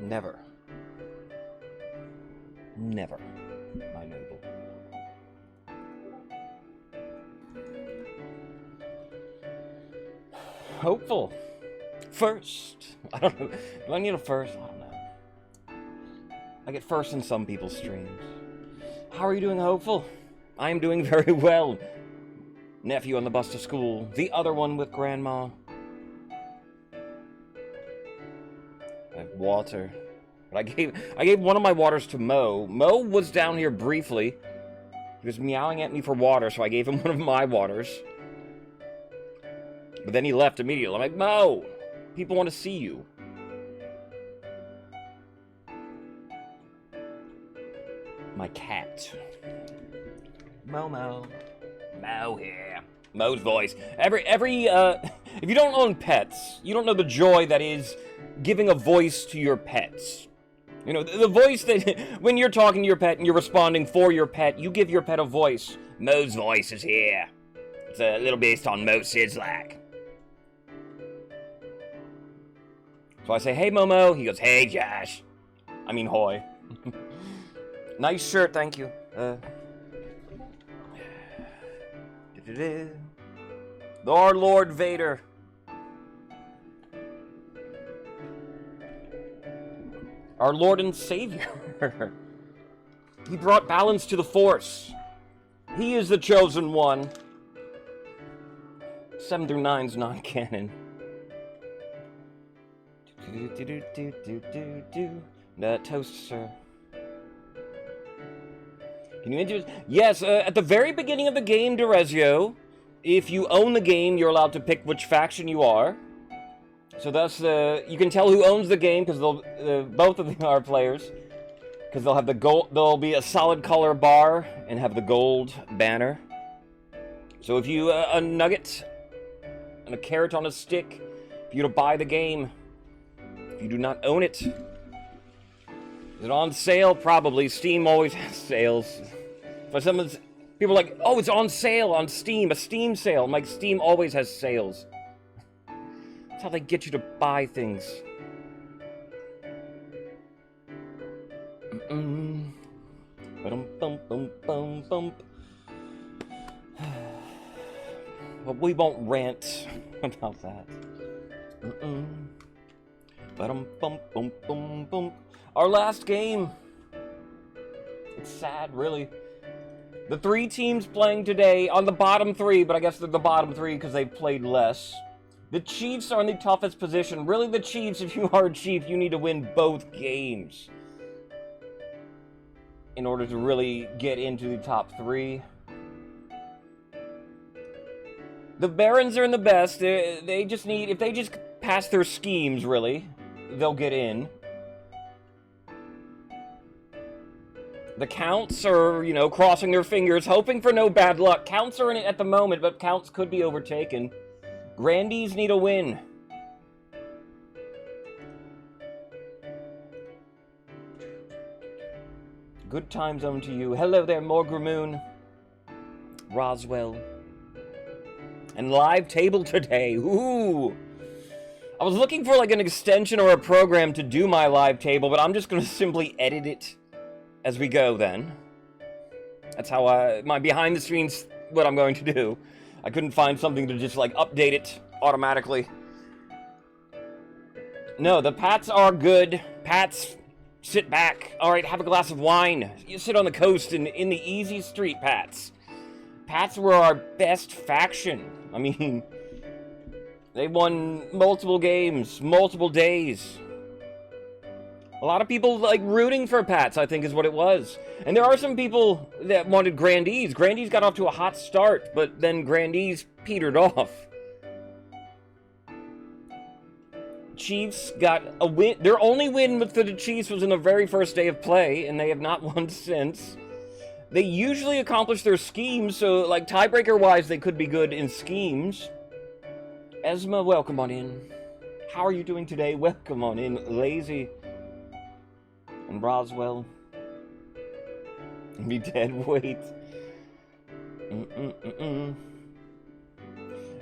Never. Never, my noble. Hopeful. First. I don't know. Do I need a first? I don't know. I get first in some people's streams. How are you doing, Hopeful? I am doing very well. Nephew on the bus to school. The other one with Grandma. I have water. But I gave one of my waters to Mo. Mo was down here briefly. He was meowing at me for water, so I gave him one of my waters. But then he left immediately. I'm like, Mo! People want to see you. My cat. Mo. Mo here. Mo's voice. If you don't own pets, you don't know the joy that is giving a voice to your pets. You know, the voice that, when you're talking to your pet and you're responding for your pet, you give your pet a voice. Mo's voice is here. It's a little based on Mo Sislak. So I say, hey, Momo. He goes, hey, Josh. I mean, hoy. Nice shirt, thank you. Our Lord Vader. Our Lord and Savior. He brought balance to the Force. He is the chosen one. 7 through 9's non-canon. Toast, sir. Can you introduce? Yes, at the very beginning of the game, Derezio, if you own the game, you're allowed to pick which faction you are. So thus, you can tell who owns the game because both of them are players. Because they'll have the gold. There'll be a solid color bar and have the gold banner. So if you a nugget and a carrot on a stick, for you to buy the game. If you do not own it, is it on sale? Probably. Steam always has sales. For people are like, oh, it's on sale on Steam, a Steam sale. I'm like, Steam always has sales. That's how they get you to buy things. But we won't rant about that. Our last game. It's sad, really. The 3 teams playing today on the bottom 3, but I guess they're the bottom 3 because they played less. The Chiefs are in the toughest position. Really, the Chiefs, if you are a Chief, you need to win both games in order to really get into the top 3. The Barons are in the best. They just need, if they just pass their schemes, really, they'll get in. The Counts are, you know, crossing their fingers, hoping for no bad luck. Counts are in it at the moment, but Counts could be overtaken. Grandies need a win. Good time zone to you. Hello there, Morgramoon. Roswell. And live table today. Ooh. I was looking for like an extension or a program to do my live table, but I'm just going to simply edit it as we go then. That's how my behind the scenes, what I'm going to do. I couldn't find something to just like update it automatically. No, the Pats are good. Pats, sit back. Alright, have a glass of wine. You sit on the coast in the easy street, Pats. Pats were our best faction. I mean, they won multiple games, multiple days. A lot of people like rooting for Pats, I think is what it was. And there are some people that wanted Grandees. Grandees got off to a hot start, but then Grandees petered off. Chiefs got a win. Their only win with the Chiefs was in the very first day of play, and they have not won since. They usually accomplish their schemes, so like tiebreaker-wise, they could be good in schemes. Esma, welcome on in. How are you doing today? Welcome on in, Lazy. And Roswell. Be dead weight.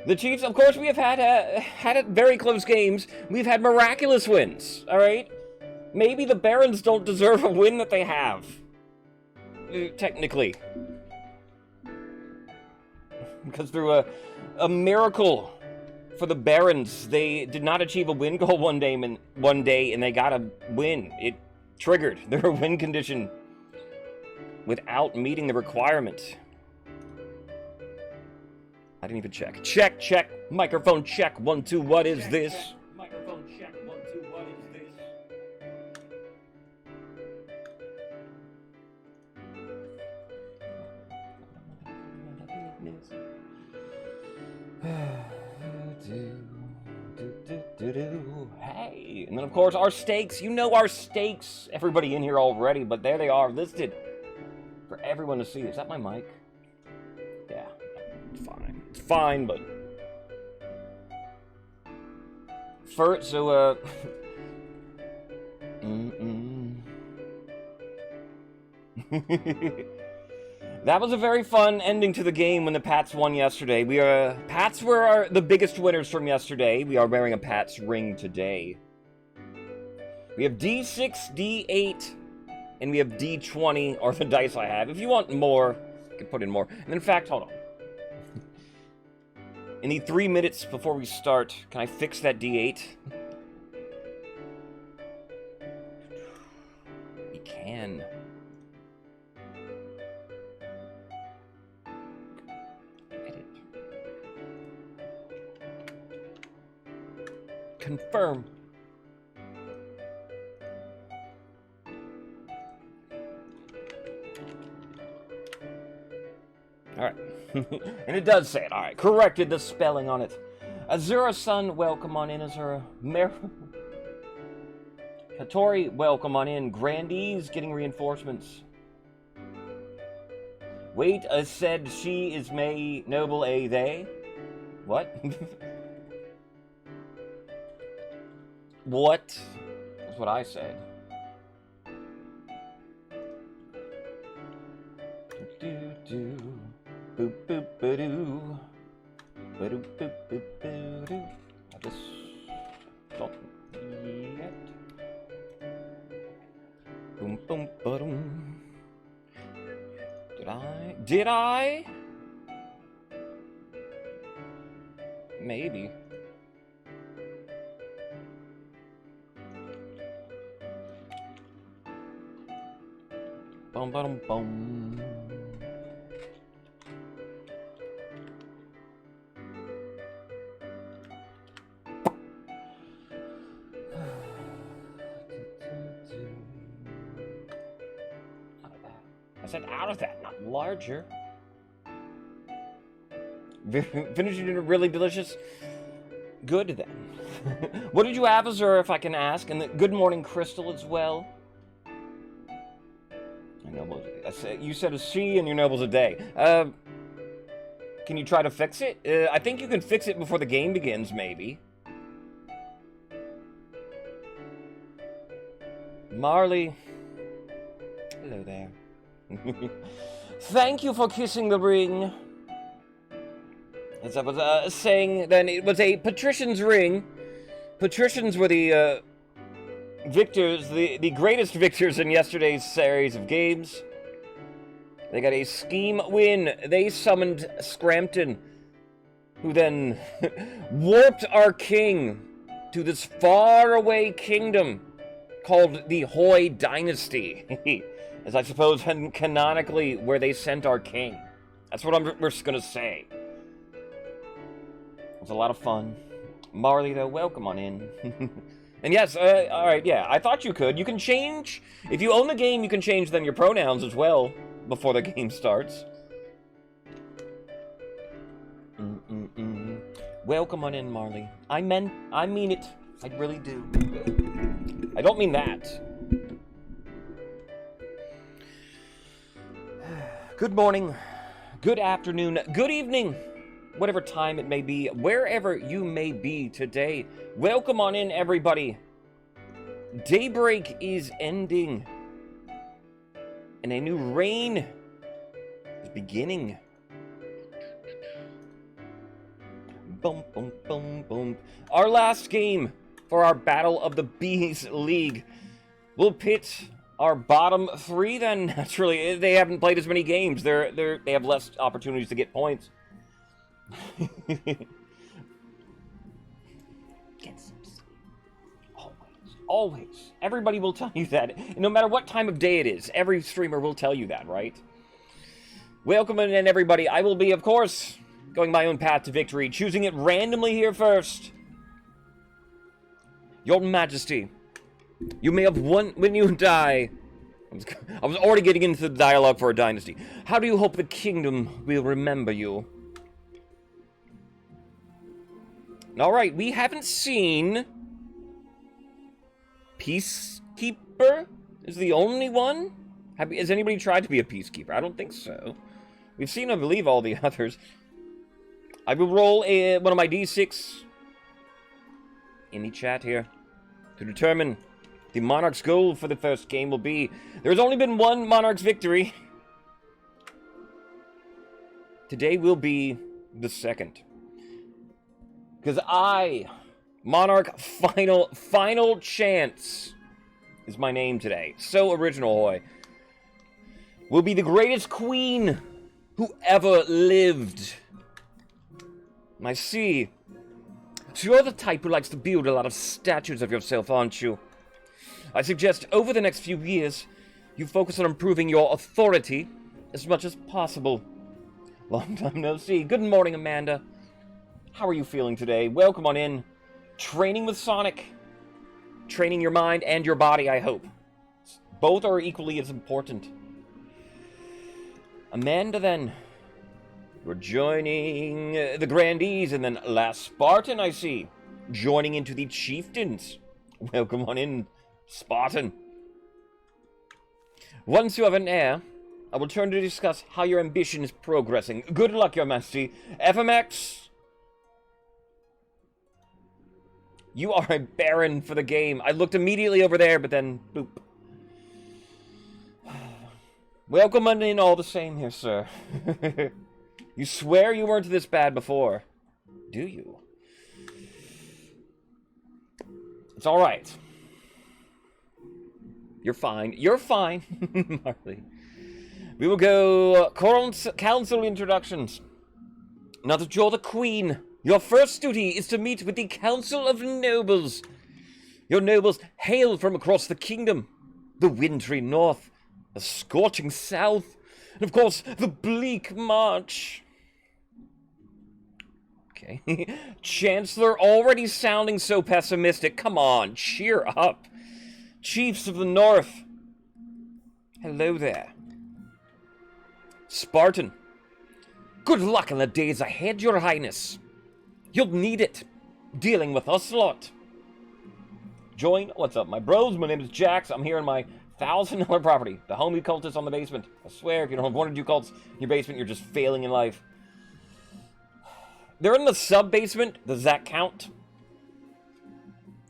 The Chiefs, of course, we have had very close games. We've had miraculous wins, all right? maybe the Barons don't deserve a win that they have. Technically. Because through a miracle for the Barons, they did not achieve a win goal one day, and they got a win. It triggered their win condition without meeting the requirement. I didn't even check. Check, check. Microphone check. 1, 2. What is this? Check. Microphone check. 1, 2. What is this? Hey, and then of course our stakes. You know our stakes. Everybody in here already, but there they are listed for everyone to see. Is that my mic? Yeah, it's fine. It's fine, but first, so that was a very fun ending to the game when the Pats won yesterday. Pats were the biggest winners from yesterday. We are wearing a Pats ring today. We have D6, D8, and we have D20, or the dice I have. If you want more, you can put in more. And in fact, hold on. I need 3 minutes before we start. Can I fix that D8? You can. Edit. Confirm. Alright. And it does say it. Alright. Corrected the spelling on it. Azura-san, welcome on in, Azura. Hattori, welcome on in. Grandees, getting reinforcements. Wait, said she is May Noble a they? What? What? That's what I said. Do-do-do. Boop boop ba-doo. Ba-doo boop boop ba-doo. I just don't yet. Boom boom ba-doom. Did I? Maybe. Bum bum bum. I said out of that, not larger. Finishing it really delicious. Good then. What did you have, Azura, if I can ask? And good morning, Crystal, as well. You said a C and your noble's a day. Can you try to fix it? I think you can fix it before the game begins, maybe. Marley. Hello there. Thank you for kissing the ring. As I was saying, then it was a patrician's ring. Patricians were the victors, the greatest victors in yesterday's series of games. They got a scheme win. They summoned Scrampton, who then warped our king to this faraway kingdom called the Hoy Dynasty. As I suppose canonically where they sent our king. That's what we're just gonna say. It was a lot of fun. Marley, though, welcome on in. And yes, alright, yeah, I thought you could. You can change, if you own the game, you can change then your pronouns as well before the game starts. Welcome on in, Marley. I mean it. I really do. I don't mean that. Good morning, good afternoon, good evening, whatever time it may be, wherever you may be today. Welcome on in, everybody. Daybreak is ending, and a new reign is beginning. Boom, boom, boom, boom. Our last game for our Battle of the Bees League. We'll pit our bottom three then. Naturally, they haven't played as many games. They have less opportunities to get points. Get some sleep. Always. Everybody will tell you that. No matter what time of day it is, every streamer will tell you that, right? Welcome in, everybody. I will be, of course, going my own path to victory, choosing it randomly here first. Your Majesty, you may have won when you die. I was already getting into the dialogue for a dynasty. How do you hope the kingdom will remember you? Alright, we haven't seen... Peacekeeper is the only one? Has anybody tried to be a peacekeeper? I don't think so. We've seen, I believe, all the others. I will roll one of my d6 in the chat here to determine the Monarch's goal for the first game will be. There's only been one Monarch's victory. Today will be the second. Because Monarch Final Chance is my name today. So original, hoy. Will be the greatest queen who ever lived. I see. So you're the type who likes to build a lot of statues of yourself, aren't you? I suggest over the next few years, you focus on improving your authority as much as possible. Long time no see. Good morning, Amanda. How are you feeling today? Welcome on in. Training with Sonic. Training your mind and your body, I hope. Both are equally as important. Amanda, then. We're joining the Grandees, and then last Spartan, I see. Joining into the Chieftains. Welcome on in, Spartan. Once you have an heir, I will turn to discuss how your ambition is progressing. Good luck, Your Majesty. FMX, you are a Baron for the game. I looked immediately over there, but then, boop. Welcome on in all the same here, sir. You swear you weren't this bad before, do you? It's alright. You're fine. You're fine, Marley. We will go council introductions. Now that you're the queen, your first duty is to meet with the Council of Nobles. Your nobles hail from across the kingdom, the wintry north, the scorching south, and of course, the bleak march. Okay. Chancellor already sounding so pessimistic. Come on, cheer up. Chiefs of the North. Hello there. Spartan. Good luck in the days ahead, Your Highness. You'll need it, dealing with us lot. Join. What's up, my bros? My name is Jax. I'm here in my $1,000 property. The homie cultist on the basement. I swear, if you don't have one or two cults in your basement, you're just failing in life. They're in the sub-basement. Does that count?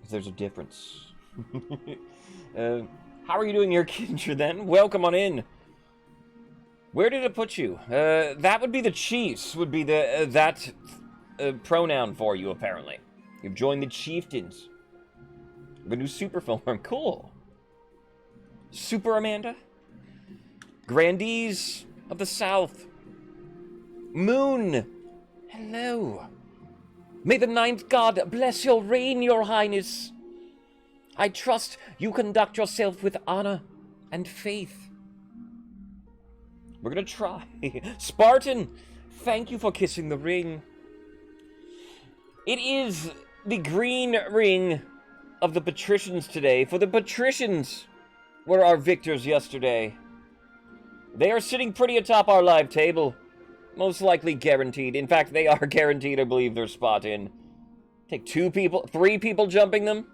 There's a difference. How are you doing here, Kindred, then? Welcome on in. Where did it put you? That would be the Chiefs, would be the, pronoun for you, apparently. You've joined the Chieftains. The new super film. Cool. Super Amanda? Grandees of the South. Moon. Hello. May the Ninth God bless your reign, Your Highness. I trust you conduct yourself with honor and faith. We're gonna try. Spartan, thank you for kissing the ring. It is the green ring of the patricians today, for the patricians were our victors yesterday. They are sitting pretty atop our live table. Most likely guaranteed. In fact, they are guaranteed, I believe, their spot in. Take 2 people, 3 people jumping them?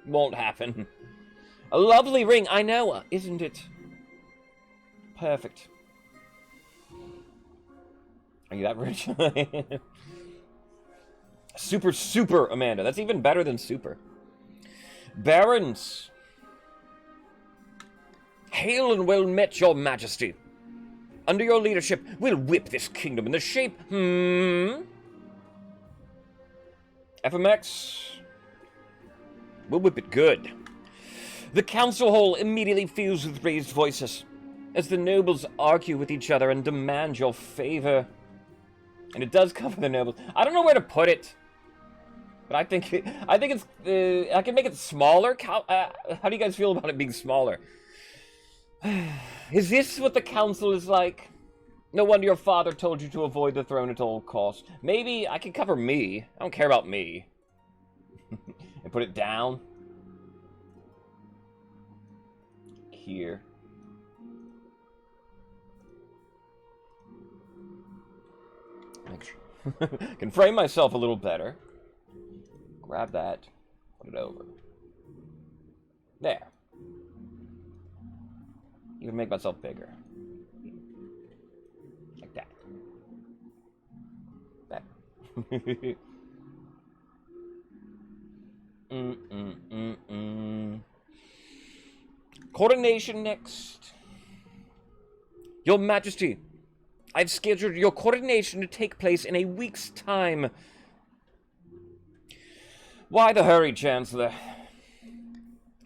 Won't happen. A lovely ring, I know, isn't it? Perfect. Are you that rich? Super Amanda. That's even better than super. Barons. Hail and well met, Your Majesty. Under your leadership, we'll whip this kingdom in the shape, FMX, we'll whip it good. The council hall immediately fills with raised voices as the nobles argue with each other and demand your favor. And it does cover the nobles. I don't know where to put it, but I think it's. I can make it smaller. How do you guys feel about it being smaller? Is this what the council is like? No wonder your father told you to avoid the throne at all costs. Maybe I can cover me. I don't care about me. And put it down. Here. Can frame myself a little better. Grab that. Put it over. There. Even make myself bigger. Like that. That. Coronation next. Your Majesty, I've scheduled your coronation to take place in a week's time. Why the hurry, Chancellor?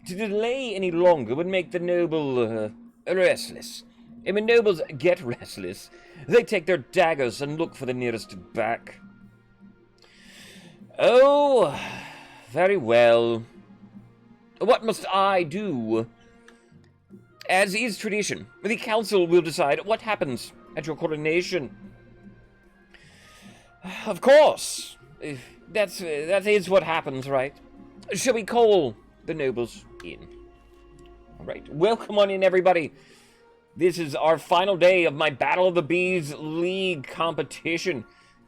To delay any longer would make the noble restless. And when nobles get restless, they take their daggers and look for the nearest back. Oh, very well. What must I do? As is tradition, the council will decide what happens at your coronation. Of course. That is what happens, right? Shall we call the nobles in? All right. Welcome on in, everybody. This is our final day of my Battle of the Bees League competition.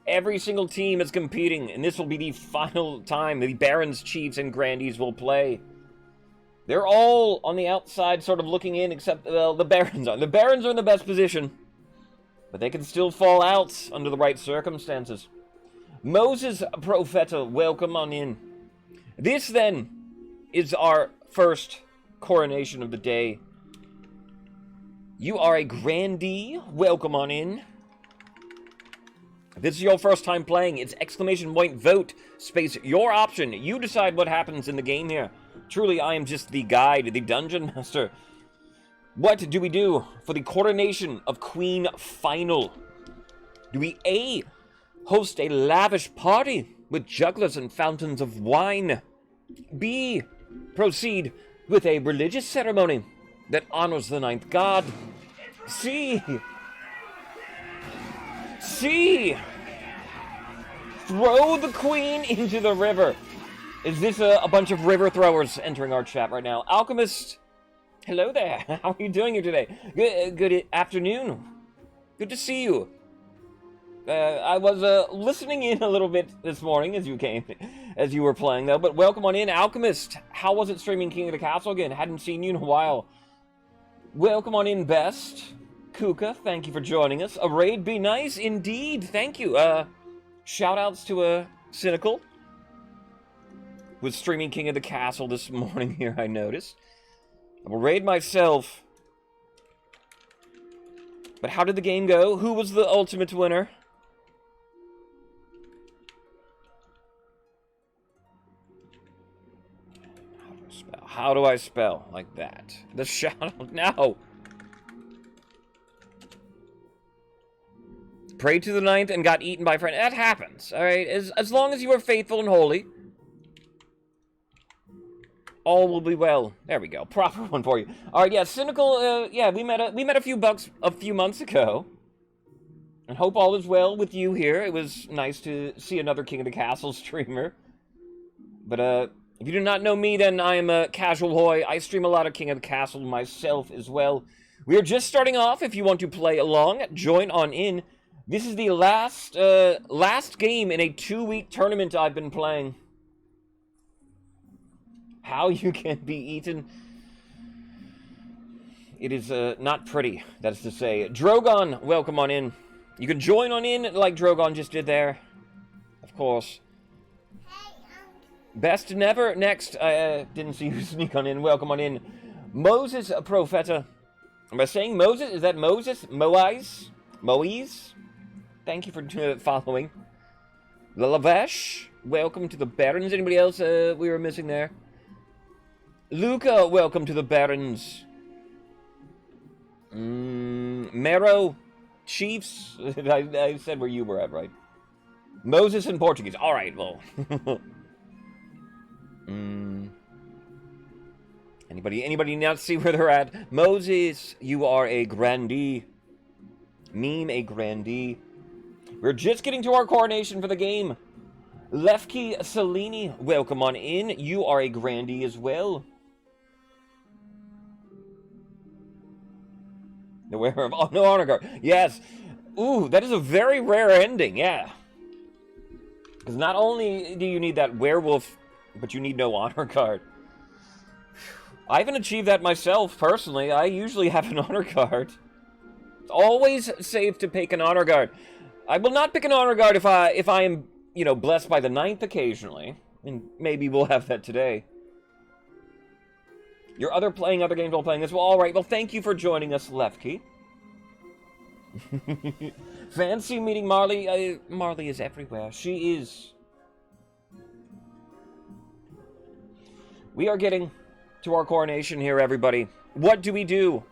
Every single team is competing, and this will be the final time the Barons, Chiefs, and Grandees will play. They're all on the outside sort of looking in, except, well, the Barons are. The Barons are in the best position, but they can still fall out under the right circumstances. Moses Profeta, welcome on in. This, then, is our first coronation of the day. You are a Grandee, welcome on in. If this is your first time playing, it's exclamation point vote, space your option. You decide what happens in the game here. Truly, I am just the guide, the dungeon master. What do we do for the coronation of Queen Final? Do we A, host a lavish party with jugglers and fountains of wine? B, proceed with a religious ceremony that honors the ninth god? C, throw the queen into the river. Is this a bunch of river throwers entering our chat right now? Alchemist, hello there. How are you doing here today? Good afternoon. Good to see you. I was listening in a little bit this morning as you were playing though. But welcome on in, Alchemist. How was it streaming King of the Castle again? Hadn't seen you in a while. Welcome on in, Best. Kuka, thank you for joining us. A raid be nice indeed. Thank you. Shout outs to Cynical. Was streaming King of the Castle this morning here, I noticed. I will raid myself. But how did the game go? Who was the ultimate winner? How do I spell? Like that. The shout out now. Prayed to the ninth and got eaten by friend. That happens, alright? As long as you are faithful and holy, all will be well. There we go. Proper one for you. Alright, yeah, Cynical, yeah, we met a few months ago. And hope all is well with you here. It was nice to see another King of the Castle streamer. But, if you do not know me, then I am a Casual Hoy. I stream a lot of King of the Castle myself as well. We are just starting off. If you want to play along, join on in. This is the last game in a 2-week tournament I've been playing. How you can be eaten. It is not pretty, that is to say. Drogon, welcome on in. You can join on in like Drogon just did there. Of course. Best Never next. I didn't see you sneak on in. Welcome on in. Moses Profeta. Am I saying Moses? Is that Moses? Moise? Moise? Thank you for following. Lalavesh, welcome to the Barons. Anybody else we were missing there? Luca, welcome to the Barons. Mero, Chiefs. I said where you were at, right? Moses in Portuguese. All right, well. Anybody not see where they're at? Moses, you are a grandee. Meme a grandee. We're just getting to our coronation for the game. Lefki Salini, welcome on in. You are a grandee as well. The wearer of no honor guard. Yes. Ooh, that is a very rare ending, yeah. Because not only do you need that werewolf, but you need no honor guard. I haven't achieved that myself, personally. I usually have an honor guard. It's always safe to pick an honor guard. I will not pick an honor guard if I am, you know, blessed by the 9th occasionally. And maybe we'll have that today. You're playing other games while playing this. Well, alright. Well, thank you for joining us, Lefki. Fancy meeting Marley. Marley is everywhere. She is. We are getting to our coronation here, everybody. What do we do?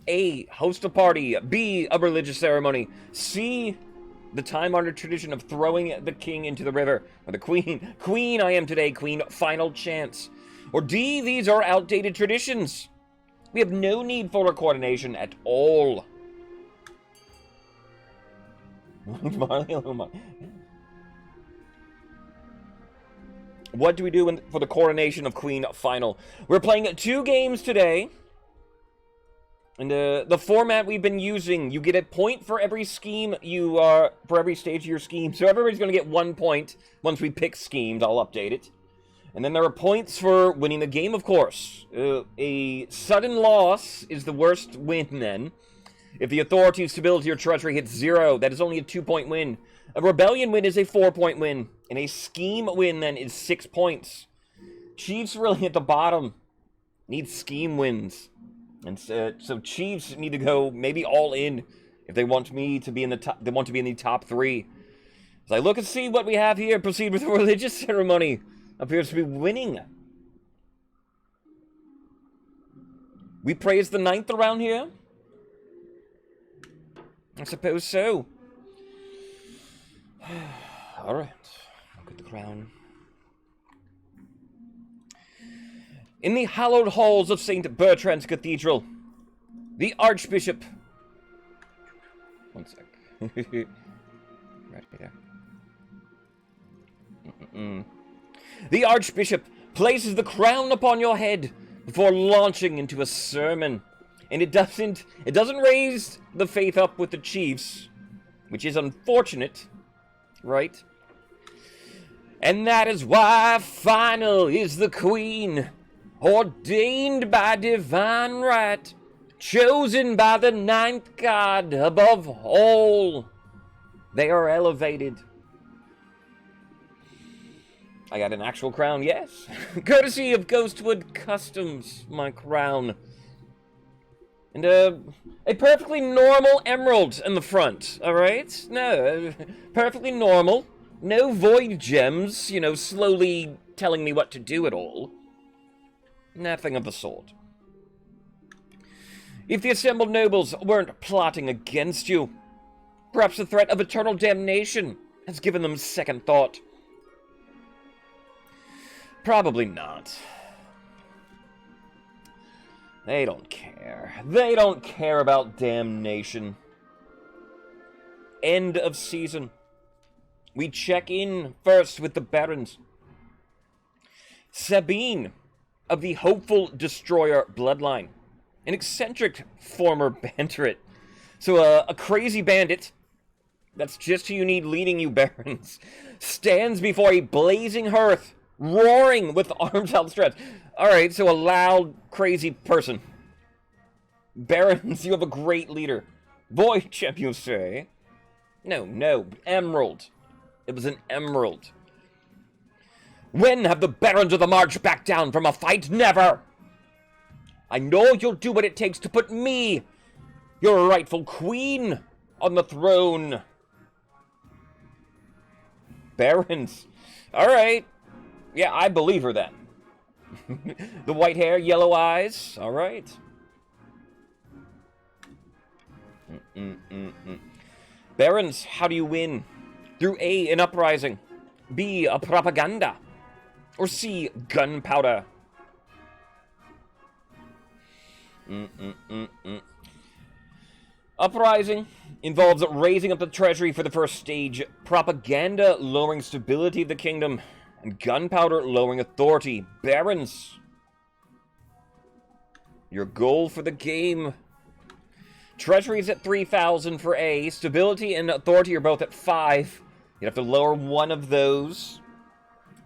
A, host a party. B, a religious ceremony. C, the time-honored tradition of throwing the king into the river. Or the queen. Queen, I am today, queen. Final chance. Or D, these are outdated traditions. We have no need for a coronation at all. Marley, what do we do for the coronation of Queen Final? We're playing 2 games today. And the format we've been using, you get a point for every scheme for every stage of your scheme. So everybody's going to get 1 point. Once we pick schemes, I'll update it. And then there are points for winning the game, of course. A sudden loss is the worst win, then. If the authority, stability, or treachery hits 0, that is only a 2-point win. A rebellion win is a 4-point win. And a scheme win, then, is 6 points. Chiefs really at the bottom need scheme wins. And so Chiefs need to go maybe all in if they want me to be in the top. They want to be in the top 3. As I look and see what we have here, proceed with the religious ceremony. Appears to be winning. We praise the 9th around here? I suppose so. Alright. Look at the crown. In the hallowed halls of St. Bertrand's Cathedral, the Archbishop... One sec. Right here. The Archbishop places the crown upon your head before launching into a sermon. And it doesn't raise the faith up with the chiefs, which is unfortunate, right? And that is why Final is the queen, ordained by divine right, chosen by the 9th god above all. They are elevated. I got an actual crown, yes. Courtesy of Ghostwood Customs, my crown. And a perfectly normal emerald in the front, alright? No, perfectly normal. No void gems, you know, slowly telling me what to do at all. Nothing of the sort. If the assembled nobles weren't plotting against you, perhaps the threat of eternal damnation has given them second thought. Probably not. They don't care. They don't care about damnation. End of season. We check in first with the Barons. Sabine of the Hopeful Destroyer bloodline. An eccentric former bandit. So a crazy bandit, that's just who you need leading you, Barons, stands before a blazing hearth, roaring with arms outstretched. Alright, so a loud, crazy person. Barons, you have a great leader. Boy, you say. No, emerald. It was an emerald. When have the Barons of the March backed down from a fight? Never! I know you'll do what it takes to put me, your rightful queen, on the throne. Barons. Alright. Yeah, I believe her then. The white hair, yellow eyes. All right. Barons, how do you win? Through A, an uprising. B, a propaganda. Or C, gunpowder. Uprising involves raising up the treasury for the first stage. Propaganda, lowering stability of the kingdom. And gunpowder, lowering authority. Barons, your goal for the game. Treasury is at 3,000 for A. Stability and authority are both at 5. You have to lower one of those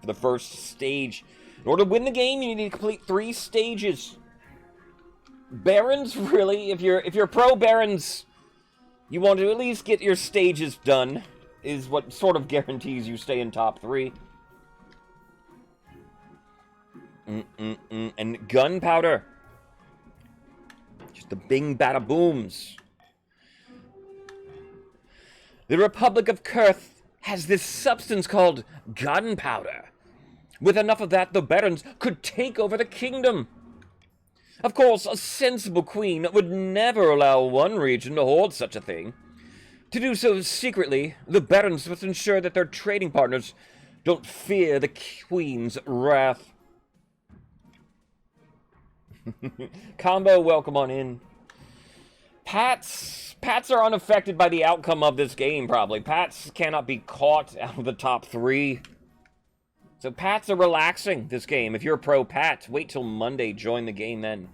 for the first stage. In order to win the game, you need to complete 3 stages. Barons, really, if you're pro Barons, you want to at least get your stages done, is what sort of guarantees you stay in top 3. And gunpowder. Just the bing bada booms. The Republic of Kurth has this substance called gunpowder. With enough of that, the barons could take over the kingdom. Of course, a sensible queen would never allow one region to hold such a thing. To do so secretly, the barons must ensure that their trading partners don't fear the queen's wrath. Combo, welcome on in. Pats are unaffected by the outcome of this game, probably. Pats cannot be caught out of the top 3. So Pats are relaxing this game. If you're a pro Pat, wait till Monday, join the game then.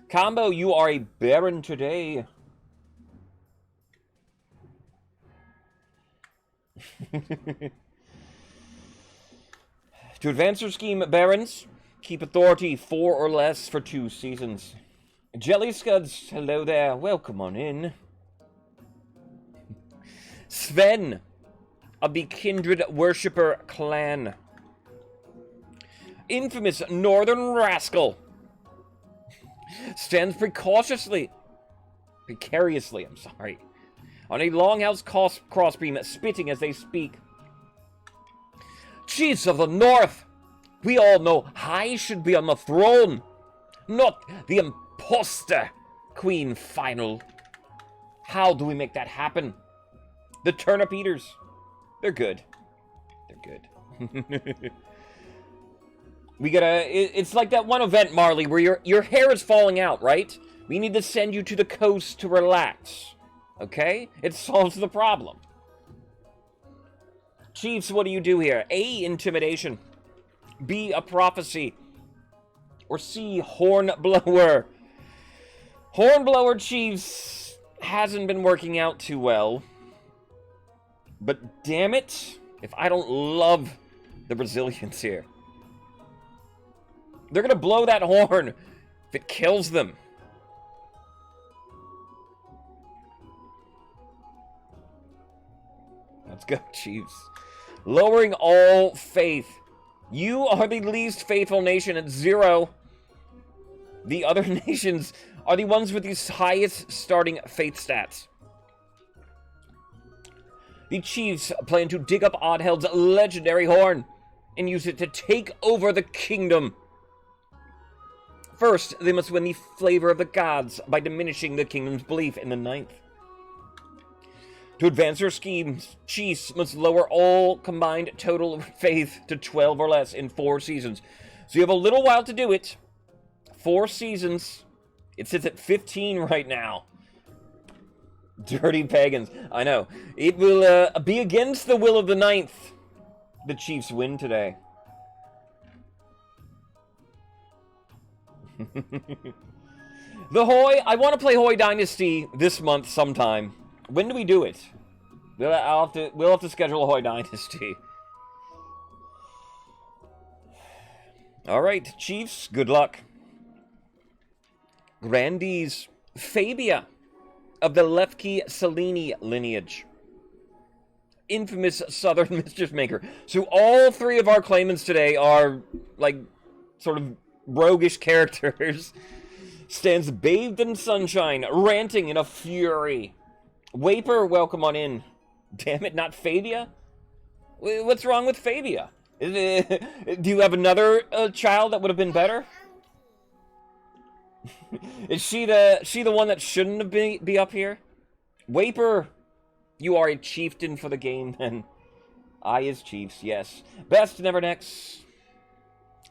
Combo, you are a Baron today. To advance your scheme, Barons, keep authority 4 or less for 2 seasons. Jelly Scuds, hello there, welcome on in. Sven, of the Kindred Worshipper clan. Infamous Northern Rascal. Stands precariously, on a longhouse crossbeam, spitting as they speak. Chiefs of the North, we all know I should be on the throne, not the imposter Queen Final. How do we make that happen? The Turnip Eaters, they're good. They're good. We gotta, it's like that one event, Marley, where your hair is falling out, right? We need to send you to the coast to relax. Okay? It solves the problem. Chiefs, what do you do here? A, intimidation. B, a prophecy. Or C, hornblower. Hornblower, Chiefs, hasn't been working out too well. But damn it, if I don't love the Brazilians here. They're gonna blow that horn if it kills them. Let's go, Chiefs. Lowering all faith. You are the least faithful nation at 0. The other nations are the ones with the highest starting faith stats. The Chiefs plan to dig up Oddheld's legendary horn and use it to take over the kingdom. First, they must win the flavor of the gods by diminishing the kingdom's belief in the 9th. To advance their schemes, Chiefs must lower all combined total faith to 12 or less in 4 seasons. So you have a little while to do it. 4 seasons. It sits at 15 right now. Dirty pagans. I know. It will be against the will of the 9th. The Chiefs win today. The Hoi. I want to play Hoi Dynasty this month sometime. When do we do it? We'll have to schedule a Hoi Dynasty. Alright, Chiefs, good luck. Grandees. Fabia of the Lefki Cellini lineage. Infamous Southern Mischief Maker. So all 3 of our claimants today are, like, sort of roguish characters. Stands bathed in sunshine, ranting in a fury. Waper, welcome on in. Damn it, not Fabia? What's wrong with Fabia? Do you have another child that would have been better? Is she the one that shouldn't have be up here? Waper, you are a chieftain for the game, then. I is Chiefs, yes. Best never next.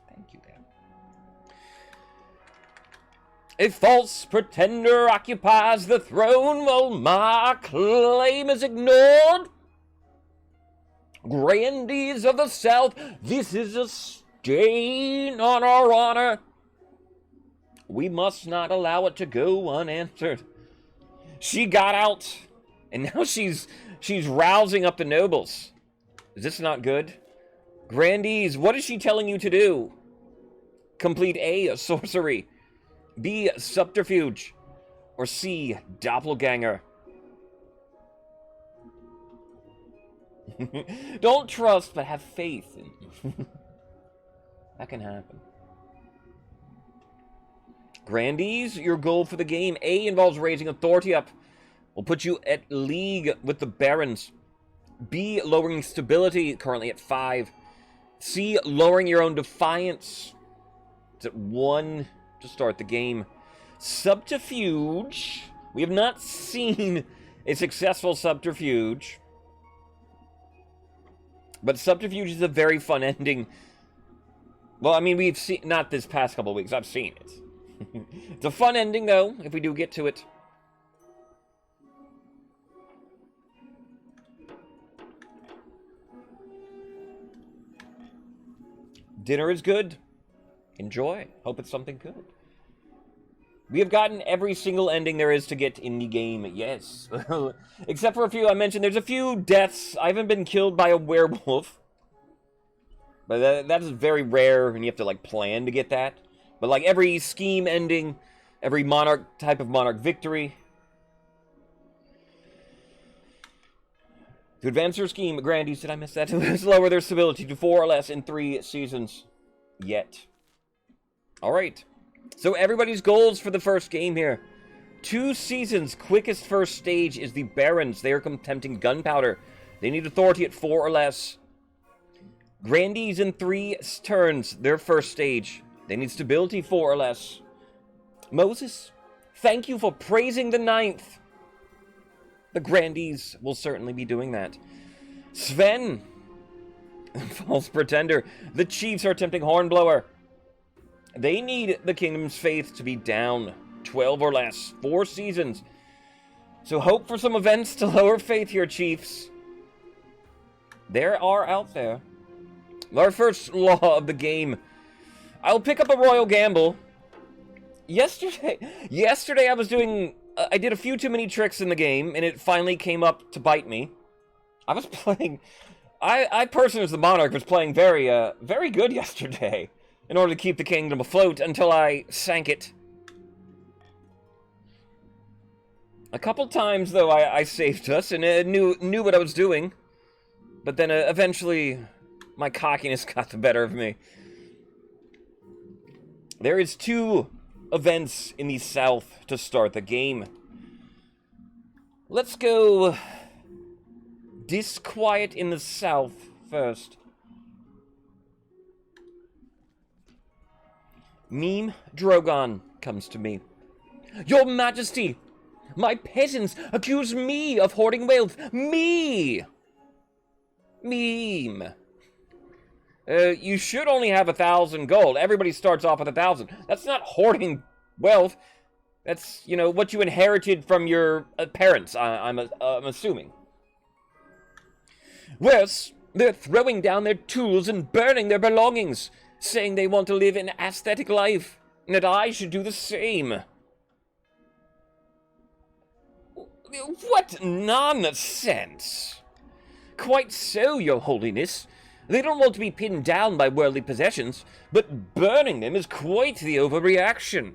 Thank you, Dan. A false pretender occupies the throne while my claim is ignored. Grandees of the South, this is a stain on our honor. We must not allow it to go unanswered. She got out, and now she's rousing up the nobles. Is this not good? Grandees, what is she telling you to do? Complete A, sorcery. B, subterfuge. Or C, doppelganger. Don't trust, but have faith. That can happen. Grandees, your goal for the game. A involves raising authority up. Will put you at league with the barons. B, lowering stability, currently at 5. C, lowering your own defiance. It's at 1 to start the game. Subterfuge. We have not seen a successful subterfuge. But subterfuge is a very fun ending. Well, I mean, we've seen, not this past couple of weeks, I've seen it. It's a fun ending, though, if we do get to it. Dinner is good. Enjoy. Hope it's something good. We have gotten every single ending there is to get in the game, yes. Except for a few I mentioned. There's a few deaths. I haven't been killed by a werewolf. But that is very rare, and you have to, like, plan to get that. But, like, every scheme ending, every monarch type of monarch victory. To advance their scheme, Grandees, did I miss that? To lower their stability to 4 or less in 3 seasons. Yet. Alright. So everybody's goals for the first game here. 2 seasons, quickest first stage is the Barons. They are attempting gunpowder. They need authority at 4 or less. Grandees in 3 turns, their first stage. They need stability 4 or less. Moses, thank you for praising the 9th. The Grandees will certainly be doing that. Sven, false pretender. The Chiefs are attempting Hornblower. They need the Kingdom's faith to be down 12 or less. 4 seasons. So hope for some events to lower faith here, Chiefs. There are out there. Our first law of the game. I'll pick up a Royal Gamble. Yesterday I was doing... I did a few too many tricks in the game, and it finally came up to bite me. I was playing... I personally, as the Monarch, was playing very good yesterday in order to keep the kingdom afloat until I sank it. A couple times, though, I saved us and knew what I was doing. But then eventually, my cockiness got the better of me. There is 2 events in the south to start the game. Let's go disquiet in the south first. Meme Drogon comes to me. Your Majesty, my peasants accuse me of hoarding wealth. Me! Meme. You should only have 1,000 gold. Everybody starts off with 1,000. That's not hoarding wealth. That's, you know, what you inherited from your parents, I'm assuming. Worse, they're throwing down their tools and burning their belongings, saying they want to live an aesthetic life, and that I should do the same. What nonsense! Quite so, Your Holiness. They don't want to be pinned down by worldly possessions, but burning them is quite the overreaction.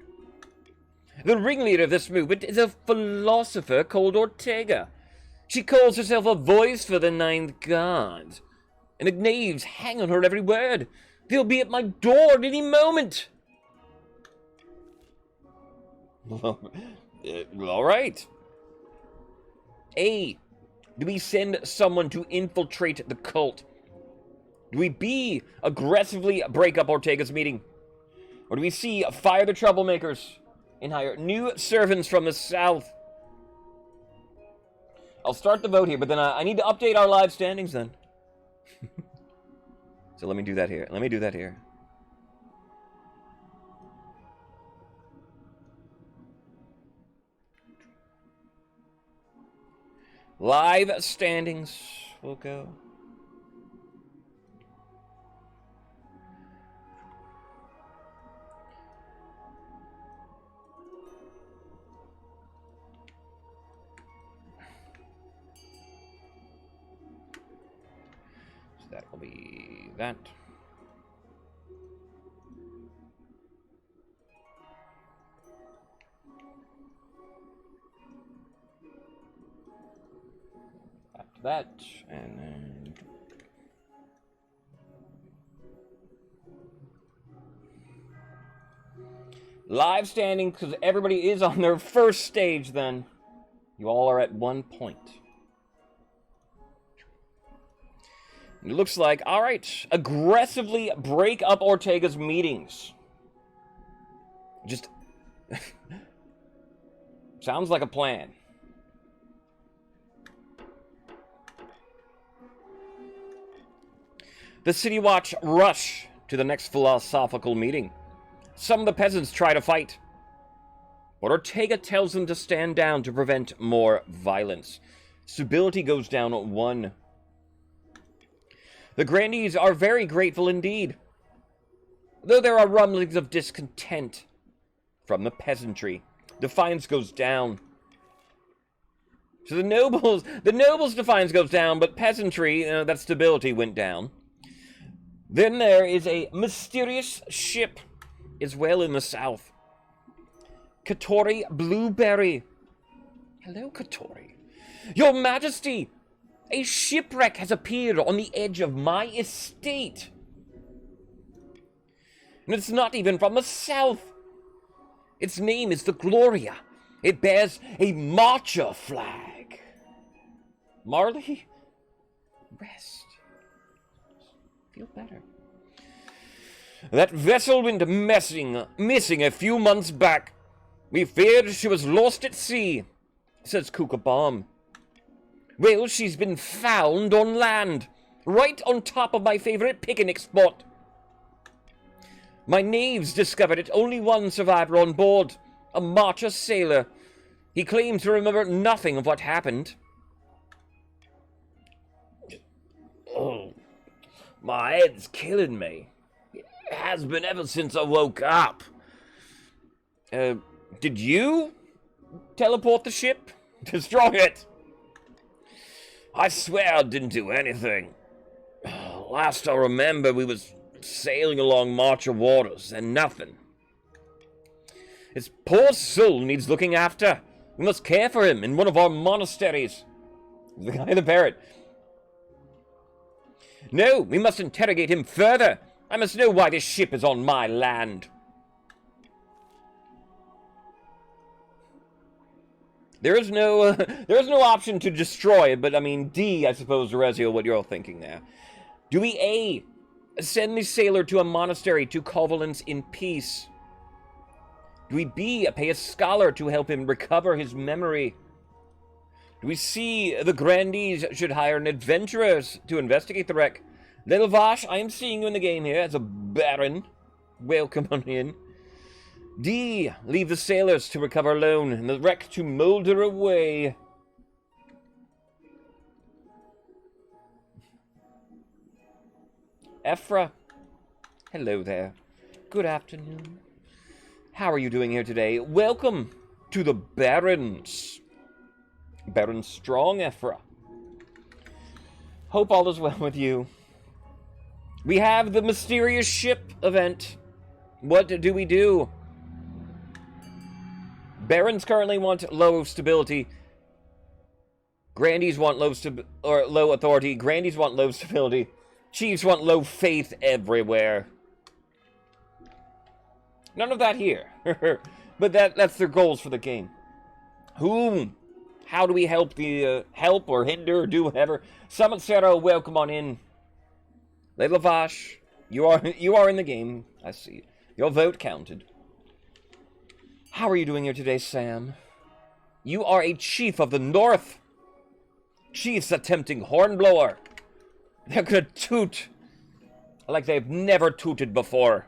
The ringleader of this movement is a philosopher called Ortega. She calls herself a voice for the 9th God. And the knaves hang on her every word. They'll be at my door at any moment. All right. A. Do we send someone to infiltrate the cult? Do we B, aggressively break up Ortega's meeting? Or do we C, fire the troublemakers and hire new servants from the south? I'll start the vote here, but then I need to update our live standings then. So let me do that here. Live standings will go. So that will be that. That, and then live standing, because everybody is on their first stage then. You all are at 1 point. It looks like, alright, aggressively break up Ortega's meetings. Just sounds like a plan. The City Watch rush to the next philosophical meeting. Some of the peasants try to fight, but Ortega tells them to stand down to prevent more violence. Stability goes down 1. The grandees are very grateful indeed, though there are rumblings of discontent from the peasantry. Defiance goes down. So the nobles' defiance goes down, but peasantry, that stability went down. Then there is a mysterious ship as well in the south. Katori Blueberry. Hello, Katori. Your Majesty, a shipwreck has appeared on the edge of my estate. And it's not even from the south. Its name is the Gloria. It bears a Marcher flag. Marley, rest. Feel better. That vessel went missing a few months back. We feared she was lost at sea, says Kukabam. Well, she's been found on land, right on top of my favorite picnic spot. My knaves discovered it. Only one survivor on board, a Marcher sailor. He claimed to remember nothing of what happened. Oh. My head's killing me. It has been ever since I woke up. Did you teleport the ship? Destroy it! I swear I didn't do anything. Last I remember, we was sailing along Marcher waters and nothing. His poor soul needs looking after. We must care for him in one of our monasteries. The guy in the parrot. No, we must interrogate him further. I must know why this ship is on my land. There is no option to destroy it, but I mean, D, I suppose, Rezio, what you're all thinking there. Do we A, send the sailor to a monastery to covalence in peace? Do we B, pay a scholar to help him recover his memory? Do we see the grandees should hire an adventurer to investigate the wreck? Little Vash, I am seeing you in the game here as a baron. Welcome on in. D, leave the sailors to recover alone and the wreck to molder away. Ephra, hello there. Good afternoon. How are you doing here today? Welcome to the Barons. Baron Strong, Ephra. Hope all is well with you. We have the mysterious ship event. What do we do? Barons currently want low stability. Grandees want low authority. Grandees want low stability. Chiefs want low faith everywhere. None of that here. But that's their goals for the game. Whom? How do we help the help or hinder or do whatever? Summit Sarah, welcome on in. Lady Lavash, you are in the game. I see. Your vote counted. How are you doing here today, Sam? You are a chief of the North. Chiefs attempting Hornblower. They're gonna toot like they've never tooted before.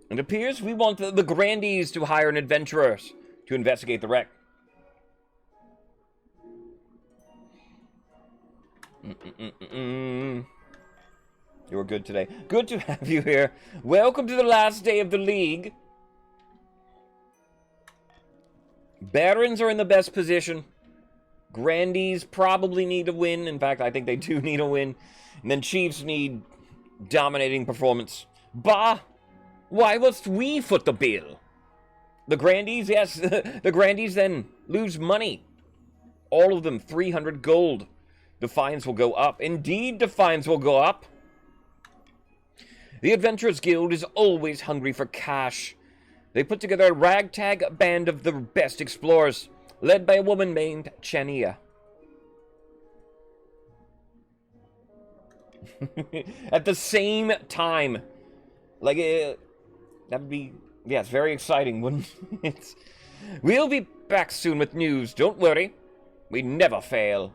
It appears we want the Grandees to hire an adventurer to investigate the wreck. You're good today. Good to have you here. Welcome to the last day of the league. Barons are in the best position. Grandees probably need a win. In fact, I think they do need a win. And then Chiefs need dominating performance. Bah! Why must we foot the bill? The Grandees, yes. The Grandees then lose money. All of them 300 gold. The fines will go up. Indeed, the fines will go up. The Adventurers Guild is always hungry for cash. They put together a ragtag band of the best explorers, led by a woman named Chania. At the same time. Like, that would be, yeah, it's very exciting, wouldn't it? We'll be back soon with news, don't worry. We never fail.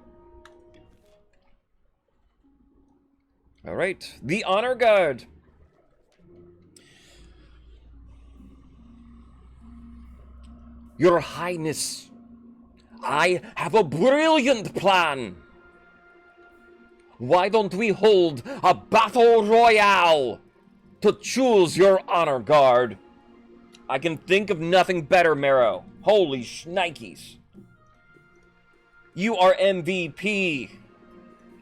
Alright, the Honor Guard. Your Highness, I have a brilliant plan. Why don't we hold a battle royale to choose your honor guard? I can think of nothing better, Marrow. Holy shnikes. You are MVP.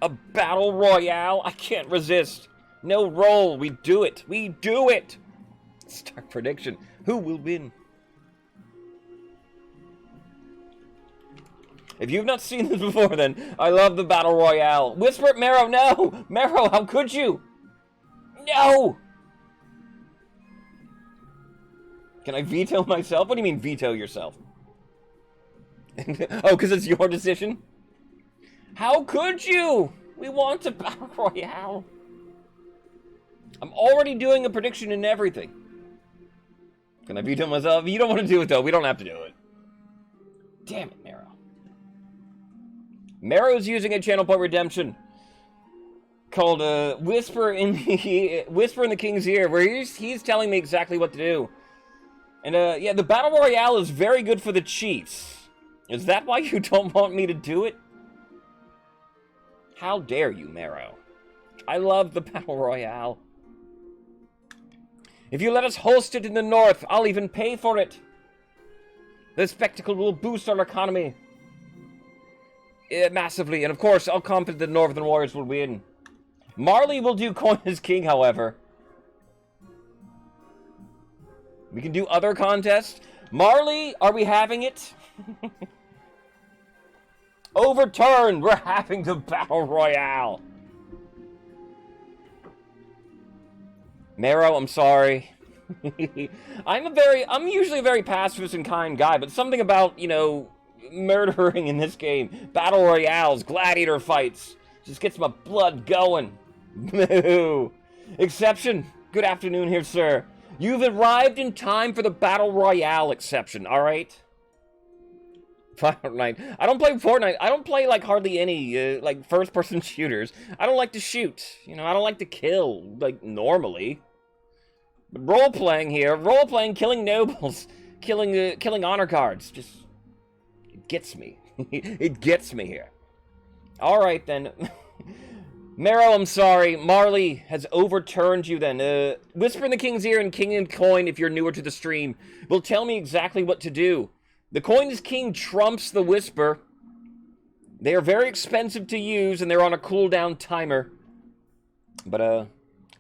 A battle royale? I can't resist. No roll. We do it. We do it. Start prediction. Who will win? If you've not seen this before, then I love the Battle Royale. Whisper it, Marrow, no! Marrow, how could you? No! Can I veto myself? What do you mean, veto yourself? Oh, because it's your decision? How could you? We want a Battle Royale. I'm already doing a prediction and everything. Can I veto myself? You don't want to do it, though. We don't have to do it. Damn it, Marrow. Marrow's using a channel point redemption called Whisper in the King's Ear, where he's telling me exactly what to do. And yeah, the Battle Royale is very good for the Chiefs. Is that why you don't want me to do it? How dare you, Marrow? I love the Battle Royale. If you let us host it in the North, I'll even pay for it. The spectacle will boost our economy. Massively, and of course, I'll confident the Northern Warriors will win. Marley will do Coin as King, however. We can do other contests. Marley, are we having it? Overturned! We're having the Battle Royale. Marrow, I'm sorry. I'm usually a very pacifist and kind guy, but something about, you know, murdering in this game, battle royales, gladiator fights, just gets my blood going. Moo. Exception. Good afternoon here, sir. You've arrived in time for the battle royale exception, alright? Fortnite. I don't play Fortnite. I don't play, like, hardly any, like, first-person shooters. I don't like to shoot. You know, I don't like to kill, like, normally. But role-playing here, role-playing, killing nobles, killing honor guards, just... it gets me. It gets me here. Alright, then. Marrow, I'm sorry. Marley has overturned you, then. Whisper in the King's Ear and King and Coin, if you're newer to the stream, will tell me exactly what to do. The Coin is King trumps the Whisper. They are very expensive to use, and they're on a cooldown timer. But,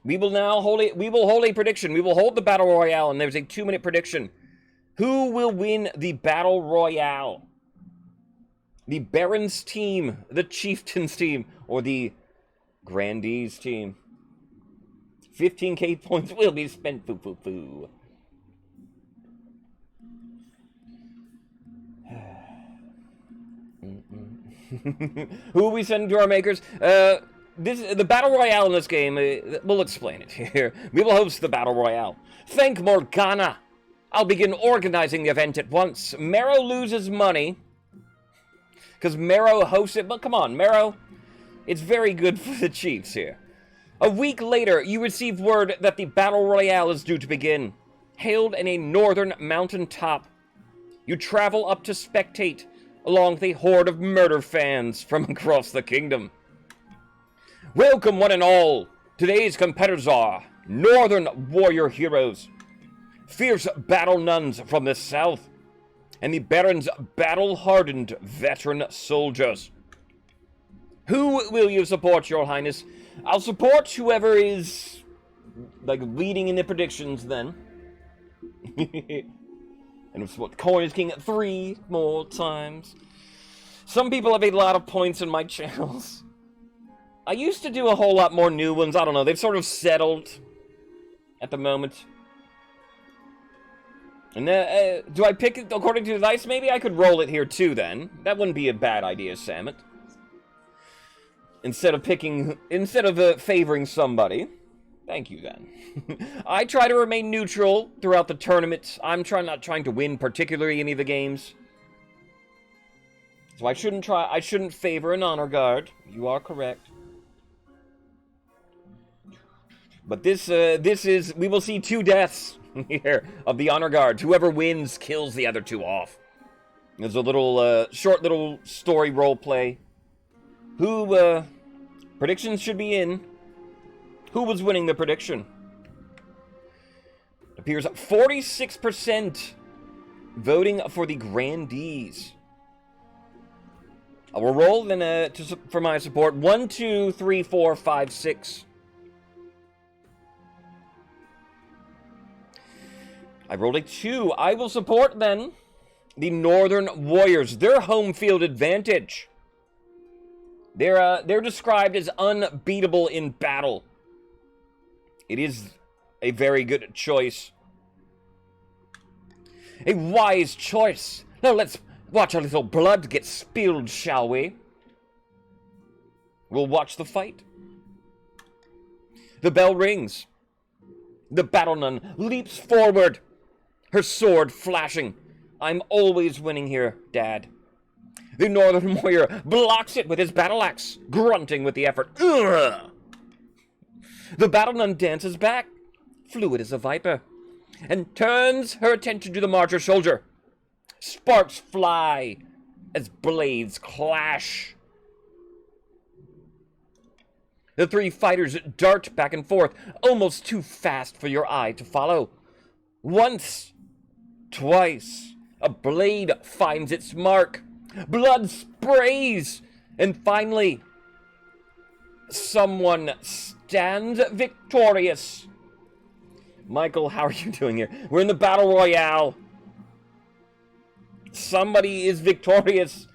we will hold a prediction. We will hold the Battle Royale, and there's a 2-minute prediction. Who will win the Battle Royale? The Barons team, the Chieftains team, or the Grandees team? 15k points will be spent. Foo foo foo. Who are we sending to our makers? The Battle Royale in this game, we'll explain it here. We will host the Battle Royale. Thank Morgana. I'll begin organizing the event at once. Marrow loses money because Marrow hosts it. But come on, Marrow. It's very good for the Chiefs here. A week later, you receive word that the Battle Royale is due to begin. Hailed in a northern mountain top. You travel up to spectate along the horde of murder fans from across the kingdom. Welcome one and all. Today's competitors are Northern Warrior Heroes, fierce battle nuns from the south, and the Baron's battle-hardened veteran soldiers. Who will you support, Your Highness? I'll support whoever is, leading in the predictions, then. And I'll support Corny's King 3 more times. Some people have a lot of points in my channels. I used to do a whole lot more new ones. I don't know. They've sort of settled at the moment. And do I pick it according to the dice? Maybe I could roll it here too, then. That wouldn't be a bad idea, Samet. Instead of favoring somebody. Thank you, then. I try to remain neutral throughout the tournament. I'm not trying to win particularly any of the games. So I shouldn't favor an honor guard. You are correct. But this is, we will see 2 deaths here of the honor guards. Whoever wins kills the other 2 off. There's a little, short little story role play. Who, predictions should be in. Who was winning the prediction? It appears 46% voting for the Grandees. I will roll then for my support. 1, 2, 3, 4, 5, 6. I rolled a 2. I will support then the Northern Warriors. Their home field advantage. They're described as unbeatable in battle. It is a very good choice. A wise choice. Now let's watch a little blood get spilled, shall we? We'll watch the fight. The bell rings. The battle nun leaps forward, her sword flashing. I'm always winning here, Dad. The Northern Warrior blocks it with his battle axe, grunting with the effort. Ugh! The battle nun dances back, fluid as a viper, and turns her attention to the marcher soldier. Sparks fly as blades clash. The 3 fighters dart back and forth, almost too fast for your eye to follow. Once, twice, a blade finds its mark. Blood sprays, and finally, someone stands victorious. Michael, how are you doing here? We're in the Battle Royale. Somebody is victorious.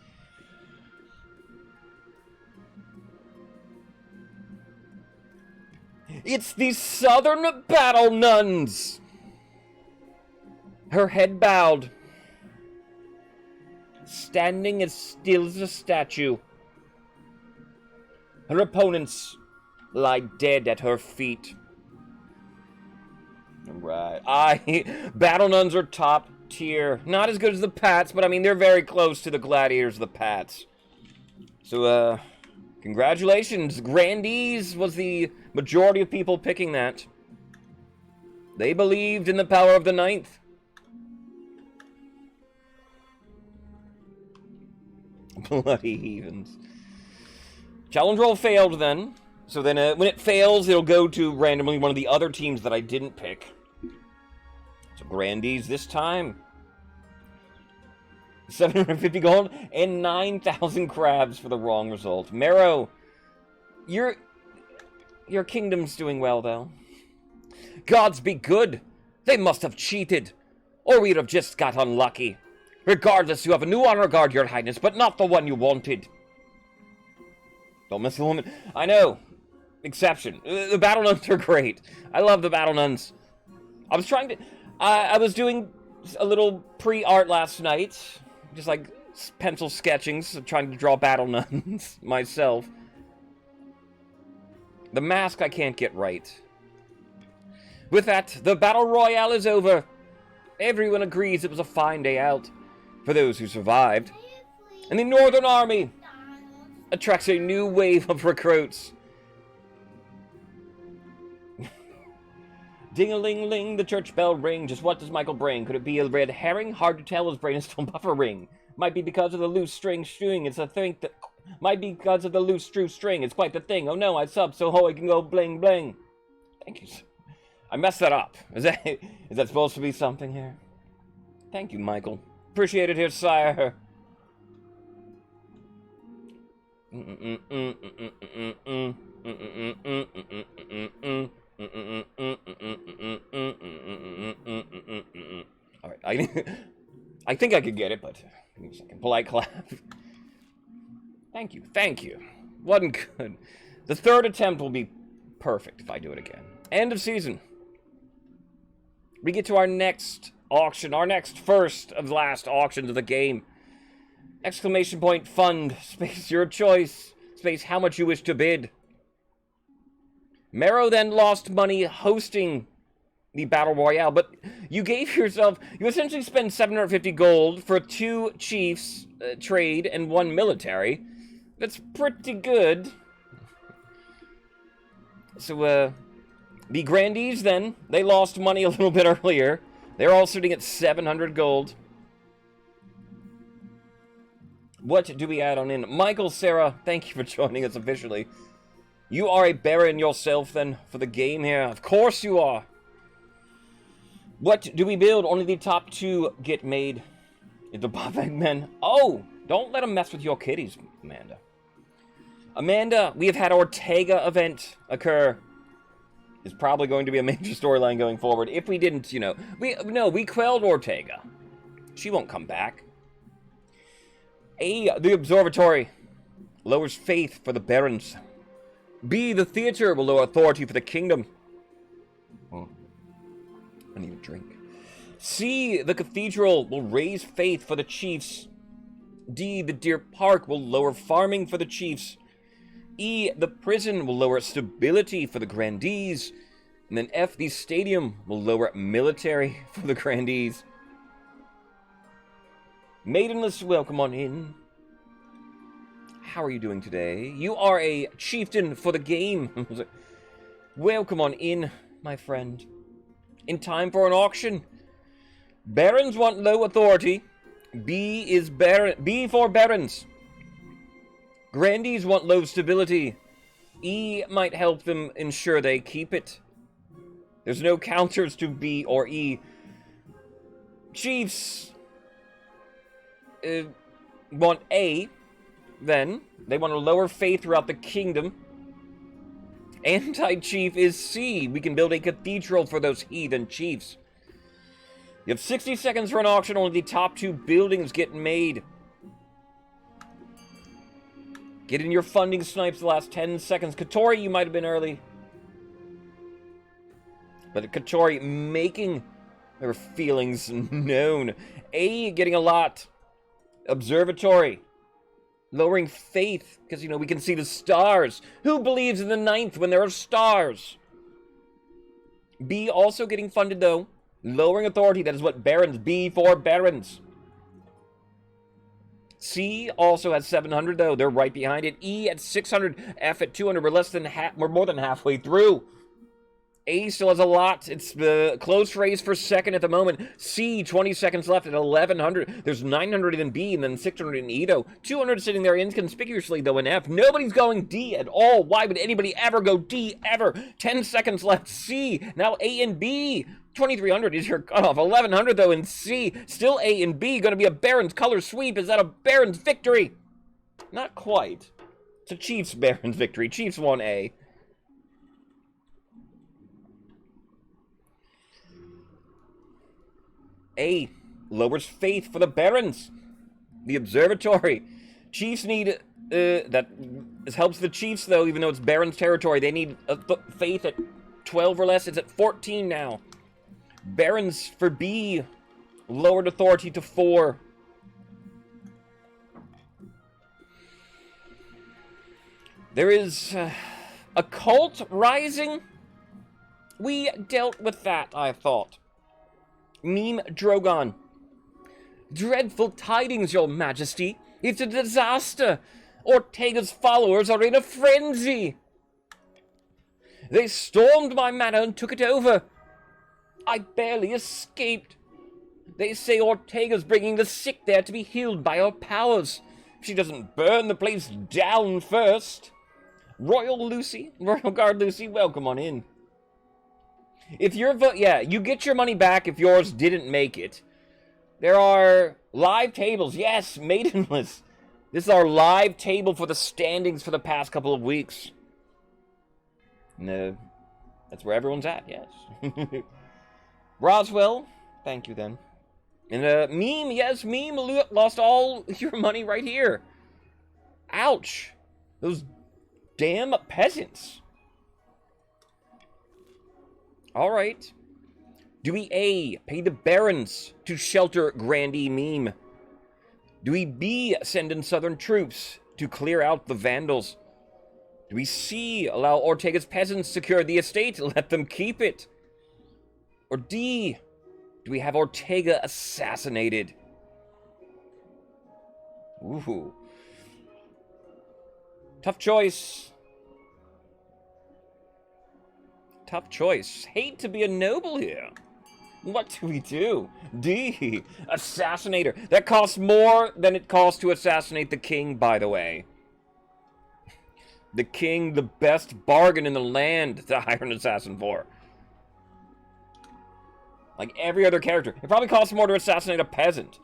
It's the Southern Battle Nuns. Her head bowed, standing as still as a statue. Her opponents lie dead at her feet. Right. Battle Nuns are top tier. Not as good as the Pats, but I mean, they're very close to the Gladiators of the Pats. So, congratulations. Grandees was the majority of people picking that. They believed in the power of the 9th. Bloody heathens. Challenge roll failed then. So then when it fails, it'll go to randomly one of the other teams that I didn't pick. So Grandees this time. 750 gold and 9,000 crabs for the wrong result. Marrow, your kingdom's doing well, though. Gods be good. They must have cheated. Or we'd have just got unlucky. Regardless, you have a new honor guard, Your Highness, but not the one you wanted. Don't miss the woman. I know. Exception. The Battle Nuns are great. I love the Battle Nuns. I was trying to... I was doing a little pre-art last night. Just like pencil sketchings, trying to draw battle nuns myself. The mask I can't get right. With that, the battle royale is over. Everyone agrees it was a fine day out for those who survived. And the Northern Army attracts a new wave of recruits. Ding-a-ling-ling, the church bell ring. Just what does Michael bring? Could it be a red herring? Hard to tell, his brain is still buffering. Might be because of the loose string. It's a thing that... Might be because of the loose string. It's quite the thing. Oh no, I sub so ho I can go bling bling. Thank you. I messed that up. Is that supposed to be something here? Thank you, Michael. Appreciate it here, sire. Alright, I think I could get it, but give me a second. Polite clap. Thank you, thank you. Wasn't good. The third attempt will be perfect if I do it again. End of season. We get to our next auction, our next first of the last auctions of the game. Exclamation point fund, space your choice, space how much you wish to bid. Marrow then lost money hosting the Battle Royale, but you gave yourself, you essentially spent 750 gold for 2 chiefs trade and 1 military. That's pretty good. So, the Grandees then, they lost money a little bit earlier. They're all sitting at 700 gold. What do we add on in? Michael, Sarah, thank you for joining us officially. You are a Baron yourself then for the game here. Of course you are. What do we build? Only the top 2 get made. The Bob Eggman. Oh, don't let them mess with your kitties, Amanda. Amanda, we have had Ortega event occur. Is probably going to be a major storyline going forward. If we didn't, you know, we quelled Ortega. She won't come back. A, the observatory lowers faith for the barons. B, the theater will lower authority for the kingdom. Oh, I need a drink. C, the cathedral will raise faith for the chiefs. D, the deer park will lower farming for the chiefs. E, the prison will lower stability for the grandees. And then F, the stadium will lower military for the grandees. Maidenless, welcome on in. How are you doing today? You are a chieftain for the game. Welcome on in, my friend. In time for an auction. Barons want low authority. B for barons. Grandees want low stability. E might help them ensure they keep it. There's no counters to B or E. Chiefs want A, then. They want to lower faith throughout the kingdom. Anti-chief is C. We can build a cathedral for those heathen chiefs. You have 60 seconds for an auction. Only the top 2 buildings get made. Get in your funding snipes the last 10 seconds. Katori, you might have been early. But Katori making her feelings known. A, getting a lot. Observatory. Lowering faith, because, you know, we can see the stars. Who believes in the 9th when there are stars? B, also getting funded, though. Lowering authority, that is what barons. B for barons. C also has 700, though. They're right behind it. E at 600. F at 200. We're more than halfway through. A still has a lot. It's the close race for second at the moment. C, 20 seconds left at 1,100. There's 900 in B and then 600 in E, though. 200 sitting there inconspicuously, though, in F. Nobody's going D at all. Why would anybody ever go D, ever? 10 seconds left. C. Now A and B. 2,300 is your cutoff. 1,100, though, in C. Still A and B. Going to be a Baron's color sweep. Is that a Baron's victory? Not quite. It's a Chiefs Baron's victory. Chiefs won A. A lowers faith for the barons. The observatory. Chiefs need that helps the chiefs, though, even though it's barons territory. They need faith at 12 or less. It's at 14 now. Barons for B lowered authority to 4. There is a cult rising. We dealt with that, I thought. Meme Drogon. Dreadful tidings, your majesty. It's a disaster. Ortega's followers are in a frenzy. They stormed my manor and took it over. I barely escaped. They say Ortega's bringing the sick there to be healed by her powers. If she doesn't burn the place down first. Royal Guard Lucy, welcome on in. If your you get your money back if yours didn't make it. There are live tables, yes, maidenless. This is our live table for the standings for the past couple of weeks. No, that's where everyone's at, yes. Roswell, thank you then. And Meme, yes, Meme lost all your money right here. Ouch. Those damn peasants. Alright. Do we A, pay the barons to shelter Grandee Meme? Do we B, send in southern troops to clear out the Vandals? Do we C, allow Ortega's peasants secure the estate, let them keep it? Or D, do we have Ortega assassinated? Ooh. Tough choice. Tough choice. Hate to be a noble here. What do we do? D, assassinator. That costs more than it costs to assassinate the king, by the way. The king, the best bargain in the land to hire an assassin for. Like every other character. It probably costs more to assassinate a peasant.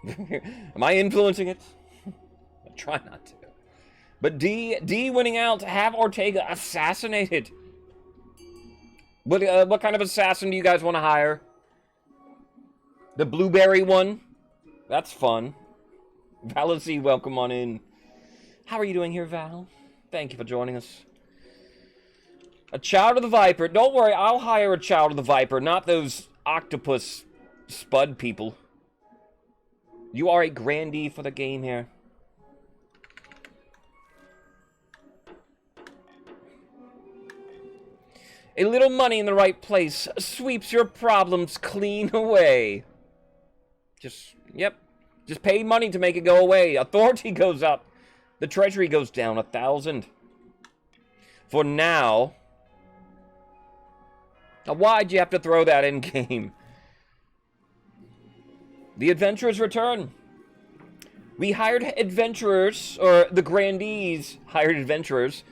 Am I influencing it? I try not to. But D winning out to have Ortega assassinated. What kind of assassin do you guys want to hire? The blueberry one? That's fun. Valicy, welcome on in. How are you doing here, Val? Thank you for joining us. A Child of the Viper. Don't worry, I'll hire a Child of the Viper, not those octopus spud people. You are a grandee for the game here. A little money in the right place sweeps your problems clean away. Yep. Just pay money to make it go away. Authority goes up. The treasury goes down 1,000. For now. Now, why'd you have to throw that in game? The adventurers return. We hired adventurers, or the grandees hired adventurers,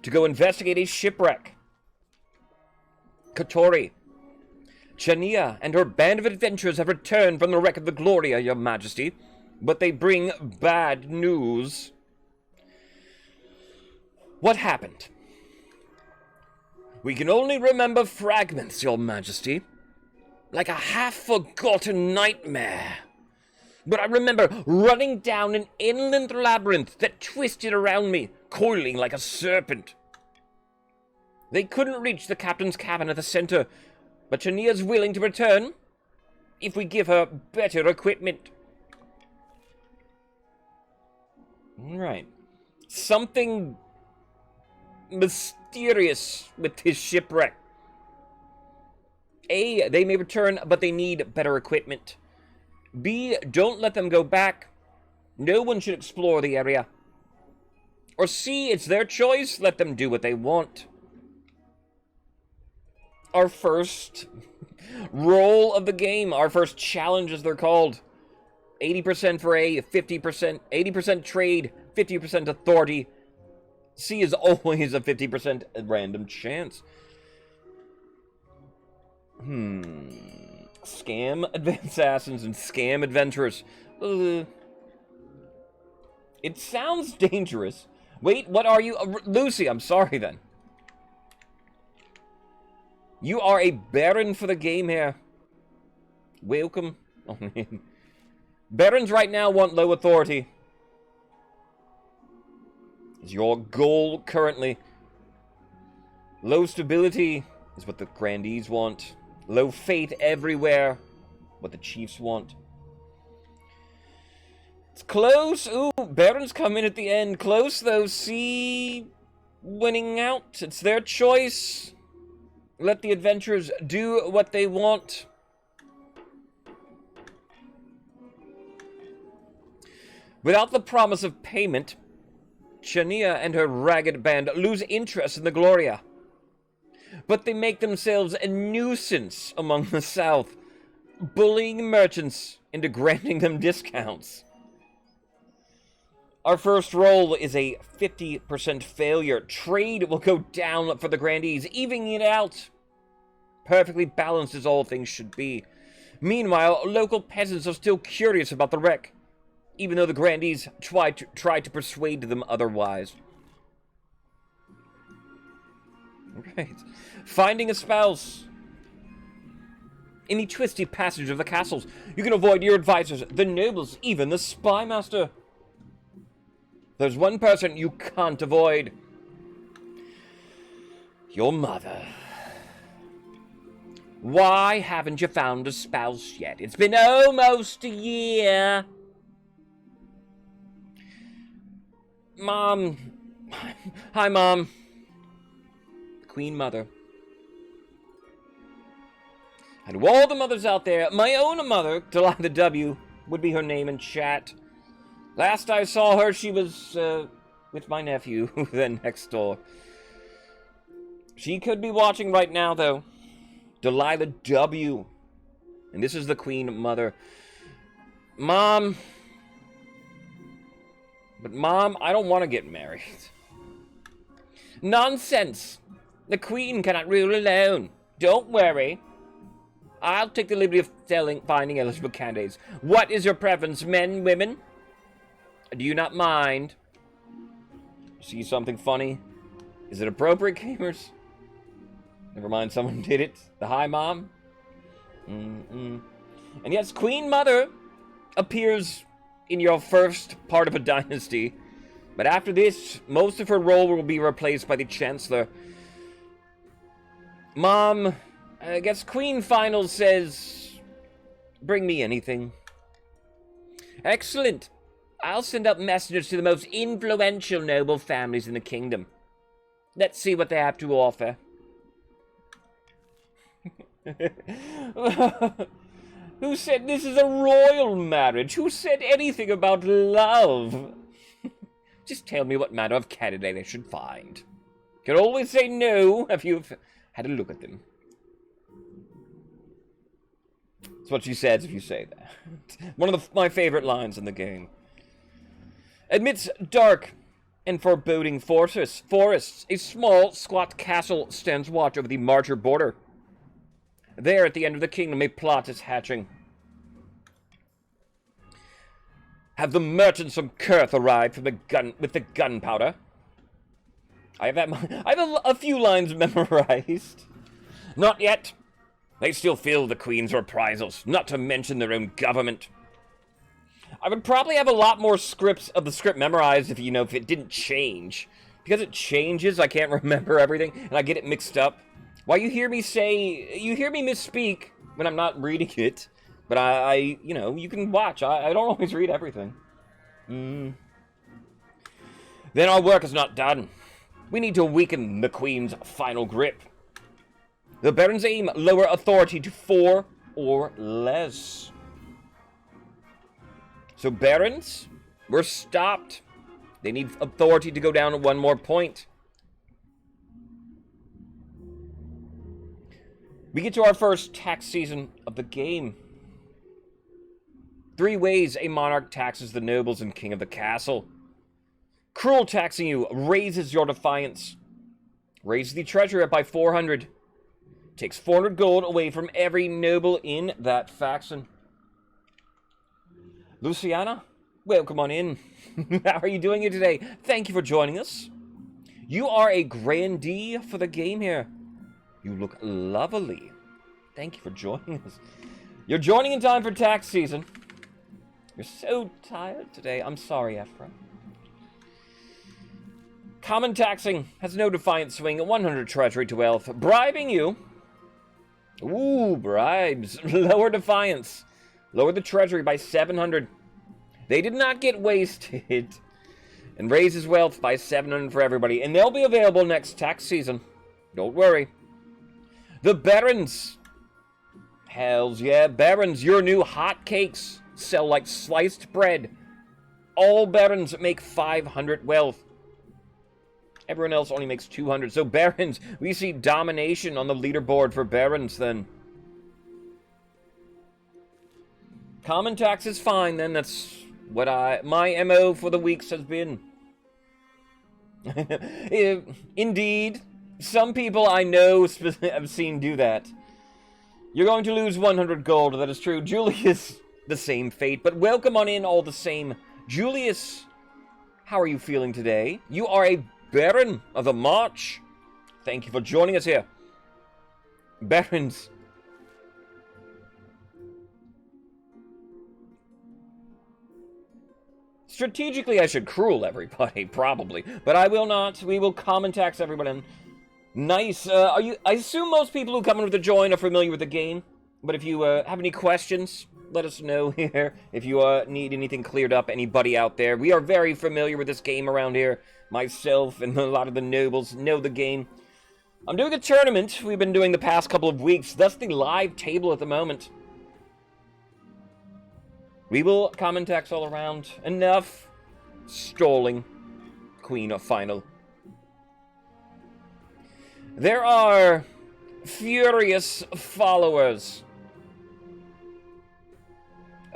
to go investigate a shipwreck. Kotori. Chania and her band of adventurers have returned from the wreck of the Gloria, your majesty, but they bring bad news. What happened? We can only remember fragments, your majesty, like a half-forgotten nightmare. But I remember running down an inland labyrinth that twisted around me, coiling like a serpent. They couldn't reach the captain's cabin at the center, but Chania's willing to return if we give her better equipment. Right. Something mysterious with this shipwreck. A, they may return, but they need better equipment. B, don't let them go back. No one should explore the area. Or C, it's their choice. Let them do what they want. Our first roll of the game, our first challenge as they're called. 80% for A, 50%, 80% trade, 50% authority. C is always a 50% random chance. Scam assassins and scam adventurers. It sounds dangerous. Wait, what are you? Lucy, I'm sorry then. You are a baron for the game here. Welcome. Barons right now want low authority. Is your goal currently. Low stability is what the grandees want. Low faith everywhere, what the chiefs want. It's close. Ooh, Baron's come in at the end. Close, though. C winning out. It's their choice. Let the adventurers do what they want. Without the promise of payment, Chania and her ragged band lose interest in the Gloria. But they make themselves a nuisance among the South, bullying merchants into granting them discounts. Our first roll is a 50% failure. Trade will go down for the grandees, evening it out. Perfectly balanced as all things should be. Meanwhile, local peasants are still curious about the wreck, even though the grandees try to persuade them otherwise. Right. Finding a spouse. In the twisty passage of the castles, you can avoid your advisors, the nobles, even the spy master. There's one person you can't avoid. Your mother. Why haven't you found a spouse yet? It's been almost a year. Mom. Hi, Mom. Queen Mother. And to all the mothers out there, my own mother, Delilah W., would be her name in chat. Last I saw her, she was with my nephew, then next door. She could be watching right now, though. Delilah W. And this is the Queen Mother. Mom. But Mom, I don't want to get married. Nonsense. The Queen cannot rule alone. Don't worry. I'll take the liberty of finding eligible candidates. What is your preference, men, women? Do you not mind? See something funny? Is it appropriate, gamers? Never mind, someone did it. The Hi Mom? And yes, Queen Mother appears in your first part of a dynasty. But after this, most of her role will be replaced by the Chancellor. Mom, I guess Queen Final says, bring me anything. Excellent. I'll send out messengers to the most influential noble families in the kingdom. Let's see what they have to offer. Who said this is a royal marriage? Who said anything about love? Just tell me what manner of candidate I should find. You can always say no if you've had a look at them. That's what she says if you say that. One of my favorite lines in the game. Amidst dark and foreboding forests, a small, squat castle stands watch over the Marcher border. There, at the end of the kingdom, a plot is hatching. Have the merchants from Kurth arrived with the gunpowder? I have a few lines memorized. Not yet. They still feel the Queen's reprisals, not to mention their own government. I would probably have a lot more scripts of the script memorized if it didn't change. Because it changes, I can't remember everything, and I get it mixed up. Why you hear me misspeak when I'm not reading it, but you can watch. I don't always read everything. Then our work is not done. We need to weaken the Queen's final grip. The Barons aim lower authority to 4 or less. So Barons, we're stopped. They need authority to go down to 1 more point. We get to our first tax season of the game. 3 ways a monarch taxes the nobles and king of the castle. Cruel taxing you raises your defiance. Raises the treasury up by 400. Takes 400 gold away from every noble in that faction. Luciana, welcome on in. How are you doing here today? Thank you for joining us. You are a grandee for the game here. You look lovely. Thank you for joining us. You're joining in time for tax season. You're so tired today. I'm sorry, Ephra. Common taxing has no defiant swing. 100 treasury to wealth. Bribing you. Ooh, bribes. Lower defiance. Lower the treasury by 700. They did not get wasted. And raises wealth by 700 for everybody. And they'll be available next tax season. Don't worry. The Barons. Hells yeah, Barons. Your new hotcakes sell like sliced bread. All Barons make 500 wealth. Everyone else only makes 200. So Barons, we see domination on the leaderboard for Barons then. Common tax is fine then. That's what my MO for the weeks has been. Indeed, some people I know have seen do that. You're going to lose 100 gold, that is true. Julius, the same fate, but welcome on in all the same. Julius, how are you feeling today? You are a Baron of the March. Thank you for joining us here. Barons. Strategically, I should cruel everybody, probably. But I will not. We will common tax everyone. Nice. I assume most people who come in with the join are familiar with the game. But if you have any questions, let us know here. If you need anything cleared up, anybody out there. We are very familiar with this game around here. Myself and a lot of the nobles know the game. I'm doing a tournament we've been doing the past couple of weeks. That's the live table at the moment. We will common tax all around. Enough stalling. Queen of final. There are furious followers.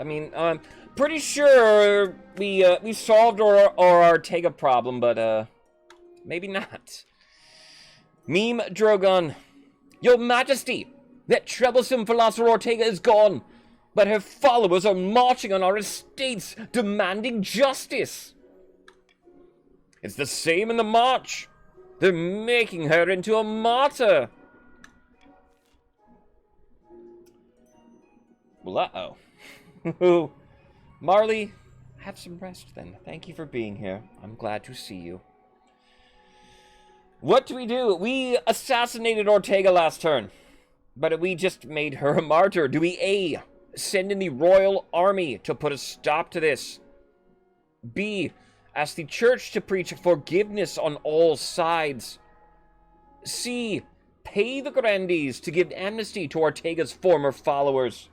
I mean, I'm pretty sure we solved our Ortega problem, but maybe not. Meme Drogon. Your Majesty, that troublesome philosopher Ortega is gone. But her followers are marching on our estates, demanding justice. It's the same in the march. They're making her into a martyr. Well, uh-oh. Marley, have some rest then. Thank you for being here. I'm glad to see you. What do? We assassinated Ortega last turn. But we just made her a martyr. Do we A, send in the royal army to put a stop to this? B, ask the church to preach forgiveness on all sides? C, pay the grandees to give amnesty to Ortega's former followers?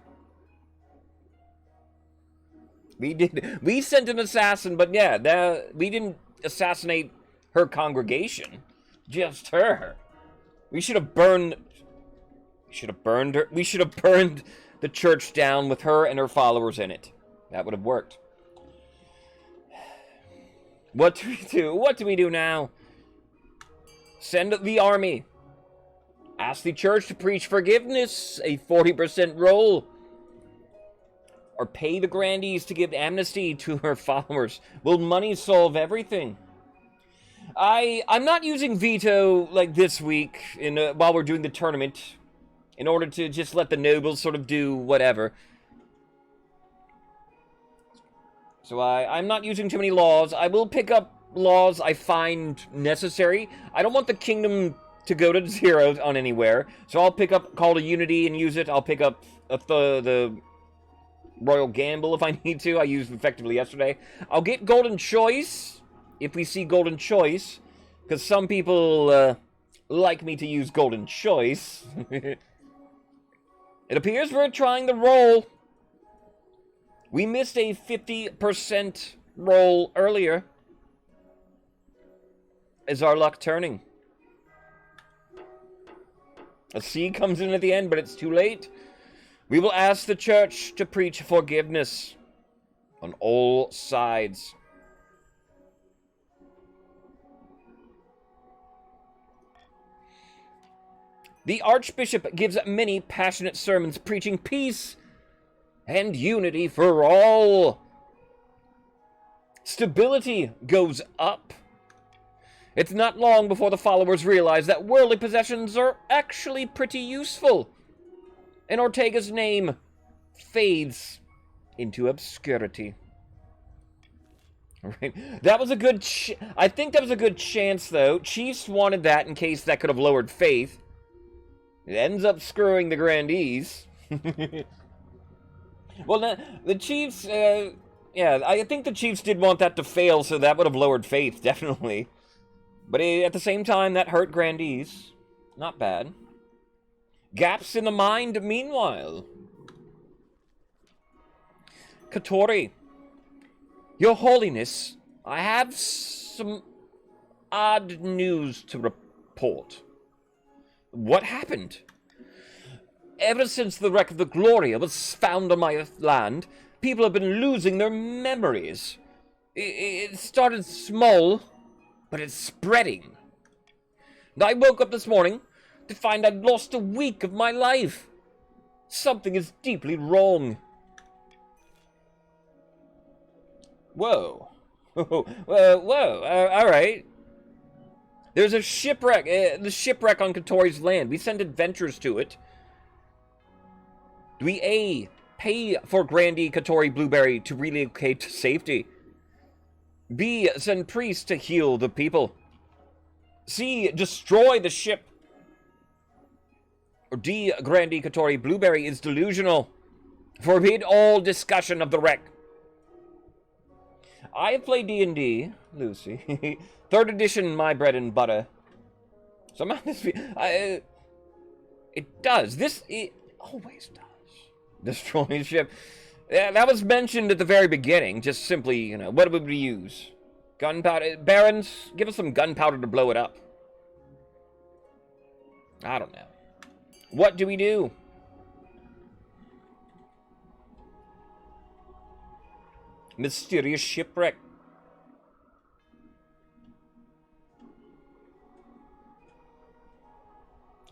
We sent an assassin, but yeah, we didn't assassinate her congregation. Just her. We should have burned her. We should have burned the church down with her and her followers in it. That would have worked. What do we do? What do we do now? Send the army. Ask the church to preach forgiveness, a 40% roll. Or pay the grandees to give amnesty to her followers. Will money solve everything? I'm not using veto like this week while we're doing the tournament in order to just let the nobles sort of do whatever. So I'm not using too many laws. I will pick up laws I find necessary. I don't want the kingdom to go to 0 on anywhere. So I'll pick up Call to Unity and use it. I'll pick up the Royal Gamble if I need to. I used effectively yesterday. I'll get Golden Choice if we see Golden Choice, because some people like me to use Golden Choice. It appears we're trying the roll. We missed a 50% roll earlier. Is our luck turning? A C comes in at the end, but it's too late. We will ask the church to preach forgiveness on all sides. The Archbishop gives many passionate sermons preaching peace and unity for all. Stability goes up. It's not long before the followers realize that worldly possessions are actually pretty useful, and Ortega's name fades into obscurity. Right. That was a good I think that was a good chance, though. Chiefs wanted that in case that could have lowered faith. It ends up screwing the grandees. Well, the Chiefs, Yeah, I think the Chiefs did want that to fail, so that would have lowered faith, definitely. But at the same time, that hurt Grandees. Not bad. Gaps in the mind, meanwhile. Katori. Your Holiness, I have some odd news to report. What happened? Ever since the wreck of the Gloria was found on my land, people have been losing their memories. It started small, but it's spreading. And I woke up this morning to find I'd lost a week of my life. Something is deeply wrong. Whoa. Whoa, alright. There's a shipwreck, the shipwreck on Katori's land. We send adventurers to it. Do we A, pay for Grandee Katori Blueberry to relocate to safety? B, send priests to heal the people? C, destroy the ship? Or D, Grandee Katori Blueberry is delusional? Forbid all discussion of the wreck. I have played D&D, Lucy. 3rd edition, my bread and butter. Somehow this... it does. It always does. Destroy ship. Yeah, that was mentioned at the very beginning. Just simply, you know, what would we use? Gunpowder. Barons, give us some gunpowder to blow it up. I don't know. What do we do? Mysterious shipwreck.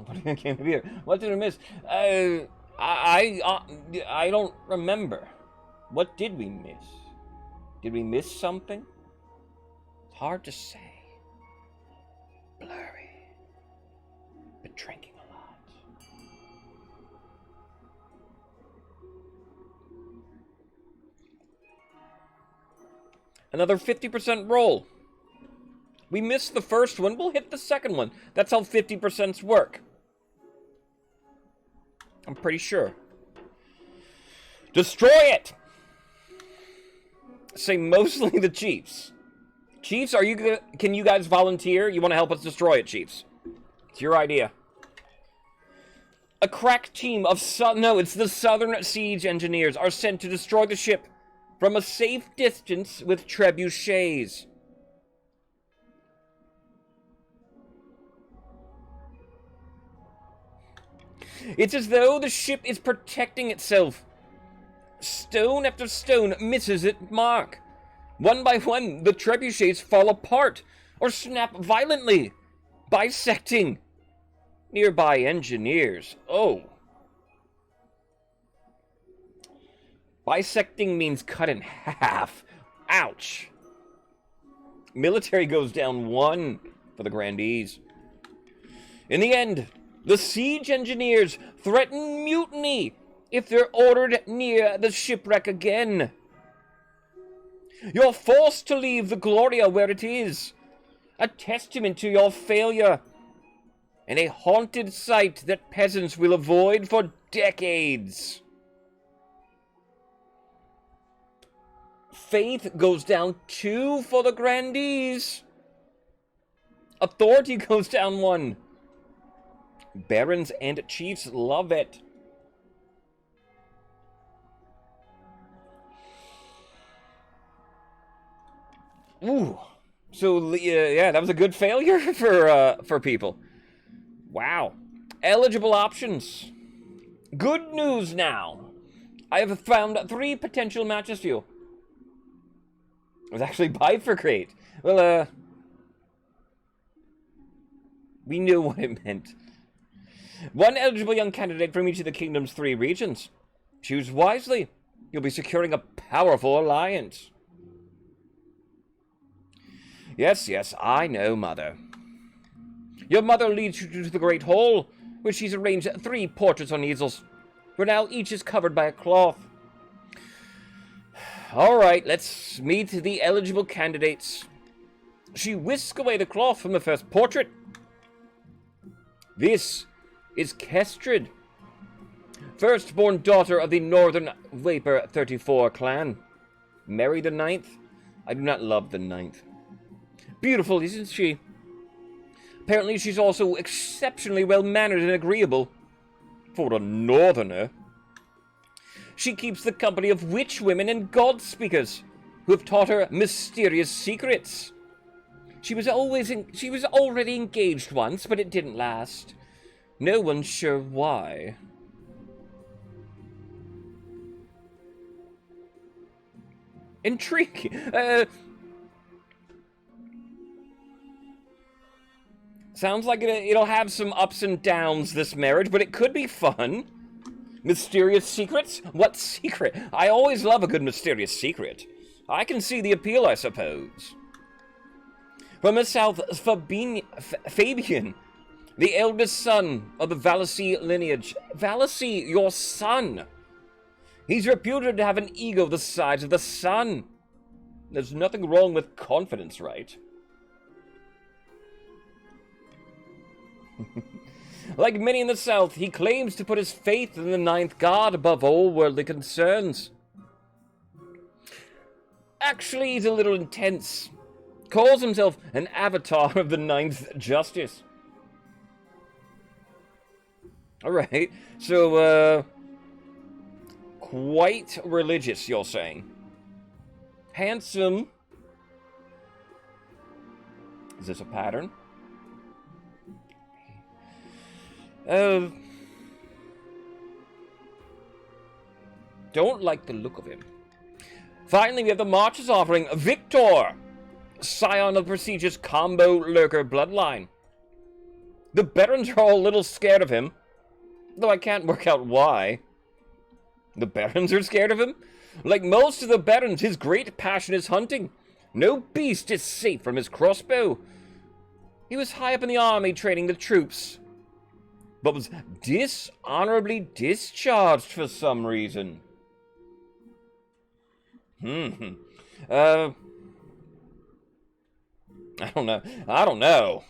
What came here? What did I miss? I don't remember. What did we miss? Did we miss something? It's hard to say. Blurry. Been drinking a lot. Another 50% roll. We missed the first one. We'll hit the second one. That's how 50% work. I'm pretty sure. Destroy it! Say mostly the Chiefs. Chiefs, can you guys volunteer? You want to help us destroy it, Chiefs? It's your idea. A crack team of it's the Southern Siege Engineers are sent to destroy the ship from a safe distance with trebuchets. It's as though the ship is protecting itself. Stone after stone misses its mark. One by one, the trebuchets fall apart or snap violently, bisecting nearby engineers. Oh. Bisecting means cut in half. Ouch. Military goes down 1 for the Grandees. In the end, the siege engineers threaten mutiny if they're ordered near the shipwreck again. You're forced to leave the Gloria where it is, a testament to your failure, and a haunted site that peasants will avoid for decades. Faith goes down 2 for the Grandees. Authority goes down 1. Barons and Chiefs love it. Ooh. So, yeah, that was a good failure for people. Wow. Eligible options. Good news now. I have found 3 potential matches for you. It was actually bifurcate. Well, we knew what it meant. 1 eligible young candidate from each of the kingdom's 3 regions. Choose wisely. You'll be securing a powerful alliance. Yes, I know, Mother. Your mother leads you to the Great Hall, where she's arranged 3 portraits on easels, where now each is covered by a cloth. Alright, let's meet the eligible candidates. She whisked away the cloth from the first portrait. This is Kestrid, firstborn daughter of the Northern Vapor 34 clan. Marry the ninth? I do not love the ninth. Beautiful, isn't she? Apparently she's also exceptionally well-mannered and agreeable. For a northerner. She keeps the company of witch women and god speakers, who have taught her mysterious secrets. She was already engaged once, but it didn't last. No one's sure why. Intriguing. Sounds like it'll have some ups and downs, this marriage, but it could be fun. Mysterious secrets? What secret? I always love a good mysterious secret. I can see the appeal, I suppose. From the south, Fabian, the eldest son of the Vallacy lineage. Vallacy, your son. He's reputed to have an ego the size of the sun. There's nothing wrong with confidence, right? Like many in the south, he claims to put his faith in the ninth god above all worldly concerns. Actually, he's a little intense. Calls himself an avatar of the ninth justice. Alright, so, quite religious, you're saying. Handsome. Is this a pattern? Don't like the look of him. Finally, we have the Marches offering Victor, scion of the prestigious Combo Lurker bloodline. The Barons are all a little scared of him, though I can't work out why. The Barons are scared of him? Like most of the Barons, his great passion is hunting. No beast is safe from his crossbow. He was high up in the army training the troops, but was dishonorably discharged for some reason. I don't know.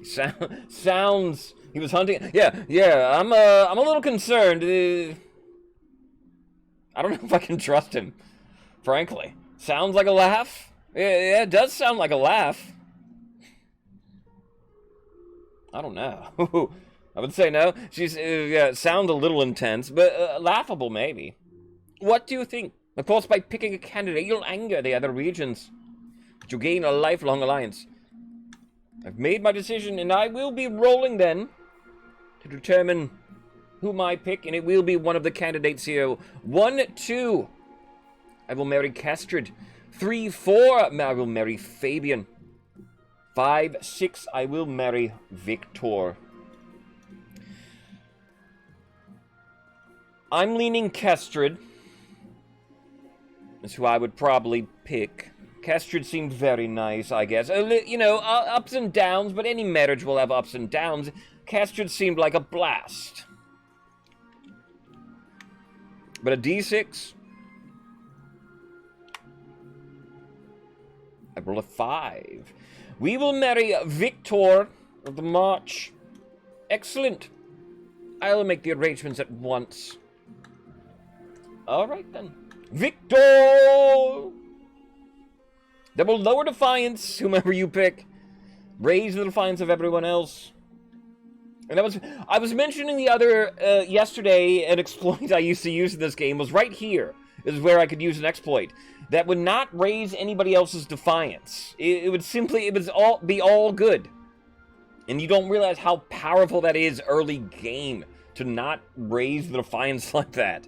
Sounds he was hunting. Yeah. I'm a little concerned. I don't know if I can trust him. Frankly, sounds like a laugh. Yeah, it does sound like a laugh. I don't know. I would say no. She's sounds a little intense, but laughable maybe. What do you think? Of course, by picking a candidate, you'll anger the other regions, but you gain a lifelong alliance. I've made my decision, and I will be rolling then to determine whom I pick, and it will be one of the candidates here. 1, 2, I will marry Castrid. 3, 4, I will marry Fabian. 5, 6, I will marry Victor. I'm leaning Castrid. That's who I would probably pick. Castrid seemed very nice, I guess. Ups and downs, but any marriage will have ups and downs. Castrid seemed like a blast. But a D6? I roll a 5. We will marry Victor of the March. Excellent. I'll make the arrangements at once. Alright then. Victor! That will lower defiance, whomever you pick. Raise the defiance of everyone else. And I was mentioning the other, yesterday, an exploit I used to use in this game was right here. Is where I could use an exploit that would not raise anybody else's defiance. It would simply, be all good. And you don't realize how powerful that is early game to not raise the defiance like that.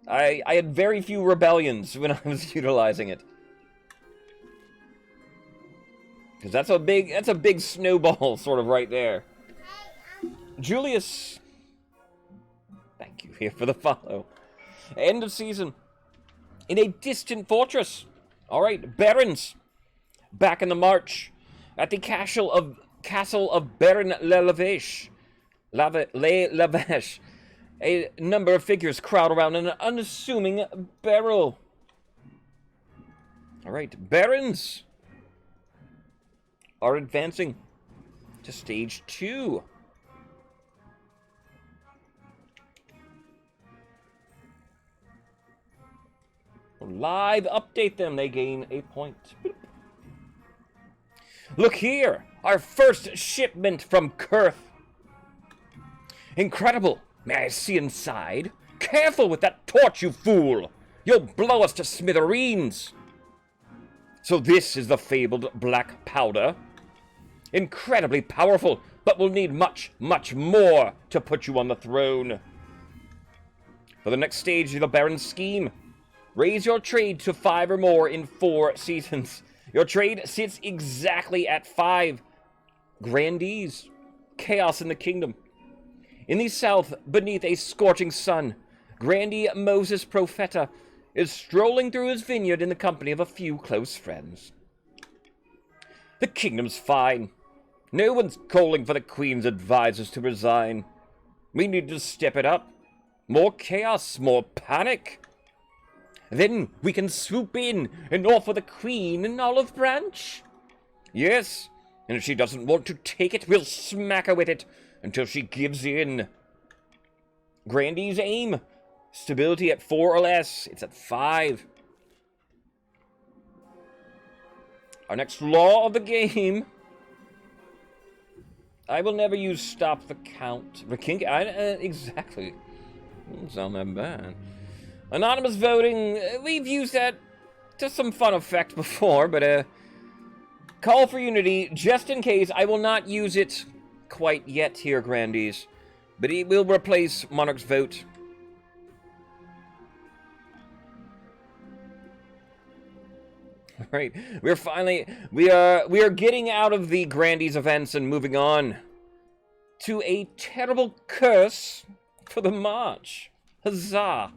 I had very few rebellions when I was utilizing it. Because that's a big snowball sort of right there. Julius, thank you here for the follow. End of season. In a distant fortress. Alright, Barons. Back in the march. At the castle of Baron Lavash. Lavash. A number of figures crowd around an unassuming barrel. Alright, Barons are advancing to stage 2. Live update them. They gain a point. Boop. Look here. Our first shipment from Kurth. Incredible. May I see inside? Careful with that torch, you fool. You'll blow us to smithereens. So this is the fabled black powder. Incredibly powerful, but will need much, much more to put you on the throne. For the next stage of the Baron's scheme, raise your trade to 5 or more in 4 seasons. Your trade sits exactly at 5. Grandees. Chaos in the kingdom. In the south, beneath a scorching sun, Grandee Moses Profeta is strolling through his vineyard in the company of a few close friends. The kingdom's fine. No one's calling for the Queen's advisors to resign. We need to step it up. More chaos, more panic. Then we can swoop in and offer the Queen an olive branch. Yes, and if she doesn't want to take it, we'll smack her with it until she gives in. Grandee's aim. Stability at 4 or less. It's at 5. Our next law of the game. I will never use stop the count. Exactly. Doesn't sound that bad. Anonymous voting. We've used that to some fun effect before, but call for unity, just in case. I will not use it quite yet here, Grandees. But it will replace Monarch's vote. Right, we are getting out of the Grandees events and moving on to a terrible curse for the march. Huzzah!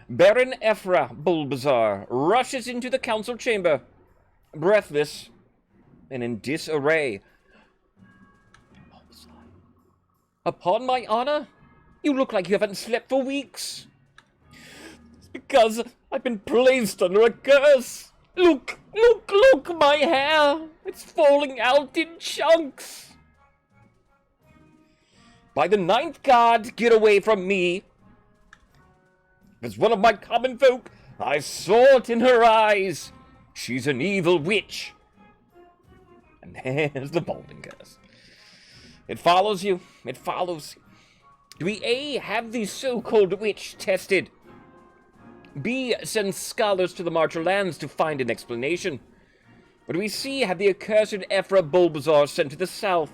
Baron Ephra Bulbasaur rushes into the council chamber, breathless and in disarray. Upon my honor, you look like you haven't slept for weeks. It's because I've been placed under a curse. Look, my hair. It's falling out in chunks. By the 9th god, get away from me. As one of my common folk, I saw it in her eyes. She's an evil witch. And there's the Balding curse. It follows you. It follows. Do we A, have the so-called witch tested? B, send scholars to the Marcher lands to find an explanation? Or do we C, have the accursed Ephra Bulbasaur sent to the south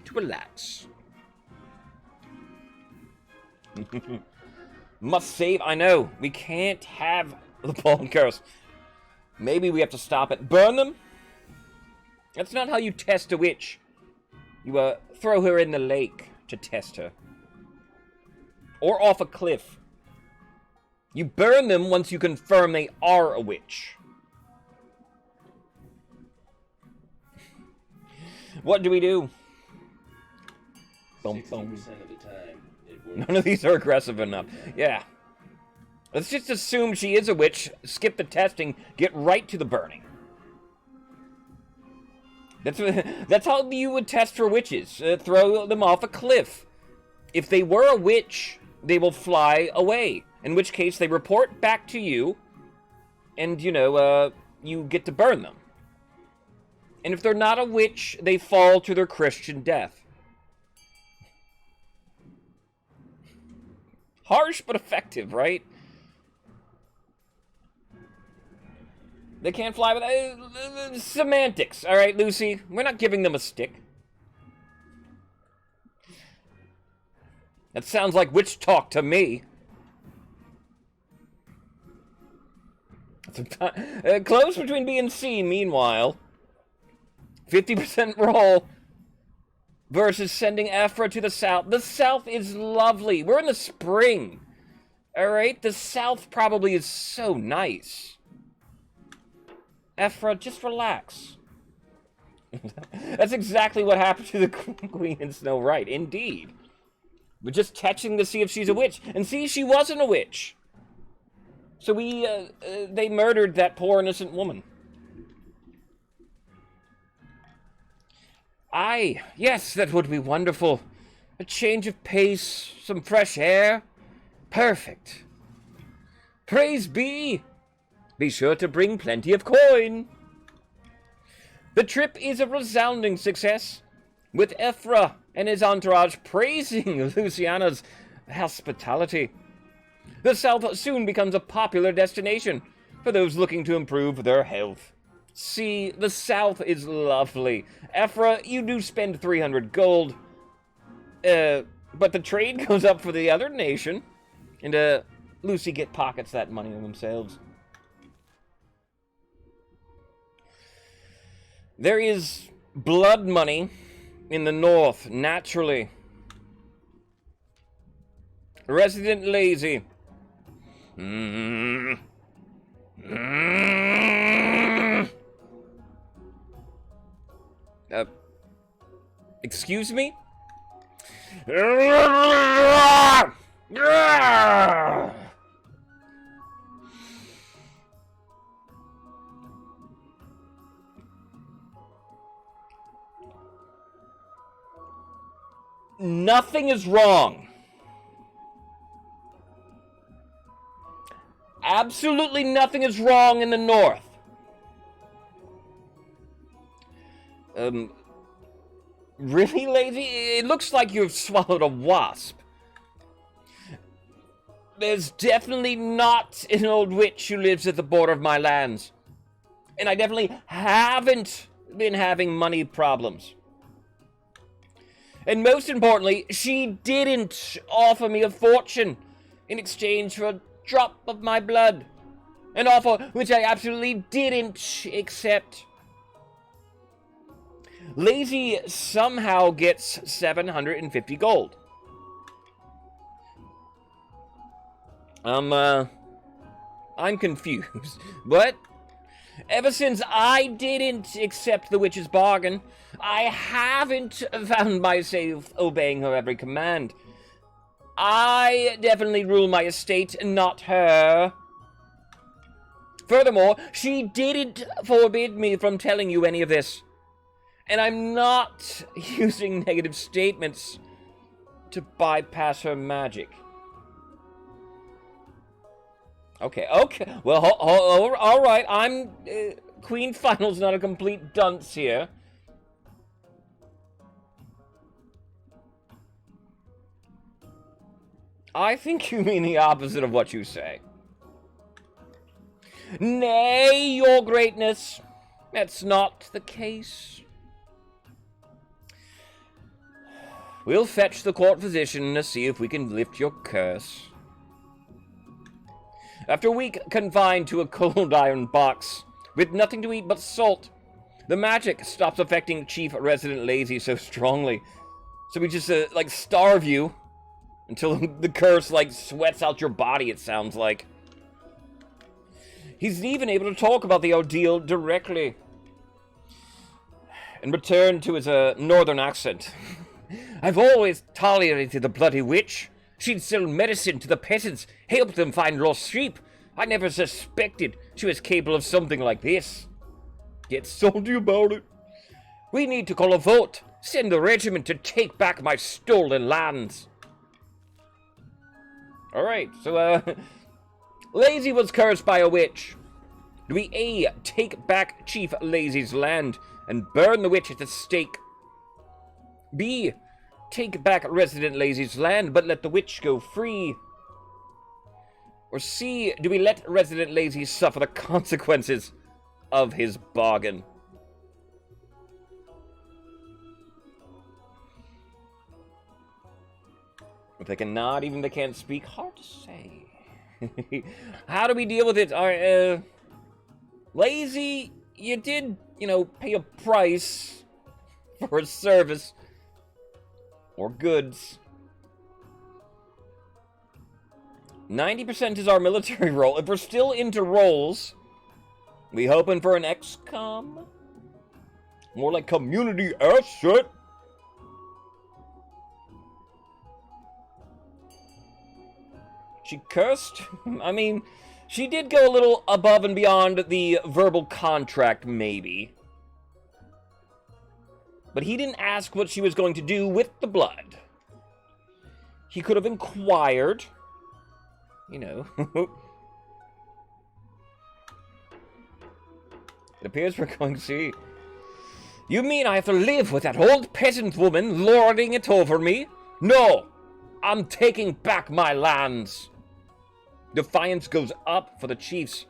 to relax? Must save. I know. We can't have the Balding curse. Maybe we have to stop it. Burn them? That's not how you test a witch. You throw her in the lake to test her. Or off a cliff. You burn them once you confirm they are a witch. What do we do? 60% of the time, it works. None of these are aggressive enough. Yeah. Let's just assume she is a witch, skip the testing, get right to the burning. That's how you would test for witches. Throw them off a cliff. If they were a witch, they will fly away. In which case, they report back to you, and, you get to burn them. And if they're not a witch, they fall to their Christian death. Harsh, but effective, right? They can't fly with semantics, all right, Lucy? We're not giving them a stick. That sounds like witch talk to me. Close between B and C, meanwhile. 50% roll versus sending Ephra to the south. The south is lovely. We're in the spring. All right? The south probably is so nice. Ephra, just relax. That's exactly what happened to the Queen in Snow White. Indeed. We're just testing to see if she's a witch. And see, she wasn't a witch. So they murdered that poor innocent woman. Aye, yes, that would be wonderful. A change of pace, some fresh air. Perfect. Praise be! Be sure to bring plenty of coin. The trip is a resounding success, with Ephra and his entourage praising Luciana's hospitality. The South soon becomes a popular destination for those looking to improve their health. See, the South is lovely. Ephra, you do spend 300 gold, but the trade goes up for the other nation, and Lucy get pockets that money themselves. There is blood money in the north, naturally. Resident Lazy. Excuse me? Nothing is wrong. Absolutely nothing is wrong in the north. Really, Lazy? It looks like you've swallowed a wasp. There's definitely not an old witch who lives at the border of my lands. And I definitely haven't been having money problems. And most importantly, she didn't offer me a fortune in exchange for a drop of my blood. An offer which I absolutely didn't accept. Lazy somehow gets 750 gold. I'm confused. But ever since I didn't accept the witch's bargain, I haven't found myself obeying her every command. I definitely rule my estate, not her. Furthermore, she didn't forbid me from telling you any of this. And I'm not using negative statements to bypass her magic. Okay. Well, all right. I'm Queen Final's not a complete dunce here. I think you mean the opposite of what you say. Nay, your greatness. That's not the case. We'll fetch the court physician to see if we can lift your curse. After a week confined to a cold iron box, with nothing to eat but salt, the magic stops affecting Chief Resident Lazy so strongly. So we just, starve you until the curse, sweats out your body, it sounds like. He's even able to talk about the ordeal directly. And return to his, northern accent. I've always tolerated the bloody witch. She'd sell medicine to the peasants, help them find lost sheep. I never suspected she was capable of something like this. Get salty about it. We need to call a vote. Send the regiment to take back my stolen lands. Alright, so, Lazy was cursed by a witch. Do we A, take back Chief Lazy's land and burn the witch at the stake? B, take back Resident Lazy's land but let the witch go free? Or C, do we let Resident Lazy suffer the consequences of his bargain? If they can nod, even if they can't speak, hard to say. How do we deal with it? Lazy, you did, pay a price for a service. Or goods. 90% is our military role. If we're still into roles, we hoping for an XCOM? More like community asset. She cursed? I mean, she did go a little above and beyond the verbal contract, maybe. But he didn't ask what she was going to do with the blood. He could have inquired, It appears we're going to see. You mean I have to live with that old peasant woman lording it over me? No! I'm taking back my lands! Defiance goes up for the chiefs.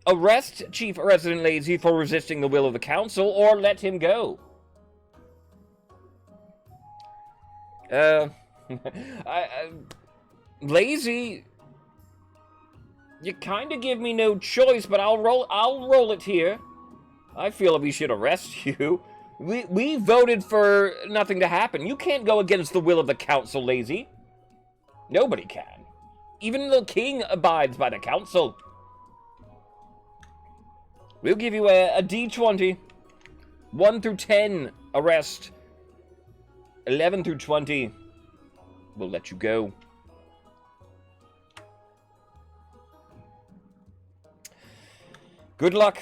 Arrest Chief Resident Lazy for resisting the will of the council, or let him go. Lazy, you kind of give me no choice, but I'll roll it here. I feel we should arrest you. We voted for nothing to happen. You can't go against the will of the council, Lazy. Nobody can. Even the king abides by the council. We'll give you a D20. 1 through 10, arrest. 11 through 20, we'll let you go. Good luck.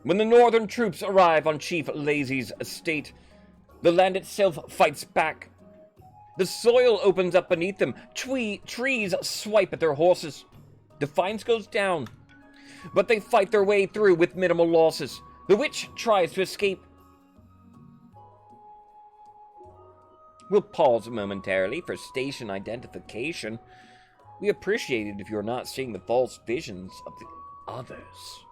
When the northern troops arrive on Chief Lazy's estate, the land itself fights back. The soil opens up beneath them. Trees swipe at their horses. Defiance goes down, but they fight their way through with minimal losses. The witch tries to escape. We'll pause momentarily for station identification. We appreciate it if you're not seeing the false visions of the others.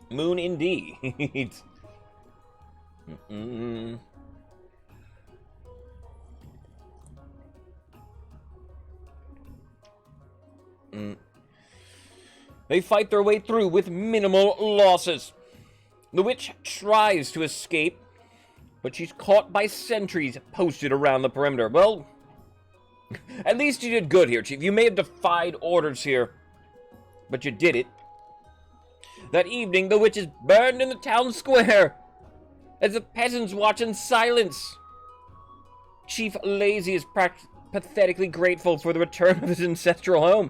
Moon indeed. They fight their way through with minimal losses. The witch tries to escape, but she's caught by sentries posted around the perimeter. Well, at least you did good here, Chief. You may have defied orders here, but you did it. That evening, the witch is burned in the town square as the peasants watch in silence. Chief Lazy is pathetically grateful for the return of his ancestral home.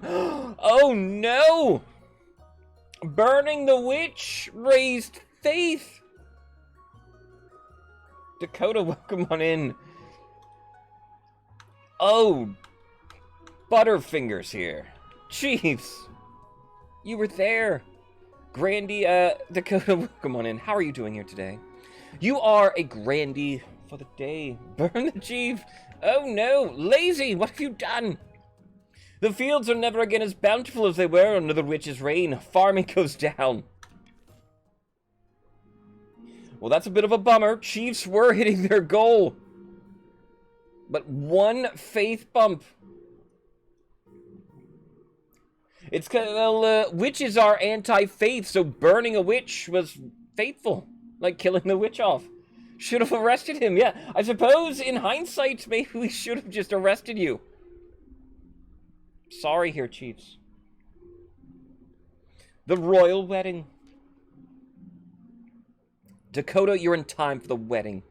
Oh no! Burning the witch raised faith. Dakota, welcome on in. Oh, Butterfingers here. Chiefs, you were there. Grandy, Dakota, welcome on in. How are you doing here today? You are a Grandy for the day. Burn the chief. Oh no, Lazy, what have you done? The fields are never again as bountiful as they were under the witch's reign. Farming goes down. Well, that's a bit of a bummer. Chiefs were hitting their goal. But one faith bump. It's because, well, witches are anti-faith, so burning a witch was faithful. Like killing the witch off. Should have arrested him, yeah. I suppose, in hindsight, maybe we should have just arrested you. Sorry here, Chiefs. The royal wedding. Dakota, you're in time for the wedding.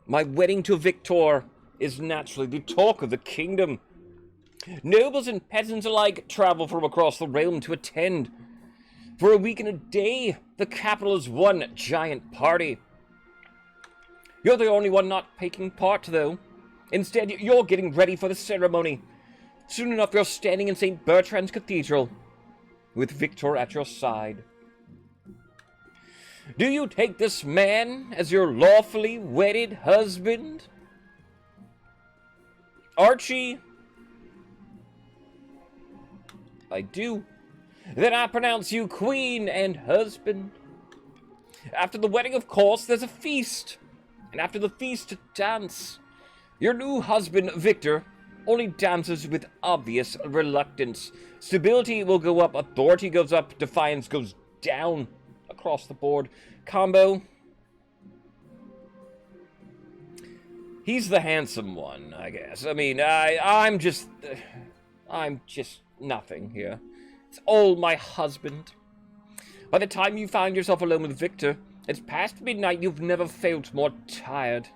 My wedding to Victor is naturally the talk of the kingdom. Nobles and peasants alike travel from across the realm to attend. For a week and a day, the capital is one giant party. You're the only one not taking part, though. Instead, you're getting ready for the ceremony. Soon enough, you're standing in St. Bertrand's Cathedral, with Victor at your side. Do you take this man as your lawfully wedded husband? Archie? I do. Then I pronounce you queen and husband. After the wedding, of course, there's a feast. And after the feast, a dance. Your new husband, Victor, only dances with obvious reluctance. Stability will go up, authority goes up, defiance goes down across the board. Combo. He's the handsome one, I guess. I mean, I'm just nothing here. It's all my husband. By the time you find yourself alone with Victor, it's past midnight. You've never felt more tired.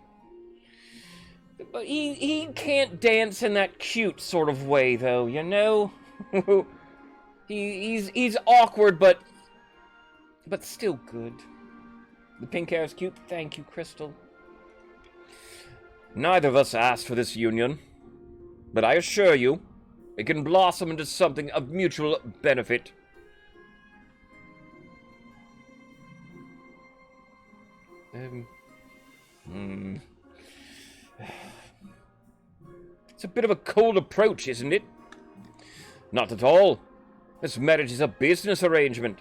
But he can't dance in that cute sort of way, though, you know? He's awkward, but still good. The pink hair is cute. Thank you, Crystal. Neither of us asked for this union, but I assure you, it can blossom into something of mutual benefit. It's a bit of a cold approach, isn't it? Not at all. This marriage is a business arrangement.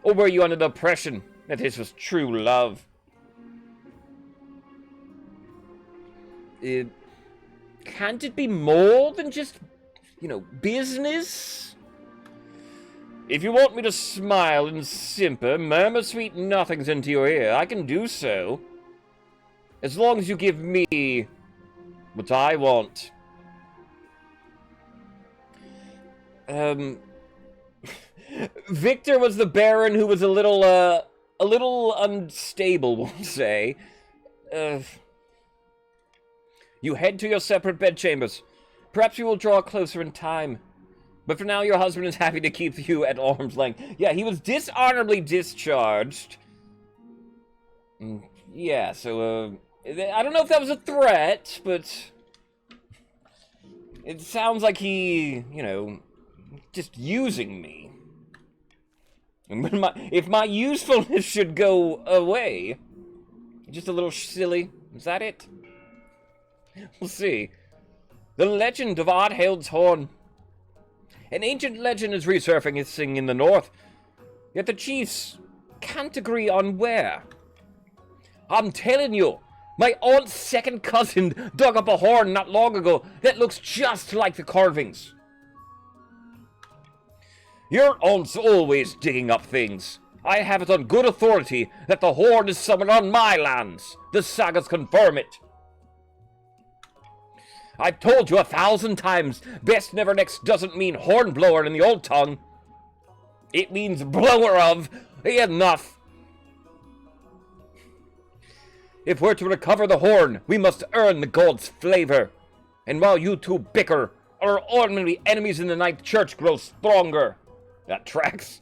Or were you under the impression that this was true love? Can't it be more than just, business? If you want me to smile and simper, murmur sweet nothings into your ear, I can do so. As long as you give me what I want. Victor was the Baron who was a little unstable, we'll say. You head to your separate bedchambers. Perhaps you will draw closer in time. But for now, your husband is happy to keep you at arm's length. Yeah, he was dishonorably discharged. Yeah, so, I don't know if that was a threat, but it sounds like he, just using me. And if my usefulness should go away, just a little silly, is that it? We'll see. The legend of Oddhild's Horn. An ancient legend is resurfacing in the north, yet the chiefs can't agree on where. I'm telling you, my aunt's second cousin dug up a horn not long ago that looks just like the carvings. Your aunt's always digging up things. I have it on good authority that the horn is summoned on my lands. The sagas confirm it. I've told you 1,000 times, best never next doesn't mean hornblower in the old tongue. It means blower of. Enough. If we're to recover the horn, we must earn the god's flavor. And while you two bicker, our ordinary enemies in the Ninth Church grow stronger. That tracks.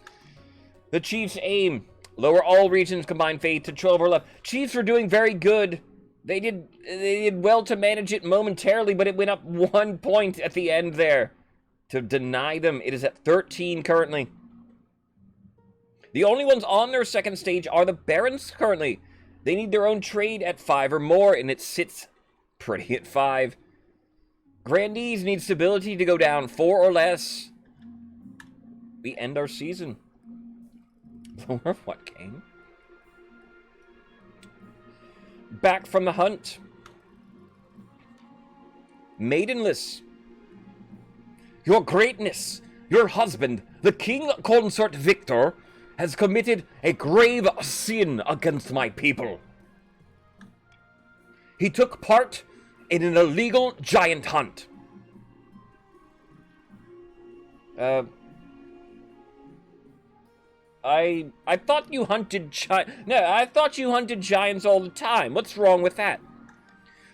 The Chiefs' aim. Lower all regions combined fate to 12 or left. Chiefs were doing very good. They did well to manage it momentarily, but it went up 1 point at the end there. To deny them, it is at 13 currently. The only ones on their second stage are the Barons currently. They need their own trade at 5 or more, and it sits pretty at 5. Grandees need stability to go down 4 or less. We end our season. Lower of what game? Back from the hunt. Maidenless. Your greatness, your husband, the king consort Victor, has committed a grave sin against my people. He took part in an illegal giant hunt. I thought you hunted I thought you hunted giants all the time. What's wrong with that?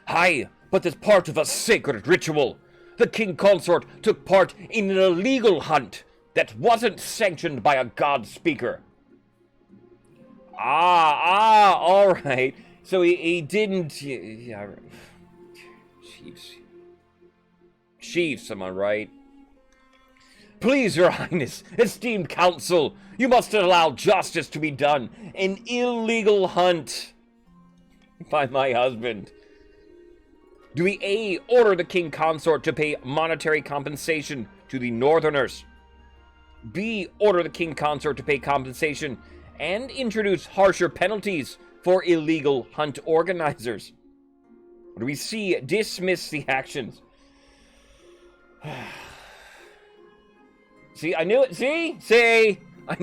Aye, but as part of a sacred ritual, the king consort took part in an illegal hunt that wasn't sanctioned by a god speaker. All right. So he didn't. Yeah, Chiefs, am I right? Please, Your Highness, esteemed council, you must allow justice to be done. An illegal hunt by my husband. Do we A, order the king consort to pay monetary compensation to the northerners? B, order the king consort to pay compensation and introduce harsher penalties for illegal hunt organizers? Or do we C, dismiss the actions? See, I knew it. See, I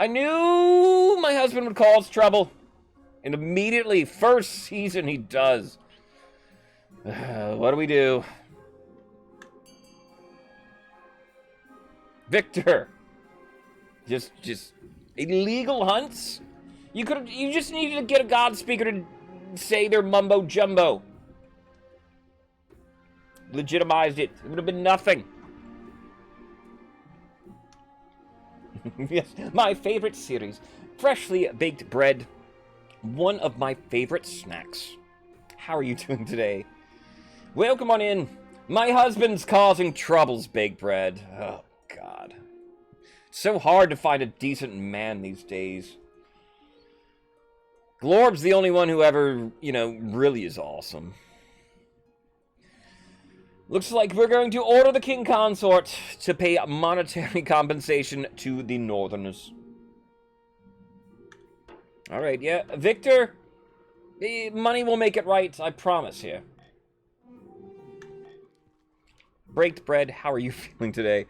knew my husband would cause trouble. And immediately, first season, he does. What do we do? Victor. Just illegal hunts? You just needed to get a god speaker to say their mumbo jumbo. Legitimized it. It would have been nothing. Yes, my favorite series. Freshly baked bread. One of my favorite snacks. How are you doing today? Well, come on in. My husband's causing troubles, baked bread. Oh, God. So hard to find a decent man these days. Glorb's the only one who ever, really is awesome. Looks like we're going to order the king consort to pay monetary compensation to the northerners. Alright, yeah. Victor, money will make it right, I promise here. Baked bread, how are you feeling today?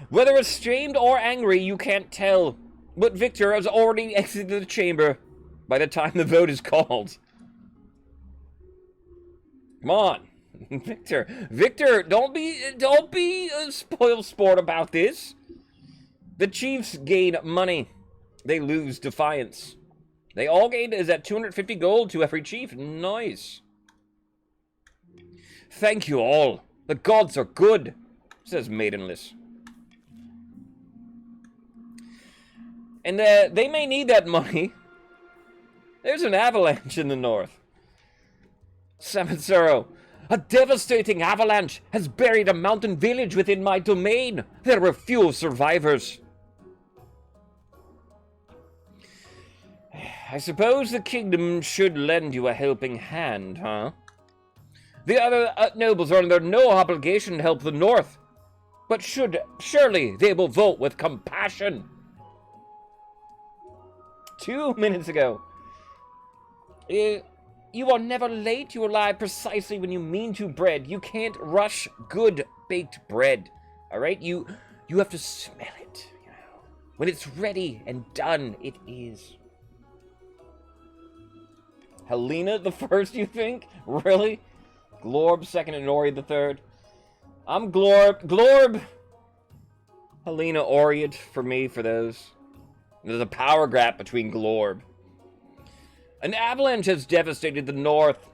Whether ashamed or angry, you can't tell. But Victor has already exited the chamber by the time the vote is called. Come on. Victor, don't be a spoiled sport about this. The Chiefs gain money. They lose defiance. They all gain is at 250 gold to every chief. Nice. Thank you all. The gods are good, says Maidenless. And they may need that money. There's an avalanche in the north. Samitsuro. A devastating avalanche has buried a mountain village within my domain. There were few survivors. I suppose the kingdom should lend you a helping hand, huh? The other nobles are under no obligation to help the north, but surely they will vote with compassion. 2 minutes ago. You are never late. You arrive precisely when you mean to, bread. You can't rush good baked bread. All right? You have to smell it. When it's ready and done, it is. Helena the first, you think? Really? Glorb second and Ori the third. I'm Glorb. Helena Oriad for me for those. There's a power gap between Glorb. An avalanche has devastated the north.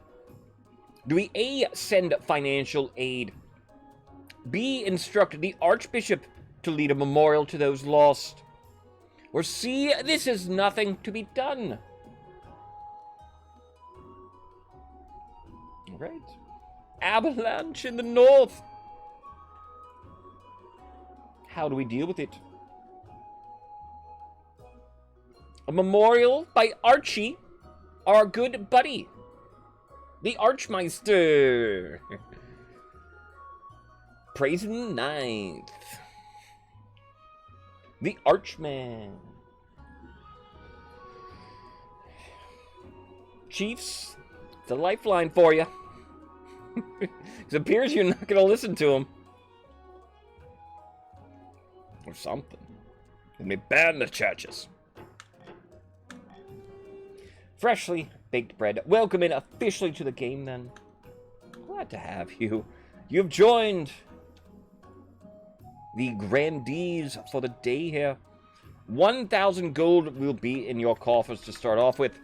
Do we A, send financial aid? B, instruct the Archbishop to lead a memorial to those lost? Or C, this is nothing to be done? Right. Avalanche in the north. How do we deal with it? A memorial by Archie, our good buddy, the Archmeister. Praise the ninth. The Archman. Chiefs, it's a lifeline for you. It appears you're not going to listen to him. Or something. Let me ban the churches. Freshly baked bread. Welcome in officially to the game, then. Glad to have you. You've joined the grandees for the day here. 1,000 gold will be in your coffers to start off with.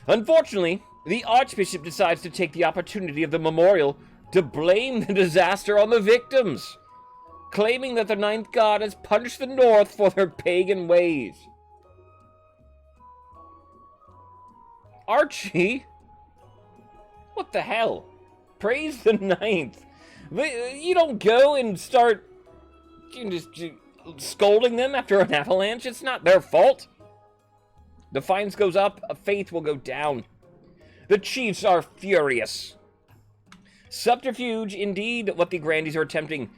Unfortunately, the Archbishop decides to take the opportunity of the memorial to blame the disaster on the victims, claiming that the Ninth God has punished the North for their pagan ways. Archie? What the hell? Praise the Ninth. You don't go and start just scolding them after an avalanche. It's not their fault. Defiance goes up, faith will go down. The Chiefs are furious. Subterfuge, indeed, what the Grandees are attempting.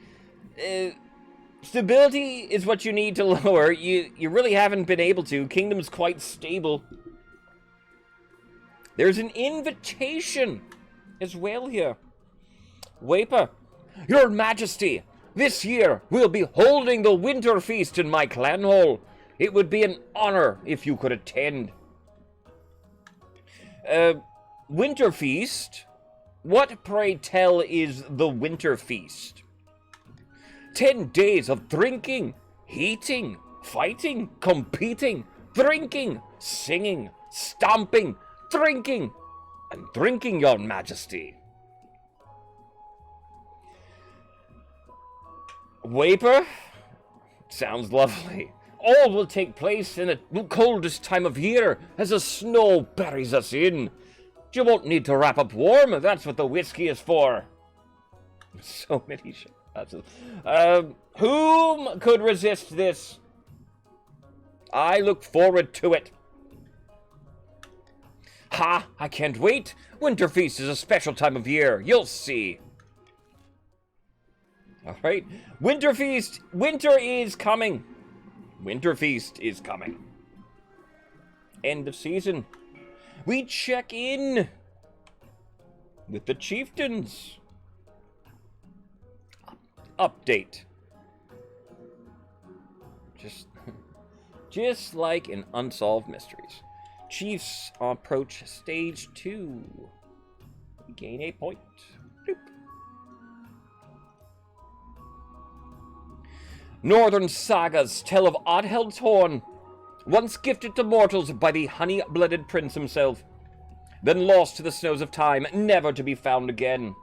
Stability is what you need to lower. You really haven't been able to. Kingdom's quite stable. There's an invitation as well here. Waper, Your Majesty, this year we'll be holding the winter feast in my clan hall. It would be an honor if you could attend. Winter feast? What, pray tell, is the winter feast? 10 days of drinking, eating, fighting, competing, drinking, singing, stomping, drinking, and drinking, Your Majesty. Waper, Sounds lovely. All will take place in the coldest time of year as the snow buries us in. You won't need to wrap up warm. That's what the whiskey is for. So many shots. Whom could resist this? I look forward to it. Ha! I can't wait. Winterfeast is a special time of year. You'll see. All right. Winterfeast. Winter is coming. Winterfeast is coming. End of season. We check in with the chieftains. Update. Just like in Unsolved Mysteries. Chiefs approach stage 2. We gain a point. Bloop. Northern sagas tell of Oddheld's horn, once gifted to mortals by the honey-blooded prince himself, then lost to the snows of time, never to be found again.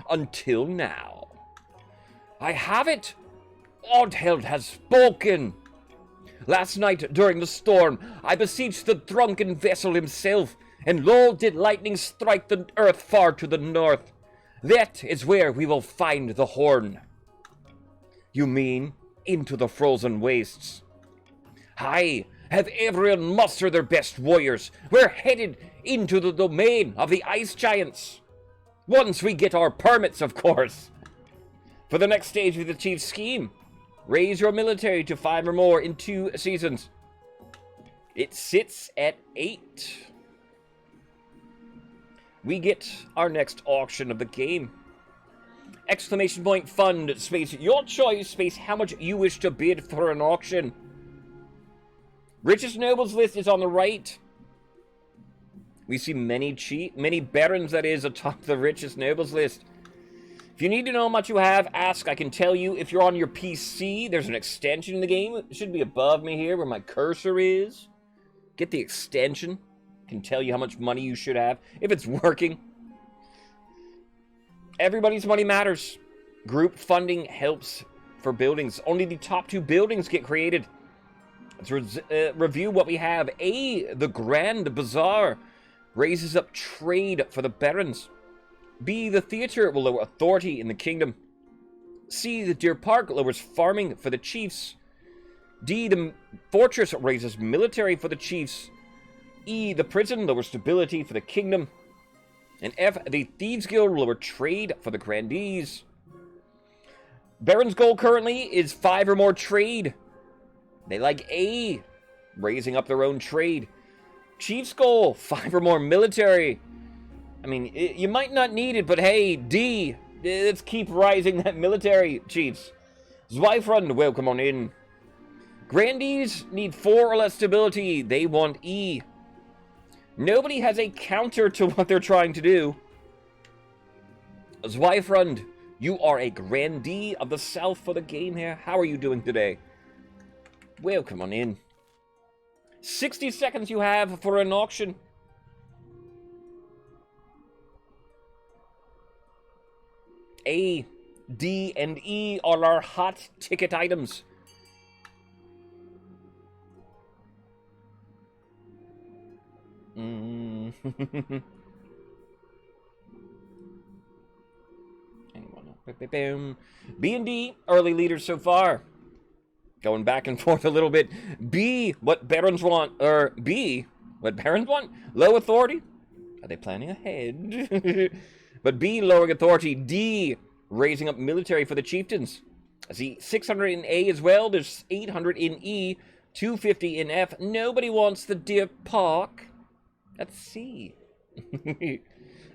Until now. I have it! Oddheld has spoken! Last night, during the storm, I beseeched the drunken vessel himself, and lo, did lightning strike the earth far to the north. That is where we will find the horn. You mean, into the frozen wastes? Aye, have everyone muster their best warriors. We're headed into the domain of the ice giants. Once we get our permits, of course. For the next stage of the chief's scheme, raise your military to 5 or more in 2 seasons. It sits at 8. We get our next auction of the game. Exclamation point fund, space your choice, space how much you wish to bid for an auction. Richest nobles list is on the right. We see many barons, that is, atop the richest nobles list. If you need to know how much you have, ask. I can tell you. If you're on your PC, there's an extension in the game. It should be above me here where my cursor is. Get the extension. Can tell you how much money you should have, if it's working. Everybody's money matters. Group funding helps for buildings. Only the top 2 buildings get created. Let's review what we have. A, the Grand Bazaar raises up trade for the barons. B, the theater will lower authority in the kingdom. C, the Deer Park lowers farming for the chiefs. D, the fortress raises military for the chiefs. E, the prison lowers stability for the kingdom. And F, the Thieves Guild will lower trade for the grandees. Baron's goal currently is 5 or more trade. They like A, raising up their own trade. Chief's goal, 5 or more military. I mean, you might not need it, but hey, D, let's keep rising that military, chiefs. Zweifrund, welcome on in. Grandees need 4 or less stability. They want E. Nobody has a counter to what they're trying to do. Zweifrund, you are a grandee of the south for the game here. How are you doing today? Welcome on in. 60 seconds you have for an auction. A, D, and E are our hot ticket items. B and D, early leaders so far. Going back and forth a little bit. B, what barons want, or B, what barons want? Low authority? Are they planning ahead? But B, lowering authority. D, raising up military for the chieftains. I see 600 in A as well. There's 800 in E, 250 in F. Nobody wants the Deer Park. That's C.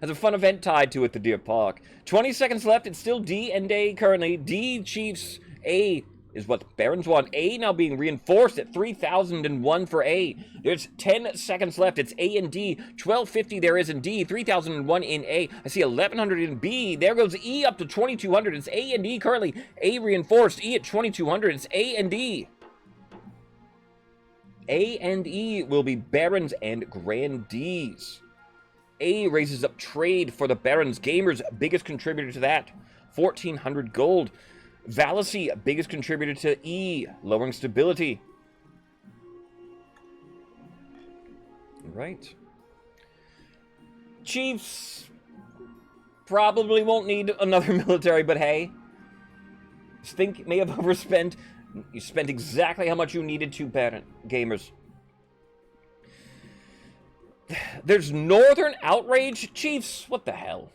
Has a fun event tied to it, the Deer Park. 20 seconds left. It's still D and A currently. D, chiefs. A is what barons want. A now being reinforced at 3,001 for A. There's 10 seconds left. It's A and D. 1250 there is in D. 3,001 in A. I see 1,100 in B. There goes E up to 2,200. It's A and D currently. A reinforced. E at 2,200. It's A and D. A and E will be barons and grandees. A raises up trade for the barons. Gamers, biggest contributor to that. 1,400 gold. Vallacy, biggest contributor to E, lowering stability. Right. Chiefs probably won't need another military, but hey. Stink may have overspent. You spent exactly how much you needed to, parent gamers. There's Northern Outrage? Chiefs, what the hell?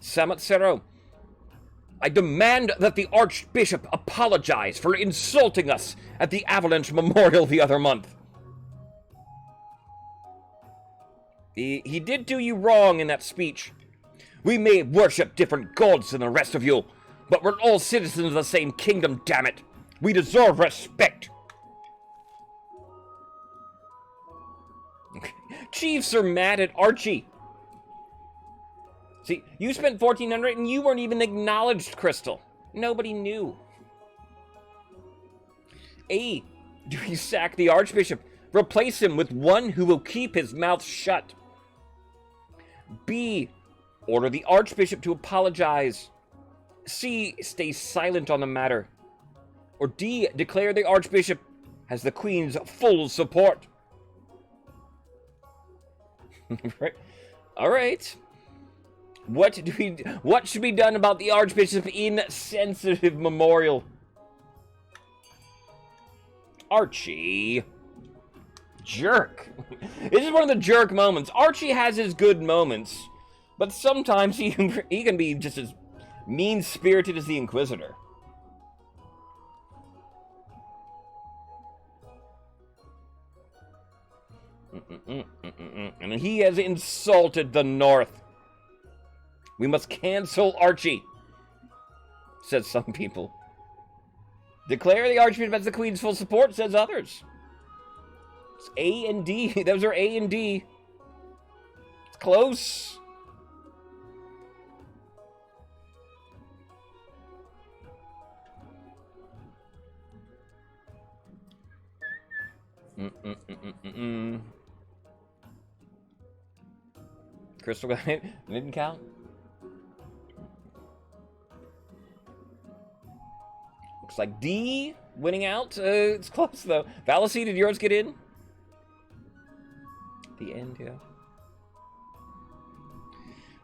Samatsero, I demand that the Archbishop apologize for insulting us at the Avalanche Memorial the other month. He did do you wrong in that speech. We may worship different gods than the rest of you, but we're all citizens of the same kingdom, damn it. We deserve respect. Chiefs are mad at Archie. See, you spent 1,400 and you weren't even acknowledged, Crystal. Nobody knew. A, do we sack the Archbishop? Replace him with one who will keep his mouth shut. B, order the Archbishop to apologize. C, stay silent on the matter. Or D, declare the Archbishop has the Queen's full support. Right. All right. What should be done about the Archbishop's insensitive memorial? Archie. Jerk. This is one of the jerk moments. Archie has his good moments, but sometimes he can be just as mean-spirited as the Inquisitor. And he has insulted the North. We must cancel Archie, says some people. Declare the Archbishop has the Queen's full support, says others. It's A and D. Those are A and D. It's close. Crystal got it. Didn't count. Looks like D winning out. It's close though. Vallacy, did yours get in? The end, yeah.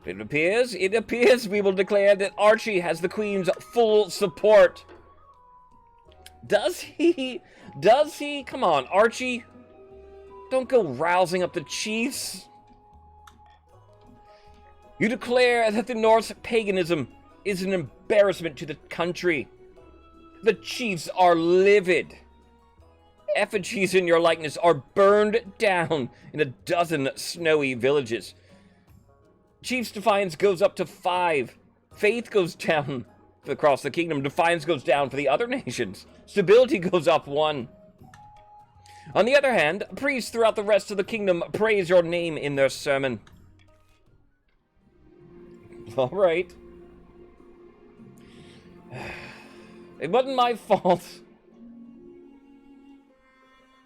It appears we will declare that Archie has the Queen's full support. Does he? Does he? Come on, Archie. Don't go rousing up the Chiefs. You declare that the Norse paganism is an embarrassment to the country. The Chiefs are livid. Effigies in your likeness are burned down in a dozen snowy villages. Chiefs' defiance goes up to 5. Faith goes down across the kingdom. Defiance goes down for the other nations. Stability goes up 1. On the other hand, priests throughout the rest of the kingdom praise your name in their sermon. All right. It wasn't my fault.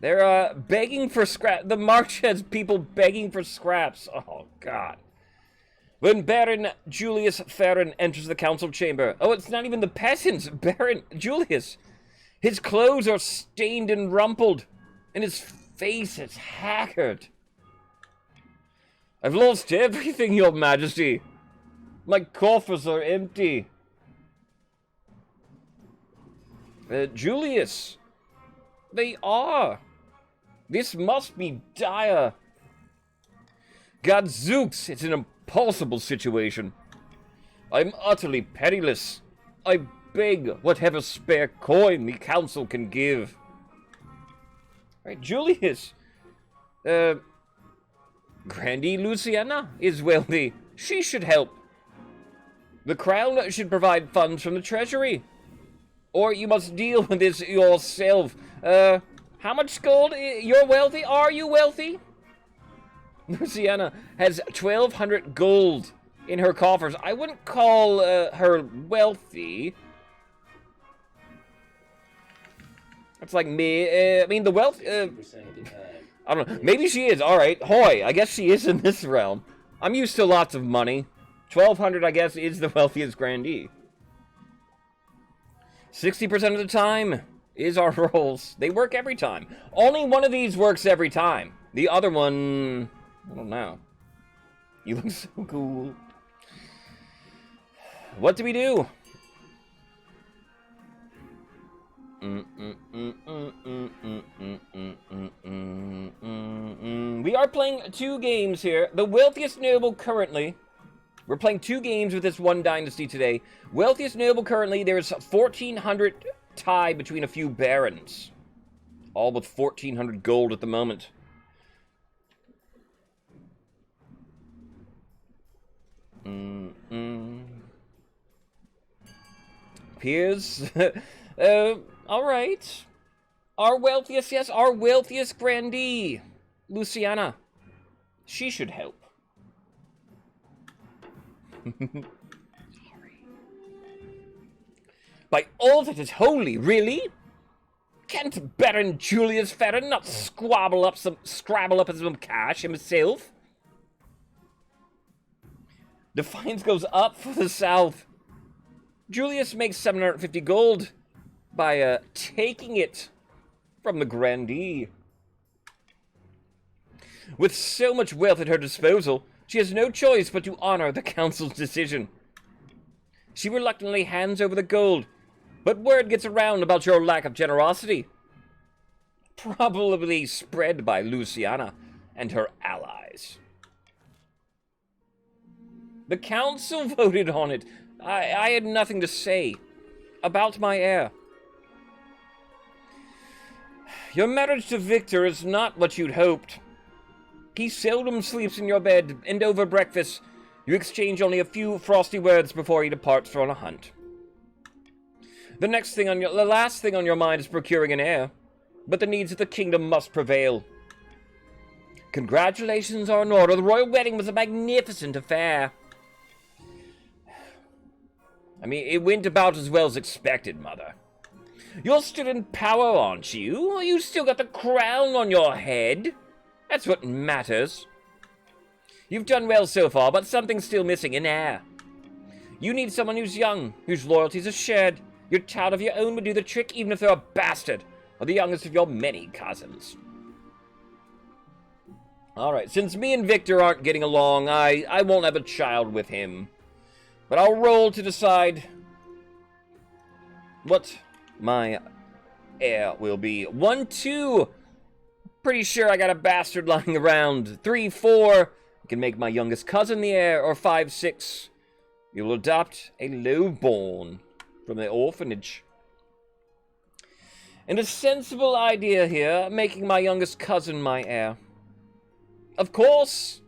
They're begging for scrap. The march has people begging for scraps. Oh, God. When Baron Julius Farron enters the council chamber. Oh, it's not even the peasants. Baron Julius. His clothes are stained and rumpled, and his face is haggard. I've lost everything, Your Majesty. My coffers are empty. Julius. They are. This must be dire. Gadzooks, it's an impossible situation. I'm utterly penniless. I beg whatever spare coin the council can give. Right, Julius. Grandy Luciana is wealthy. She should help. The crown should provide funds from the treasury. Or you must deal with this yourself. How much gold? You're wealthy? Are you wealthy? Luciana has 1,200 gold in her coffers. I wouldn't call her wealthy. That's like me. I mean, the wealth... I don't know. Maybe she is. All right. Hoy, I guess she is in this realm. I'm used to lots of money. 1,200, I guess, is the wealthiest grandee. 60% of the time is our rolls. They work every time. Only one of these works every time. The other one, I don't know. You look so cool. What do we do? We are playing 2 games here. The wealthiest noble currently. We're playing 2 games with this one dynasty today. Wealthiest noble currently, there's 1,400 tie between a few barons. All with 1,400 gold at the moment. Piers. Alright. Our wealthiest, yes, our wealthiest grandee. Luciana. She should help. Sorry. By all that is holy, really? Can't Baron Julius Farron not scrabble up some cash himself? Defiance goes up for the south. Julius makes 750 gold by taking it from the grandee. With so much wealth at her disposal, she has no choice but to honor the council's decision. She reluctantly hands over the gold, but word gets around about your lack of generosity. Probably spread by Luciana and her allies. The council voted on it. I had nothing to say about my heir. Your marriage to Victor is not what you'd hoped. He seldom sleeps in your bed, and over breakfast, you exchange only a few frosty words before he departs for on a hunt. The last thing on your mind is procuring an heir, but the needs of the kingdom must prevail. Congratulations are in order. The royal wedding was a magnificent affair. I mean, it went about as well as expected, Mother. You're still in power, aren't you? You still got the crown on your head. That's what matters. You've done well so far, but something's still missing, an heir. You need someone who's young, whose loyalties are shared. Your child of your own would do the trick, even if they're a bastard, or the youngest of your many cousins. Alright, since me and Victor aren't getting along, I won't have a child with him. But I'll roll to decide what my heir will be. 1, 2. Pretty sure I got a bastard lying around. 3, 4. I can make my youngest cousin the heir. Or 5, 6. You will adopt a lowborn from the orphanage. And a sensible idea here, making my youngest cousin my heir. Of course,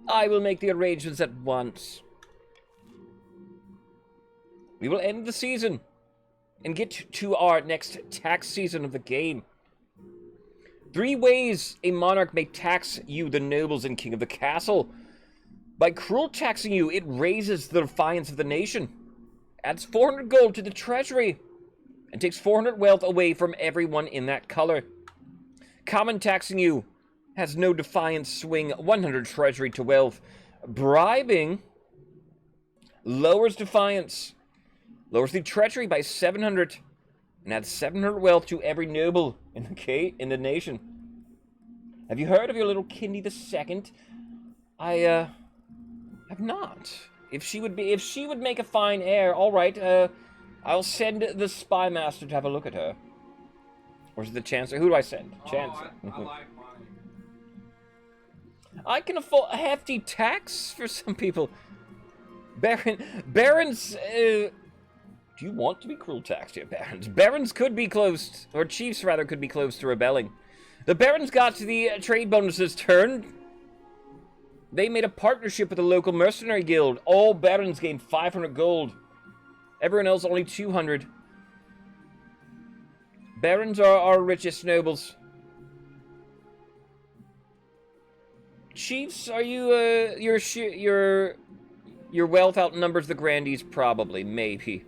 I will make the arrangements at once. We will end the season and get to our next tax season of the game. 3 ways a monarch may tax you, the nobles and king of the castle. By cruel taxing you, it raises the defiance of the nation, adds 400 gold to the treasury, and takes 400 wealth away from everyone in that color. Common taxing you has no defiance, swing 100 treasury to wealth. Bribing lowers defiance, lowers the treasury by 700, and adds 700 wealth to every noble in the nation. Have you heard of your little Kindy II? I have not. If she would make a fine heir, all right. I'll send the spy master to have a look at her. Or is it the chancellor? Who do I send? Chancellor. I like money. I can afford a hefty tax for some people. Barons. Do you want to be cruel taxed here, barons? Barons could be close, or chiefs rather, could be close to rebelling. The barons got to the trade bonuses turn. They made a partnership with the local mercenary guild. All barons gained 500 gold. Everyone else only 200. Barons are our richest nobles. Chiefs, are you your wealth outnumbers the grandees? Probably, maybe.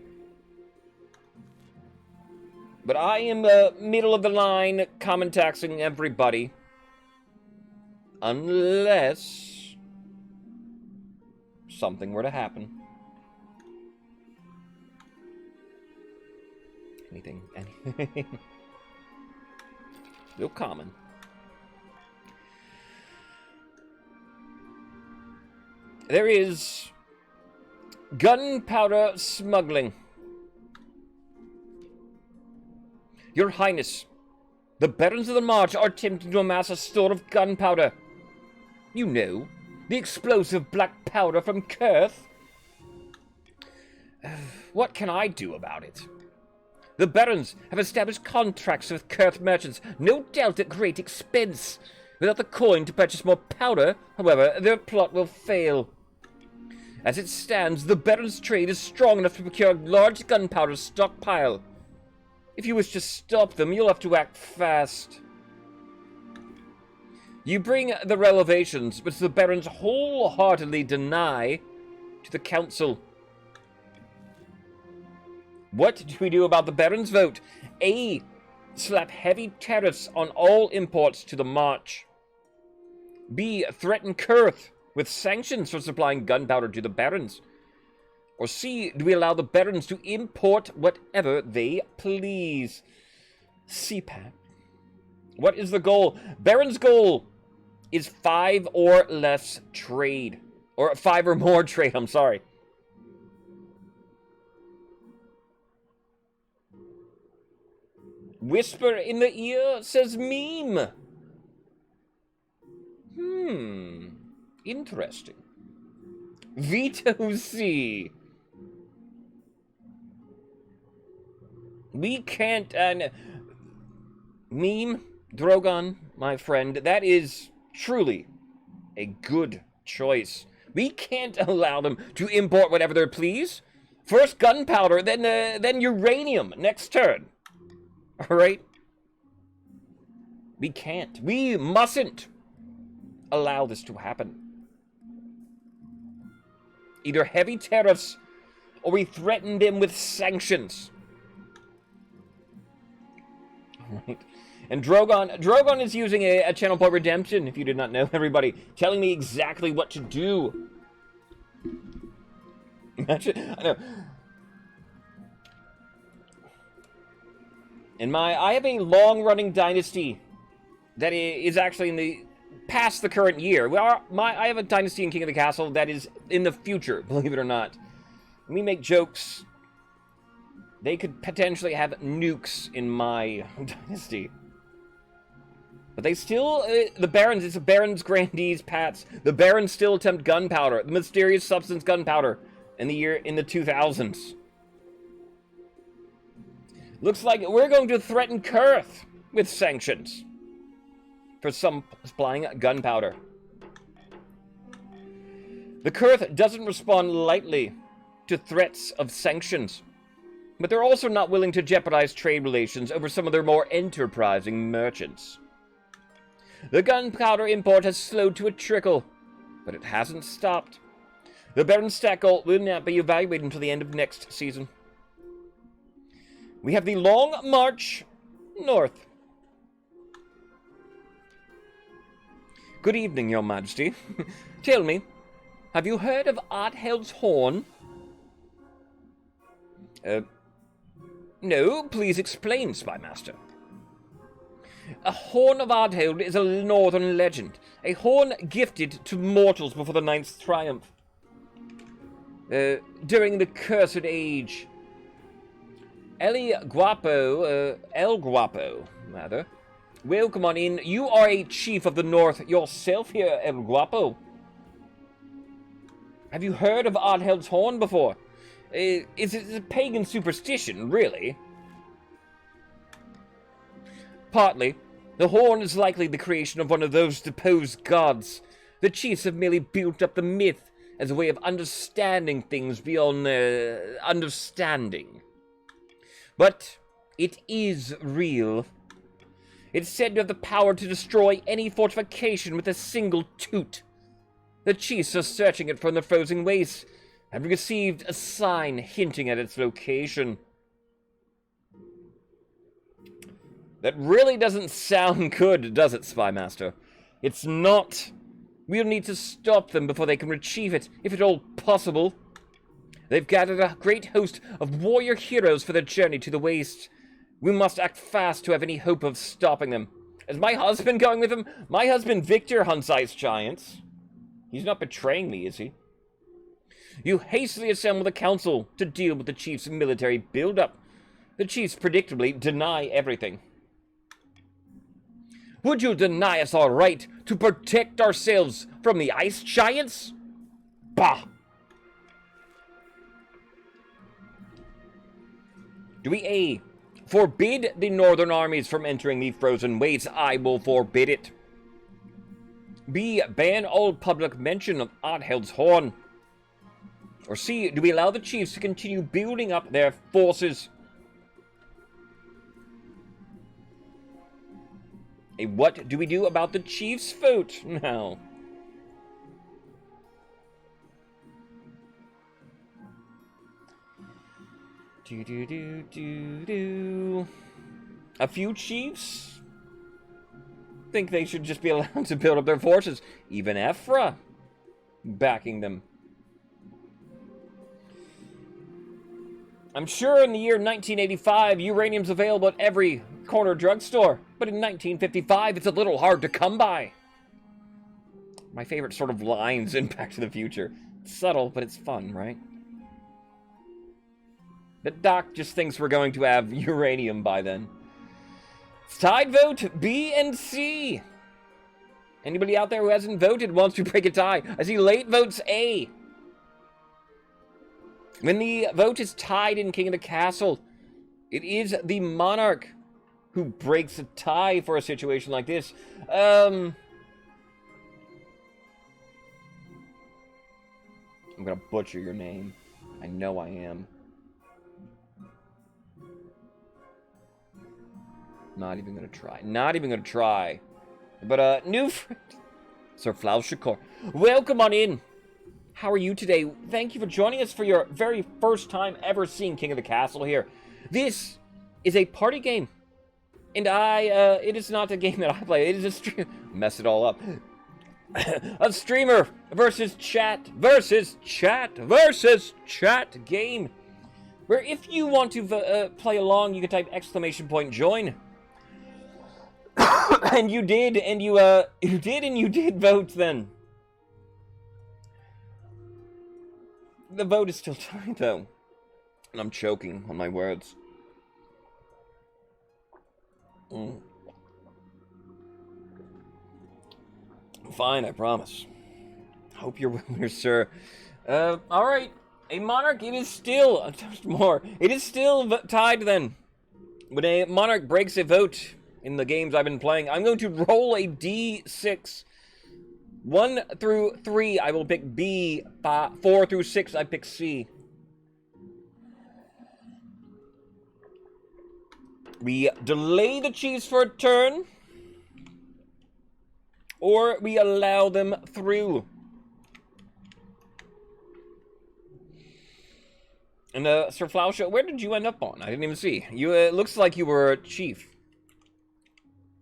But I am middle of the line, common taxing everybody. Unless something were to happen. Anything. Real common. There is gunpowder smuggling. Your Highness, the Barons of the March are attempting to amass a store of gunpowder. You know, the explosive black powder from Kurth. What can I do about it? The Barons have established contracts with Kurth merchants, no doubt at great expense. Without the coin to purchase more powder, however, their plot will fail. As it stands, the Barons' trade is strong enough to procure a large gunpowder stockpile. If you wish to stop them, you'll have to act fast. You bring the revelations, which the Barons wholeheartedly deny to the Council. What do we do about the Barons' vote? A. Slap heavy tariffs on all imports to the March. B. Threaten Kurth with sanctions for supplying gunpowder to the Barons. Or C. Do we allow the Barons to import whatever they please? CPAC. What is the goal? Baron's goal is 5 or less trade. Or 5 or more trade, I'm sorry. Whisper in the ear, says Meme. Interesting. Veto C. We can't, Meme, Drogon, my friend, that is truly a good choice. We can't allow them to import whatever they please. First gunpowder, then uranium next turn. All right? We can't. We mustn't allow this to happen. Either heavy tariffs or we threaten them with sanctions. All right. And Drogon is using a channel point redemption, if you did not know, everybody, telling me exactly what to do. Imagine, I know. I have a long-running dynasty that is actually in the past the current year. I have a dynasty in King of the Castle that is in the future, believe it or not. When we make jokes, they could potentially have nukes in my dynasty. But they still, the Barons, it's a Barons Grandees Pats. The Barons still attempt gunpowder, the mysterious substance gunpowder, in the 2000s. Looks like we're going to threaten Kurth with sanctions for supplying gunpowder. The Kurth doesn't respond lightly to threats of sanctions, but they're also not willing to jeopardize trade relations over some of their more enterprising merchants. The gunpowder import has slowed to a trickle, but it hasn't stopped. The Baron Stack goal will not be evaluated until the end of next season. We have the Long March North. Good evening, Your Majesty. Tell me, have you heard of Ardheld's Horn? No, please explain, Spymaster. A Horn of Ardheld is a northern legend, a horn gifted to mortals before the Ninth Triumph. During the Cursed Age, El Guapo, rather. Welcome on in. You are a chief of the North yourself here, El Guapo. Have you heard of Ardheld's Horn before? It's a pagan superstition, really. Partly. The horn is likely the creation of one of those deposed gods. The chiefs have merely built up the myth as a way of understanding things beyond their understanding. But it is real. It's said to have the power to destroy any fortification with a single toot. The chiefs are searching it from the frozen wastes, having received a sign hinting at its location. That really doesn't sound good, does it, Spymaster? It's not We'll need to stop them before they can retrieve it, if at all possible. They've gathered a great host of warrior heroes for their journey to the waste. We must act fast to have any hope of stopping them. Is my husband going with them? My husband Victor hunts ice giants. He's not betraying me, is he? You hastily assemble the council to deal with the chief's military buildup. The chiefs predictably deny everything. Would you deny us our right to protect ourselves from the ice giants? Bah! Do we A. Forbid the northern armies from entering the frozen wastes? I will forbid it. B. Ban all public mention of Oddheld's Horn. Or C. Do we allow the chiefs to continue building up their forces? What do we do about the chiefs' vote? No. A few chiefs think they should just be allowed to build up their forces. Even Ephra backing them. I'm sure in the year 1985, uranium's available at every corner drugstore. But in 1955, it's a little hard to come by. My favorite sort of lines in Back to the Future. It's subtle, but it's fun, right? But Doc just thinks we're going to have uranium by then. It's tied vote B and C. Anybody out there who hasn't voted wants to break a tie? I see late votes A. When the vote is tied in King of the Castle, it is the monarch who breaks a tie for a situation like this. I'm gonna butcher your name. I know I am. Not even gonna try. Not even gonna try. But, new friend, Sir Flauschakor. Welcome on in. How are you today? Thank you for joining us for your very first time ever seeing King of the Castle here. This is a party game. And it is not a game that I play. It is a stream. Mess it all up. A streamer versus chat game. Where if you want to play along, you can type !join. And you did, and you did vote then. The vote is still tied though. And I'm choking on my words. Fine, I promise. Hope you're winner, sir. Alright. A monarch, it is still, more. It is still tied then. When a monarch breaks a vote in the games I've been playing, I'm going to roll a D6. 1 through 3, I will pick B. 4 through 6, I pick C. We delay the chiefs for a turn, or we allow them through. And Sir Flausha, where did you end up on? I didn't even see. You it looks like you were a chief.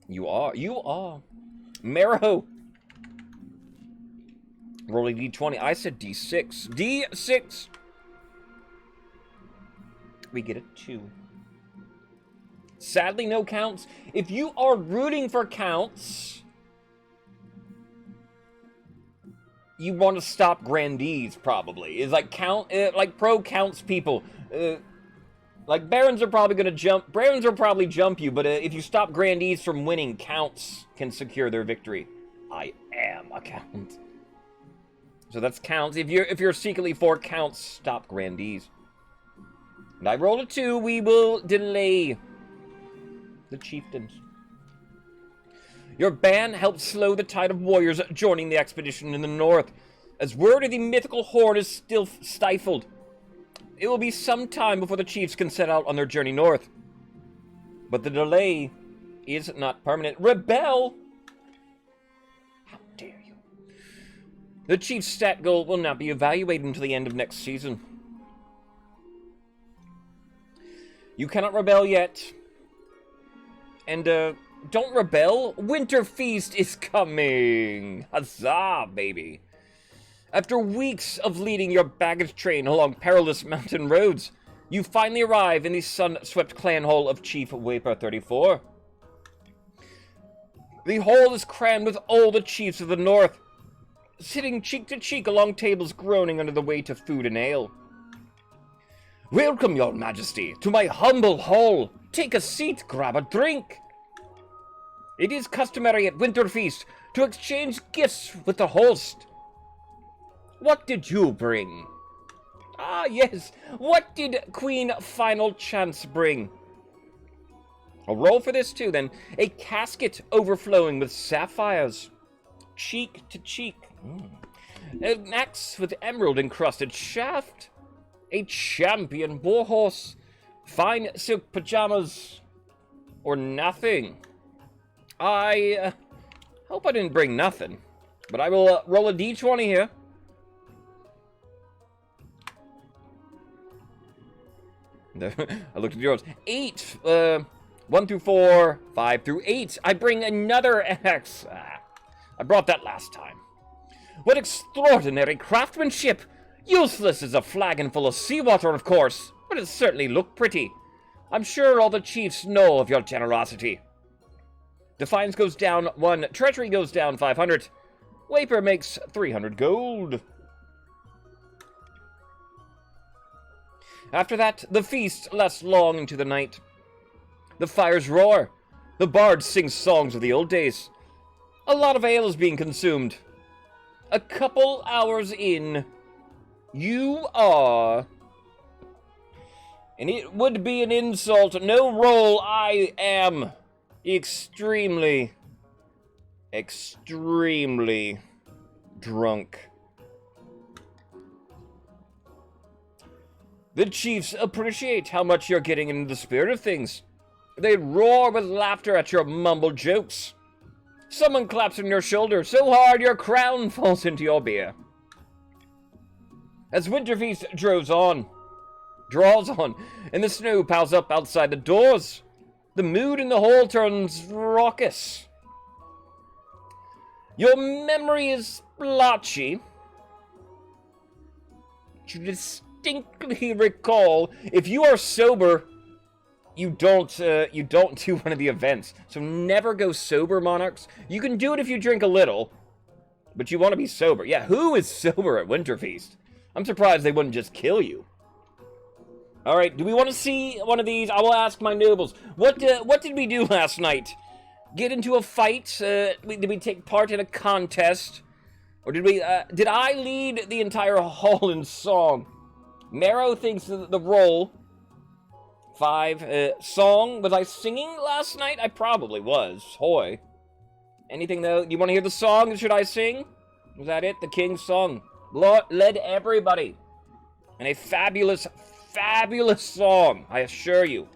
You are. Marrow. Rolling D20. I said D6. D6. We get a 2. Sadly, no counts. If you are rooting for counts, you want to stop grandees, probably. It's like like pro counts people. Like barons are probably going to jump. Barons will probably jump you, but if you stop grandees from winning, counts can secure their victory. I am a count. So that's counts. If you're secretly for counts, stop grandees. And I rolled a 2. We will delay the chieftains. Your ban helped slow the tide of warriors joining the expedition in the north. As word of the mythical horde is still stifled, it will be some time before the chiefs can set out on their journey north. But the delay is not permanent. Rebel! How dare you? The chief's stat goal will not be evaluated until the end of next season. You cannot rebel yet. And, Don't rebel. Winter Feast is coming. Huzzah, baby. After weeks of leading your baggage train along perilous mountain roads, you finally arrive in the sun-swept clan hall of Chief Waper 34. The hall is crammed with all the chiefs of the north, sitting cheek to cheek along tables groaning under the weight of food and ale. Welcome, your majesty, to my humble hall. Take a seat, grab a drink. It is customary at Winter Feast to exchange gifts with the host. What did you bring? Ah, yes. What did Queen Final Chance bring? I'll roll for this too, then. A casket overflowing with sapphires. Cheek to cheek. An axe with emerald-encrusted shaft. A champion boar horse. Fine silk pajamas. Or nothing. I hope I didn't bring nothing. But I will roll a d20 here. I looked at yours. 8. 1 through 4, 5 through 8. I bring another X. I brought that last time. What extraordinary craftsmanship! Useless as a flagon full of seawater, of course, but it certainly looked pretty. I'm sure all the chiefs know of your generosity. Defiance goes down 1. Treachery goes down 500. Waper makes 300 gold. After that, the feast lasts long into the night. The fires roar. The bards sing songs of the old days. A lot of ale is being consumed. A couple hours in, you are... And it would be an insult. No roll, I am extremely drunk. The chiefs appreciate how much you're getting into the spirit of things. They roar with laughter at your mumbled jokes. Someone claps on your shoulder so hard your crown falls into your beer. As Winterfeast draws on, and the snow piles up outside the doors, the mood in the hall turns raucous. Your memory is blotchy. You distinctly recall, if you are sober, you don't do one of the events. So never go sober, monarchs. You can do it if you drink a little, but you want to be sober. Yeah, who is sober at Winterfeast? I'm surprised they wouldn't just kill you. All right, do we want to see one of these? I will ask my nobles. What did we do last night? Get into a fight? Did we take part in a contest? Or did I lead the entire hall in song? Marrow thinks the roll. 5. Song. Was I singing last night? I probably was. Hoy. Anything, though? Do you want to hear the song? Should I sing? Was that it? The king's song. Led everybody. And a fabulous song, I assure you.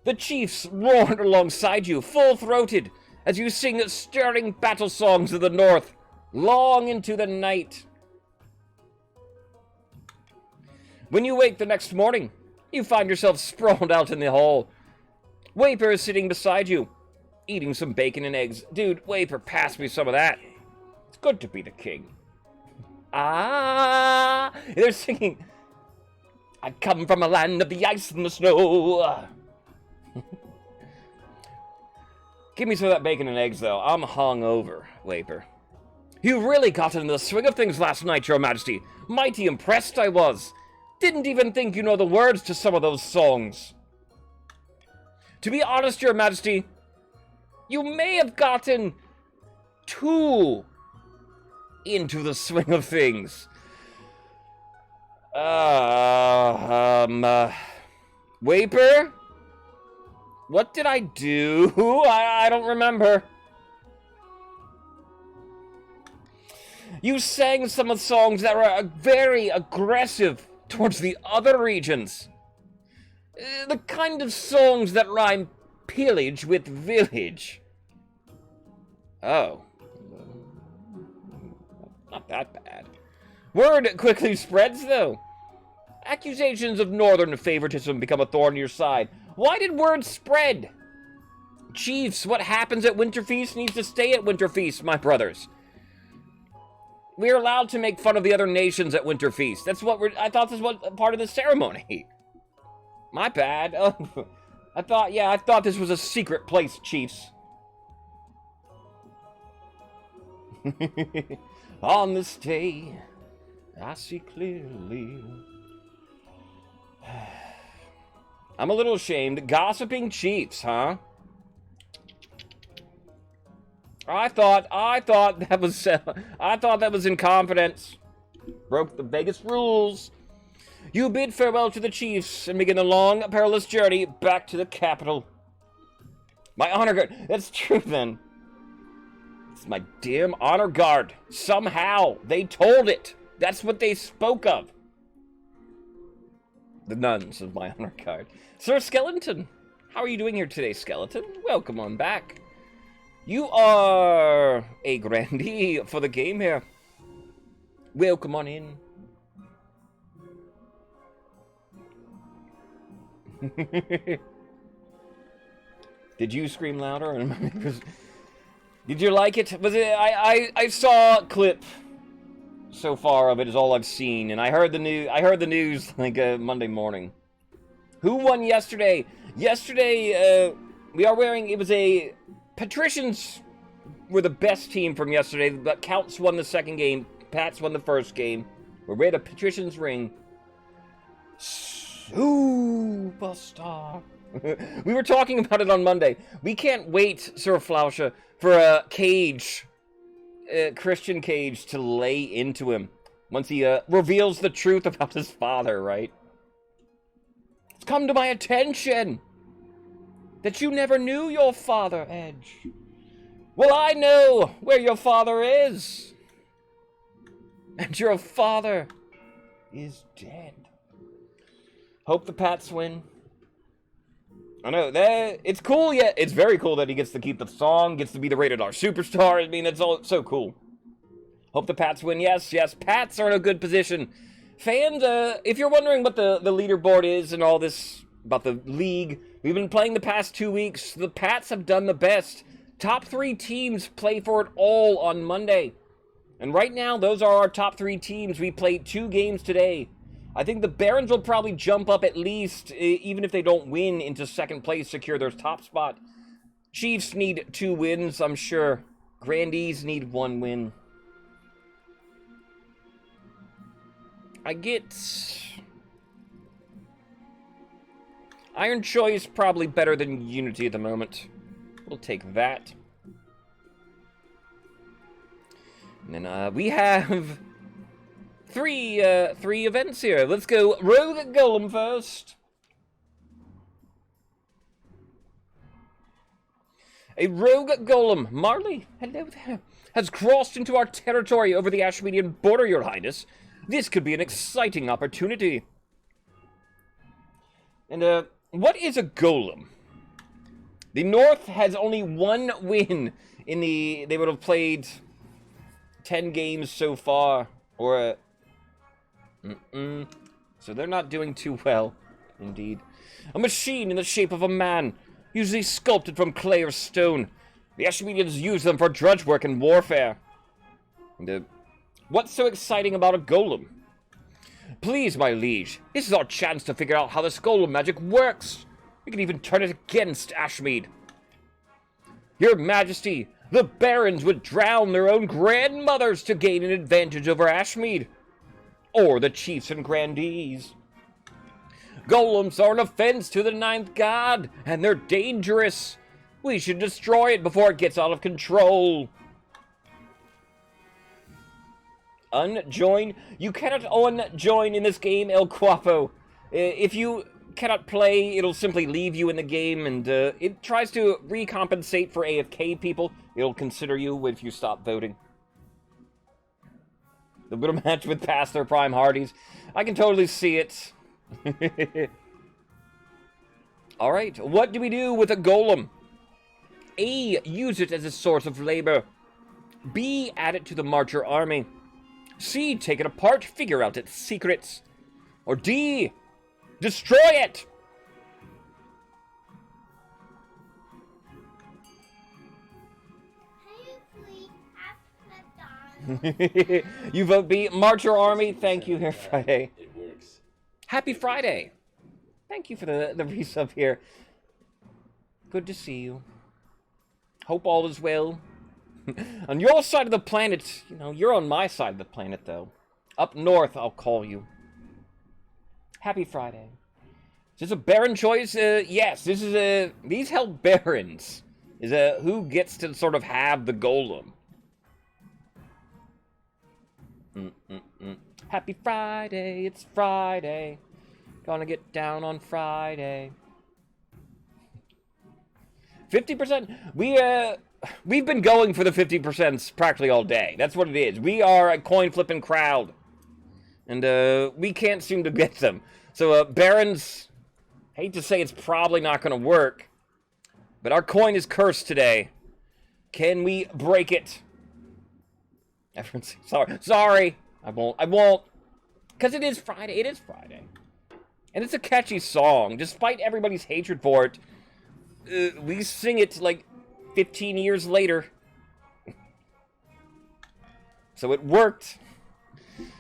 The chiefs roared alongside you, full-throated, as you sing stirring battle songs of the north, long into the night. When you wake the next morning, you find yourself sprawled out in the hall. Waper is sitting beside you, eating some bacon and eggs. Dude, Waper, pass me some of that. It's good to be the king. Ah, they're singing. I come from a land of the ice and the snow. Give me some of that bacon and eggs, though. I'm hungover, Waper. You really got into the swing of things last night, Your Majesty. Mighty impressed I was. Didn't even think you know the words to some of those songs. To be honest, Your Majesty, you may have gotten too into the swing of things. Waper? What did I do? I don't remember. You sang some of the songs that were very aggressive towards the other regions. The kind of songs that rhyme pillage with village. Oh. Not that bad. Word quickly spreads, though. Accusations of northern favoritism become a thorn in your side. Why did word spread? Chiefs, what happens at Winterfeast needs to stay at Winterfeast, my brothers. We're allowed to make fun of the other nations at Winterfeast. That's what I thought this was part of the ceremony. My bad. Oh, I thought this was a secret place, Chiefs. On this day, I see clearly. I'm a little ashamed. Gossiping Chiefs, huh? I thought that was incompetence. Broke the Vegas rules. You bid farewell to the Chiefs and begin a long, perilous journey back to the capital. My honor guard. That's true then. It's my damn honor guard. Somehow they told it. That's what they spoke of. The nuns of my honor guard. Sir Skeleton, how are you doing here today, Skeleton? Welcome on back. You are a grandee for the game here. Welcome on in. Did you scream louder? Did you like it? Was it? I saw a clip so far of it is all I've seen, and I heard the news like Monday morning. Who won yesterday? Yesterday, we are wearing. It was a Patricians were the best team from yesterday, but Counts won the second game. Pats won the first game. We're wearing a Patricians ring. Superstar. We were talking about it on Monday. We can't wait, Sir Flausha, for Christian Cage to lay into him once he reveals the truth about his father, right? It's come to my attention that you never knew your father, Edge. Well, I know where your father is. And your father is dead. Hope the Pats win. I know, it's cool, yeah. It's very cool that he gets to keep the song, gets to be the rated R superstar. I mean, that's all so cool. Hope the Pats win. Yes, Pats are in a good position. Fans, if you're wondering what the leaderboard is and all this about the league, we've been playing the past 2 weeks. The Pats have done the best. Top 3 teams play for it all on Monday. And right now, those are our top 3 teams. We played 2 games today. I think the Barons will probably jump up at least, even if they don't win, into second place, secure their top spot. Chiefs need 2 wins, I'm sure. Grandees need 1 win. I get... Iron Choice probably better than Unity at the moment. We'll take that. And then we have... Three events here. Let's go Rogue Golem first. A Rogue Golem, Marley, hello there, has crossed into our territory over the Ashmedian border, Your Highness. This could be an exciting opportunity. And, what is a Golem? The North has only 1 win in the... They would have played 10 games so far, or... So they're not doing too well, indeed. A machine in the shape of a man, usually sculpted from clay or stone. The Ashmedians use them for drudge work and warfare. And, what's so exciting about a golem? Please, my liege, this is our chance to figure out how this golem magic works. We can even turn it against Ashmead. Your Majesty, the barons would drown their own grandmothers to gain an advantage over Ashmead. Or the chiefs and grandees. Golems are an offense to the 9th god, and they're dangerous. We should destroy it before it gets out of control. Unjoin? You cannot unjoin in this game, El Guapo. If you cannot play, it'll simply leave you in the game, and it tries to recompensate for AFK people. It'll consider you if you stop voting. The little match with past their prime Hardys. I can totally see it. Alright, what do we do with a golem? A. Use it as a source of labor. B. Add it to the Marcher army. C. Take it apart, figure out its secrets. Or D. Destroy it! You vote B. March your army. Thank you here, Friday. It works. Happy Friday. Thank you for the resub here. Good to see you. Hope all is well. On your side of the planet, you know, you're on my side of the planet, though. Up north, I'll call you. Happy Friday. Is this a Baron choice? Yes, this is a... These held Barons. Is a who gets to sort of have the golem. Happy Friday, it's Friday. Gonna get down on Friday. 50%. We've been going for the 50% practically all day. That's what it is. We are a coin flipping crowd. And we can't seem to get them. So Barons, hate to say it's probably not gonna work. But our coin is cursed today. Can we break it? Everyone's sorry. I won't. Because it is Friday. It is Friday. And it's a catchy song. Despite everybody's hatred for it, we sing it like 15 years later. So it worked.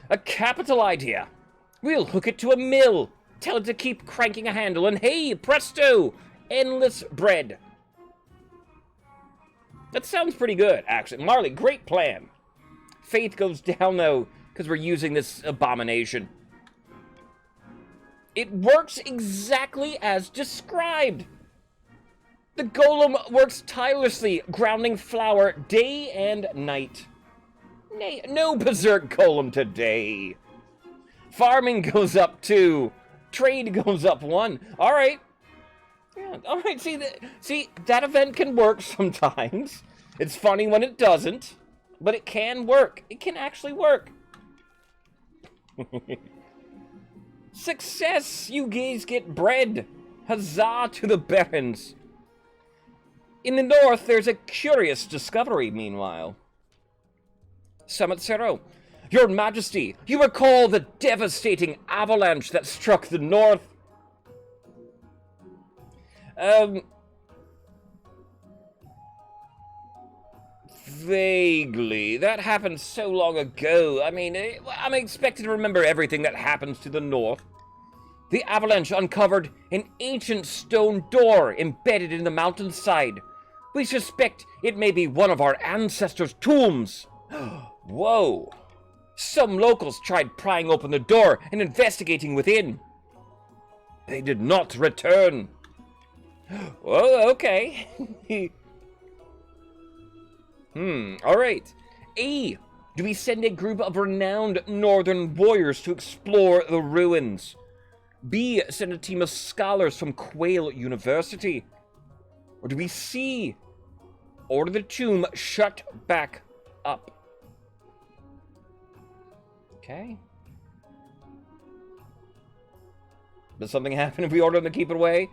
A capital idea. We'll hook it to a mill. Tell it to keep cranking a handle. And hey, presto! Endless bread. That sounds pretty good, actually. Marley, great plan. Faith goes down, though, because we're using this abomination. It works exactly as described. The golem works tirelessly, grounding flour day and night. Nay, no berserk golem today. Farming goes up 2. Trade goes up 1. All right. Yeah, all right, see, that event can work sometimes. It's funny when it doesn't, but it can work. It can actually work. Success! You guys get bread. Huzzah to the Barons. In the north, there's a curious discovery, meanwhile. Summit Zero. Your Majesty, you recall the devastating avalanche that struck the north? Vaguely. That happened so long ago. I mean, I'm expected to remember everything that happens to the north. The avalanche uncovered an ancient stone door embedded in the mountainside. We suspect it may be one of our ancestors' tombs. Whoa. Some locals tried prying open the door and investigating within. They did not return. Oh, okay. Alright. A. Do we send a group of renowned northern warriors to explore the ruins? B. Send a team of scholars from Quail University? Or do we C. Order the tomb shut back up? Okay. Does something happen if we order them to keep it away?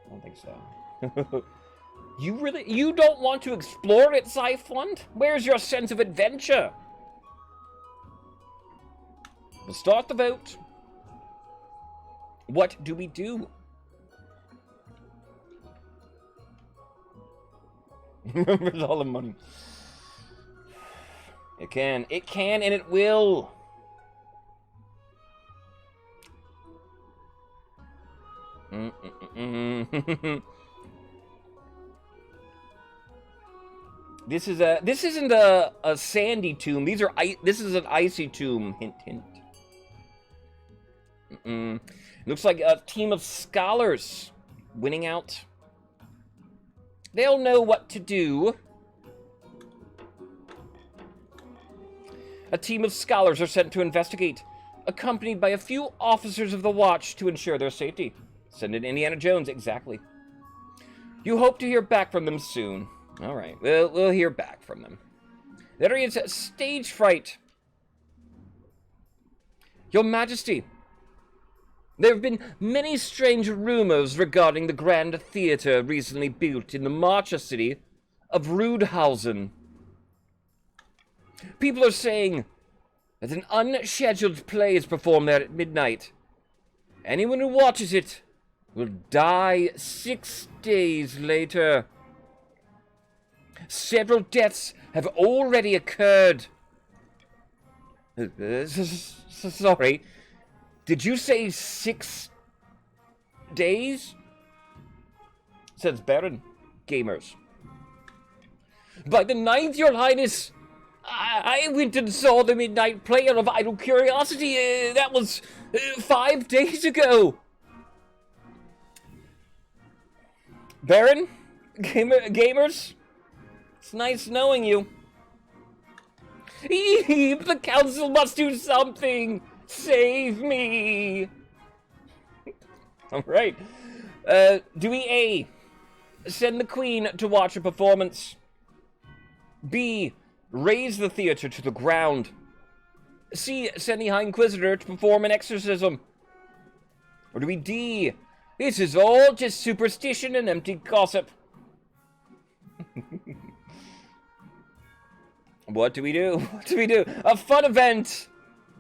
I don't think so. You don't want to explore it, Zyflund? Where's your sense of adventure? We'll start the vote. What do we do? Remembers all the money. It can, and it will. This isn't a sandy tomb. This is an icy tomb. Hint, hint. Looks like a team of scholars winning out. They'll know what to do. A team of scholars are sent to investigate, accompanied by a few officers of the watch to ensure their safety. Send in Indiana Jones, exactly. You hope to hear back from them soon. All right, we'll hear back from them. There is stage fright. Your Majesty, there have been many strange rumors regarding the grand theater recently built in the Marcha city of Rudhausen. People are saying that an unscheduled play is performed there at midnight. Anyone who watches it will die 6 days later. Several deaths have already occurred. Sorry. Did you say 6 days? Says Baron Gamers. By the 9th, Your Highness, I went and saw the midnight play out of idle curiosity. That was 5 days ago. Baron? Gamers? It's nice knowing you. The council must do something. Save me. Alright. Do we A. Send the Queen to watch a performance? B. Raise the theater to the ground? C. Send the High Inquisitor to perform an exorcism? Or do we D. This is all just superstition and empty gossip? What do we do? What do we do? A fun event!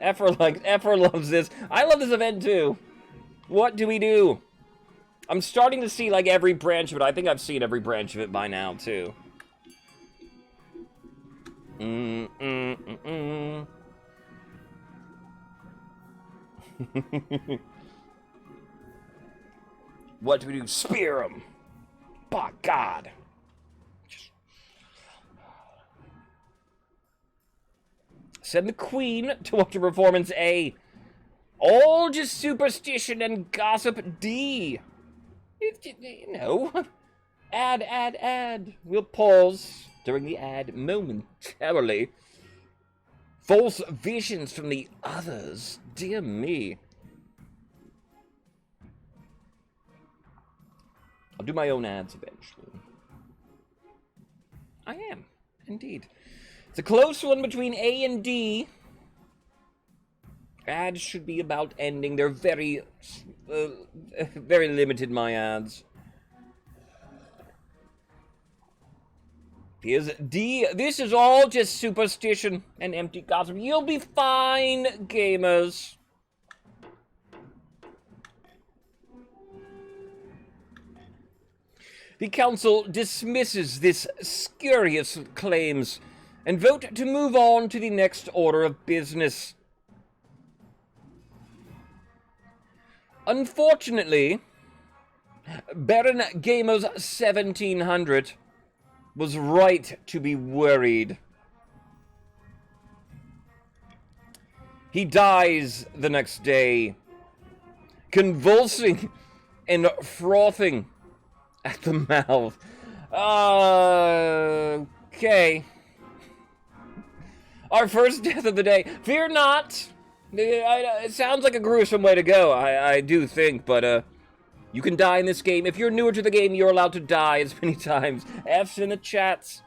Effer loves this. I love this event too. What do we do? I'm starting to see like every branch of it. I think I've seen every branch of it by now too. What do we do? Spear him! By God! Send the Queen to watch a performance A. All just superstition and gossip D. No. Ad. We'll pause during the ad momentarily. False visions from the others. Dear me. I'll do my own ads eventually. I am, indeed. It's a close one between A and D. Ads should be about ending. They're very limited, my ads. Here's D. This is all just superstition and empty gossip. You'll be fine, gamers. The council dismisses this spurious claims and vote to move on to the next order of business. Unfortunately, Baron Gamers 1700 was right to be worried. He dies the next day, convulsing and frothing at the mouth. Okay. Our first death of the day. Fear not. It sounds like a gruesome way to go, I do think, but you can die in this game. If you're newer to the game, you're allowed to die as many times. F's in the chats.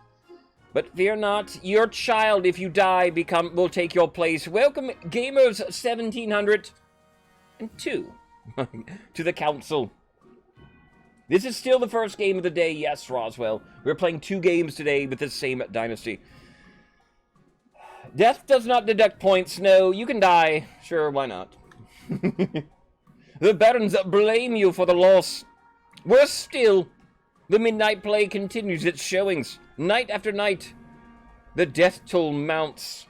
But fear not, your child, if you die, will take your place. Welcome, Gamers 1702 to the council. This is still the first game of the day, yes, Roswell. We're playing 2 games today with the same dynasty. Death does not deduct points. No, you can die. Sure, why not? The barons blame you for the loss. Worse still, the midnight play continues its showings. Night after night, the death toll mounts.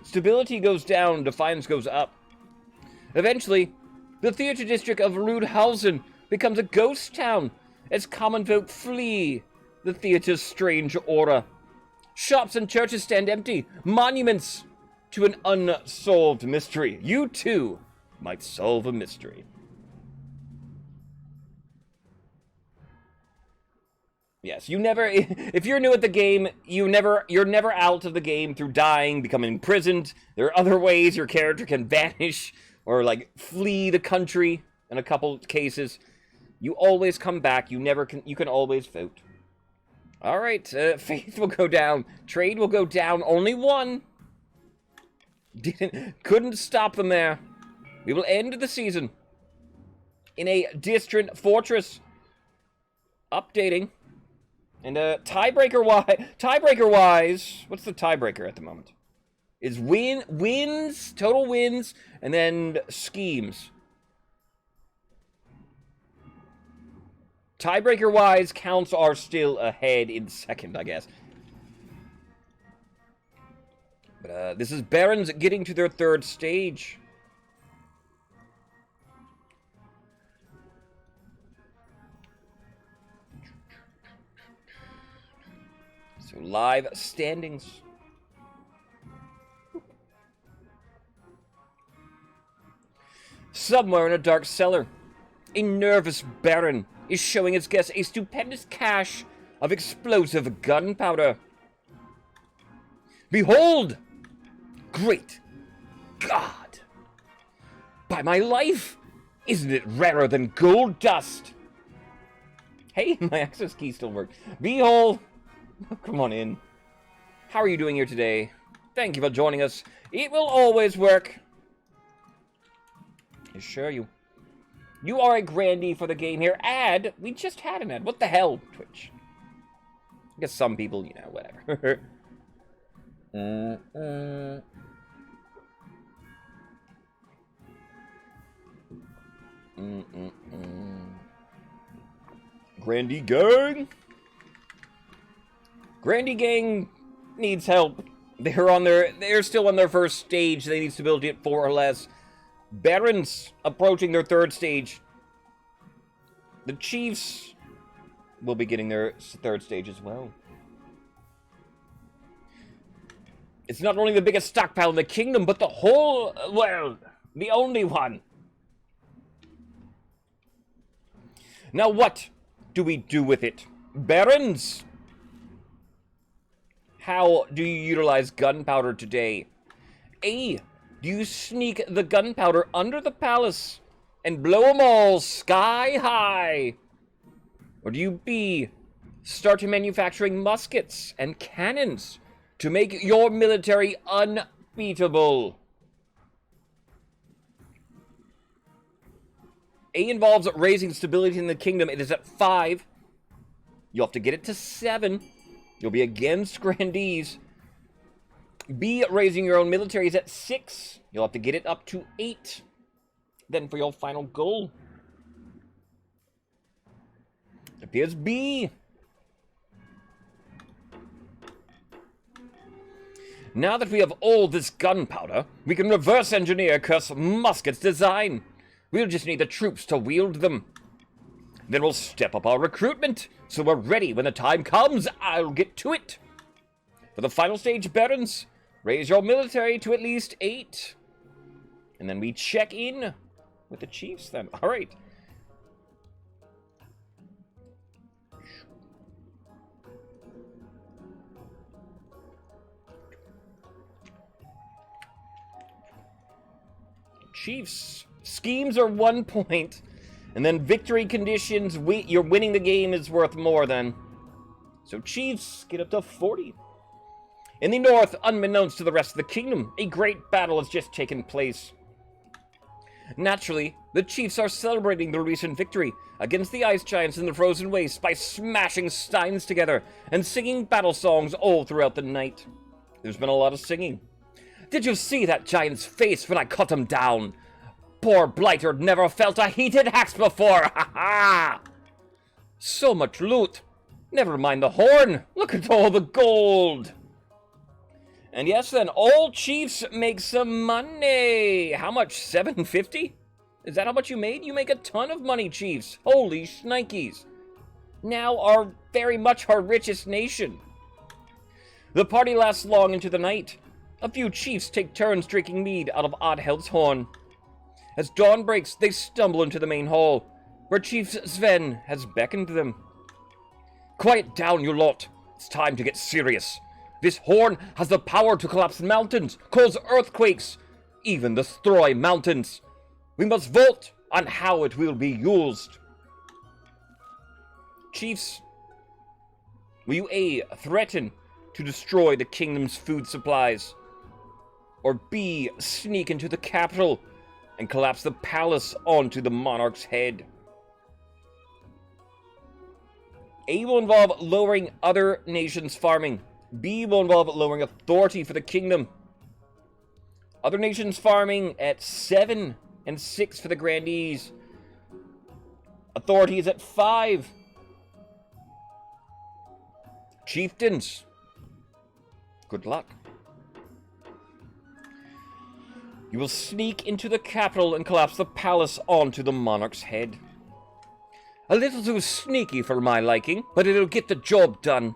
Stability goes down, defiance goes up. Eventually, the theater district of Rudhausen becomes a ghost town as common folk flee the theater's strange aura. Shops and churches stand empty, monuments to an unsolved mystery. You too might solve a mystery. Yes, you never, if you're new at the game, you're never out of the game through dying, becoming imprisoned. There are other ways your character can vanish or like flee the country in a couple cases. You always come back. You can always vote. All right, faith will go down. Trade will go down. Only one. Couldn't stop them there. We will end the season in a distant fortress. Updating. And tiebreaker wise, what's the tiebreaker at the moment? Is wins, total wins, and then schemes. Tiebreaker-wise, counts are still ahead in second, I guess. But this is Barons getting to their third stage. So live standings. Somewhere in a dark cellar, a nervous Baron is showing his guests a stupendous cache of explosive gunpowder. Behold! Great God! By my life! Isn't it rarer than gold dust? Hey, my access key still works. Behold! Come on in. How are you doing here today? Thank you for joining us. It will always work. I assure you. You are a grandee for the game here. Ad? We just had an ad. What the hell, Twitch? I guess some people, you know, whatever. Grandee gang? Grandee gang needs help. They're still on their first stage. They need stability at 4 or less. Barons approaching their third stage. The Chiefs will be getting their third stage as well. It's not only the biggest stockpile in the kingdom, but the whole world. The only one. Now what do we do with it? Barons! How do you utilize gunpowder today? A. Do you sneak the gunpowder under the palace and blow them all sky high? Or do you B. Start manufacturing muskets and cannons to make your military unbeatable? A involves raising stability in the kingdom. It is at 5. You'll have to get it to 7. You'll be against grandees. B, raising your own military is at 6. You'll have to get it up to 8. Then for your final goal, it appears B. Now that we have all this gunpowder, we can reverse engineer Curse Musket's design. We'll just need the troops to wield them. Then we'll step up our recruitment, so we're ready when the time comes. I'll get to it. For the final stage, Barons, raise your military to at least 8. And then we check in with the Chiefs then. All right. Chiefs. Schemes are 1 point. And then victory conditions, you're winning the game is worth more then. So Chiefs get up to 40. In the north, unbeknownst to the rest of the kingdom, a great battle has just taken place. Naturally, the Chiefs are celebrating their recent victory against the ice giants in the frozen wastes by smashing steins together and singing battle songs all throughout the night. There's been a lot of singing. Did you see that giant's face when I cut him down? Poor blighter never felt a heated axe before! Ha ha! So much loot. Never mind the horn. Look at all the gold. And yes, then, all Chiefs make some money. How much? 750? Is that how much you made? You make a ton of money, Chiefs. Holy shnikes. Now are very much our richest nation. The party lasts long into the night. A few Chiefs take turns drinking mead out of Oddheld's horn. As dawn breaks, they stumble into the main hall, where Chief Sven has beckoned them. Quiet down, you lot. It's time to get serious. This horn has the power to collapse mountains, cause earthquakes, even destroy mountains. We must vote on how it will be used. Chiefs, will you A, threaten to destroy the kingdom's food supplies? Or B, sneak into the capital and collapse the palace onto the monarch's head? A will involve lowering other nations' farming. B will involve lowering authority for the kingdom. Other nations' farming at 7 and 6 for the grandees. Authority is at 5. Chieftains, good luck. You will sneak into the capital and collapse the palace onto the monarch's head. A little too sneaky for my liking, but it'll get the job done.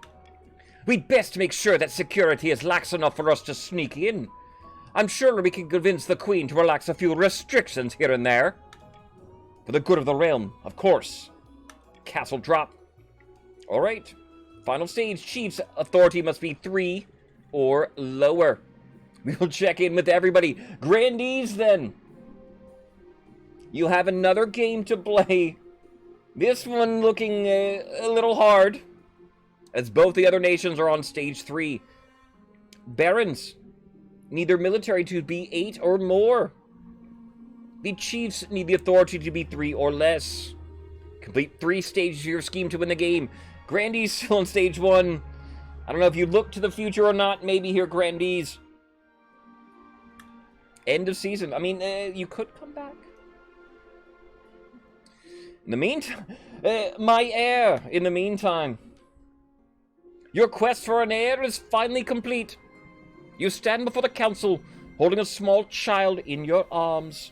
We'd best make sure that security is lax enough for us to sneak in. I'm sure we can convince the Queen to relax a few restrictions here and there. For the good of the realm, of course. Castle drop. Alright. Final stage. Chief's authority must be 3 or lower. We will check in with everybody. Grandees, then. You have another game to play. This one looking a little hard, as both the other nations are on stage 3. Barons need their military to be 8 or more. The chiefs need the authority to be 3 or less. Complete 3 stages of your scheme to win the game. Grandees still on stage 1. I don't know if you look to the future or not. Maybe here, Grandees. End of season. I mean, you could come back. In the meantime, my heir, in the meantime. Your quest for an heir is finally complete. You stand before the council, holding a small child in your arms.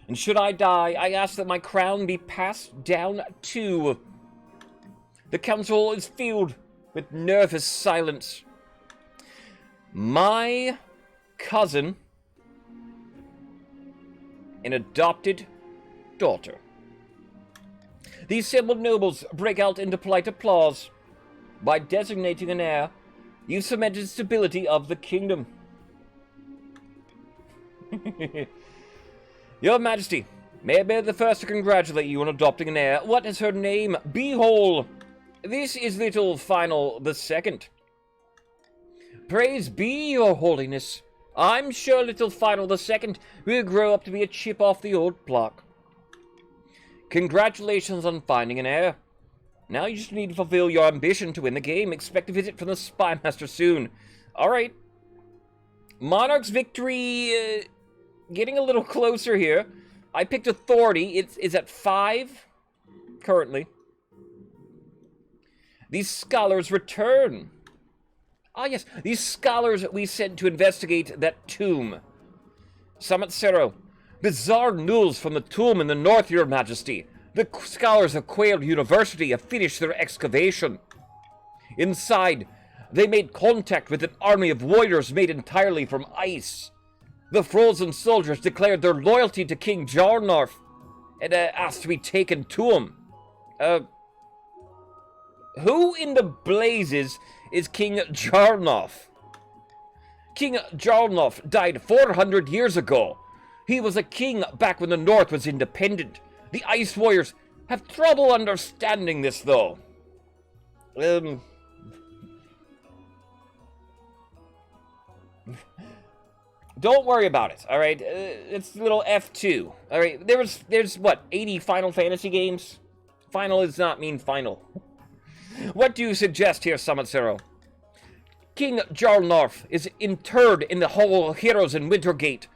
And should I die, I ask that my crown be passed down to. The council is filled with nervous silence. My cousin, an adopted daughter. The assembled nobles break out into polite applause. By designating an heir, you've cemented stability of the kingdom. Your Majesty, may I be the first to congratulate you on adopting an heir. What is her name? Behold, this is little Final the Second. Praise be, Your Holiness. I'm sure little Final the Second will grow up to be a chip off the old block. Congratulations on finding an heir. Now you just need to fulfill your ambition to win the game. Expect a visit from the Spy Master soon. Alright. Monarch's victory, getting a little closer here. I picked authority. It's at 5 currently. These scholars return. Ah, yes. These scholars we sent to investigate that tomb. Summit Zero. Bizarre news from the tomb in the north, Your Majesty. The scholars of Quail University have finished their excavation. Inside, they made contact with an army of warriors made entirely from ice. The frozen soldiers declared their loyalty to King Jarnarf and asked to be taken to him. Who in the blazes is King Jarnarf? King Jarnarf died 400 years ago. He was a king back when the North was independent. The Ice Warriors have trouble understanding this, though. Don't worry about it, alright? It's a little F2. Alright, there's what, 80 Final Fantasy games? Final does not mean final. What do you suggest here, Summit Zero? King Jarnarf is interred in the Hall of Heroes in Wintergate.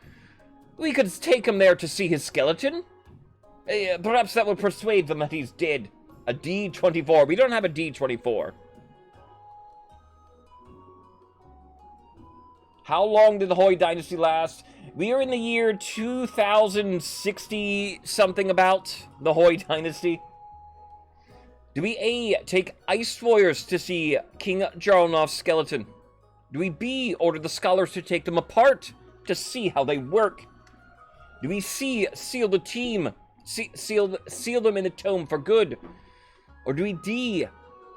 We could take him there to see his skeleton. Perhaps that would persuade them that he's dead. A D24. We don't have a D24. How long did the Hoi Dynasty last? We are in the year 2060 something about the Hoi Dynasty. Do we A, take Ice Warriors to see King Jarnarf's skeleton? Do we B, order the scholars to take them apart to see how they work? Do we C, seal the team, seal them in the tomb for good? Or do we D,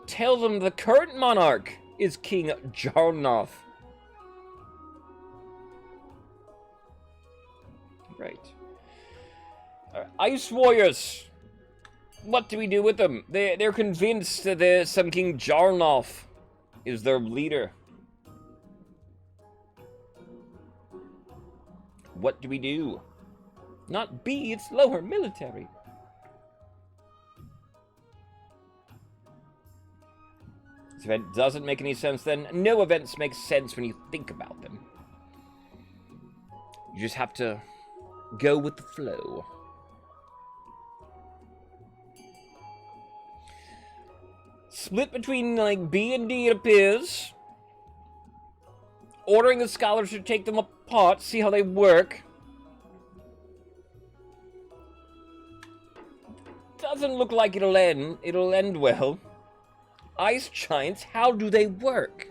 tell them the current monarch is King Jarnarf? Right. Ice Warriors. What do we do with them? They're convinced that some King Jarnarf is their leader. What do we do? Not B, it's lower military. This event doesn't make any sense then. No events make sense when you think about them. You just have to go with the flow. Split between, like, B and D, it appears. Ordering the scholars to take them apart, see how they work. Doesn't look like it'll end well. Ice giants, how do they work?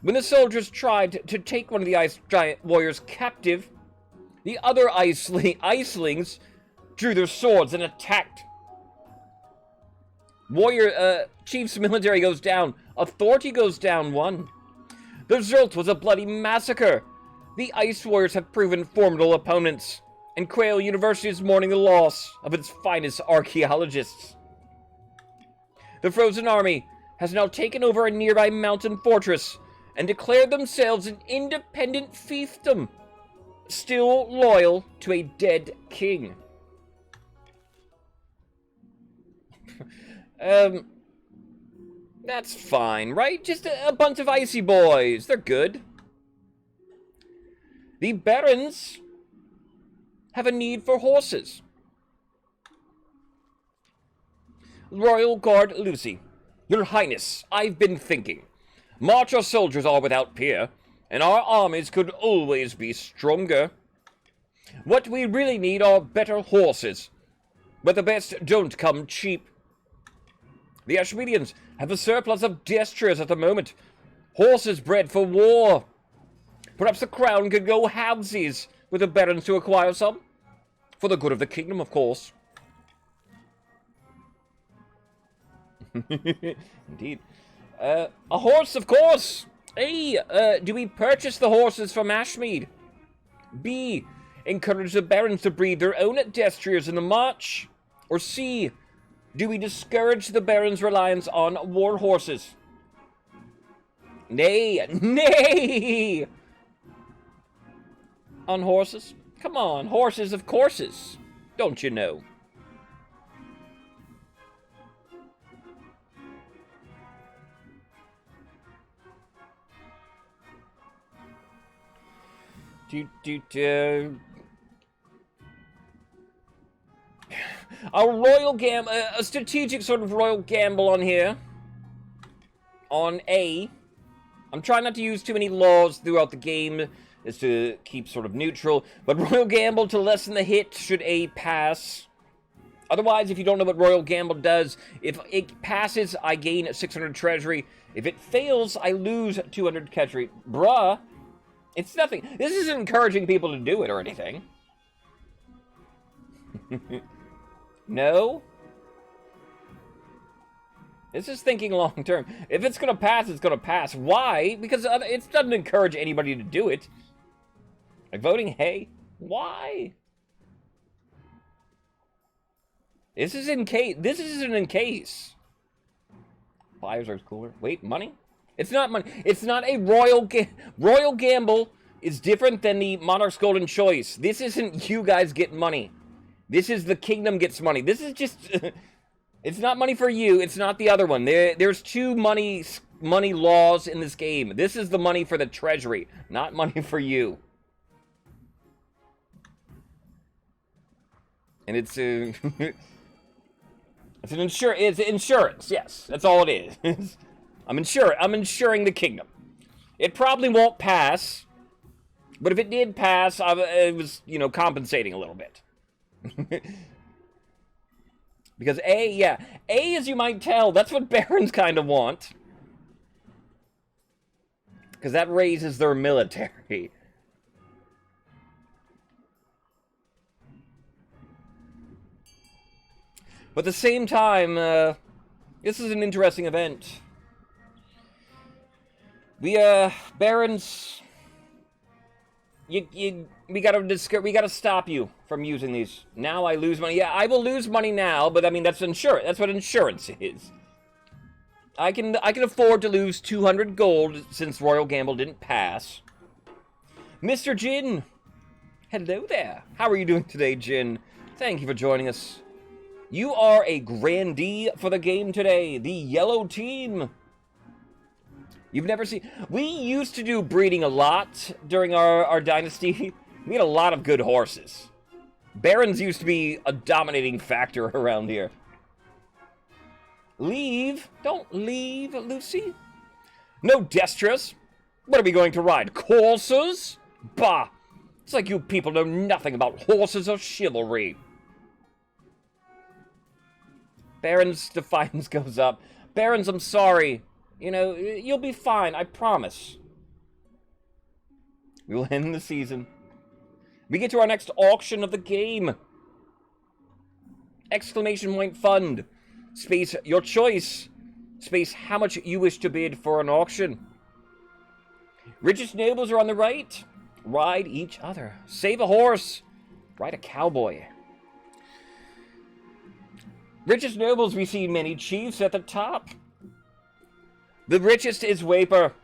When the soldiers tried to take one of the ice giant warriors captive, the other icelings drew their swords and attacked. Chief's military goes down. Authority goes down 1. The result was a bloody massacre. The Ice Warriors have proven formidable opponents, and Quail University is mourning the loss of its finest archaeologists. The Frozen Army has now taken over a nearby mountain fortress and declared themselves an independent fiefdom, still loyal to a dead king. That's fine, right? Just a bunch of icy boys. They're good. The barons have a need for horses. Royal Guard Lucy. Your Highness, I've been thinking. Marcher soldiers are without peer, and our armies could always be stronger. What we really need are better horses, but the best don't come cheap. The Ashmedians have a surplus of destriers at the moment. Horses bred for war. Perhaps the crown could go halvesies with the barons to acquire some. For the good of the kingdom, of course. Indeed. A horse, of course. A, do we purchase the horses from Ashmead? B, encourage the barons to breed their own destriers in the march? Or C, do we discourage the barons' reliance on war horses? Nay, nay! On horses? Come on, horses of courses. Don't you know? A strategic sort of royal gamble on here. On A. I'm trying not to use too many laws throughout the game, is to keep sort of neutral. But royal gamble to lessen the hit should A pass. Otherwise, if you don't know what royal gamble does, if it passes, I gain 600 treasury. If it fails, I lose 200 treasury. Bruh. It's nothing. This isn't encouraging people to do it or anything. No? This is thinking long term. If it's gonna pass, it's gonna pass. Why? Because it doesn't encourage anybody to do it. Like voting hay? Why? This is in case. This isn't in case. Buyers are cooler. Wait, money? It's not money. It's not a royal gamble is different than the Monarch's Golden Choice. This isn't you guys get money. This is the kingdom gets money. This is just it's not money for you. It's not the other one. There's two money laws in this game. This is the money for the treasury, not money for you. And it's it's insurance. Yes, that's all it is. I'm insuring the kingdom. It probably won't pass, but if it did pass, it was, compensating a little bit. Because A, as you might tell, that's what barons kind of want. Because that raises their military. But at the same time, this is an interesting event. Barons, we gotta stop you from using these. Now I lose money. Yeah, I will lose money now, but I mean, that's insurance. That's what insurance is. I can afford to lose 200 gold since Royal Gamble didn't pass. Mr. Jin, hello there. How are you doing today, Jin? Thank you for joining us. You are a grandee for the game today, the yellow team. You've never seen... We used to do breeding a lot during our dynasty. We had a lot of good horses. Barons used to be a dominating factor around here. Leave? Don't leave, Lucy. No destriers. What are we going to ride? Coursers? Bah! It's like you people know nothing about horses or chivalry. Baron's defiance goes up. Barons, I'm sorry. You know, you'll be fine, I promise. We will end the season. We get to our next auction of the game. Exclamation point fund. Space your choice. Space how much you wish to bid for an auction. Richest nobles are on the right. Ride each other. Save a horse. Ride a cowboy. Richest nobles, we see many chiefs at the top. The richest is Waper.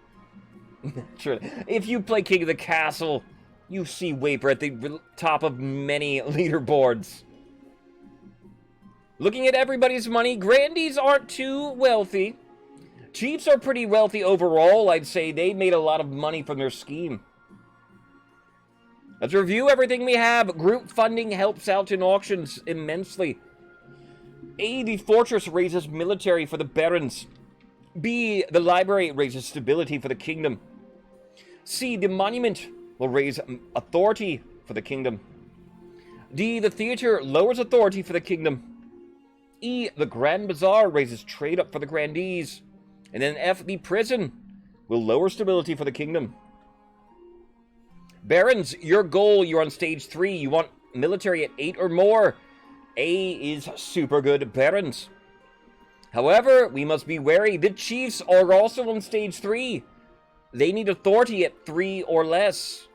If you play King of the Castle, you see Waper at the top of many leaderboards. Looking at everybody's money, grandees aren't too wealthy. Chiefs are pretty wealthy overall. I'd say they made a lot of money from their scheme. Let's review everything we have. Group funding helps out in auctions immensely. A, the fortress raises military for the barons. B, the library raises stability for the kingdom. C, the monument will raise authority for the kingdom. D, the theater lowers authority for the kingdom. E, the grand bazaar raises trade up for the grandees. And then F, the prison will lower stability for the kingdom. Barons, your goal, you're on stage 3. You want military at 8 or more. A is super good barons. However, we must be wary. The chiefs are also on stage 3. They need authority at 3 or less.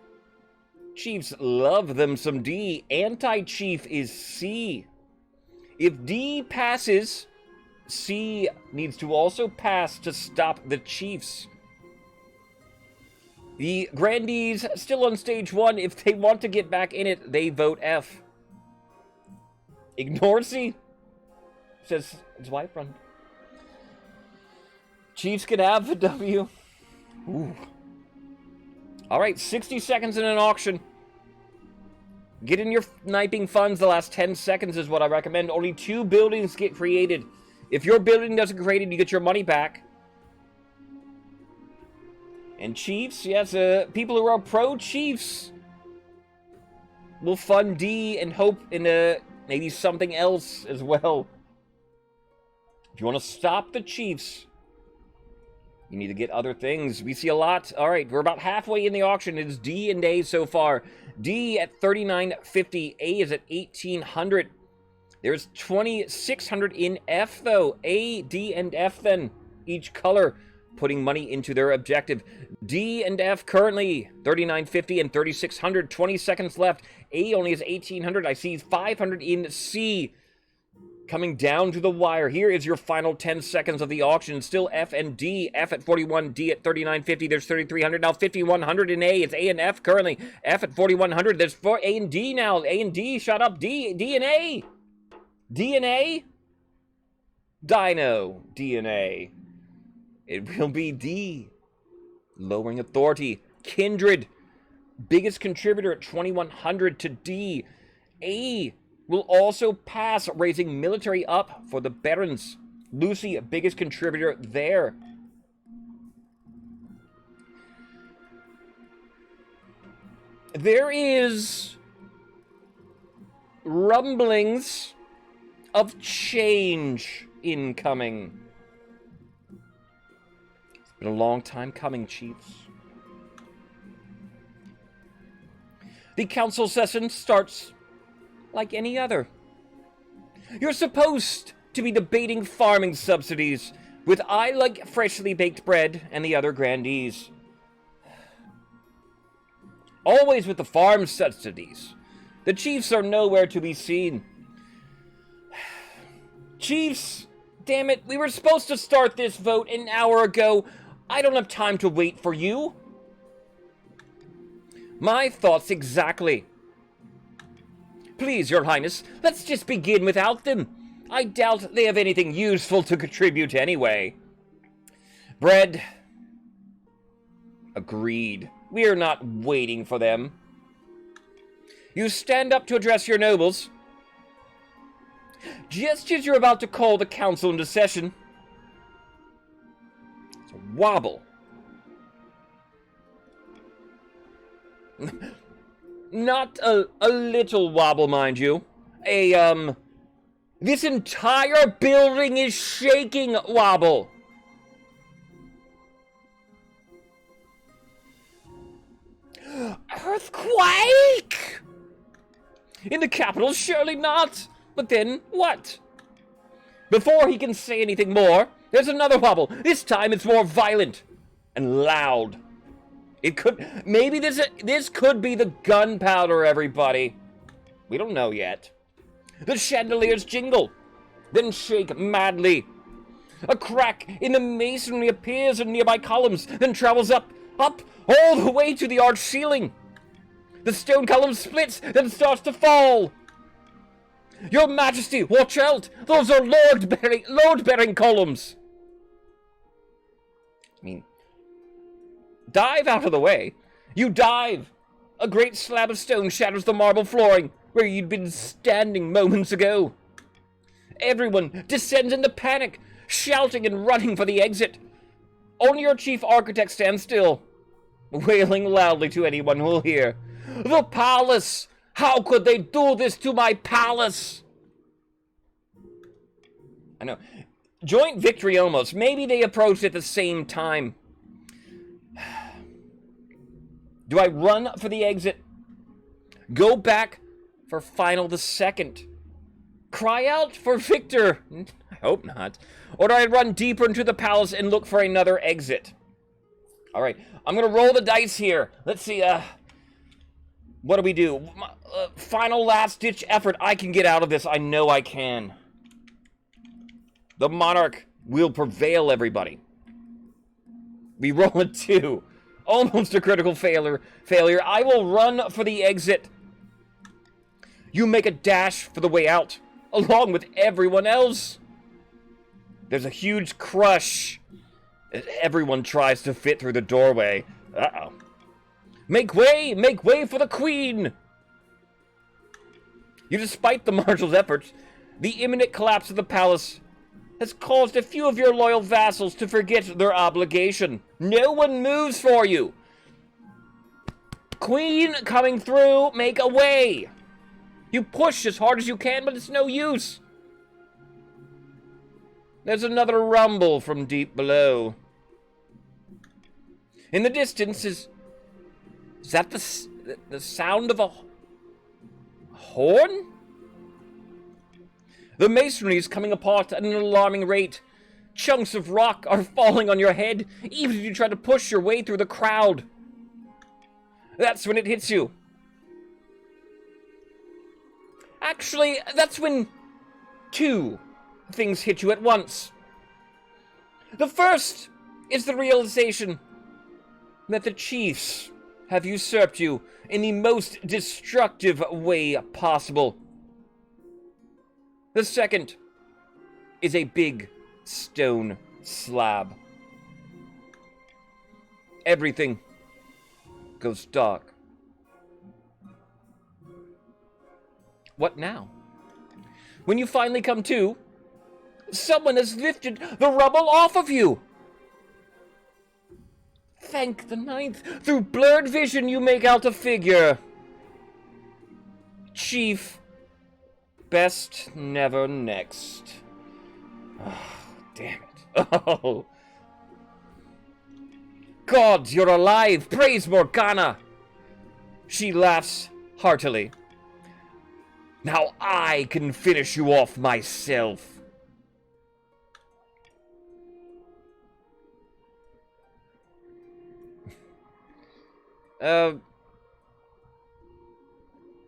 Chiefs love them some D. Anti-chief is C. If D passes, C needs to also pass to stop the chiefs. The grandees still on stage 1. If they want to get back in it, they vote F. Ignore C. Says his wife run. Chiefs can have the W. Ooh. Alright, 60 seconds in an auction. Get in your sniping funds. The last 10 seconds is what I recommend. Only 2 buildings get created. If your building doesn't get created, you get your money back. And Chiefs, yes, people who are pro-Chiefs will fund D and hope in maybe something else as well. If you want to stop the Chiefs, you need to get other things. We see a lot. All right, we're about halfway in the auction. It's D and A so far. D at 39.50. A is at 1,800. There's 2,600 in F, though. A, D, and F, then. Each color putting money into their objective. D and F currently 39.50 and 3,600. 20 seconds left. A only has 1,800. I see 500 in C. Coming down to the wire. Here is your final 10 seconds of the auction. Still F and D. F at 41, D at 39.50. There's 3,300 now. 5,100 in A. It's A and F currently. F at 4,100. There's A and D now. A and D shot up. D and A. D and A. Dino DNA. It will be D. Lowering authority. Kindred. Biggest contributor at 2,100 to D. A will also pass, raising military up for the barons. Lucy, biggest contributor there. There is rumblings of change incoming. It's been a long time coming, Chiefs. The council session starts like any other. You're supposed to be debating farming subsidies with I like freshly baked bread and the other grandees. Always with the farm subsidies. The chiefs are nowhere to be seen. Chiefs, damn it, we were supposed to start this vote an hour ago. I don't have time to wait for you. My thoughts exactly. Please, Your Highness, let's just begin without them. I doubt they have anything useful to contribute anyway. Bread. Agreed. We are not waiting for them. You stand up to address your nobles. Just as you're about to call the council into session. It's a wobble. Not a little wobble, mind you. This entire building is shaking wobble. Earthquake! In the capital, surely not. But then, what? Before he can say anything more, there's another wobble. This time it's more violent and loud. Maybe this could be the gunpowder, everybody. We don't know yet. The chandeliers jingle, then shake madly. A crack in the masonry appears in nearby columns, then travels up, all the way to the arched ceiling. The stone column splits, then starts to fall. Your Majesty, watch out! Those are load-bearing columns! I mean, dive out of the way. You dive! A great slab of stone shatters the marble flooring, where you'd been standing moments ago. Everyone descends into panic, shouting and running for the exit. Only your chief architect stands still, wailing loudly to anyone who will hear. The palace! How could they do this to my palace? I know. Joint victory almost. Maybe they approached at the same time. Do I run for the exit? Go back for final the second? Cry out for Victor? I hope not. Or do I run deeper into the palace and look for another exit? Alright, I'm gonna roll the dice here. Let's see, what do we do? Final last-ditch effort. I can get out of this. I know I can. The monarch will prevail, everybody. We roll a 2. Almost a critical failure. I will run for the exit. You make a dash for the way out, along with everyone else. There's a huge crush. Everyone tries to fit through the doorway. Uh-oh. Make way for the queen! Despite the marshal's efforts, the imminent collapse of the palace has caused a few of your loyal vassals to forget their obligation. No one moves for you. Queen coming through, make a way. You push as hard as you can, but it's no use. There's another rumble from deep below. In the distance is that the sound of a horn? The masonry is coming apart at an alarming rate. Chunks of rock are falling on your head, even if you try to push your way through the crowd. That's when it hits you. Actually, that's when 2 things hit you at once. The first is the realization that the chiefs have usurped you in the most destructive way possible. The second is a big stone slab. Everything goes dark. What now? When you finally come to, someone has lifted the rubble off of you. Thank the ninth. Through blurred vision, you make out a figure. Chief, best never next. Oh, damn it. Oh. God, you're alive. Praise Morgana. She laughs heartily. Now I can finish you off myself.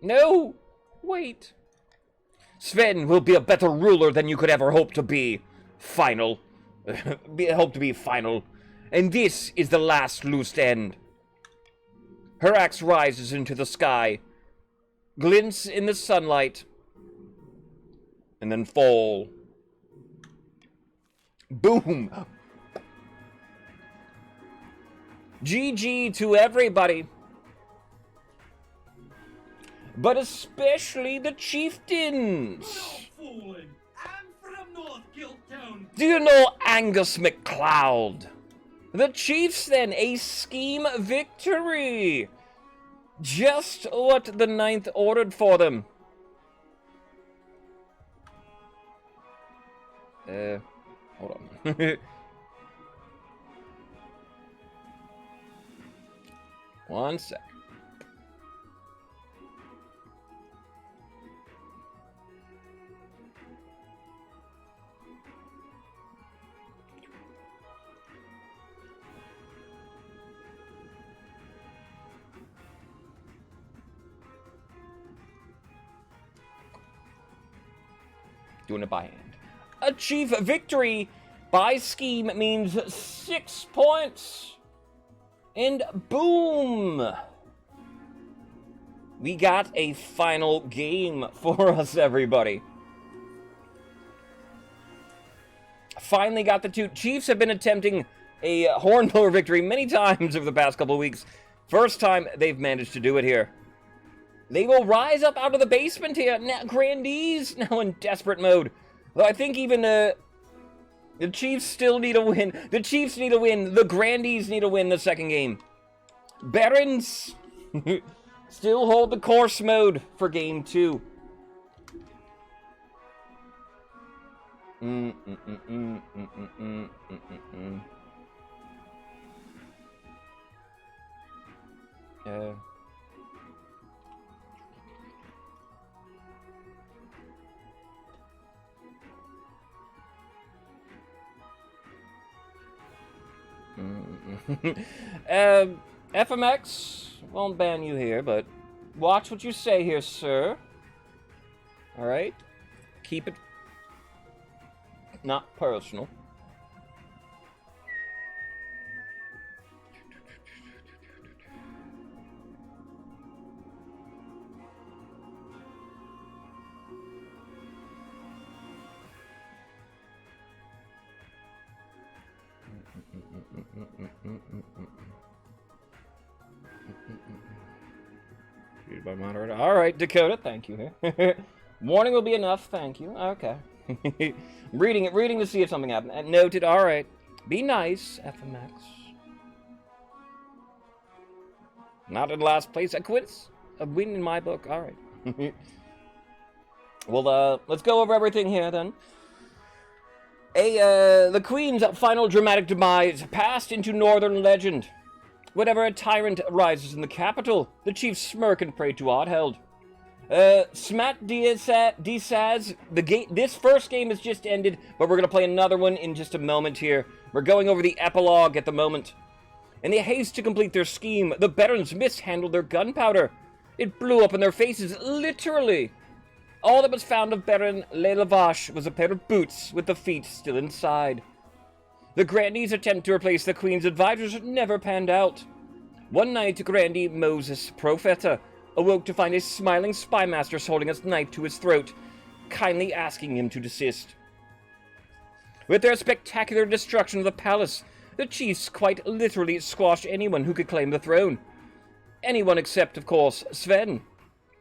No, wait. Sven will be a better ruler than you could ever hope to be. Final. Hope to be final. And this is the last loose end. Her axe rises into the sky, glints in the sunlight, and then fall. Boom! GG to everybody. But especially the chieftains. Do you know Angus MacLeod? The chiefs then, a scheme victory. just what the Ninth ordered for them. Hold on. One sec. Doing it by hand. Achieve victory by scheme means 6 points. And boom! We got a final game for us, everybody. Finally got the two. Chiefs have been attempting a hornblower victory many times over the past couple of weeks. First time they've managed to do it here. They will rise up out of the basement here. Now, Grandees now in desperate mode. Though I think even the Chiefs still need a win. The Chiefs need a win. The Grandees need a win the second game. Barons still hold the course mode for game 2. FMX won't ban you here, but watch what you say here, sir. Alright? Keep it not personal. By moderator. All right, Dakota, thank you. Warning will be enough, thank you. Okay. reading to see if something happened. Noted. All right. Be nice, FMX. Not in last place. A win in my book. All right. Well, let's go over everything here then. The Queen's final dramatic demise passed into Northern legend. Whenever a tyrant rises in the capital, the Chiefs smirk and pray to Oddheld. Smat Dsaz, this first game has just ended, but we're going to play another one in just a moment here. We're going over the epilogue at the moment. In the haste to complete their scheme, the Barons mishandled their gunpowder. It blew up in their faces, literally. All that was found of Baron Le Lavache was a pair of boots with the feet still inside. The Grandees' attempt to replace the Queen's advisors never panned out. One night, Grandee Moses Profeta awoke to find a smiling spymaster holding a knife to his throat, kindly asking him to desist. With their spectacular destruction of the palace, the chiefs quite literally squashed anyone who could claim the throne. Anyone except, of course, Sven,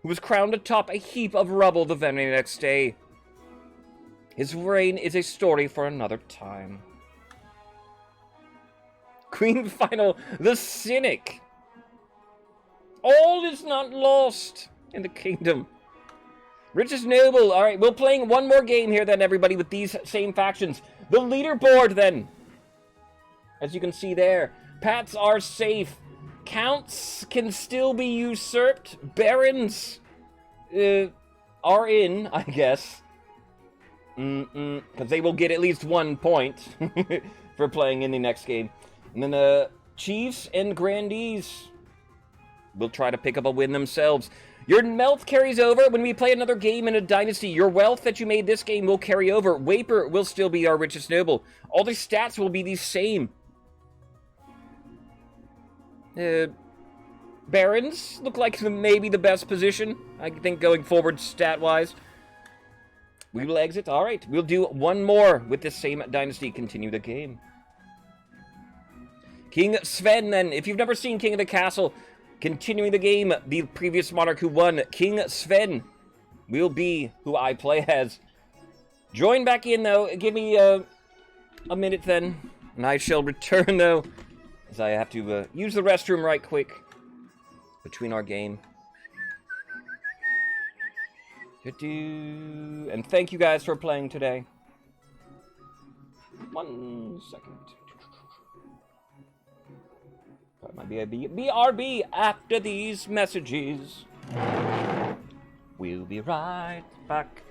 who was crowned atop a heap of rubble the very next day. His reign is a story for another time. Queen Final, the Cynic. All is not lost in the kingdom. Richest Noble. All right, we're playing one more game here then, everybody, with these same factions. The leaderboard then. As you can see there, Pats are safe. Counts can still be usurped. Barons are in, I guess. Because they will get at least 1 point for playing in the next game. And then Chiefs and Grandees will try to pick up a win themselves. Your wealth carries over. When we play another game in a dynasty, your wealth that you made this game will carry over. Waper will still be our richest noble. All the stats will be the same. Barons look like maybe the best position, I think, going forward stat-wise. We will exit. All right, we'll do one more with this same dynasty. Continue the game. King Sven, then. If you've never seen King of the Castle, continuing the game, the previous monarch who won, King Sven, will be who I play as. Join back in, though. Give me a minute, then, and I shall return, though, as I have to use the restroom right quick. between our game. And thank you guys for playing today. 1 second. That might be a BRB after these messages. We'll be right back.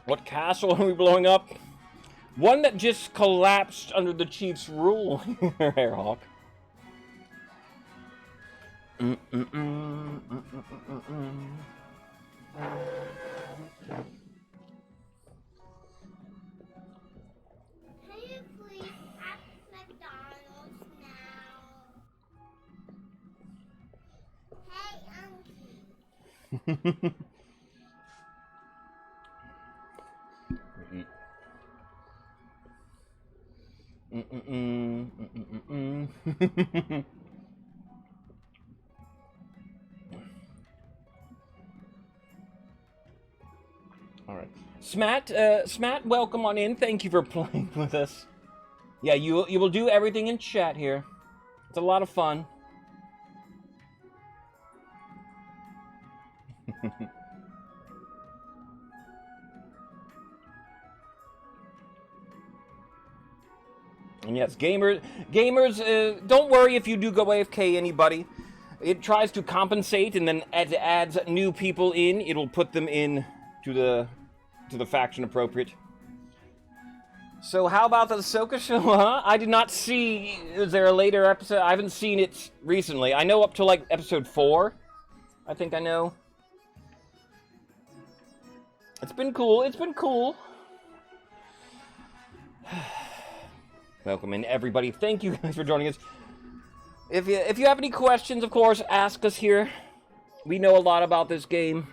What castle are we blowing up? One that just collapsed under the chief's rule, Airhawk. Can you please have McDonald's now? Hey, Unky. All right, Smat, welcome on in. Thank you for playing with us. Yeah, you will do everything in chat here. It's a lot of fun. And yes, gamers, don't worry if you do go AFK, anybody. It tries to compensate, and then as it adds new people in, it'll put them in to the faction appropriate. So how about the Ahsoka show, huh? I did not see... Is there a later episode? I haven't seen it recently. I know up to, like, episode 4. I think I know. It's been cool. It's been cool. Welcome in, everybody. Thank you guys for joining us. If you have any questions, of course, ask us here. We know a lot about this game.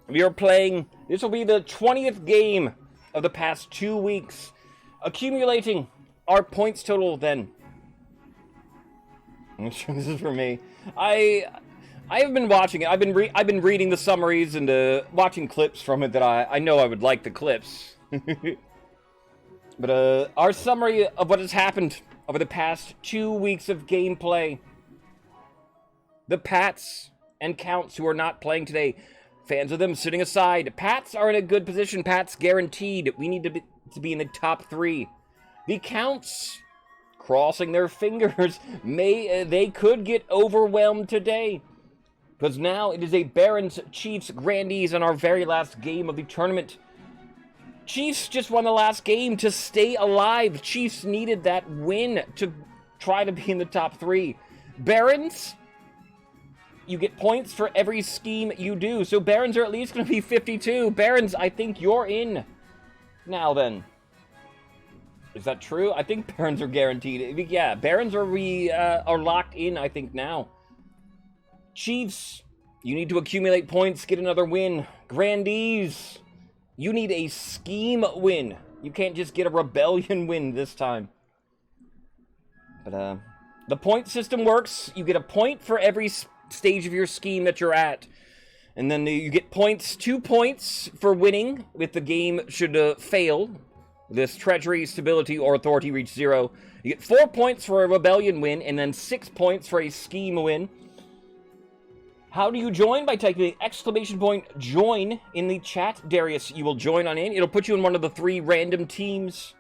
We are playing... This will be the 20th game of the past 2 weeks. Accumulating our points total, then. I'm sure this is for me. I have been watching it. I've been reading the summaries and watching clips from it that I know I would like the clips. But our summary of what has happened over the past 2 weeks of gameplay. The Pats and Counts who are not playing today. Fans of them sitting aside. Pats are in a good position. Pats guaranteed. We need to be in the top 3. The Counts, crossing their fingers, they could get overwhelmed today. Because now it is a Barons Chiefs Grandees in our very last game of the tournament. Chiefs just won the last game to stay alive. Chiefs needed that win to try to be in the top 3. Barons, you get points for every scheme you do. So Barons are at least going to be 52. Barons, I think you're in. Now then. Is that true? I think Barons are guaranteed. Yeah, Barons are locked in, I think, now. Chiefs, you need to accumulate points, get another win. Grandees, you need a scheme win. You can't just get a rebellion win this time. But, the point system works. You get a point for every stage of your scheme that you're at. And then you get points, 2 points for winning if the game should fail. This treachery, stability, or authority reach 0. You get 4 points for a rebellion win, and then 6 points for a scheme win. How do you join? By typing ! join in the chat, Darius. You will join on in. It'll put you in one of the 3 random teams.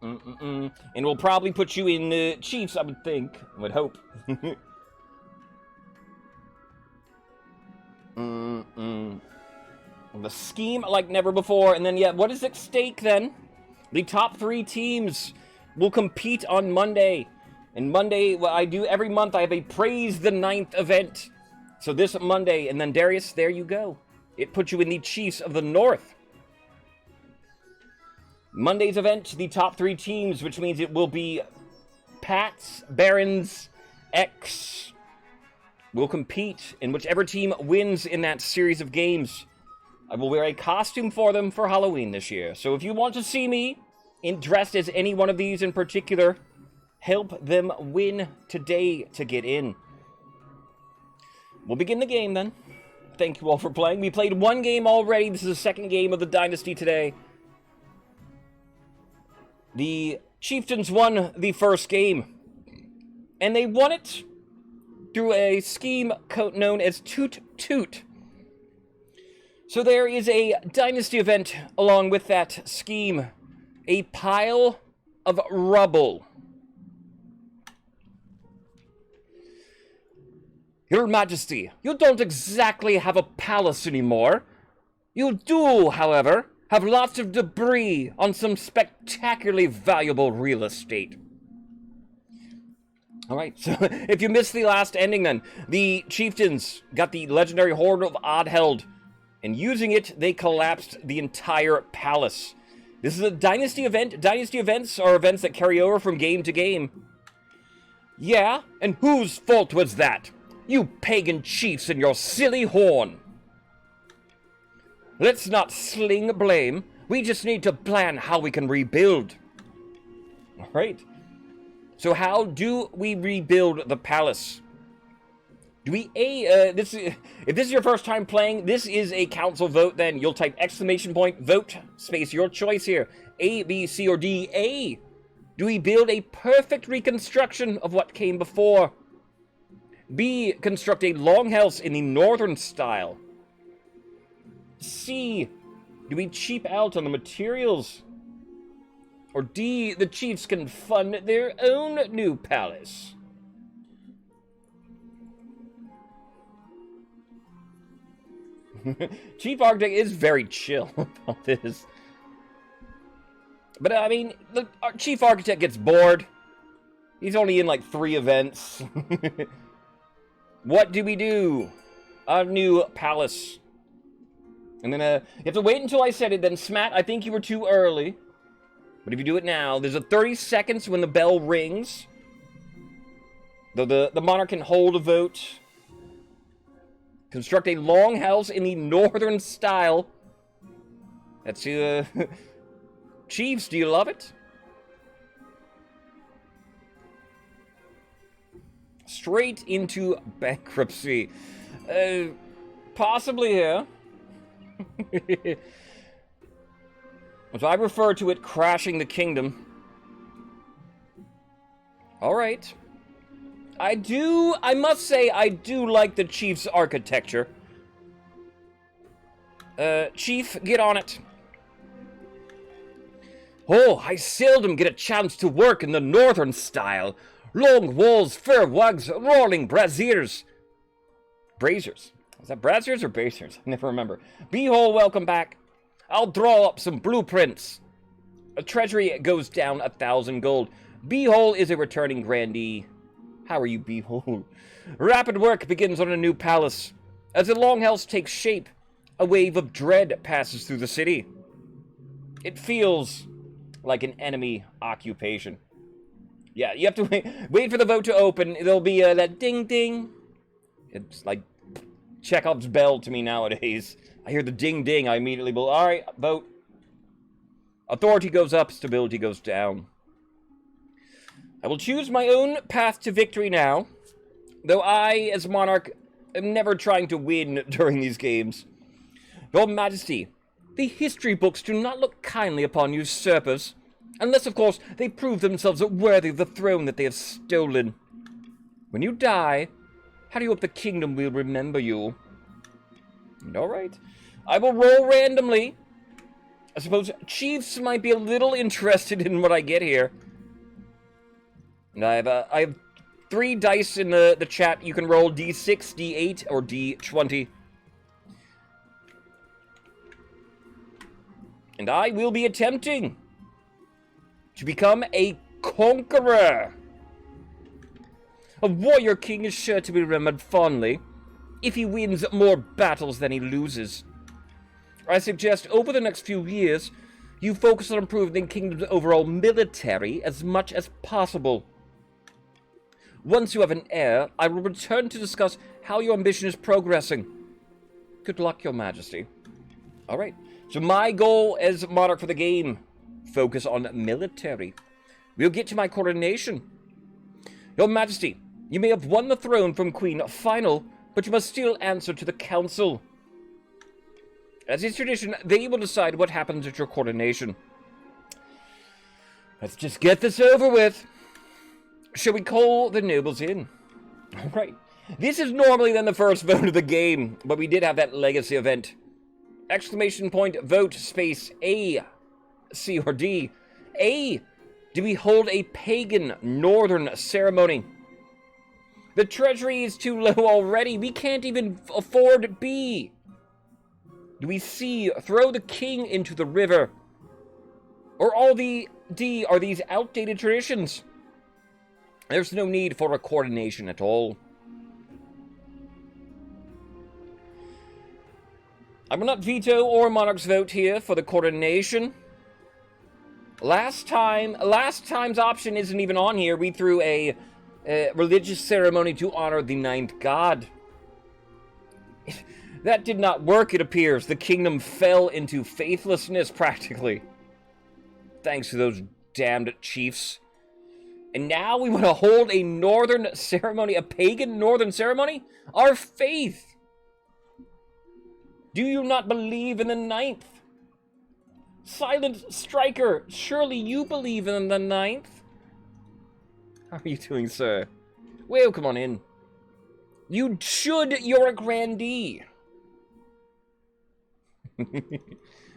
And we'll probably put you in the Chiefs, I would think. I would hope. The scheme like never before. And then, yeah, what is at stake then? The top 3 teams will compete on Monday. And Monday, what I do every month, I have a Praise the Ninth event. So this Monday, and then Darius, there you go. It puts you in the Chiefs of the North. Monday's event, the top 3 teams, which means it will be Pats, Barons, X will compete, and whichever team wins in that series of games, I will wear a costume for them for Halloween this year. So if you want to see me dressed as any one of these in particular, help them win today to get in. We'll begin the game then. Thank you all for playing. We played 1 game already. This is the 2nd game of the Dynasty today. The Chieftains won the first game. And they won it through a scheme known as Toot Toot. So there is a Dynasty event along with that scheme. A pile of rubble. Your Majesty, you don't exactly have a palace anymore. You do, however, have lots of debris on some spectacularly valuable real estate. Alright, so if you missed the last ending then, the Chieftains got the legendary Horde of Oddheld, and using it, they collapsed the entire palace. This is a Dynasty event. Dynasty events are events that carry over from game to game. Yeah, and whose fault was that? You pagan chiefs and your silly horn. Let's not sling blame. We just need to plan how we can rebuild. Alright. So how do we rebuild the palace? Do we, if this is your first time playing, this is a council vote then. You'll type !vote, space, your choice here. A, B, C, or D. A. Do we build a perfect reconstruction of what came before? B, construct a longhouse in the northern style. C, do we cheap out on the materials? Or D, the chiefs can fund their own new palace. Chief Architect is very chill about this. But, I mean, our Chief Architect gets bored. He's only in, like, 3 events. What do we do? A new palace. And then, you have to wait until I said it, then Smat, I think you were too early. But if you do it now, there's a 30 seconds when the bell rings. Though the monarch can hold a vote. Construct a longhouse in the northern style. That's, Chiefs, do you love it? Straight into bankruptcy. Possibly here. So I refer to it crashing the kingdom. Alright. I must say, I do like the Chief's architecture. Chief, get on it. Oh, I seldom get a chance to work in the northern style. Long walls, fair wugs, rolling braziers. Braziers? Is that braziers or braziers? I never remember. Beehole, welcome back. I'll draw up some blueprints. A treasury goes down 1,000 gold. Beehole is a returning grandee. How are you, Beehole? Rapid work begins on a new palace. As the longhouse takes shape, a wave of dread passes through the city. It feels like an enemy occupation. Yeah, you have to wait for the vote to open. There'll be that ding ding. It's like Chekhov's bell to me nowadays. I hear the ding ding, I immediately will. Alright, vote. Authority goes up, stability goes down. I will choose my own path to victory now. Though I, as monarch, am never trying to win during these games. Your Majesty, the history books do not look kindly upon usurpers. Unless, of course, they prove themselves worthy of the throne that they have stolen. When you die, how do you hope the kingdom will remember you? Alright. I will roll randomly. I suppose chiefs might be a little interested in what I get here. And I have 3 dice in the chat. You can roll D6, D8, or D20. And I will be attempting to become a conqueror. A warrior king is sure to be remembered fondly if he wins more battles than he loses. I suggest over the next few years, you focus on improving the kingdom's overall military as much as possible. Once you have an heir, I will return to discuss how your ambition is progressing. Good luck, Your Majesty. Alright, so my goal as monarch for the game, focus on military. We'll get to my coronation. Your Majesty, you may have won the throne from Queen Final, but you must still answer to the council. As is tradition, they will decide what happens at your coronation. Let's just get this over with. Shall we call the nobles in? Alright. This is normally then the first vote of the game, but we did have that legacy event. Exclamation point, vote, space, A, C, or D. A, do we hold a pagan northern ceremony? The treasury is too low already. We can't even afford B. Do we C, throw the king into the river? Or all the D, are these outdated traditions? There's no need for a coordination at all. I will not veto or monarch's vote here for the coordination. Last time's option isn't even on here. We threw a religious ceremony to honor the 9th god. That did not work, it appears. The kingdom fell into faithlessness, practically. Thanks to those damned chiefs. And now we want to hold a northern ceremony, a pagan northern ceremony? Our faith! Do you not believe in the 9th? Silent Striker, surely you believe in the 9th? How are you doing, sir? Well, come on in. You should, you're a grandee.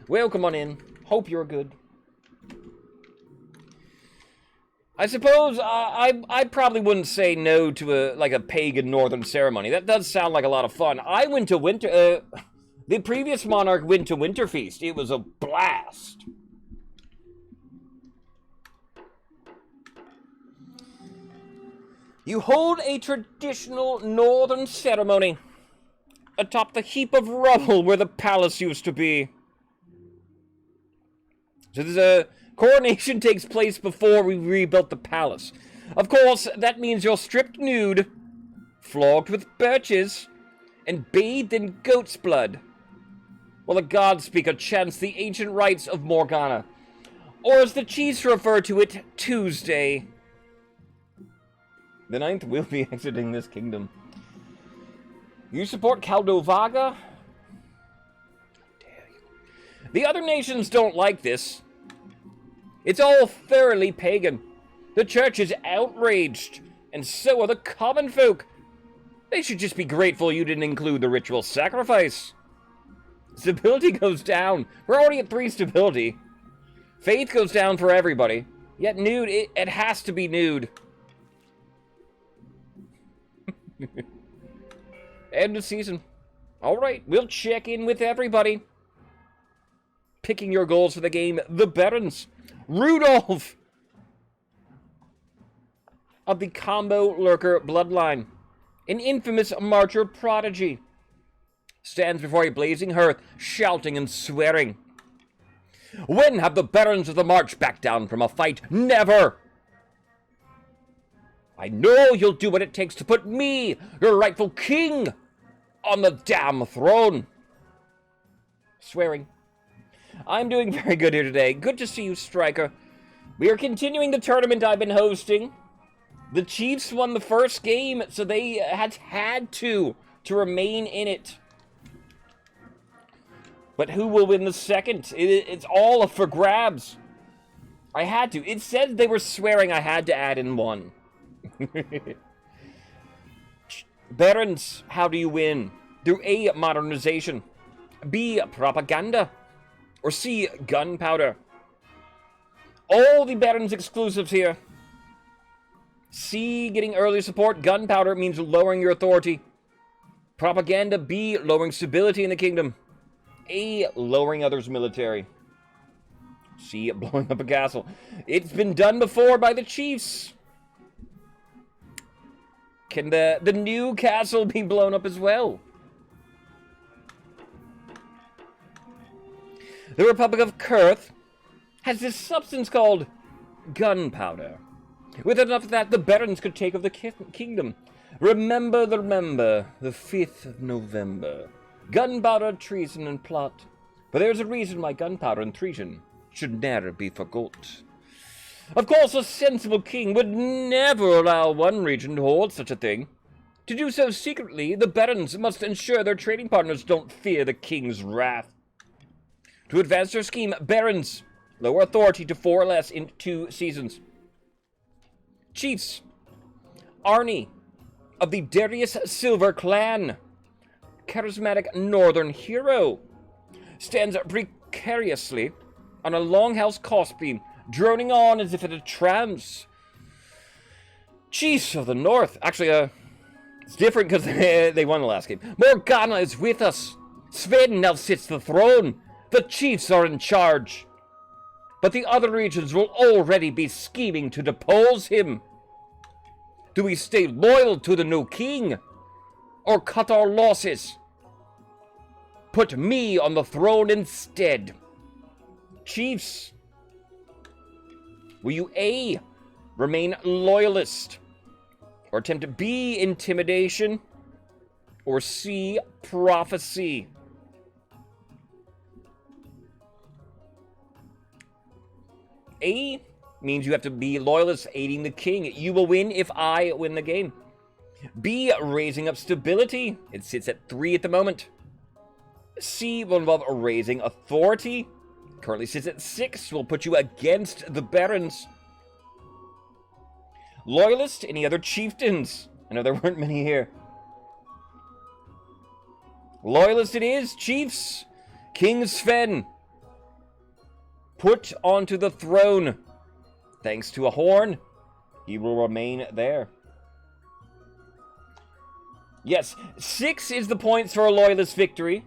Well, come on in. Hope you're good. I suppose I probably wouldn't say no to a pagan northern ceremony. That does sound like a lot of fun. I went to the previous monarch went to Winterfeast. It was a blast. You hold a traditional northern ceremony atop the heap of rubble where the palace used to be. So there's a coronation takes place before we rebuilt the palace. Of course, that means you're stripped nude, flogged with birches, and bathed in goat's blood, while the gods speak or chants the ancient rites of Morgana, or as the chiefs refer to it, Tuesday. The 9th will be exiting this kingdom. You support Caldovaga? Dare you. The other nations don't like this. It's all thoroughly pagan. The church is outraged, and so are the common folk. They should just be grateful you didn't include the ritual sacrifice. Stability goes down. We're already at 3 stability. Faith goes down for everybody. Yet nude, it has to be nude. End of season. Alright, we'll check in with everybody. Picking your goals for the game, the Barons. Rudolph! Of the Combo Lurker bloodline. An infamous marcher prodigy. Stands before a blazing hearth, shouting and swearing. When have the Barons of the March backed down from a fight? Never! I know you'll do what it takes to put me, your rightful king, on the damn throne. Swearing. I'm doing very good here today. Good to see you, Striker. We are continuing the tournament I've been hosting. The Chiefs won the first game, so they had to remain in it. But who will win the second? It's all up for grabs. I had to. It said they were swearing I had to add in one. Barons, how do you win? Through A, modernization, B, propaganda, or C, gunpowder. All the Barons exclusives here. C, getting early support. Gunpowder means lowering your authority. Propaganda, B, lowering stability in the kingdom. A, lowering others' military. C, blowing up a castle. It's been done before by the Chiefs. Can the new castle be blown up as well? The Republic of Kurth has this substance called gunpowder. With enough of that, the Barons could take over the kingdom. Remember, the 5th of November. Gunpowder, treason, and plot. But there's a reason why gunpowder and treason should never be forgot. Of course, a sensible king would never allow one region to hold such a thing. To do so secretly, the Barons must ensure their trading partners don't fear the king's wrath. To advance their scheme, Barons lower authority to 4 or less in 2 seasons. Chiefs. Arnie of the Darius Silver clan. Charismatic northern hero. Stands precariously on a longhouse crossbeam, droning on as if in a trance. Chiefs of the North. Actually, it's different because they won the last game. Morgana is with us. Sven now sits the throne. The Chiefs are in charge. But the other regions will already be scheming to depose him. Do we stay loyal to the new king? Or cut our losses? Put me on the throne instead. Chiefs. Will you A, remain loyalist? Or attempt B, intimidation? Or C, prophecy? A means you have to be loyalist, aiding the king. You will win if I win the game. B, raising up stability. It sits at 3 at the moment. C will involve raising authority. Currently sits at 6. Will put you against the Barons. Loyalist, any other chieftains? I know there weren't many here. Loyalist it is, Chiefs. King Sven. Put onto the throne. Thanks to a horn, he will remain there. Yes, 6 is the points for a loyalist victory.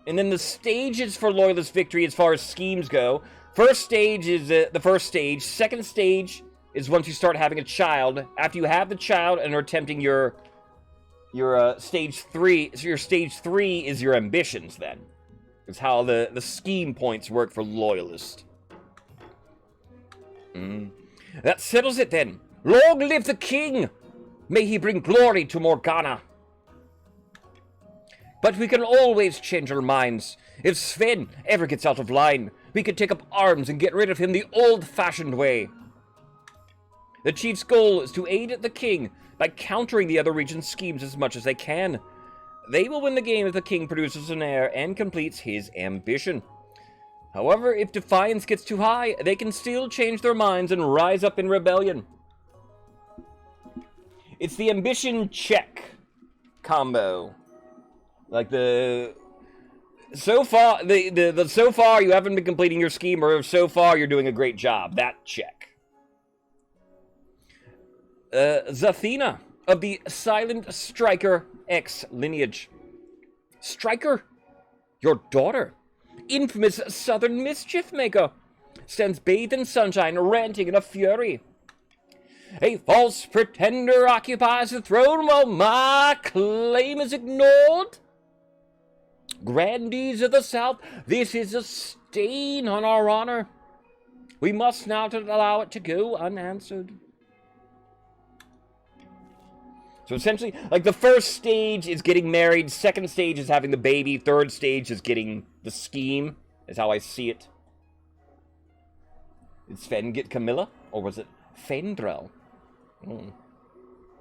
And then the stages for loyalist victory as far as schemes go. First stage is the first stage. Second stage is once you start having a child. After you have the child and are attempting your stage 3, so your stage 3 is your ambitions then. It's how the scheme points work for Loyalist. That settles it then. Long live the king! May he bring glory to Morgana. But we can always change our minds. If Sven ever gets out of line, we could take up arms and get rid of him the old-fashioned way. The chief's goal is to aid the king by countering the other region's schemes as much as they can. They will win the game if the king produces an heir and completes his ambition. However, if defiance gets too high, they can still change their minds and rise up in rebellion. It's the ambition check combo. Like so far you haven't been completing your scheme, or so far you're doing a great job. That check. Zathena of the Silent Striker X lineage. Striker, your daughter, infamous Southern Mischief Maker, stands bathed in sunshine, ranting in a fury. A false pretender occupies the throne while my claim is ignored. Grandees of the South, this is a stain on our honor. We must not allow it to go unanswered. So essentially, like, the first stage is getting married, second stage is having the baby, third stage is getting the scheme, is how I see it. Did Sven get Camilla? Or was it Fendrel?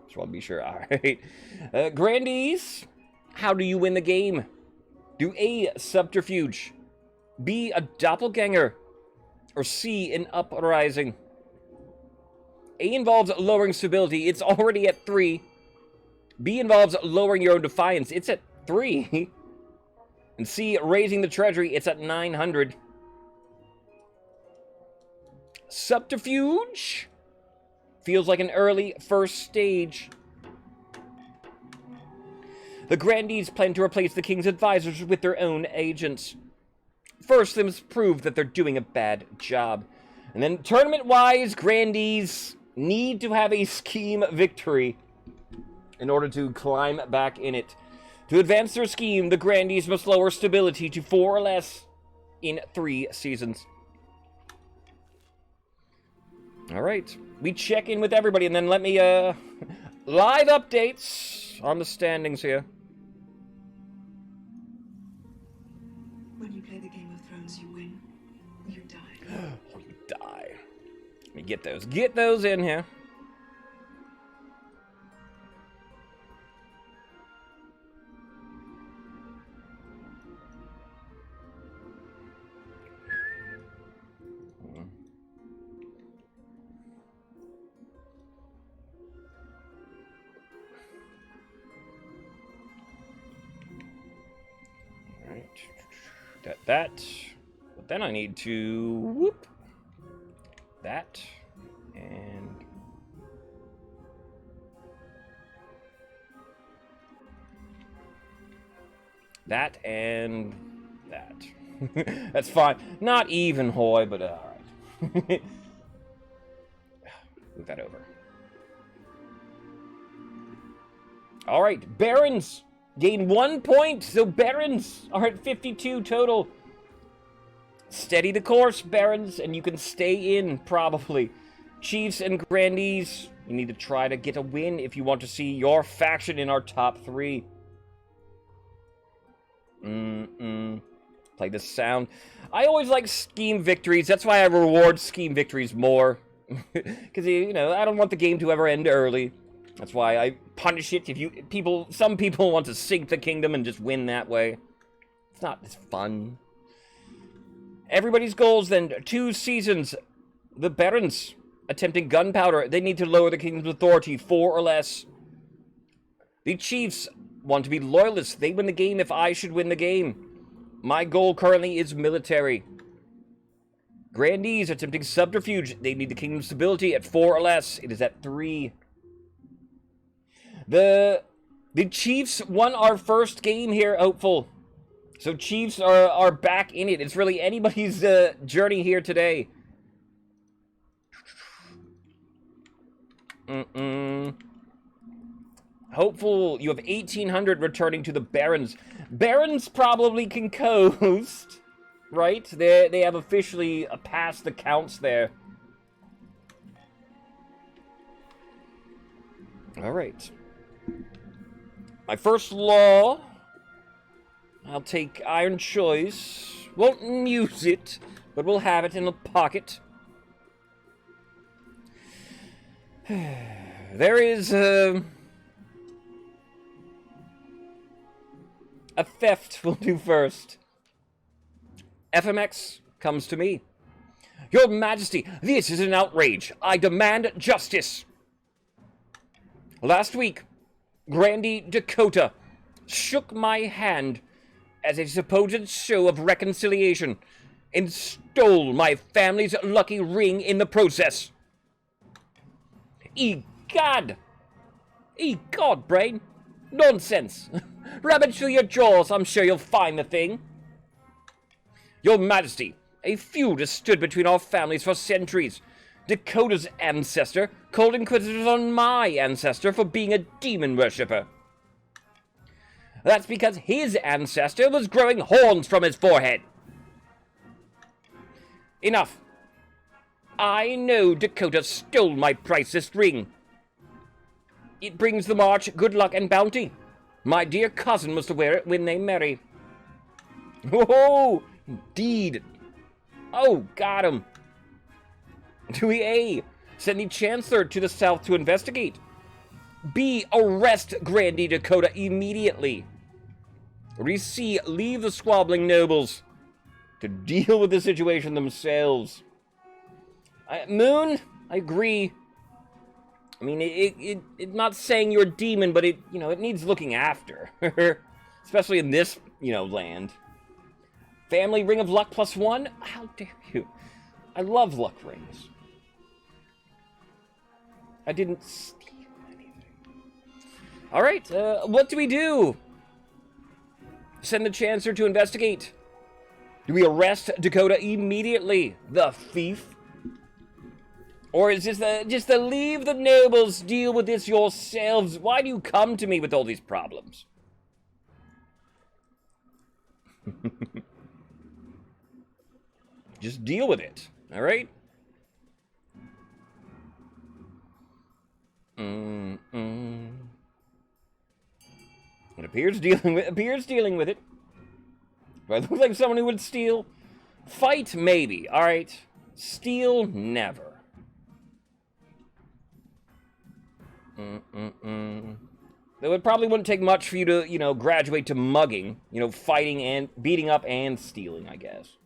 Just want to be sure. Alright. Grandees, how do you win the game? Do A, subterfuge, B, a doppelganger, or C, an uprising? A involves lowering stability. It's already at 3. B involves lowering your own defiance. It's at 3. And C, raising the treasury. It's at 900. Subterfuge feels like an early first stage. The Grandees plan to replace the king's advisors with their own agents. First, they must prove that they're doing a bad job. And then, tournament-wise, Grandees need to have a scheme victory in order to climb back in it. To advance their scheme, the Grandees must lower stability to 4 or less in 3 seasons. Alright, we check in with everybody, and then let me, live updates on the standings here. When you play the Game of Thrones, you win, or you die. Or you die. Let me get those in here. That, but then I need to whoop that and that and that. That's fine. Not even, Hoy, but all right. Move that over. All right, Barons. Gain 1 point, so Barons are at 52 total. Steady the course, Barons, and you can stay in, probably. Chiefs and Grandees, you need to try to get a win if you want to see your faction in our top 3. Play the sound. I always like scheme victories. That's why I reward scheme victories more. Because, you know, I don't want the game to ever end early. That's why I punish it. Some people want to sink the kingdom and just win that way. It's not as fun. Everybody's goals then, 2 seasons. The Barons attempting gunpowder. They need to lower the kingdom's authority 4 or less. The Chiefs want to be loyalists. They win the game if I should win the game. My goal currently is military. Grandees attempting subterfuge. They need the kingdom's stability at 4 or less. It is at 3. The Chiefs won our first game here, Hopeful. So Chiefs are back in it. It's really anybody's journey here today. Hopeful you have 1,800 returning to the Barons. Barons probably can coast, right? They have officially passed the counts there. All right. My first law. I'll take Iron Choice. Won't use it, but we'll have it in a pocket. There is a theft we'll do first. FMX comes to me. Your Majesty, this is an outrage. I demand justice. Last week, Grandy Dakota shook my hand as a supposed show of reconciliation and stole my family's lucky ring in the process. Egad! Egod, brain! Nonsense! Rabbit through your jaws, I'm sure you'll find the thing. Your Majesty, a feud has stood between our families for centuries. Dakota's ancestor called inquisitors on my ancestor for being a demon worshipper. That's because his ancestor was growing horns from his forehead. Enough. I know Dakota stole my priceless ring. It brings the march good luck and bounty. My dear cousin was to wear it when they marry. Oh, indeed. Oh, got him. Do we A, send the Chancellor to the south to investigate? B, arrest Grandy Dakota immediately? Or C, leave the squabbling nobles to deal with the situation themselves? Moon, I agree. I mean, it's not saying you're a demon, but it needs looking after. Especially in this, land. Family Ring of Luck +1? How dare you? I love luck rings. I didn't steal anything. Alright, what do we do? Send the Chancellor to investigate. Do we arrest Dakota immediately? The thief? Or is this just the leave the nobles deal with this yourselves? Why do you come to me with all these problems? Just deal with it, all right? It appears dealing with it. Do I look like someone who would steal? Fight, maybe, all right? Steal, never. Though it probably wouldn't take much for you to, graduate to mugging. Fighting and beating up and stealing, I guess.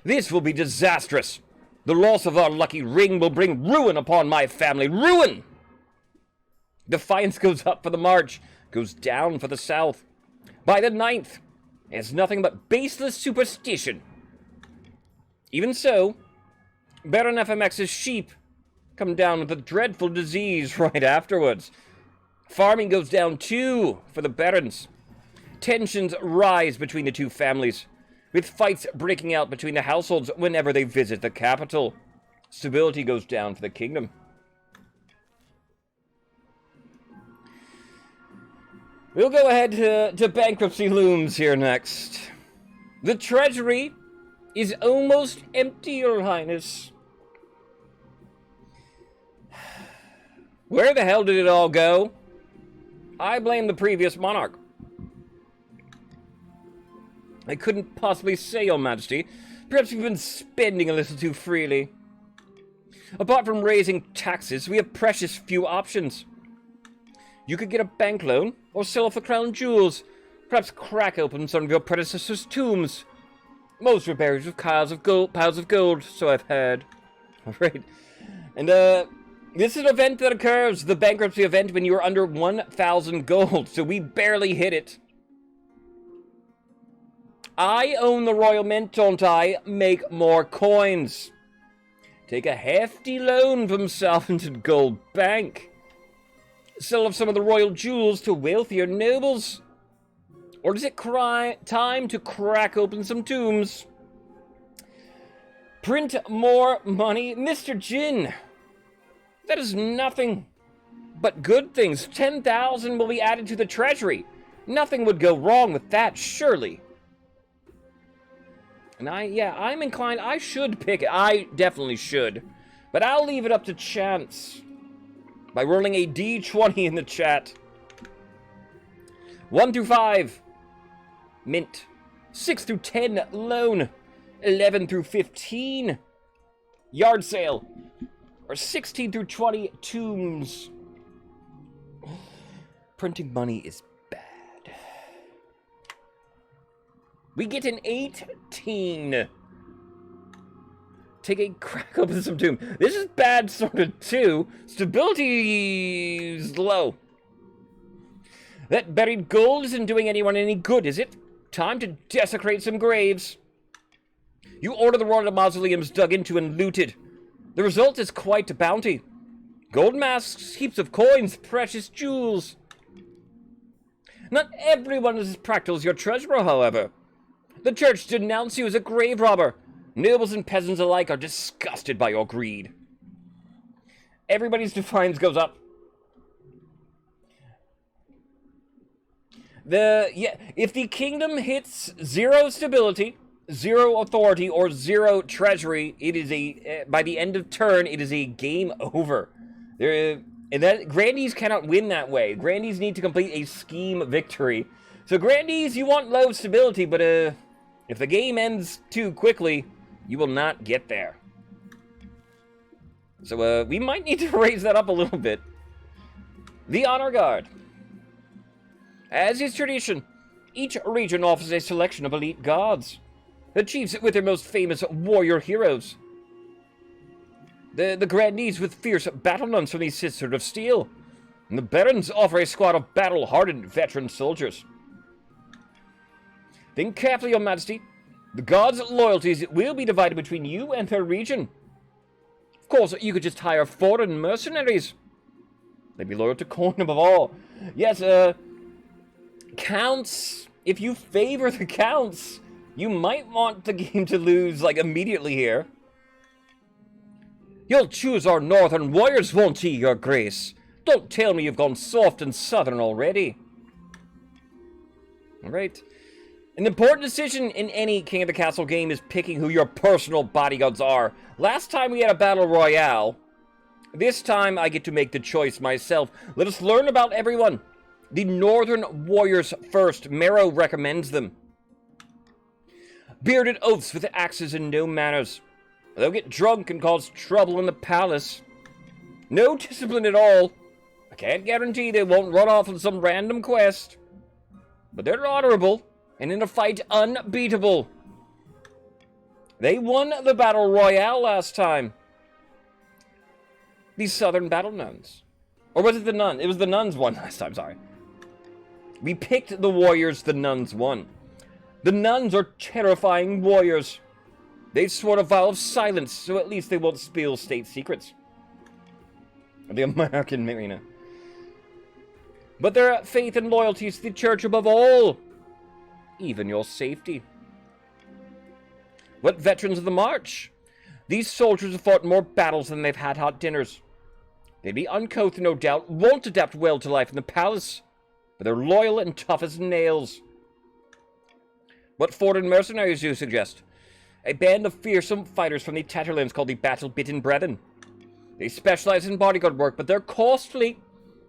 This will be disastrous. The loss of our lucky ring will bring ruin upon my family. Ruin! Defiance goes up for the march, goes down for the south. By the 9th, it's nothing but baseless superstition. Even so, Baron FMX's sheep come down with a dreadful disease right afterwards. Farming goes down too for the barons. Tensions rise between the two families, with fights breaking out between the households whenever they visit the capital. Stability goes down for the kingdom. We'll go ahead to bankruptcy looms here next. The treasury is almost empty, Your Highness. Where the hell did it all go? I blame the previous monarch. I couldn't possibly say, Your Majesty. Perhaps you've been spending a little too freely. Apart from raising taxes, we have precious few options. You could get a bank loan, or sell off the crown jewels. Perhaps crack open some of your predecessors' tombs. Most were buried with piles of gold, so I've heard. Alright. And, this is an event that occurs, the bankruptcy event, when you are under 1,000 gold, so we barely hit it. I own the Royal Mint, don't I? Make more coins. Take a hefty loan from Salventon Gold Bank. Sell off some of the royal jewels to wealthier nobles. Or is it time to crack open some tombs? Print more money. Mr. Jin, that is nothing but good things. 10,000 will be added to the treasury. Nothing would go wrong with that, surely. And I'm inclined, I should pick it. I definitely should. But I'll leave it up to chance by rolling a d20 in the chat. 1 through 5, mint. 6 through 10, loan. 11 through 15, yard sale. Or 16 through 20, tombs. Printing money is bad. We get an 18. Take a crack open some tomb. This is bad sort of too. Stability is low. That buried gold isn't doing anyone any good, is it? Time to desecrate some graves. You order the royal mausoleums dug into and looted. The result is quite a bounty. Gold masks, heaps of coins, precious jewels. Not everyone is as practical as your treasurer, however. The church denounces you as a grave robber. Nobles and peasants alike are disgusted by your greed. Everybody's defiance goes up. If the kingdom hits 0 stability, 0 authority, or 0 treasury, it is by the end of turn, it is a game over. Grandees cannot win that way. Grandees need to complete a scheme victory. So Grandees, you want low stability, but if the game ends too quickly, you will not get there. So we might need to raise that up a little bit. The Honor Guard. As is tradition, each region offers a selection of elite guards. The chiefs with their most famous warrior heroes. The grandees with fierce battle nuns from the Sisters of Steel. And the barons offer a squad of battle-hardened veteran soldiers. Think carefully, Your Majesty. The guards' loyalties will be divided between you and their region. Of course, you could just hire foreign mercenaries. They'd be loyal to coin above all. Yes, counts. If you favor the counts, you might want the game to lose, like, immediately here. You'll choose our northern warriors, won't he, Your Grace? Don't tell me you've gone soft and southern already. Alright. An important decision in any King of the Castle game is picking who your personal bodyguards are. Last time we had a battle royale. This time I get to make the choice myself. Let us learn about everyone. The Northern Warriors first. Marrow recommends them. Bearded oafs with axes and no manners. They'll get drunk and cause trouble in the palace. No discipline at all. I can't guarantee they won't run off on some random quest. But they're honorable, and in a fight unbeatable. They won the Battle Royale last time. The Southern Battle Nuns. Or was it the Nuns? It was the Nuns won last time, sorry. We picked the warriors, the Nuns won. The Nuns are terrifying warriors. They've sworn a vow of silence, so at least they won't spill state secrets. The American Marina. But their faith and loyalty is to the church above all. Even your safety. What veterans of the march? These soldiers have fought more battles than they've had hot dinners. They'd be uncouth, no doubt, won't adapt well to life in the palace, but they're loyal and tough as nails. What foreign mercenaries do you suggest? A band of fearsome fighters from the Tatterlands called the Battle-Bitten Brethren. They specialize in bodyguard work, but they're costly,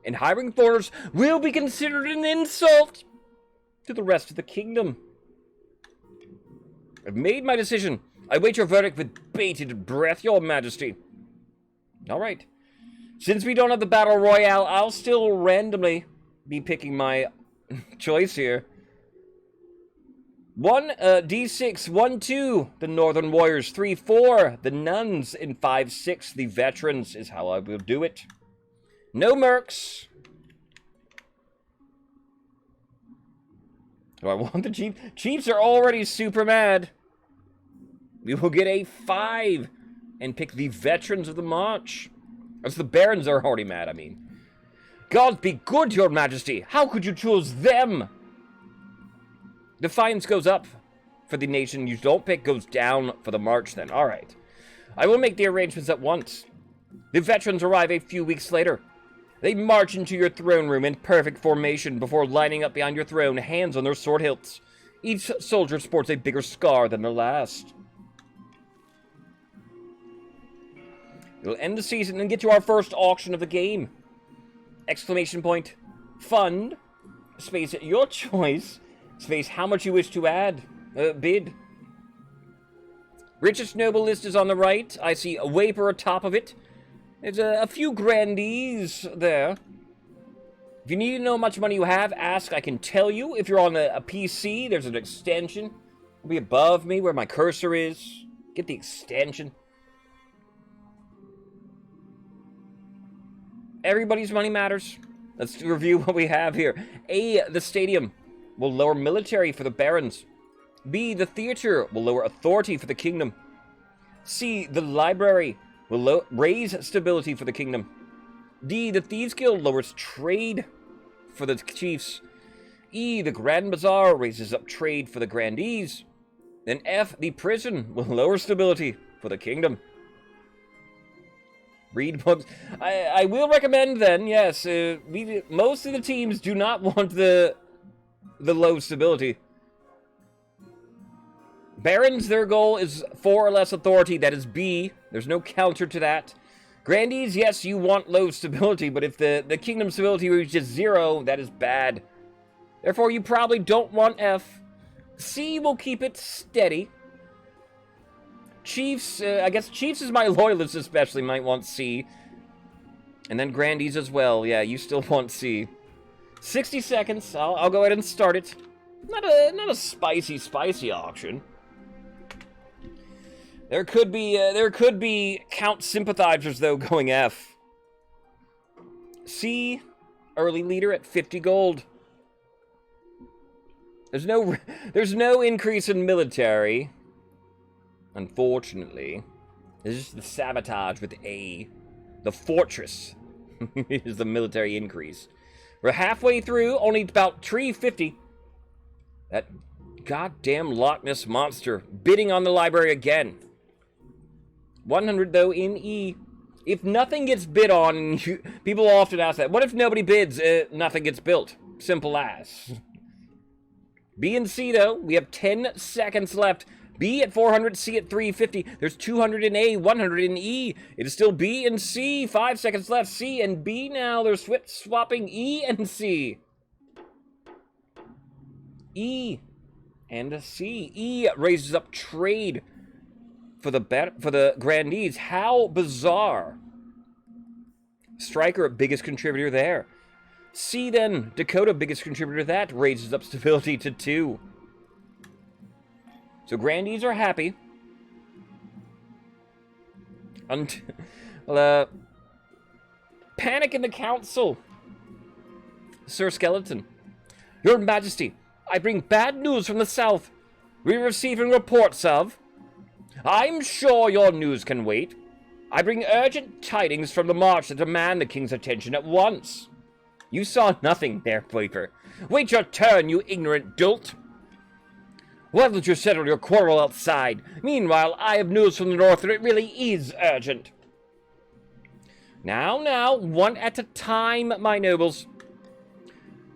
and hiring foreigners will be considered an insult to the rest of the kingdom. I've made my decision. I wait your verdict with bated breath, Your Majesty. Alright. Since we don't have the Battle Royale, I'll still randomly be picking my choice here. 1, D6, 1, 2, the Northern Warriors. 3, 4, the Nuns. And 5, 6, the Veterans is how I will do it. No mercs. Do I want the Chiefs? Chiefs are already super mad. We will get a 5 and pick the Veterans of the March. As the Barons are already mad, I mean. God be good, Your Majesty. How could you choose them? Defiance goes up for the nation you don't pick, goes down for the March then. Alright. I will make the arrangements at once. The veterans arrive a few weeks later. They march into your throne room in perfect formation before lining up behind your throne, hands on their sword hilts. Each soldier sports a bigger scar than the last. We'll end the season and get to our first auction of the game. Exclamation point. Fund. Space your choice. Space how much you wish to add. Bid. Richest noble list is on the right. I see a waper atop of it. There's a few grandees there. If you need to know how much money you have, ask. I can tell you. If you're on a PC, there's an extension. It'll be above me where my cursor is. Get the extension. Everybody's money matters. Let's review what we have here. A, the stadium will lower military for the barons. B, the theater will lower authority for the kingdom. C, the library will raise stability for the kingdom. D, the Thieves Guild lowers trade for the chiefs. E, the Grand Bazaar raises up trade for the grandees. Then F, the prison will lower stability for the kingdom. Read books. I will recommend then, yes, most of the teams do not want the low stability. Barons, their goal is 4 or less authority. That is B. There's no counter to that. Grandees, yes, you want low stability, but if the kingdom stability reaches 0, that is bad. Therefore, you probably don't want F. C will keep it steady. Chiefs, I guess Chiefs is my loyalists especially, might want C. And then Grandees as well. Yeah, you still want C. 60 seconds. I'll go ahead and start it. Not a spicy auction. There could be Count sympathizers though going F. C, early leader at 50 gold. There's no increase in military. Unfortunately, this is the sabotage with A. The fortress is the military increase. We're halfway through, only about 350. That goddamn Loch Ness monster bidding on the library again. 100 though in E. If nothing gets bid on, people often ask that. What if nobody bids? Nothing gets built. Simple as. B and C though, we have 10 seconds left. B at 400, C at 350. There's 200 in A, 100 in E. It is still B and C. 5 seconds left. C and B now. They're swapping E and C. E and C. E raises up trade for the grandees. How bizarre. Stryker, biggest contributor there. C then, Dakota, biggest contributor to that, raises up stability to 2. So grandees are happy. Panic in the council. Sir Skeleton. Your Majesty, I bring bad news from the south. We're receiving reports of... I'm sure your news can wait. I bring urgent tidings from the march that demand the king's attention at once. You saw nothing there, Viper. Wait your turn, you ignorant dolt. Why don't you settle your quarrel outside? Meanwhile, I have news from the north and it really is urgent. Now, one at a time, my nobles.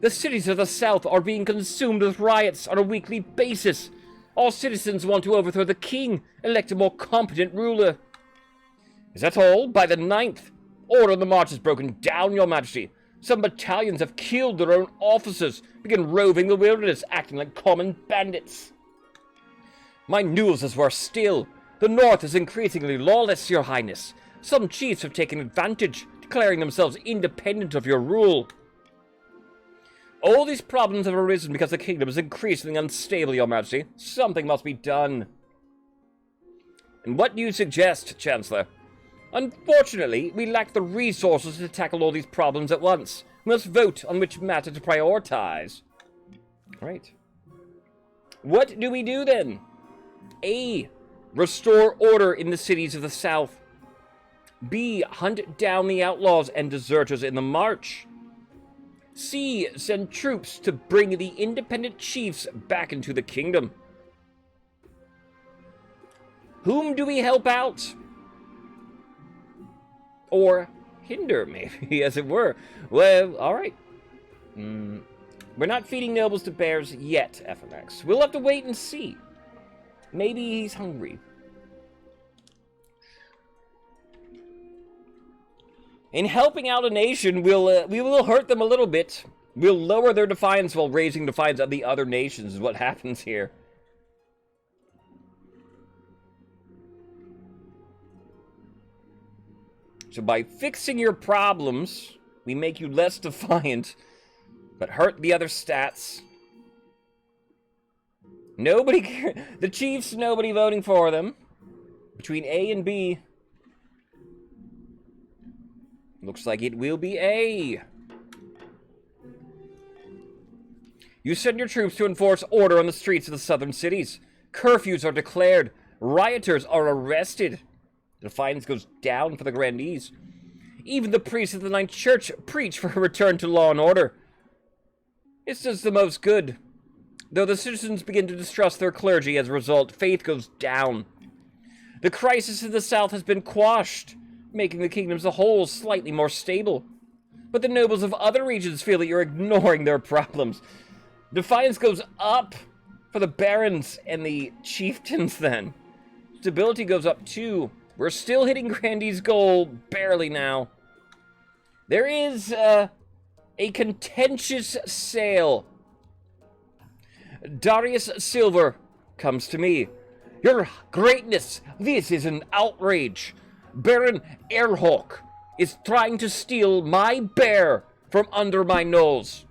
The cities of the south are being consumed with riots on a weekly basis. All citizens want to overthrow the king, elect a more competent ruler. Is that all? By the 9th, order on the march is broken down, your majesty. Some battalions have killed their own officers, begin roving the wilderness, acting like common bandits. My news is worse still. The north is increasingly lawless, your highness. Some chiefs have taken advantage, declaring themselves independent of your rule. All these problems have arisen because the kingdom is increasingly unstable, your majesty. Something must be done. And what do you suggest, Chancellor? Unfortunately, we lack the resources to tackle all these problems at once. We must vote on which matter to prioritize. Right. What do we do then? A. Restore order in the cities of the south. B. Hunt down the outlaws and deserters in the march. C. Send troops to bring the independent chiefs back into the kingdom. Whom do we help out? Or hinder, maybe, as it were. Well, alright. We're not feeding nobles to bears yet, FMX. We'll have to wait and see. Maybe he's hungry. In helping out a nation, we will hurt them a little bit. We'll lower their defiance while raising defiance of the other nations, is what happens here. So by fixing your problems, we make you less defiant, but hurt the other stats. Nobody, the Chiefs, nobody voting for them. Between A and B. Looks like it will be A. You send your troops to enforce order on the streets of the southern cities. Curfews are declared. Rioters are arrested. Defiance goes down for the grandees. Even the priests of the Ninth Church preach for a return to law and order. It's just the most good. Though the citizens begin to distrust their clergy as a result, faith goes down. The crisis in the south has been quashed, making the kingdom as a whole slightly more stable. But the nobles of other regions feel that you're ignoring their problems. Defiance goes up for the barons and the chieftains then. Stability goes up too. We're still hitting Grandee's goal, barely now. There is a contentious sale. Darius Silver comes to me. Your Greatness, this is an outrage. Baron Airhawk is trying to steal my bear from under my nose.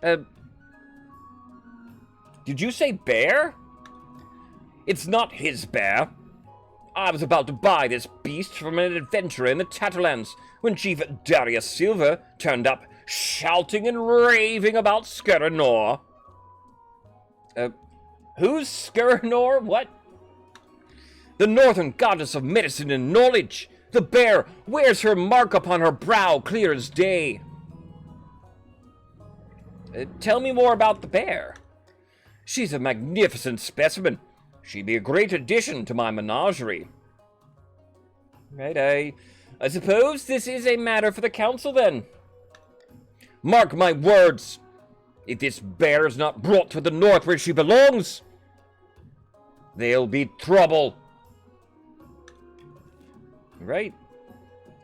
Did you say bear? It's not his bear. I was about to buy this beast from an adventurer in the Tatterlands when Chief Darius Silver turned up, shouting and raving about Skirnor. Who's Skirnor? What? The northern goddess of medicine and knowledge. The bear wears her mark upon her brow clear as day. Tell me more about the bear. She's a magnificent specimen. She'd be a great addition to my menagerie. Right, I suppose this is a matter for the council then. Mark my words. If this bear is not brought to the north where she belongs, there'll be trouble. Right.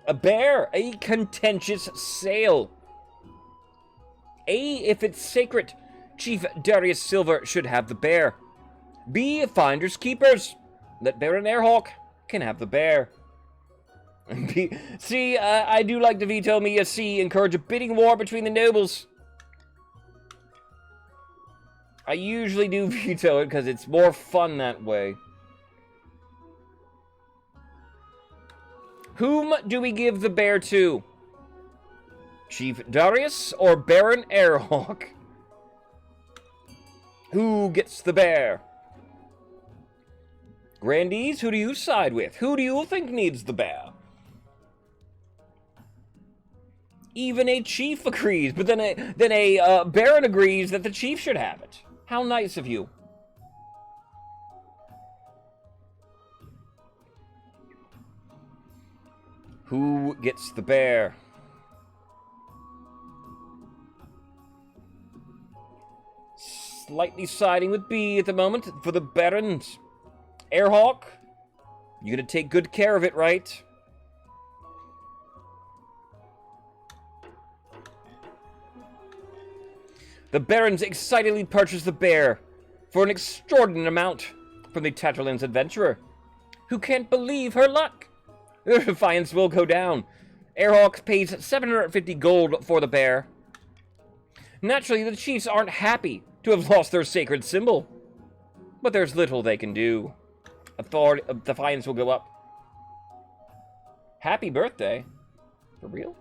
A bear, a contentious sale. A, if it's sacred, Chief Darius Silver should have the bear. B, finders keepers. That Baron Airhawk can have the bear. B, C, I do like to veto me a C, encourage a bidding war between the nobles. I usually do veto it because it's more fun that way. Whom do we give the bear to? Chief Darius or Baron Airhawk? Who gets the bear? Grandees, who do you side with? Who do you think needs the bear? Even a chief agrees, but then a baron agrees that the chief should have it. How nice of you. Who gets the bear? Slightly siding with B at the moment for the barons. Airhawk, you gonna take good care of it, right? The barons excitedly purchase the bear for an extraordinary amount from the Tatterlands adventurer, who can't believe her luck. Their defiance will go down. Airhawk pays 750 gold for the bear. Naturally, the chiefs aren't happy to have lost their sacred symbol, but there's little they can do. Defiance will go up. Happy birthday. For real?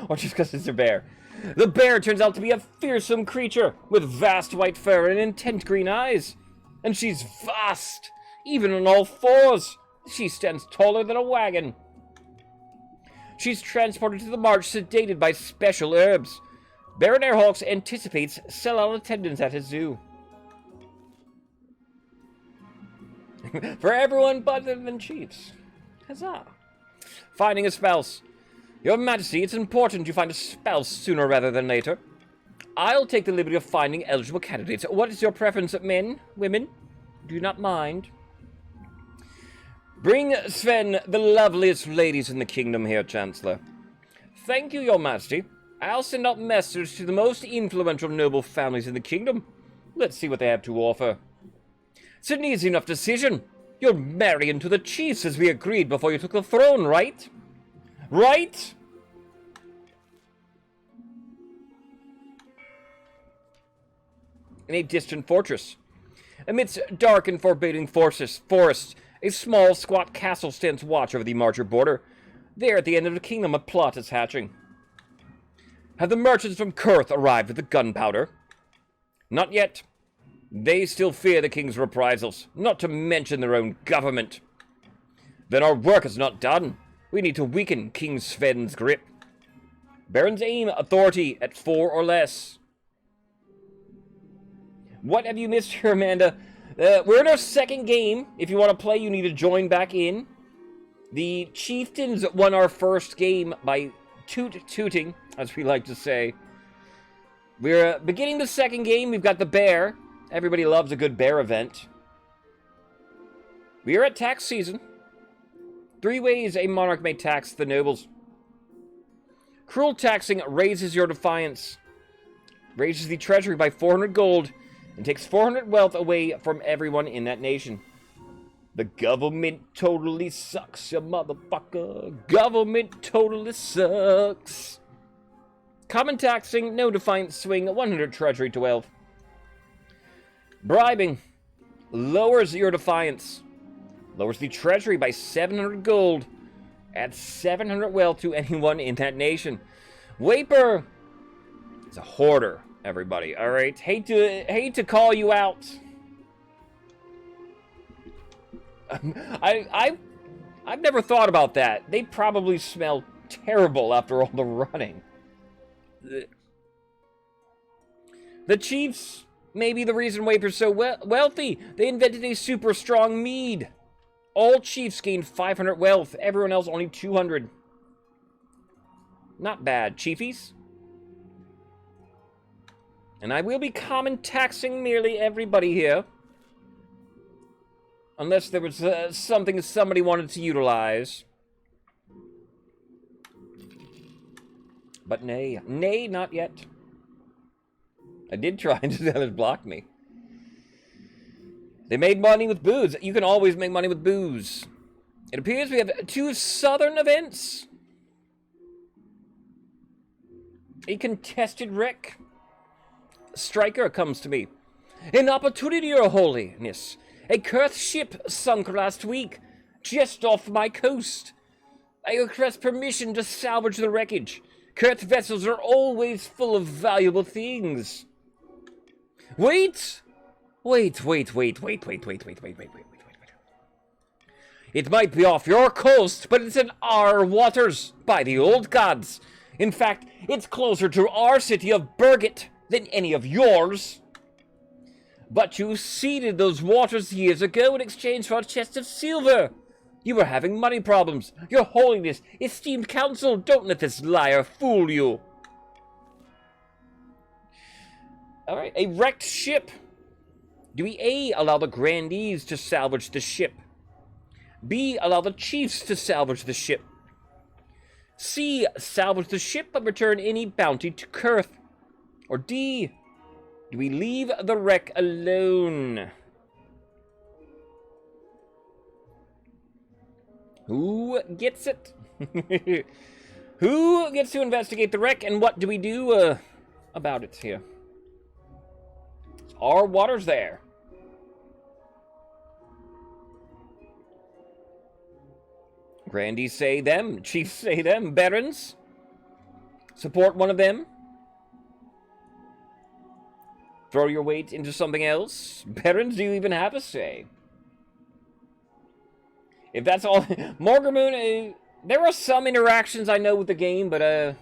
Or just because it's a bear? The bear turns out to be a fearsome creature with vast white fur and intense green eyes. And she's vast, even on all fours. She stands taller than a wagon. She's transported to the march sedated by special herbs. Baron Airhawks anticipates sellout attendance at his zoo. For everyone but the chiefs. Huzzah. Finding a spouse. Your Majesty, it's important you find a spouse sooner rather than later. I'll take the liberty of finding eligible candidates. What is your preference, men, women? Do not mind. Bring Sven the loveliest ladies in the kingdom here, Chancellor. Thank you, Your Majesty. I'll send out messages to the most influential noble families in the kingdom. Let's see what they have to offer. It's an easy enough decision. You'll marry into the chiefs as we agreed before you took the throne, right? Right? In a distant fortress. Amidst dark and forbidding forests, a small, squat castle stands watch over the Marcher border. There, at the end of the kingdom, a plot is hatching. Have the merchants from Kurth arrived with the gunpowder? Not yet. They still fear the king's reprisals, not to mention their own government. Then our work is not done. We need to weaken King Sven's grip. Barons aim authority at 4 or less. What have you missed here, Amanda? We're in our second game. If you want to play, you need to join back in. The Chieftains won our first game by tooting, as we like to say. We're beginning the second game. We've got the bear. Everybody loves a good bear event. We are at tax season. 3 ways a monarch may tax the nobles. Cruel taxing raises your defiance. Raises the treasury by 400 gold and takes 400 wealth away from everyone in that nation. The government totally sucks, you motherfucker. Government totally sucks. Common taxing, no defiance swing, 100 treasury to wealth. Bribing lowers your defiance. Lowers the treasury by 700 gold. Adds 700 wealth to anyone in that nation. Waper is a hoarder, everybody. All right, hate to call you out. I've never thought about that. They probably smell terrible after all the running. The chiefs may be the reason Waper's so wealthy. They invented a super strong mead. All chiefs gained 500 wealth. Everyone else only 200. Not bad, chiefies. And I will be common taxing nearly everybody here. Unless there was something somebody wanted to utilize. But nay. Nay, not yet. I did try and just blocked me. They made money with booze. You can always make money with booze. It appears we have 2 southern events. A contested wreck. Striker comes to me. An opportunity, Your Holiness. A Kurth ship sunk last week, just off my coast. I request permission to salvage the wreckage. Kurth vessels are always full of valuable things. Wait! Wait. It might be off your coast, but it's in our waters, by the old gods. In fact, it's closer to our city of Birgit than any of yours. But you ceded those waters years ago in exchange for a chest of silver. You were having money problems. Your Holiness, esteemed council, don't let this liar fool you. Alright, a wrecked ship. Do we A, allow the grandees to salvage the ship? B, allow the chiefs to salvage the ship? C, salvage the ship but return any bounty to Kurth? Or D, do we leave the wreck alone? Who gets it? Who gets to investigate the wreck, and what do we do about it here? Our water's there. Grandees say them, chiefs say them, barons support one of them. Throw your weight into something else. Barons, do you even have a say? If that's all, Morgamoon, there are some interactions I know with the game, but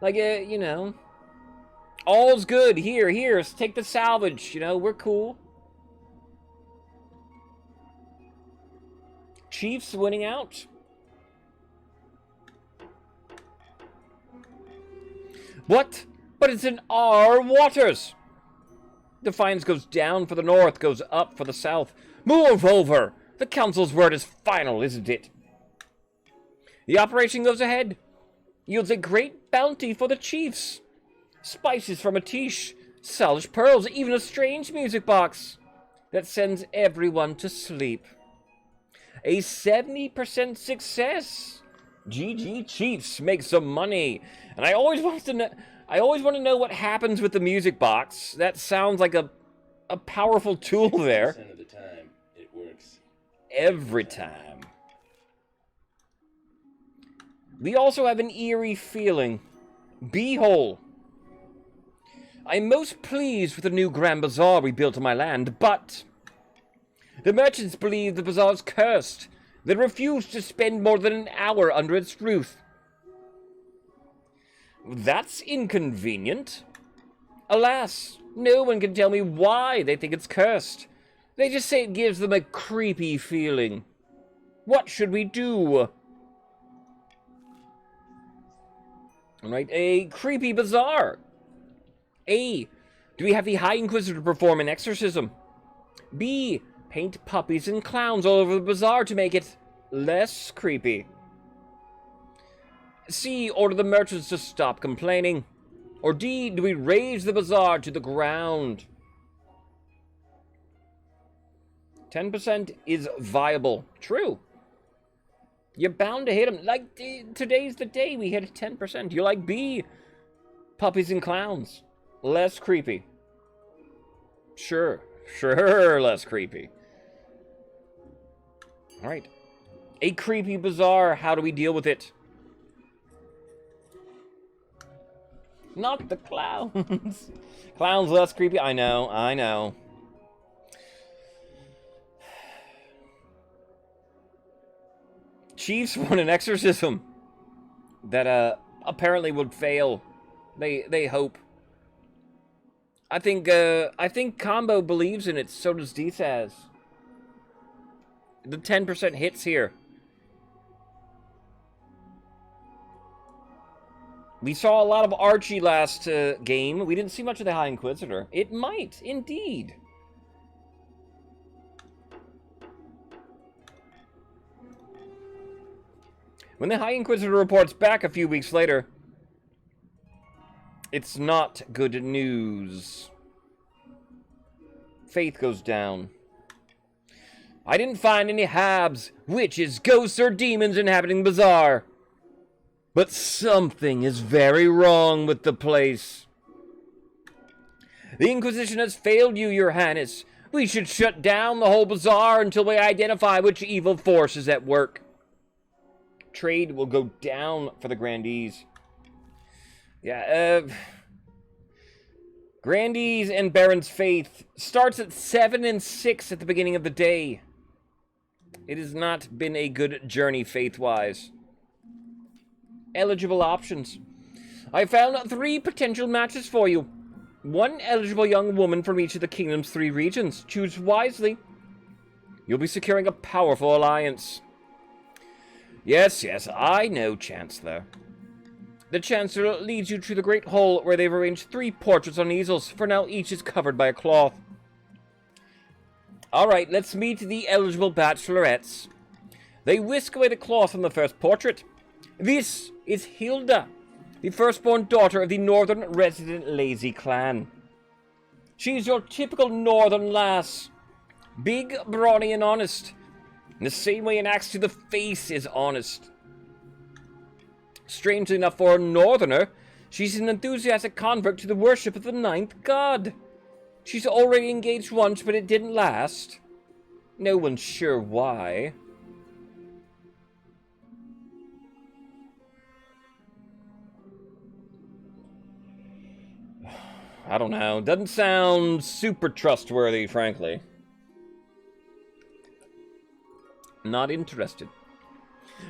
like you know, all's good. Here, take the salvage. You know, we're cool. Chiefs winning out. What? But it's in our waters! Defiance goes down for the north, goes up for the south. Move over! The council's word is final, isn't it? The operation goes ahead. Yields a great bounty for the chiefs. Spices from Atish, Salish pearls, even a strange music box that sends everyone to sleep. A 70% success. GG Chiefs, make some money. And I always want to know what happens with the music box. That sounds like a powerful tool there. 90% of the time, it works. Every time. We also have an eerie feeling. Beehole. I'm most pleased with the new Grand Bazaar we built on my land, but the merchants believe the bazaar's cursed. They refuse to spend more than an hour under its roof. That's inconvenient. Alas, no one can tell me why they think it's cursed. They just say it gives them a creepy feeling. What should we do? Alright, a creepy bazaar. A. Do we have the High Inquisitor perform an exorcism? B. Paint puppies and clowns all over the bazaar to make it less creepy. C. Order the merchants to stop complaining. Or D. Do we raise the bazaar to the ground? 10% is viable. True. You're bound to hit them. Like, today's the day we hit 10%. You like B. Puppies and clowns. Less creepy. Sure, less creepy. Alright. A creepy bazaar. How do we deal with it? Not the clowns. Clowns less creepy. I know. Chiefs want an exorcism that apparently would fail. They hope. I think Combo believes in it, so does DSAS. The 10% hits here. We saw a lot of Archie last game. We didn't see much of the High Inquisitor. It might, indeed. When the High Inquisitor reports back a few weeks later, it's not good news. Faith goes down. I didn't find any habs, witches, ghosts, or demons inhabiting the bazaar. But something is very wrong with the place. The Inquisition has failed you, Your Highness. We should shut down the whole bazaar until we identify which evil force is at work. Trade will go down for the Grandees. Yeah, Grandees and Baron's Faith starts at 7 and 6 at the beginning of the day. It has not been a good journey faith-wise. Eligible options. I found 3 potential matches for you. 1 eligible young woman from each of the kingdom's 3 regions. Choose wisely. You'll be securing a powerful alliance. Yes, I know, Chancellor. The Chancellor leads you to the Great Hall, where they've arranged 3 portraits on easels. For now, each is covered by a cloth. Alright, let's meet the eligible bachelorettes. They whisk away the cloth from the first portrait. This is Hilda, the firstborn daughter of the northern resident Lazy clan. She's your typical northern lass. Big, brawny, and honest. In the same way an axe to the face is honest. Strangely enough for a northerner, she's an enthusiastic convert to the worship of the 9th god. She's already engaged once, but it didn't last. No one's sure why. I don't know. Doesn't sound super trustworthy, frankly. Not interested.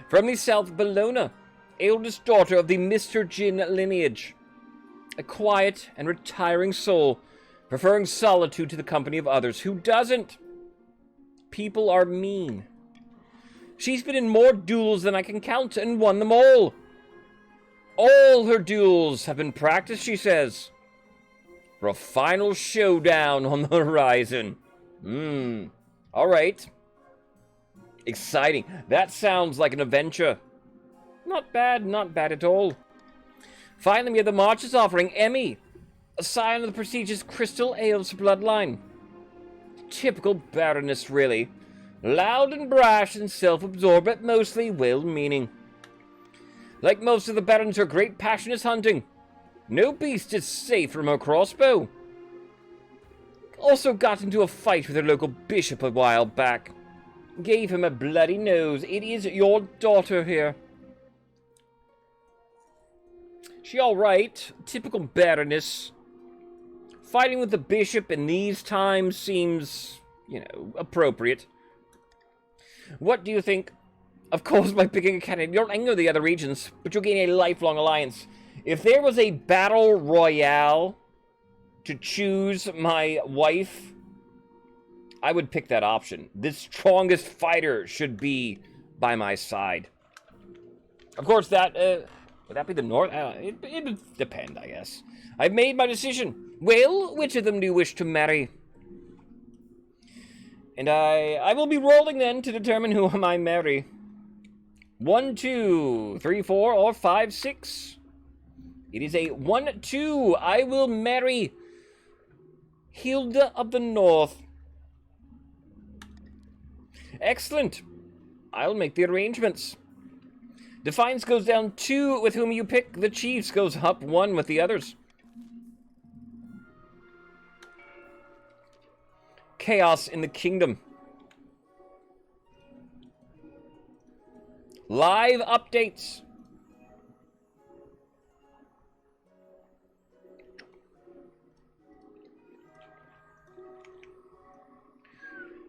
From the South, Bellona, eldest daughter of the Mr. Jin lineage. A quiet and retiring soul, preferring solitude to the company of others. Who doesn't? People are mean. She's been in more duels than I can count and won them all. All her duels have been practiced, she says, for a final showdown on the horizon. Alright. Exciting. That sounds like an adventure. Not bad at all. Finally, we have the Marches offering Emmy, a scion of the prestigious Crystal Ales bloodline. Typical Baroness, really. Loud and brash and self-absorbed, but mostly well-meaning. Like most of the barons, her great passion is hunting. No beast is safe from her crossbow. Also got into a fight with her local bishop a while back. Gave him a bloody nose. It is your daughter here. She alright. Typical baroness. Fighting with the bishop in these times seems, appropriate. What do you think? Of course, by picking a candidate, you don't anger the other regions, but you'll gain a lifelong alliance. If there was a battle royale to choose my wife, I would pick that option. The strongest fighter should be by my side. Of course, that would that be the North? It would depend, I guess. I've made my decision. Well, which of them do you wish to marry? And I will be rolling then to determine who I might marry. 1, 2, 3, 4, or 5, 6. It is a 1, 2. I will marry Hilda of the North. Excellent. I'll make the arrangements. Defiance goes down 2 with whom you pick. The Chiefs goes up 1 with the others. Chaos in the kingdom. Live updates.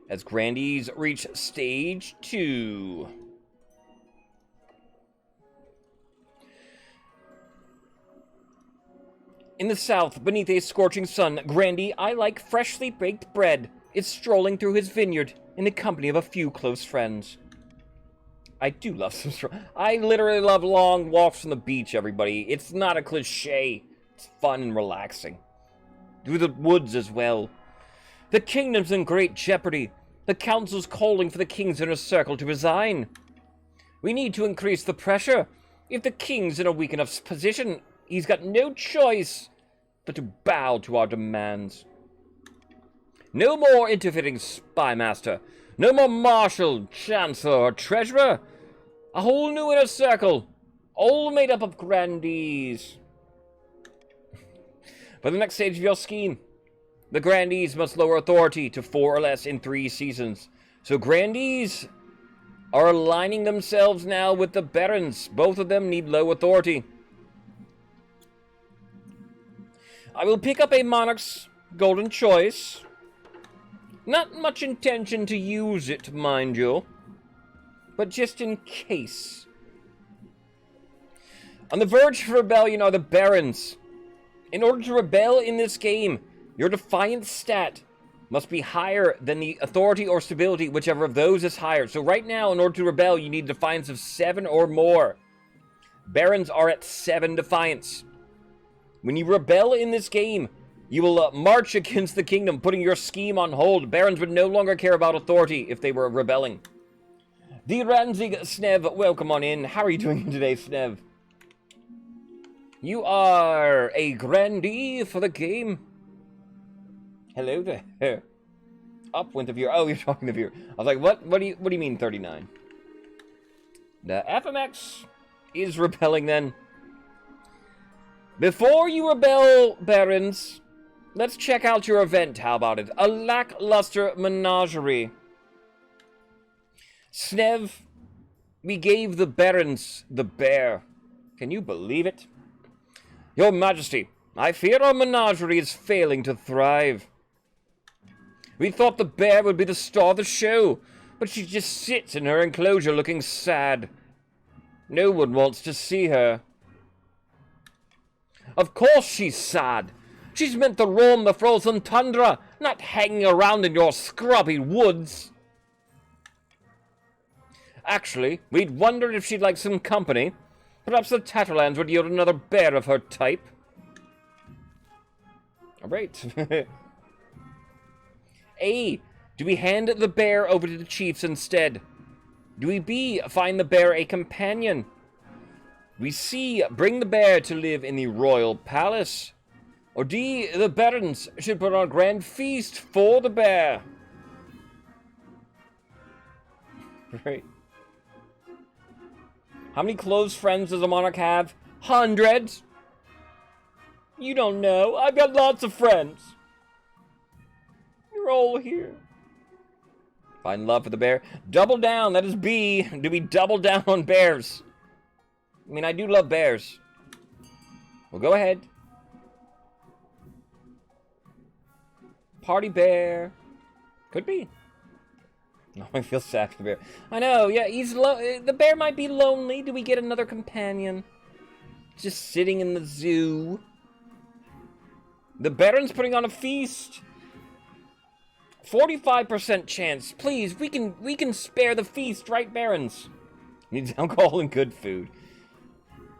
As Grandees reach stage 2. In the south, beneath a scorching sun, Grandy, I like freshly baked bread, is strolling through his vineyard in the company of a few close friends. I do love some I literally love long walks on the beach, everybody. It's not a cliche. It's fun and relaxing. Through the woods as well. The kingdom's in great jeopardy. The council's calling for the king's inner circle to resign. We need to increase the pressure. If the king's in a weak enough position, he's got no choice but to bow to our demands. No more interfering spymaster. No more marshal, chancellor, or treasurer. A whole new inner circle, all made up of grandees. For the next stage of your scheme, the grandees must lower authority to 4 or less in 3 seasons. So grandees are aligning themselves now with the barons. Both of them need low authority. I will pick up a monarch's golden choice. Not much intention to use it, mind you, but just in case. On the verge of rebellion are the barons. In order to rebel in this game, your defiance stat must be higher than the authority or stability, whichever of those is higher. So right now, in order to rebel, you need defiance of 7 or more. Barons are at 7 defiance. When you rebel in this game, you will march against the kingdom, putting your scheme on hold. Barons would no longer care about authority if they were rebelling. The Ranzig Snev, welcome on in. How are you doing today, Snev? You are a grandee for the game. Hello there. Up went the viewer. Oh, you're talking to the viewer. I was like, what? What do you mean 39? The FMX is rebelling then. Before you rebel, barons, let's check out your event. How about it? A lackluster menagerie. Snev, we gave the barons the bear. Can you believe it? Your Majesty, I fear our menagerie is failing to thrive. We thought the bear would be the star of the show, but she just sits in her enclosure looking sad. No one wants to see her. Of course she's sad. She's meant to roam the frozen tundra, not hanging around in your scrubby woods. Actually, we'd wondered if she'd like some company. Perhaps the Tatterlands would yield another bear of her type. Alright. A. Do we hand the bear over to the chiefs instead? Do we B. Find the bear a companion? We C. Bring the bear to live in the royal palace? Or D. The barons should put on a grand feast for the bear? Right. How many close friends does a monarch have? Hundreds. You don't know. I've got lots of friends. You're all here. Find love for the bear. Double down. That is B. Do we double down on bears? I mean, I do love bears. Well, go ahead. Party bear. Could be. No, I feel sad for the bear. I know, yeah, the bear might be lonely. Do we get another companion? Just sitting in the zoo. The baron's putting on a feast. 45% chance. Please, we can spare the feast, right, barons? Needs alcohol and good food.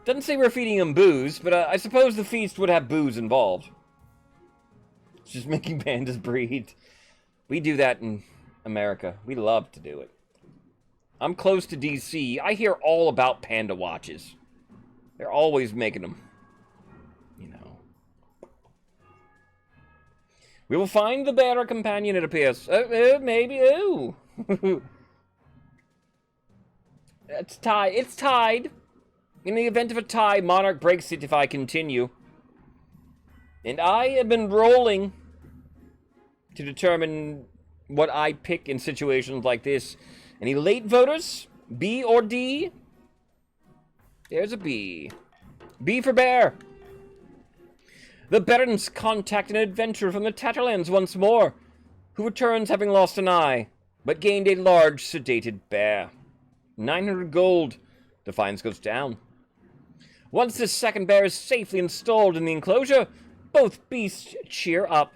Doesn't say we're feeding him booze, but I suppose the feast would have booze involved. It's just making pandas breed. We do that in America. We love to do it. I'm close to DC. I hear all about panda watches. They're always making them. You know. We will find the bear a companion, it appears. Maybe. Ooh. It's tied. It's tied. In the event of a tie, Monarch breaks it if I continue. And I have been rolling to determine what I pick in situations like this. Any late voters? B or D? There's a B. B for bear. The barons contact an adventurer from the Tatterlands once more, who returns having lost an eye, but gained a large sedated bear. 900 gold. Defiance goes down. Once this second bear is safely installed in the enclosure, both beasts cheer up.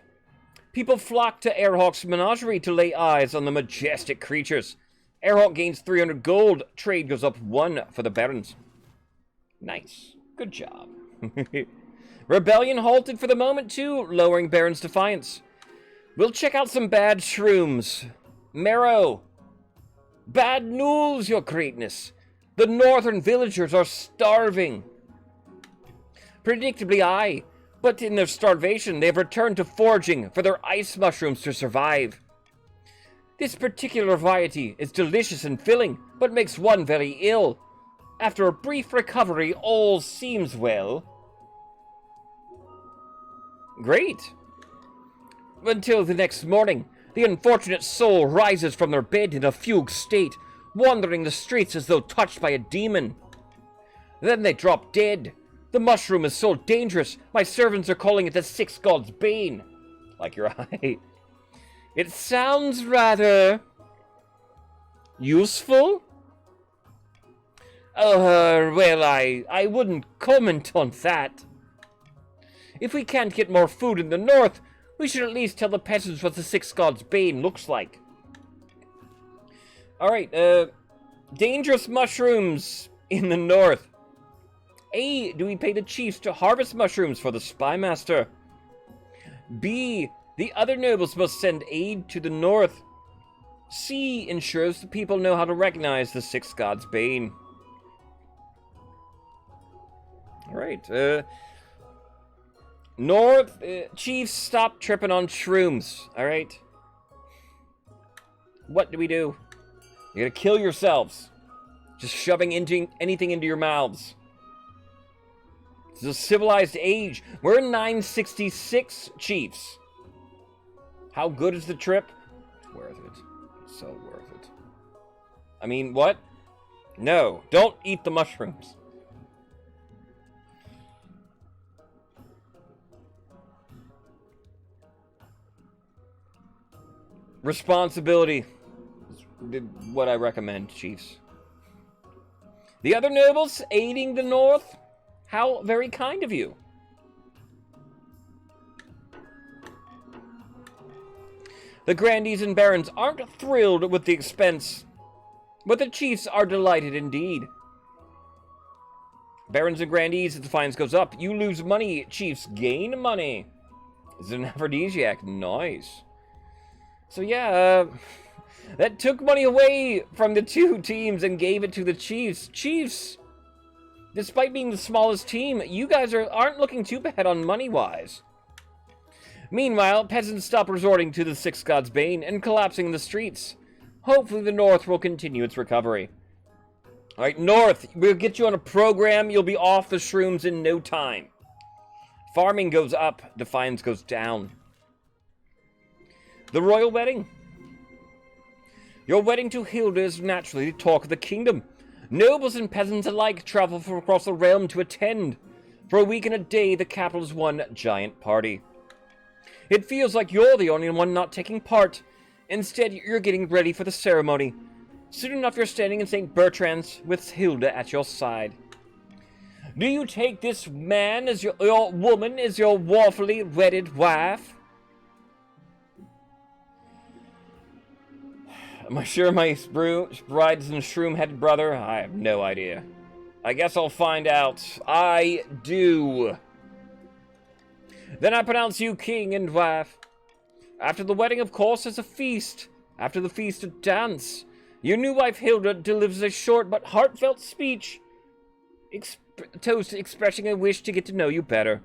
People flock to Airhawk's menagerie to lay eyes on the majestic creatures. Airhawk gains 300 gold. Trade goes up 1 for the barons. Nice. Good job. Rebellion halted for the moment, too, lowering Baron's defiance. We'll check out some bad shrooms. Marrow. Bad news, your greatness. The northern villagers are starving. Predictably, aye. But in their starvation, they have returned to foraging for their ice mushrooms to survive. This particular variety is delicious and filling, but makes one very ill. After a brief recovery, all seems well. Great. Until the next morning, the unfortunate soul rises from their bed in a fugue state, wandering the streets as though touched by a demon. Then they drop dead. The mushroom is so dangerous, my servants are calling it the Six Gods' Bane. Like your eye. It sounds rather useful? Well, I wouldn't comment on that. If we can't get more food in the north, we should at least tell the peasants what the Six Gods' Bane looks like. Alright, dangerous mushrooms in the north. A, do we pay the chiefs to harvest mushrooms for the spymaster? B, the other nobles must send aid to the north. C, ensures the people know how to recognize the Six Gods' Bane. Alright, north, chiefs, stop tripping on shrooms, alright? What do we do? You gotta kill yourselves. Just shoving anything into your mouths. It's a civilized age. We're in 966, chiefs. How good is the trip? Worth it. So worth it. I mean, what? No, don't eat the mushrooms. Responsibility is what I recommend, chiefs. The other nobles aiding the north? How very kind of you. The grandees and barons aren't thrilled with the expense, but the chiefs are delighted indeed. Barons and grandees, as defiance goes up, you lose money. Chiefs gain money. Is it an aphrodisiac? Nice. So yeah, that took money away from the two teams and gave it to the Chiefs. Chiefs, despite being the smallest team, you guys aren't looking too bad on money-wise. Meanwhile, peasants stop resorting to the Six Gods' Bane and collapsing in the streets. Hopefully the North will continue its recovery. Alright, North, we'll get you on a program. You'll be off the shrooms in no time. Farming goes up. Defiance goes down. The royal wedding. Your wedding to Hilda is naturally the talk of the kingdom. Nobles and peasants alike travel from across the realm to attend. For a week and a day, the capital is one giant party. It feels like you're the only one not taking part. Instead, you're getting ready for the ceremony. Soon enough, you're standing in St. Bertrand's with Hilda at your side. Do you take this man as your woman as your lawfully wedded wife? Am I sure my bride's and shroom-headed brother? I have no idea. I guess I'll find out. I do. Then I pronounce you king and wife. After the wedding, of course, is a feast. After the feast, a dance. Your new wife, Hilda, delivers a short but heartfelt speech, expressing a wish to get to know you better.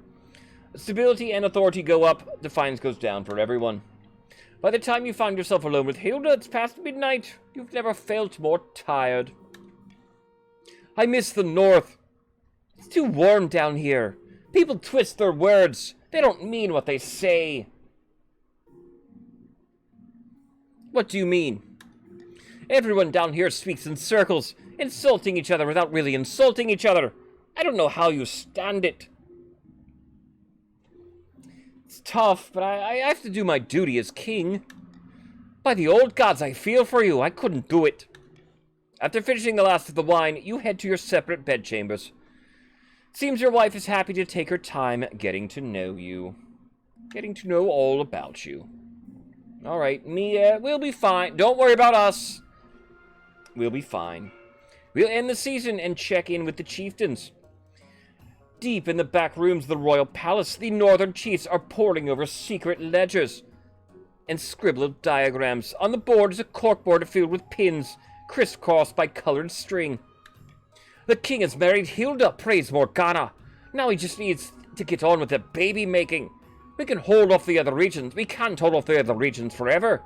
Stability and authority go up, defiance goes down for everyone. By the time you find yourself alone with Hilda, it's past midnight. You've never felt more tired. I miss the North. It's too warm down here. People twist their words. They don't mean what they say. What do you mean? Everyone down here speaks in circles, insulting each other without really insulting each other. I don't know how you stand it. It's tough, but I have to do my duty as king. By the old gods, I feel for you. I couldn't do it. After finishing the last of the wine, you head to your separate bedchambers. Seems your wife is happy to take her time getting to know you. Getting to know all about you. Alright, Mia, we'll be fine. Don't worry about us. We'll be fine. We'll end the season and check in with the chieftains. Deep in the back rooms of the royal palace, the northern chiefs are poring over secret ledgers and scribbled diagrams. On the board is a corkboard filled with pins, crisscrossed by colored string. The king has married Hilda, praise Morgana. Now he just needs to get on with the baby making. We can hold off the other regions. We can't hold off the other regions forever.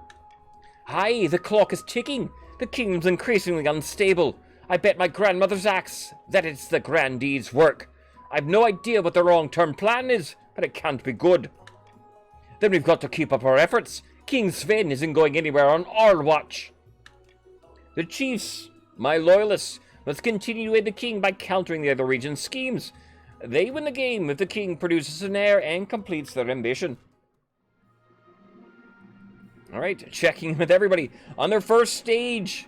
Aye, the clock is ticking. The kingdom's increasingly unstable. I bet my grandmother's axe that it's the grandee's work. I've no idea what the long-term plan is, but it can't be good. Then we've got to keep up our efforts. King Sven isn't going anywhere on our watch. The chiefs, my loyalists, must continue to aid the king by countering the other region's schemes. They win the game if the king produces an heir and completes their ambition. Alright, checking with everybody. On their first stage,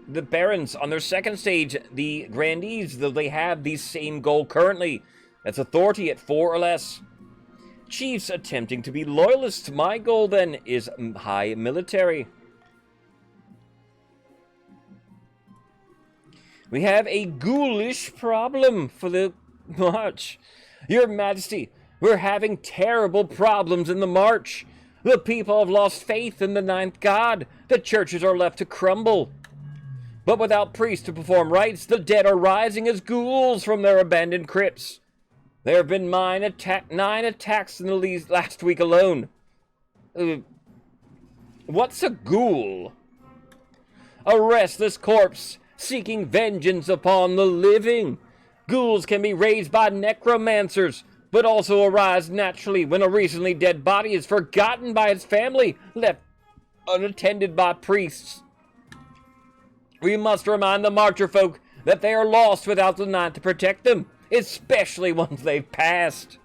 the barons. On their second stage, the grandees. They have the same goal currently. That's authority at 4 or less. Chiefs attempting to be loyalists. My goal then is high military. We have a ghoulish problem for the march. Your Majesty, we're having terrible problems in the march. The people have lost faith in the ninth god. The churches are left to crumble. But without priests to perform rites, the dead are rising as ghouls from their abandoned crypts. There have been 9 attacks in the last week alone. What's a ghoul? A restless corpse seeking vengeance upon the living. Ghouls can be raised by necromancers, but also arise naturally when a recently dead body is forgotten by its family, left unattended by priests. We must remind the Marcher folk that they are lost without the Ninth to protect them, especially once they've passed.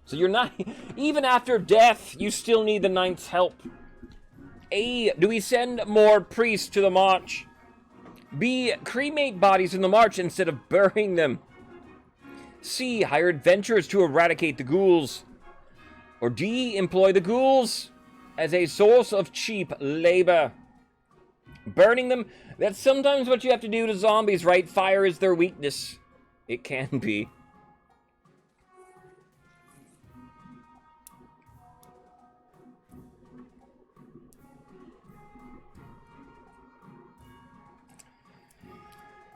So you're not, even after death, you still need the Ninth's help. A, do we send more priests to the march? B, cremate bodies in the march instead of burying them. C, hire adventurers to eradicate the ghouls. Or D, employ the ghouls as a source of cheap labor. Burning them, that's sometimes what you have to do to zombies, right? Fire is their weakness. It can be.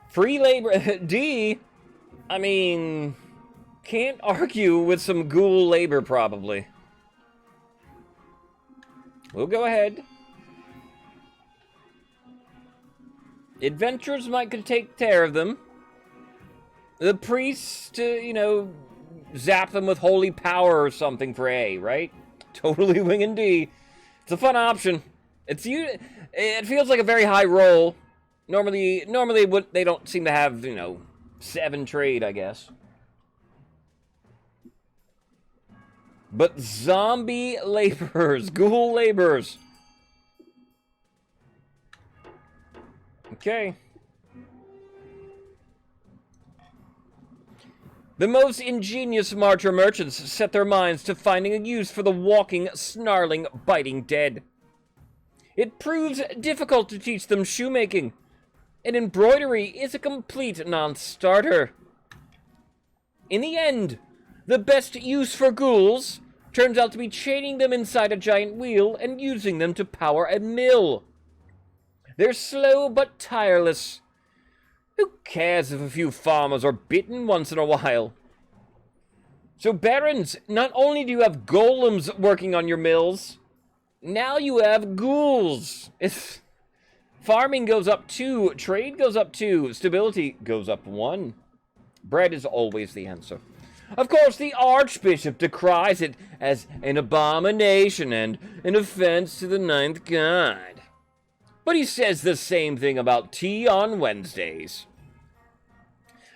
Free labor. D, I mean, can't argue with some ghoul labor, probably. We'll go ahead. Adventurers might could take care of them. The priests to, you know, zap them with holy power or something for A, right? Totally winging D. It's a fun option. It feels like a very high roll. Normally they don't seem to have, you know, 7 trade, I guess. But zombie laborers, ghoul laborers. Okay. The most ingenious marcher merchants set their minds to finding a use for the walking, snarling, biting dead. It proves difficult to teach them shoemaking, and embroidery is a complete non-starter. In the end, the best use for ghouls turns out to be chaining them inside a giant wheel and using them to power a mill. They're slow but tireless. Who cares if a few farmers are bitten once in a while? So, Barons, not only do you have golems working on your mills, now you have ghouls. Farming goes up 2, trade goes up 2, stability goes up 1. Bread is always the answer. Of course, the Archbishop decries it as an abomination and an offense to the 9th God. But he says the same thing about tea on Wednesdays.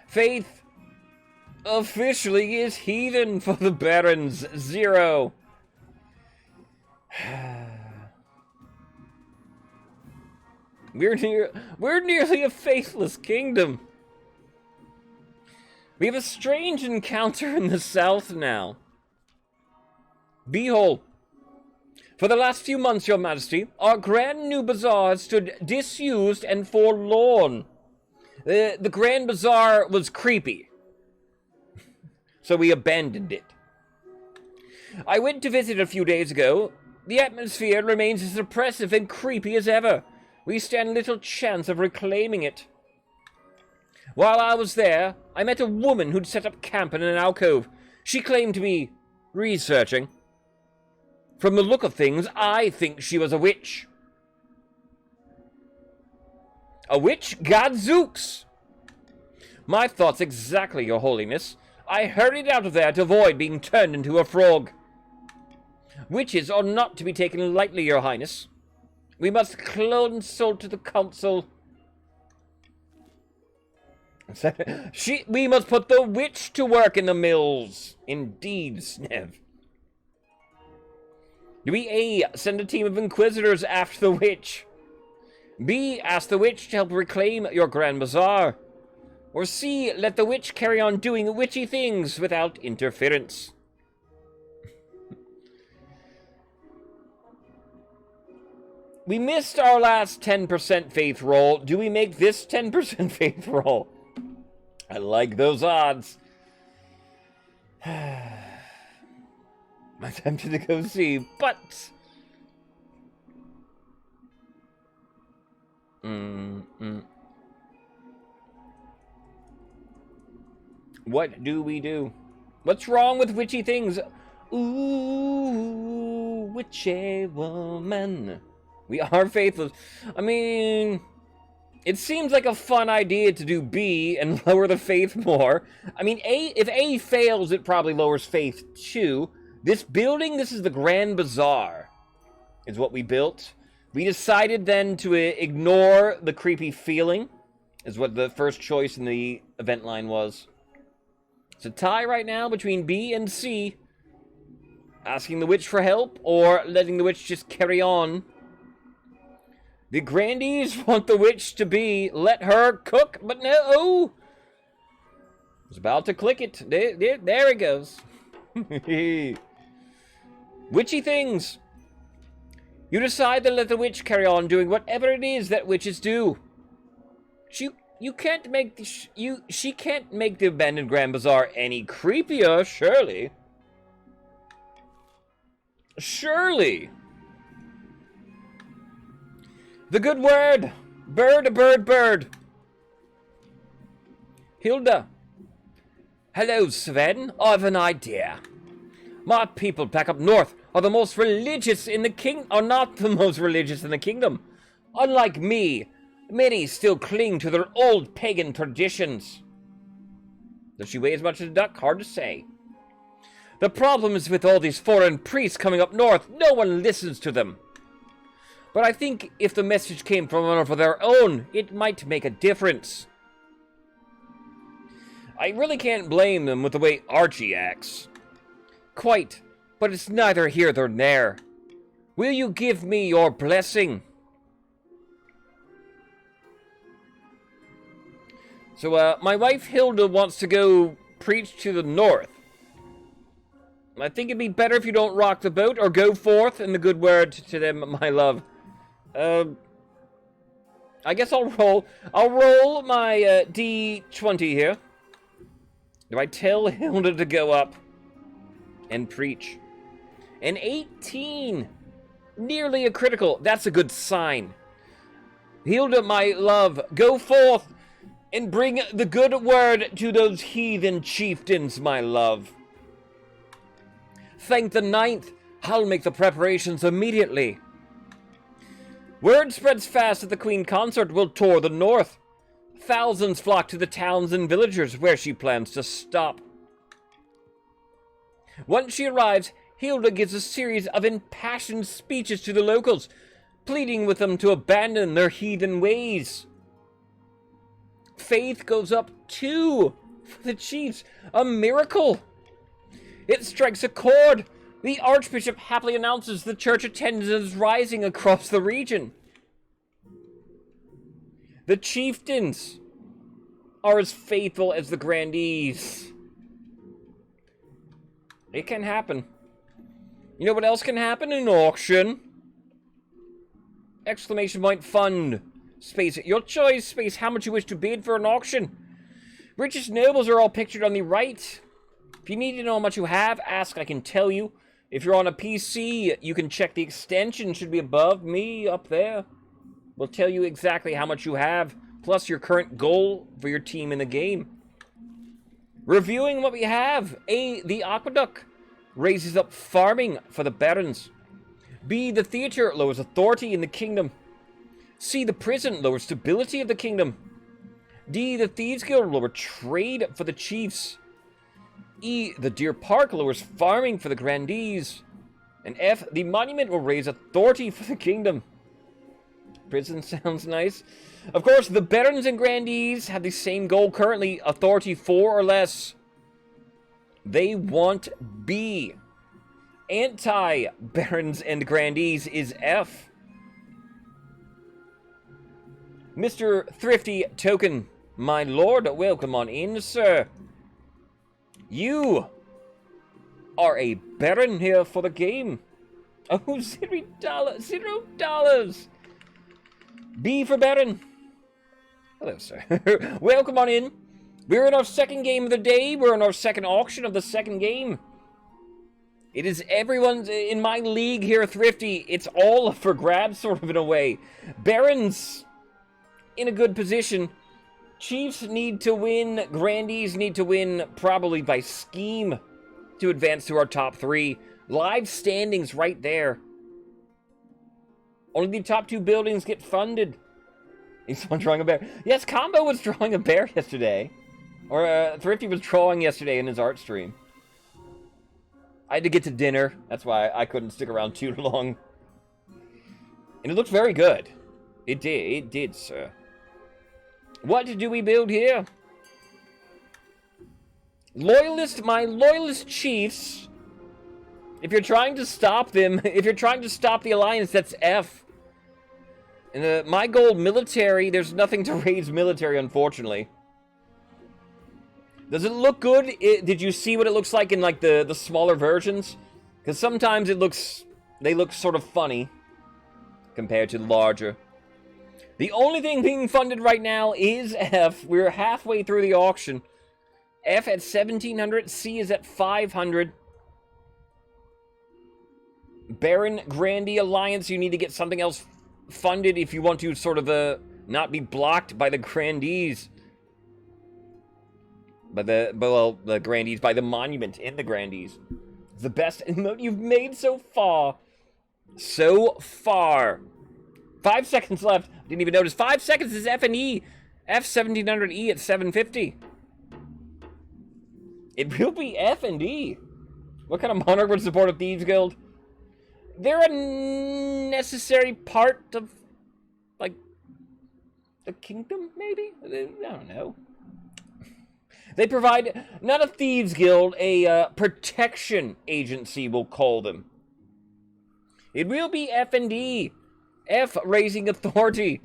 Faith officially is heathen for the Barons. 0. We're nearly a faithless kingdom. We have a strange encounter in the south now. Behold, for the last few months, your majesty, our grand new bazaar has stood disused and forlorn. The grand bazaar was creepy, so we abandoned it. I went to visit a few days ago. The atmosphere remains as oppressive and creepy as ever. We stand little chance of reclaiming it. While I was there, I met a woman who'd set up camp in an alcove. She claimed to be researching. From the look of things, I think she was a witch. A witch? Gadzooks! My thoughts exactly, your holiness. I hurried out of there to avoid being turned into a frog. Witches are not to be taken lightly, your highness. We must consult to the council. We must put the witch to work in the mills. Indeed, Snev. Do we A, send a team of inquisitors after the witch? B, ask the witch to help reclaim your grand bazaar? Or C, let the witch carry on doing witchy things without interference? We missed our last 10% faith roll. Do we make this 10% faith roll? I like those odds. I'm tempted to go see, but... What do we do? What's wrong with witchy things? Ooh, witchy woman. We are faithless. I mean, it seems like a fun idea to do B and lower the faith more. I mean, if A fails, it probably lowers faith too. This building, this is the Grand Bazaar, is what we built. We decided then to ignore the creepy feeling, is what the first choice in the event line was. It's a tie right now between B and C. Asking the witch for help, or letting the witch just carry on. The grandees want the witch to be, let her cook, but no. Oh! I was about to click it. There it goes. Witchy things. You decide to let the witch carry on doing whatever it is that witches do. She can't make the abandoned Grand Bazaar any creepier, surely. Surely. The good word. Bird, bird, bird. Hilda. Hello, Sven. I've an idea. My people back up north are the most religious in the are not the most religious in the kingdom. Unlike me, many still cling to their old pagan traditions. Does she weigh as much as a duck? Hard to say. The problem is with all these foreign priests coming up north, no one listens to them. But I think if the message came from one of their own, it might make a difference. I really can't blame them with the way Archie acts. Quite, but it's neither here nor there. Will you give me your blessing? So, my wife Hilda wants to go preach to the north. I think it'd be better if you don't rock the boat or go forth in the good word to them, my love. I guess I'll roll my D20 here. Do I tell Hilda to go up and preach? An 18! Nearly a critical. That's a good sign. Hilda, my love, go forth and bring the good word to those heathen chieftains, my love. Thank the ninth. I'll make the preparations immediately. Word spreads fast that the Queen Consort will tour the north. Thousands flock to the towns and villages where she plans to stop. Once she arrives, Hilda gives a series of impassioned speeches to the locals, pleading with them to abandon their heathen ways. Faith goes up too for the chiefs. A miracle. It strikes a chord. The Archbishop happily announces the church attendance is rising across the region. The chieftains are as faithful as the grandees. It can happen. You know what else can happen? An auction. Exclamation point fund. Space at your choice. Space how much you wish to bid for an auction. Richest nobles are all pictured on the right. If you need to know how much you have, ask, I can tell you. If you're on a PC, you can check the extension. Should be above me, up there. We'll tell you exactly how much you have, plus your current goal for your team in the game. Reviewing what we have. A, the aqueduct raises up farming for the barons. B, the theater lowers authority in the kingdom. C, the prison lowers stability of the kingdom. D, the thieves guild lower trade for the chiefs. E, the deer park lowers farming for the grandees. And F, the monument will raise authority for the kingdom. Prison sounds nice. Of course, the barons and grandees have the same goal currently, authority 4 or less. They want B. Anti-barons and grandees is F. Mr. Thrifty Token, my lord, welcome on in, sir. You are a baron here for the game. Oh, $0. B for baron. Hello, sir. Welcome on in. We're in our second game of the day. We're in our second auction of the second game. It is everyone's in my league here, Thrifty. It's all up for grabs, sort of, in a way. Barons in a good position. Chiefs need to win. Grandees need to win, probably by scheme, to advance to our top 3. Live standings right there. Only the top 2 buildings get funded. He's one drawing a bear. Yes, Combo was drawing a bear yesterday. Or Thrifty was drawing yesterday in his art stream. I had to get to dinner. That's why I couldn't stick around too long. And it looked very good. It did. It did, sir. What do we build here? My loyalist chiefs. If you're trying to stop them, if you're trying to stop the alliance, that's F. And my gold military, there's nothing to raise military, unfortunately. Does it look good? Did you see what it looks like in like the smaller versions? Because sometimes they look sort of funny. compared to the larger. The only thing being funded right now is F. We're halfway through the auction. F at 1,700, C is at 500. Baron Grandee Alliance, you need to get something else funded if you want to sort of not be blocked by the Grandees. By the Grandees, by the monument in the Grandees. The best emote you've made so far. So far. 5 seconds left. Didn't even notice. 5 seconds is F and E. F 1700E at 750. It will be F and E. What kind of monarch would support a Thieves Guild? They're a necessary part of, like, the kingdom, maybe? I don't know. They provide, not a Thieves Guild, a protection agency, we'll call them. It will be F and D. F, raising authority.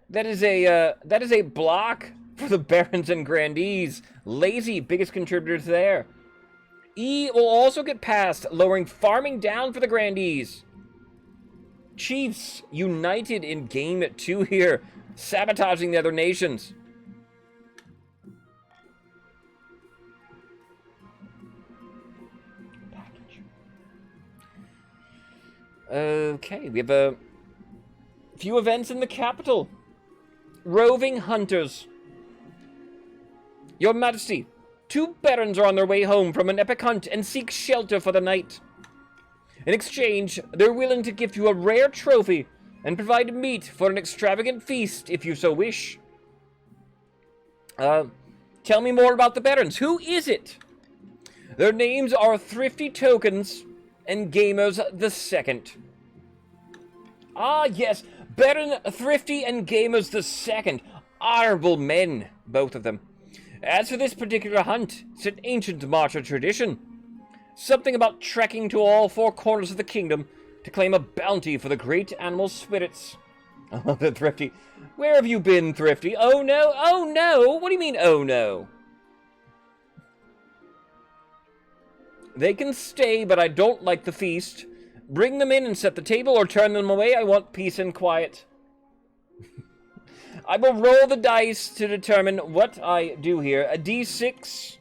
That is a block for the Barons and Grandees. Lazy, biggest contributors there. E will also get passed, lowering farming down for the Grandees. Chiefs, united in Game 2 here, sabotaging the other nations. Okay, we have a few events in the capital. Roving hunters. Your Majesty, 2 barons are on their way home from an epic hunt and seek shelter for the night. In exchange, they're willing to give you a rare trophy and provide meat for an extravagant feast if you so wish. Tell me more about the barons. Who is it? Their names are Thrifty Tokens and Gamers the Second. Ah, yes, Baron Thrifty and Gamers the Second. Honorable men, both of them. As for this particular hunt, it's an ancient martial tradition. Something about trekking to all 4 corners of the kingdom to claim a bounty for the great animal spirits. I love that, Thrifty. Where have you been, Thrifty? Oh no, oh no! What do you mean, oh no? They can stay, but I don't like the feast. Bring them in and set the table, or turn them away. I want peace and quiet. I will roll the dice to determine what I do here. A d6.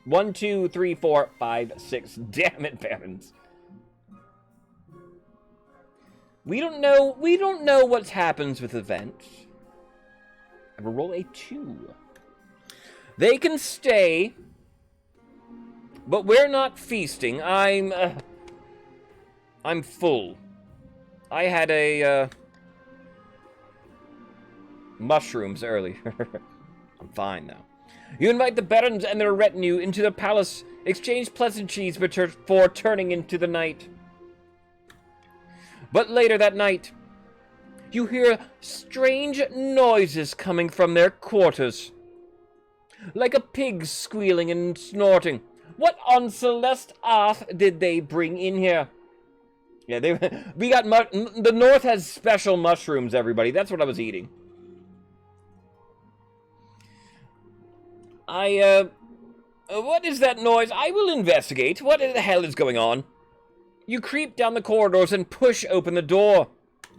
1, 2, 3, 4, 5, 6. Damn it, Barons. We don't know what happens with events. I will roll a 2. They can stay, but we're not feasting. I'm full. I had a, mushrooms earlier. I'm fine now. You invite the barons and their retinue into the palace, exchange pleasantries before turning into the night. But later that night, you hear strange noises coming from their quarters. Like a pig squealing and snorting. What on Celeste Earth did they bring in here? Yeah, the North has special mushrooms, everybody. That's what I was eating. What is that noise? I will investigate. What the hell is going on? You creep down the corridors and push open the door.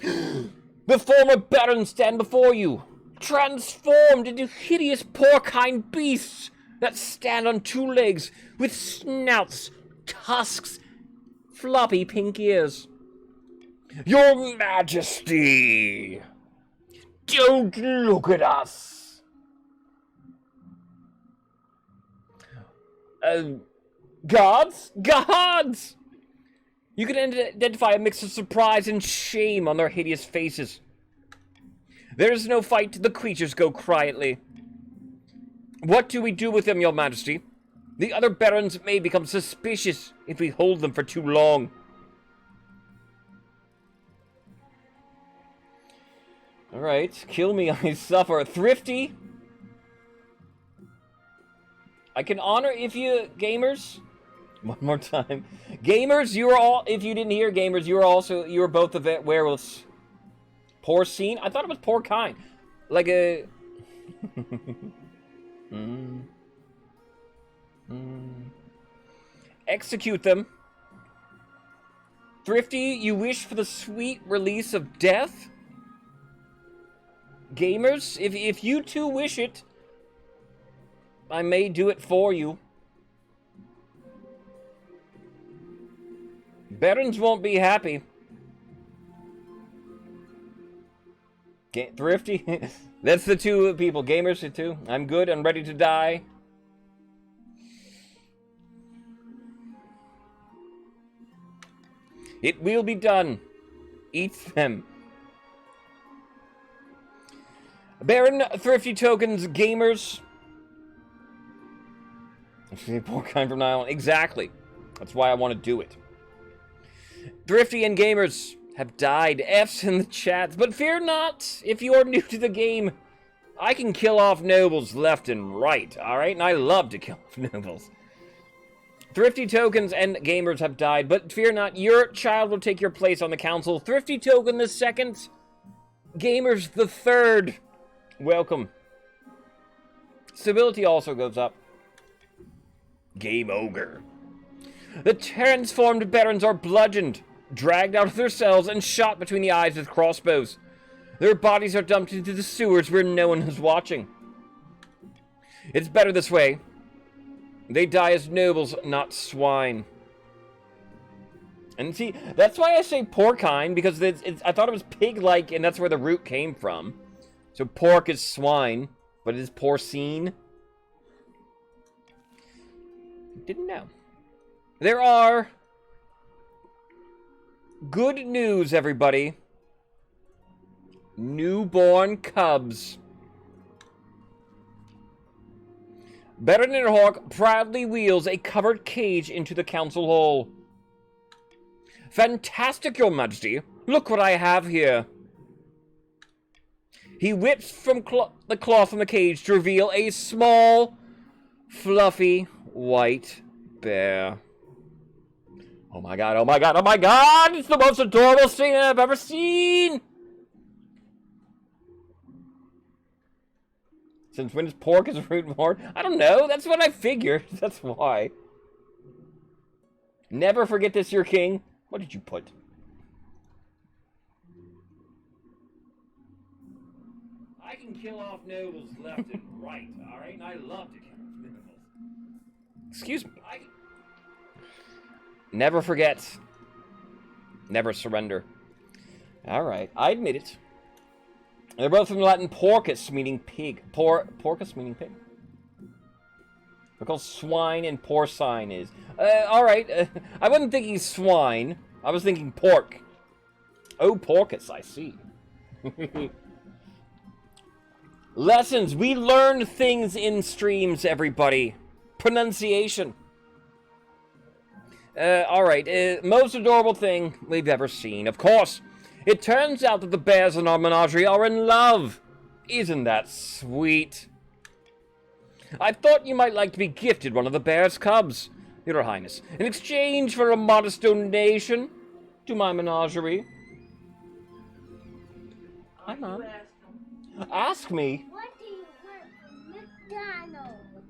The former barons stand before you, transformed into hideous porcine beasts that stand on 2 legs with snouts, tusks, floppy pink ears. Your Majesty, don't look at us. Guards? Guards! You can identify a mix of surprise and shame on their hideous faces. There is no fight, the creatures go quietly. What do we do with them, Your Majesty? The other barons may become suspicious if we hold them for too long. Alright, kill me, I suffer. Thrifty? I can honor if you, gamers. One more time. Gamers, you are all, if you didn't hear gamers, you are both the werewolves. Porcine? I thought it was porcine. Like a... Execute them. Thrifty, you wish for the sweet release of death? Gamers, if you too wish it, I may do it for you. Barons won't be happy. Thrifty? That's the two people. Gamers, the two. I'm good. I'm ready to die. It will be done. Eat them. Baron, Thrifty tokens, gamers. Poor kind from now on. Exactly. That's why I want to do it. Thrifty and gamers have died. F's in the chats. But fear not, if you are new to the game, I can kill off nobles left and right, alright? And I love to kill off nobles. Thrifty tokens and gamers have died, but fear not, your child will take your place on the council. Thrifty token the second, gamers the third. Welcome. Stability also goes up. Game ogre. The transformed barons are bludgeoned, dragged out of their cells, and shot between the eyes with crossbows. Their bodies are dumped into the sewers where no one is watching. It's better this way. They die as nobles, not swine. And see, that's why I say porcine, because I thought it was pig-like, and that's where the root came from. So pork is swine, but it is porcine. Didn't know. There are good news, everybody. Newborn cubs. Baron Hawk proudly wheels a covered cage into the council hall. Fantastic, your majesty. Look what I have here. He whips from the cloth from the cage to reveal a small, fluffy, white bear. Oh my god, oh my god, oh my god! It's the most adorable thing I've ever seen! Since when is pork is a root and horn? I don't know, that's what I figured. That's why. Never forget this, your king. What did you put? I can kill off nobles left and right, alright? And I love to kill off nobles. Excuse me. Never forget. Never surrender. Alright, I admit it. They're both from the Latin porcus, meaning pig. Porcus, meaning pig. Because swine and porcine is. Alright, I wasn't thinking swine. I was thinking pork. Oh, porcus, I see. Lessons. We learn things in streams, everybody. Pronunciation. Alright, most adorable thing we've ever seen. Of course, it turns out that the bears in our menagerie are in love. Isn't that sweet? I thought you might like to be gifted one of the bear's cubs, Your Highness, in exchange for a modest donation to my menagerie. Hi, Mom. Ask me. What do you want from McDonald's?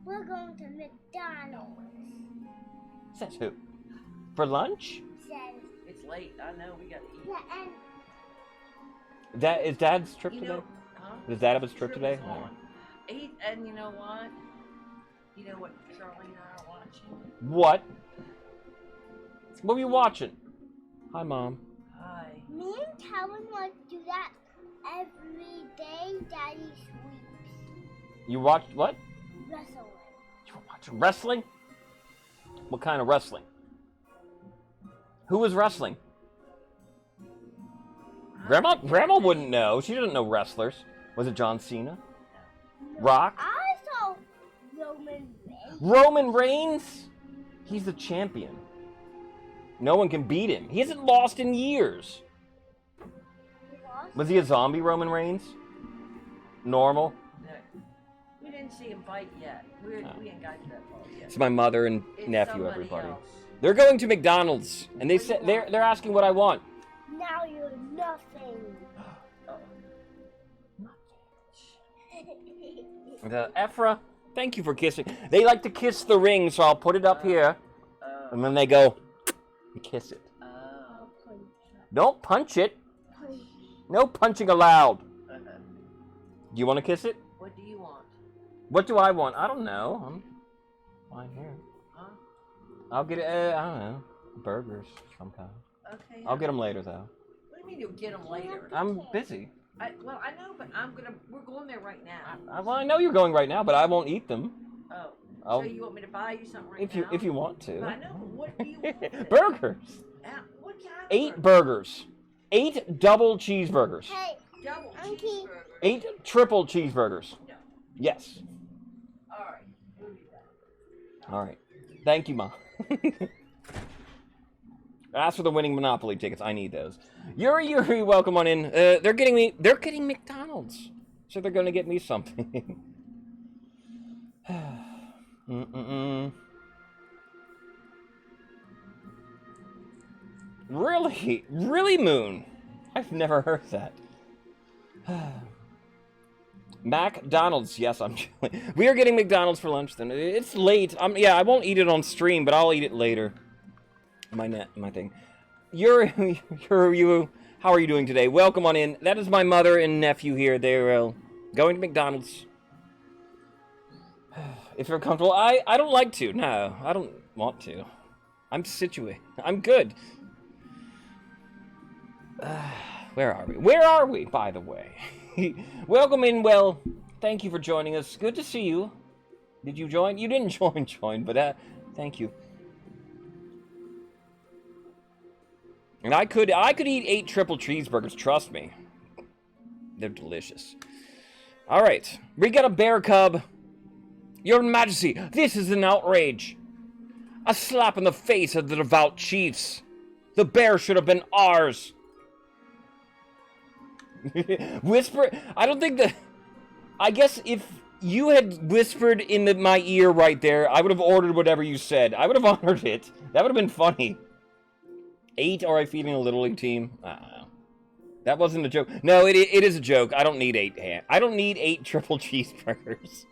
We're going to McDonald's. Says who? For lunch? Says. It's late. I know. We gotta eat. Yeah, and That is Dad's trip You today? know, huh? Does Dad have his trip Trip today? is on. Eat, and you know what? You know what Charlie and I are watching? What? What are you watching? Hi, Mom. Hi. me and Calvin like to do that every day. Daddy sweeps. You watched what? Wrestling. You were watching wrestling? What kind of wrestling? Who was wrestling? Grandma wouldn't know. She doesn't know wrestlers. Was it John Cena? No, Rock? I saw Roman Reigns. Roman Reigns? He's the champion. No one can beat him. He hasn't lost in years. Was he a zombie, Roman Reigns? Normal? No, we didn't see him fight yet. We ain't got to that part yet. It's my mother and It's nephew, somebody everybody. else. They're going to McDonald's, and they said they're asking what I want. Now you're nothing. Ephra, thank you for kissing. They like to kiss the ring, so I'll put it up here, and then they go. Kiss it. Oh. Punch. Don't punch it. Punch. No punching allowed. Uh-huh. Do you want to kiss it? What do you want? What do I want? I don't know. I'm fine here. Huh? I'll get I don't know, burgers some kind. Okay. I'll get them later though. What do you mean you'll get them later? I'm busy. Well, I know, but we're going there right now. Well, I know you're going right now, but I won't eat them. Oh. I'll, So you want me to buy you something right if now? you want to. But I know, but what do you want? Burgers. What kind of 8 burger? burgers. 8 double cheeseburgers. Hey, Double Auntie. cheeseburger. 8 triple cheeseburgers. No. Yes. All right. We'll do that. All right. Thank you, Mom. Ask for the winning Monopoly tickets. I need those. Yuri, welcome on in. They're getting McDonald's, so they're gonna get me something. Really, Moon? I've never heard that. McDonald's. Yes, I'm chilling. We are getting McDonald's for lunch. Then it's late. Yeah, I won't eat it on stream, but I'll eat it later. My thing. Yuri, how are you doing today? Welcome on in. That is my mother and nephew here. They're going to McDonald's. If you're comfortable, I don't like to. No, I don't want to. I'm situated. I'm good. Where are we? Where are we, by the way? Welcome in, well, thank you for joining us. Good to see you. Did you join? You didn't join, but thank you. And I could eat 8 triple cheeseburgers, trust me. They're delicious. All right, we got a bear cub. Your Majesty, this is an outrage. A slap in the face of the devout chiefs. The bear should have been ours. Whisper. I don't think that. I guess if you had whispered in my ear right there, I would have ordered whatever you said. I would have honored it. That would have been funny. 8, or are I feeding a Little League team? I don't know. That wasn't a joke. No, it is a joke. I don't need 8 I don't need 8 triple cheeseburgers.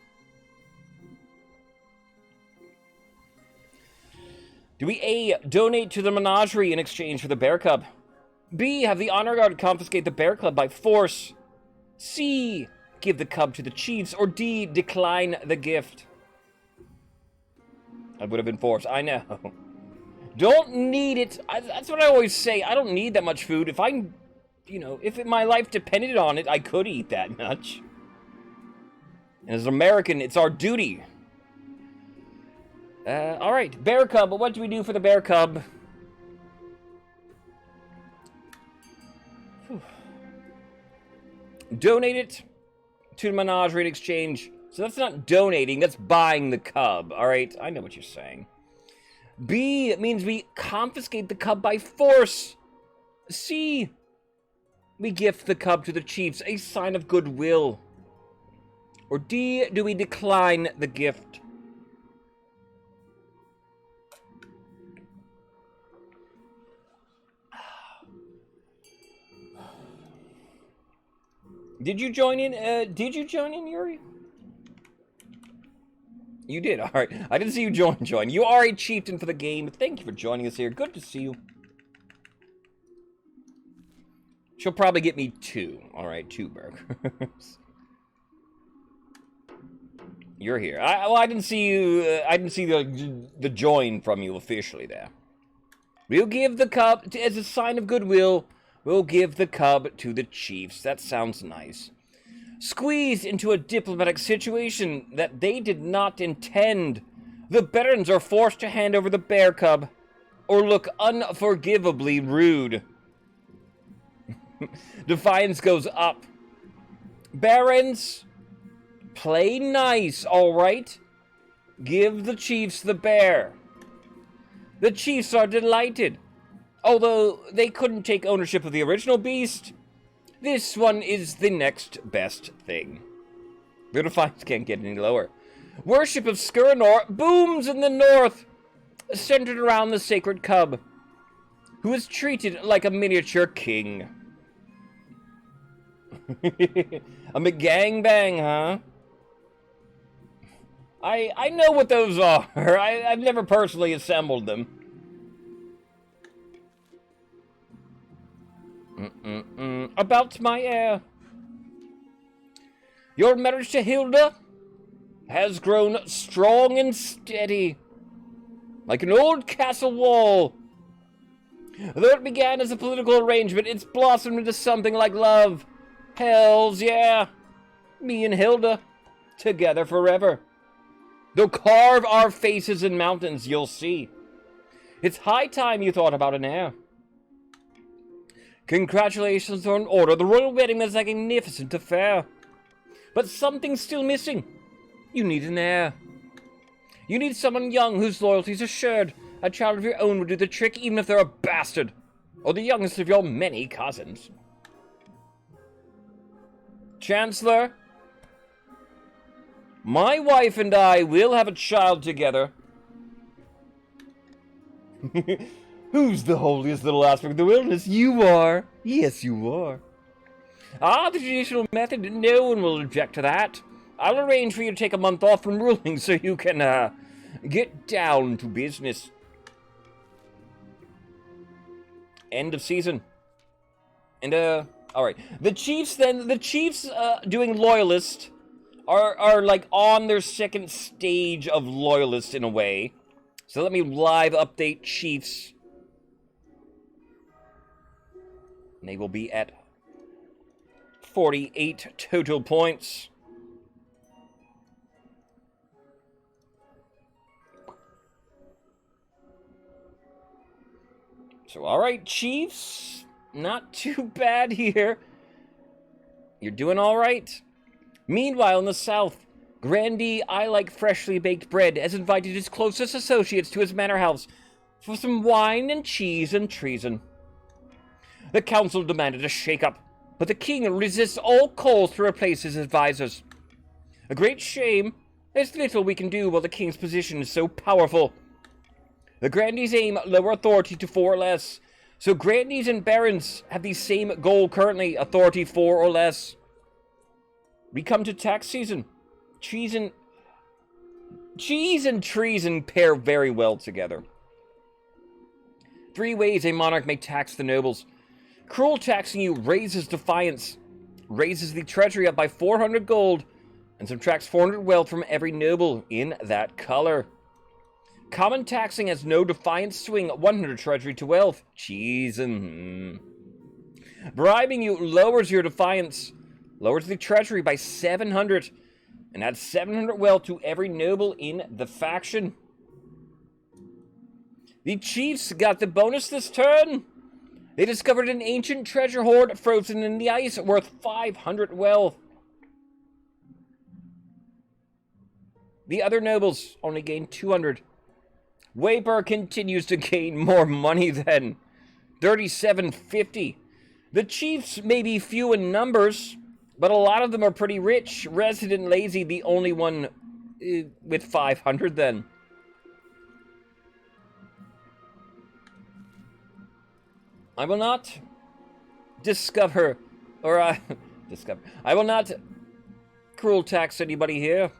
Do we A, donate to the menagerie in exchange for the bear cub? B, have the honor guard confiscate the bear cub by force? C, give the cub to the chiefs? Or D, decline the gift? That would have been force. I know. Don't need it. That's what I always say. I don't need that much food. If if my life depended on it, I could eat that much. And as an American, it's our duty. All right, bear cub. What do we do for the bear cub? Whew. Donate it to the menagerie in exchange. So that's not donating, that's buying the cub. All right, I know what you're saying. B means we confiscate the cub by force. C, we gift the cub to the chiefs, a sign of goodwill. Or D, do we decline the gift? Did you join in? Yuri? You did, all right. I didn't see you join. You are a chieftain for the game. Thank you for joining us here. Good to see you. She'll probably get me 2. All right, 2 burgers. You're here. I didn't see you. I didn't see the join from you officially there. We'll give the cub as a sign of goodwill. We'll give the cub to the chiefs. That sounds nice. Squeezed into a diplomatic situation that they did not intend. The Barons are forced to hand over the bear cub, or look unforgivably rude. Defiance goes up. Barons, play nice, all right? Give the chiefs the bear. The chiefs are delighted. Although they couldn't take ownership of the original beast, this one is the next best thing. The defiance can't get any lower. Worship of Skirnor booms in the north, centered around the sacred cub, who is treated like a miniature king. A McGangbang, huh? I know what those are. I've never personally assembled them. About my heir. Your marriage to Hilda has grown strong and steady, like an old castle wall. Though it began as a political arrangement, it's blossomed into something like love. Hells yeah. Me and Hilda, together forever. They'll carve our faces in mountains, you'll see. It's high time you thought about an heir. Congratulations on order. The royal wedding is a magnificent affair. But something's still missing. You need an heir. You need someone young whose loyalty is assured. A child of your own would do the trick even if they're a bastard. Or the youngest of your many cousins. Chancellor, my wife and I will have a child together. Who's the holiest little aspect of the wilderness? You are. Yes, you are. The traditional method, no one will object to that. I'll arrange for you to take a month off from ruling so you can, get down to business. End of season. And, alright. The Chiefs, doing Loyalist are, like, on their second stage of Loyalist in a way. So let me live update Chiefs. And they will be at 48 total points. So, alright, Chiefs. Not too bad here. You're doing alright. Meanwhile, in the south, Grandy, I Like Freshly Baked Bread, has invited his closest associates to his manor house for some wine and cheese and treason. The council demanded a shake-up, but the king resists all calls to replace his advisors. A great shame. There's little we can do while the king's position is so powerful. The Grandees aim lower authority to 4 or less, so Grandees and Barons have the same goal currently, authority 4 or less. We come to tax season. Cheese and treason pair very well together. 3 ways a monarch may tax the nobles. Cruel taxing you raises defiance, raises the treasury up by 400 gold, and subtracts 400 wealth from every noble in that color. Common taxing has no defiance swing, 100 treasury to wealth. Cheese and... Bribing you lowers your defiance, lowers the treasury by 700, and adds 700 wealth to every noble in the faction. The Chiefs got the bonus this turn. They discovered an ancient treasure hoard frozen in the ice worth 500 wealth. The other nobles only gained 200. Waper continues to gain more money than 3750. The Chiefs may be few in numbers, but a lot of them are pretty rich. Resident Lazy, the only one with 500 then. I will not discover, or I will not cruel tax anybody here.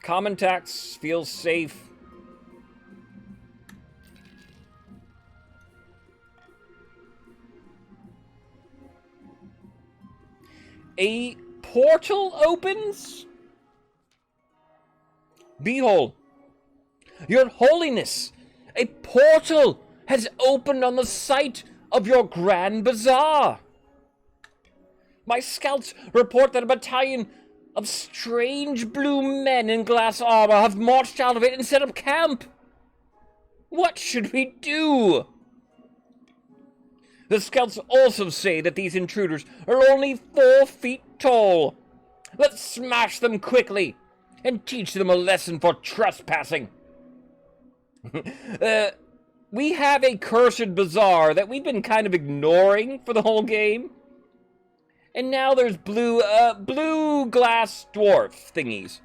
Common tax feels safe. A portal opens? Behold, your holiness, a portal has opened on the site of your grand bazaar. My scouts report that a battalion of strange blue men in glass armor have marched out of it and set up camp. What should we do? The scouts also say that these intruders are only 4 feet tall. Let's smash them quickly and teach them a lesson for trespassing. We have a cursed bazaar that we've been kind of ignoring for the whole game. And now there's blue glass dwarf thingies.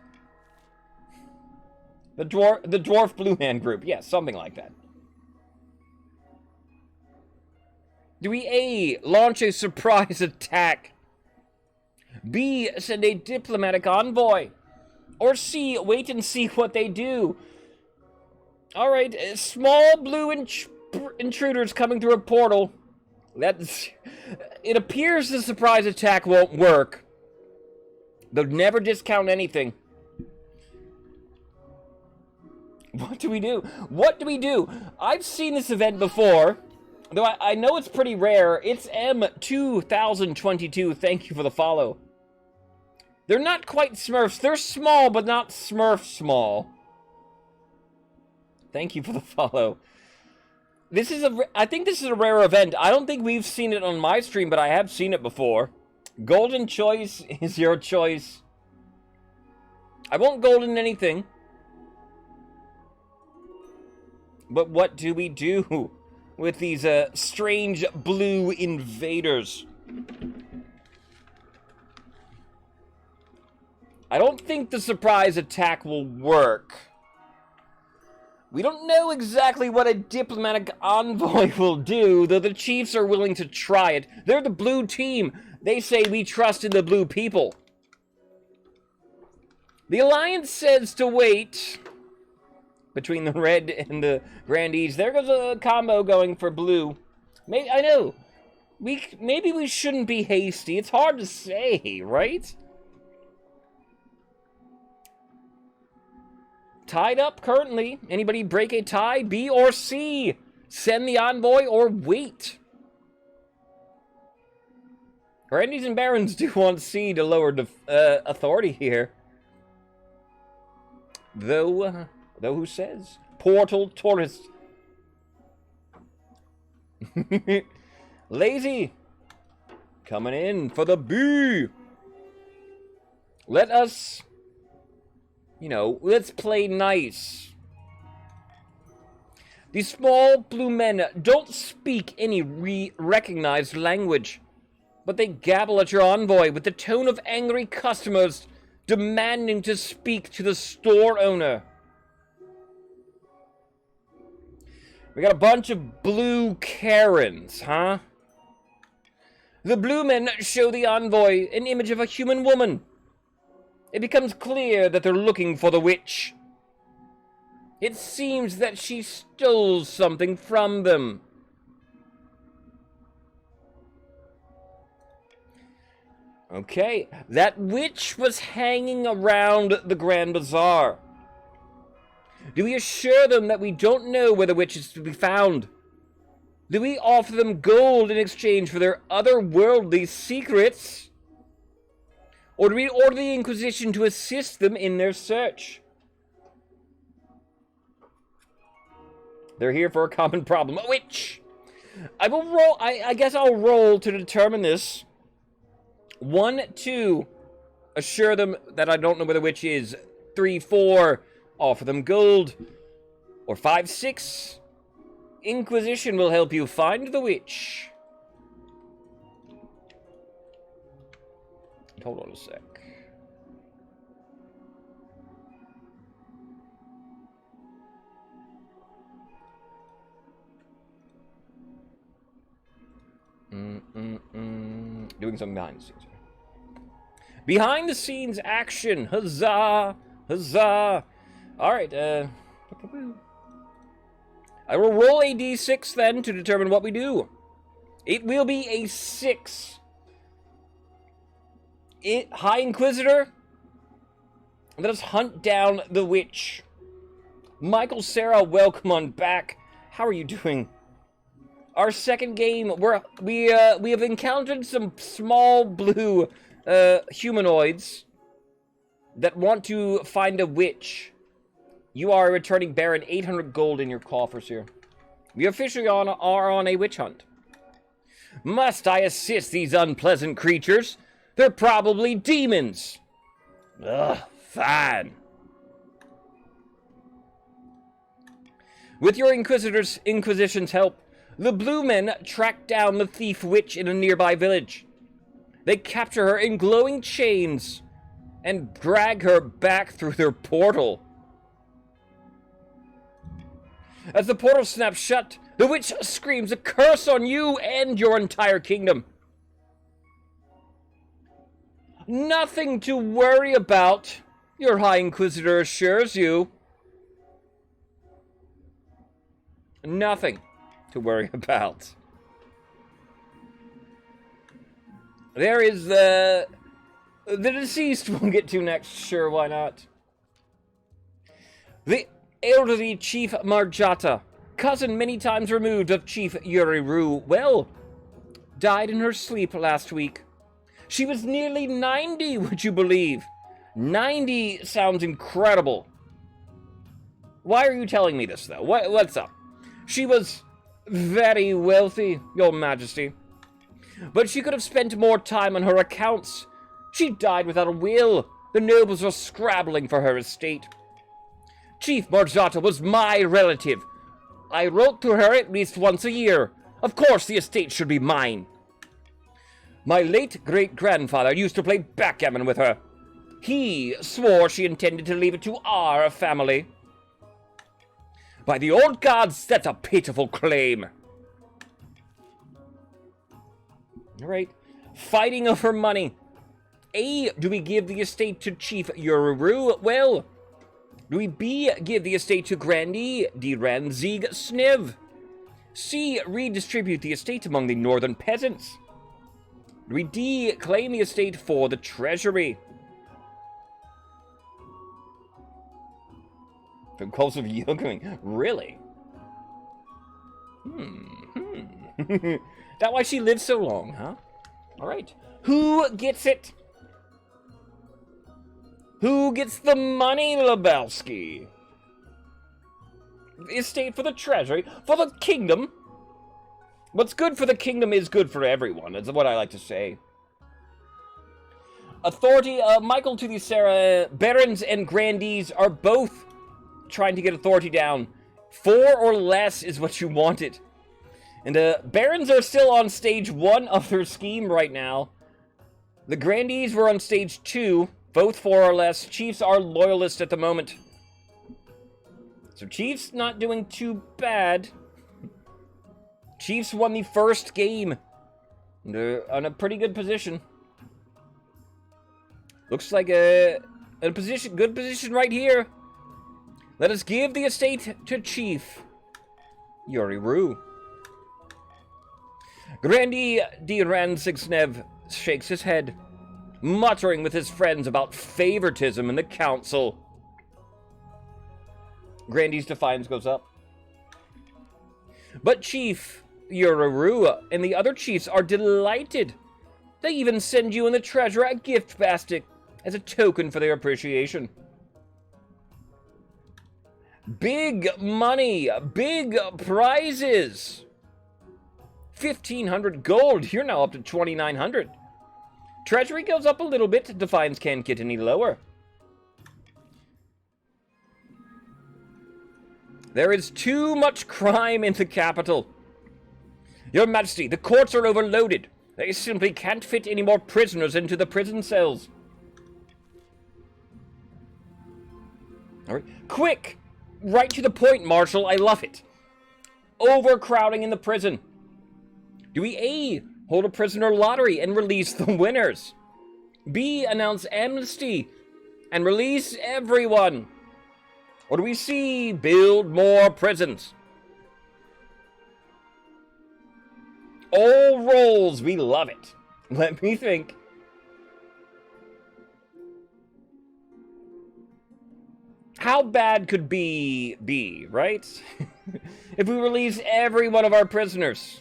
The dwarf blue man group. Yeah, something like that. Do we A, launch a surprise attack? B, send a diplomatic envoy? Or C, wait and see what they do? Alright, small blue intruders coming through a portal. That's... It appears the surprise attack won't work. They'll never discount anything. What do we do? What do we do? I've seen this event before, though I know it's pretty rare. It's M2022. Thank you for the follow. They're not quite Smurfs. They're small, but not Smurf small. Thank you for the follow. This is I think this is a rare event. I don't think we've seen it on my stream, but I have seen it before. Golden choice is your choice. I won't golden anything. But what do we do with these strange blue invaders? I don't think the surprise attack will work. We don't know exactly what a diplomatic envoy will do, though the Chiefs are willing to try it. They're the blue team. They say we trust in the blue people. The Alliance says to wait between the red and the Grandees. There goes a combo going for blue. Maybe, I know. Maybe we shouldn't be hasty. It's hard to say, right? Tied up currently. Anybody break a tie? B or C? Send the envoy or wait? Grandees and Barons do want C to lower authority here. Though who says? Portal tourist. Lazy. Coming in for the B. Let us... You know, let's play nice. These small blue men don't speak any recognized language, but they gabble at your envoy with the tone of angry customers demanding to speak to the store owner. We got a bunch of blue Karens, huh? The blue men show the envoy an image of a human woman. It becomes clear that they're looking for the witch. It seems that she stole something from them. Okay, that witch was hanging around the Grand Bazaar. Do we assure them that we don't know where the witch is to be found? Do we offer them gold in exchange for their otherworldly secrets? Or do we order the Inquisition to assist them in their search? They're here for a common problem. A witch! I will roll. I guess I'll roll to determine this. 1, 2. Assure them that I don't know where the witch is. 3, 4. Offer them gold. Or 5, 6. Inquisition will help you find the witch. Hold on a sec. Doing some behind the scenes. Behind the scenes action. Huzzah! Huzzah! Alright, I will roll a d6 then to determine what we do. It will be a 6. High Inquisitor, let us hunt down the witch. Michael, Sarah, welcome on back. How are you doing? Our second game, we have encountered some small blue humanoids that want to find a witch. You are a returning Baron, 800 gold in your coffers here. We officially are on a witch hunt. Must I assist these unpleasant creatures? They're probably demons. Ugh, fine. With your Inquisition's help, the blue men track down the thief witch in a nearby village. They capture her in glowing chains and drag her back through their portal. As the portal snaps shut, the witch screams a curse on you and your entire kingdom. Nothing to worry about, your High Inquisitor assures you. Nothing to worry about. There is the deceased we'll get to next. Sure, why not? The elderly Chief Marjata, cousin many times removed of Chief Yuriru, well, died in her sleep last week. She was nearly 90, would you believe? 90 sounds incredible. Why are you telling me this, though? What's up? She was very wealthy, Your Majesty. But she could have spent more time on her accounts. She died without a will. The nobles are scrabbling for her estate. Chief Marjata was my relative. I wrote to her at least once a year. Of course the estate should be mine. My late great-grandfather used to play backgammon with her. He swore she intended to leave it to our family. By the old gods, that's a pitiful claim. All right. Fighting over money. A, do we give the estate to Chief Yururu? Well, do we B, give the estate to Grandi Diranzig Sniv? C, redistribute the estate among the northern peasants? Do we D, claim the estate for the treasury? Compulsive yoking. Really? That why she lived so long, huh? Alright. Who gets it? Who gets the money, Lebowski? The estate for the treasury? For the kingdom? What's good for the kingdom is good for everyone, that's what I like to say. Authority, Michael to the Sarah, barons and grandees are both trying to get authority down. 4 or less is what you wanted. And barons are still on stage 1 of their scheme right now. The grandees were on stage 2, both 4 or less. Chiefs are loyalist at the moment. So Chiefs not doing too bad. Chiefs won the first game. They're on a pretty good position. Looks like a good position right here. Let us give the estate to Chief Yuriru. Grandi Diranzigsnev shakes his head, muttering with his friends about favoritism in the council. Grandi's defiance goes up. But Chief Yuriru and the other chiefs are delighted. They even send you and the treasurer a gift basket as a token for their appreciation. Big money, big prizes. 1,500 gold. You're now up to 2,900. Treasury goes up a little bit. Defiance can't get any lower. There is too much crime in the capital. Your Majesty, the courts are overloaded. They simply can't fit any more prisoners into the prison cells. All right. Quick! Right to the point, Marshal. I love it. Overcrowding in the prison. Do we A, hold a prisoner lottery and release the winners? B, announce amnesty and release everyone? Or do we C, build more prisons? All rolls, we love it. Let me think. How bad could B be, right? If we release every one of our prisoners.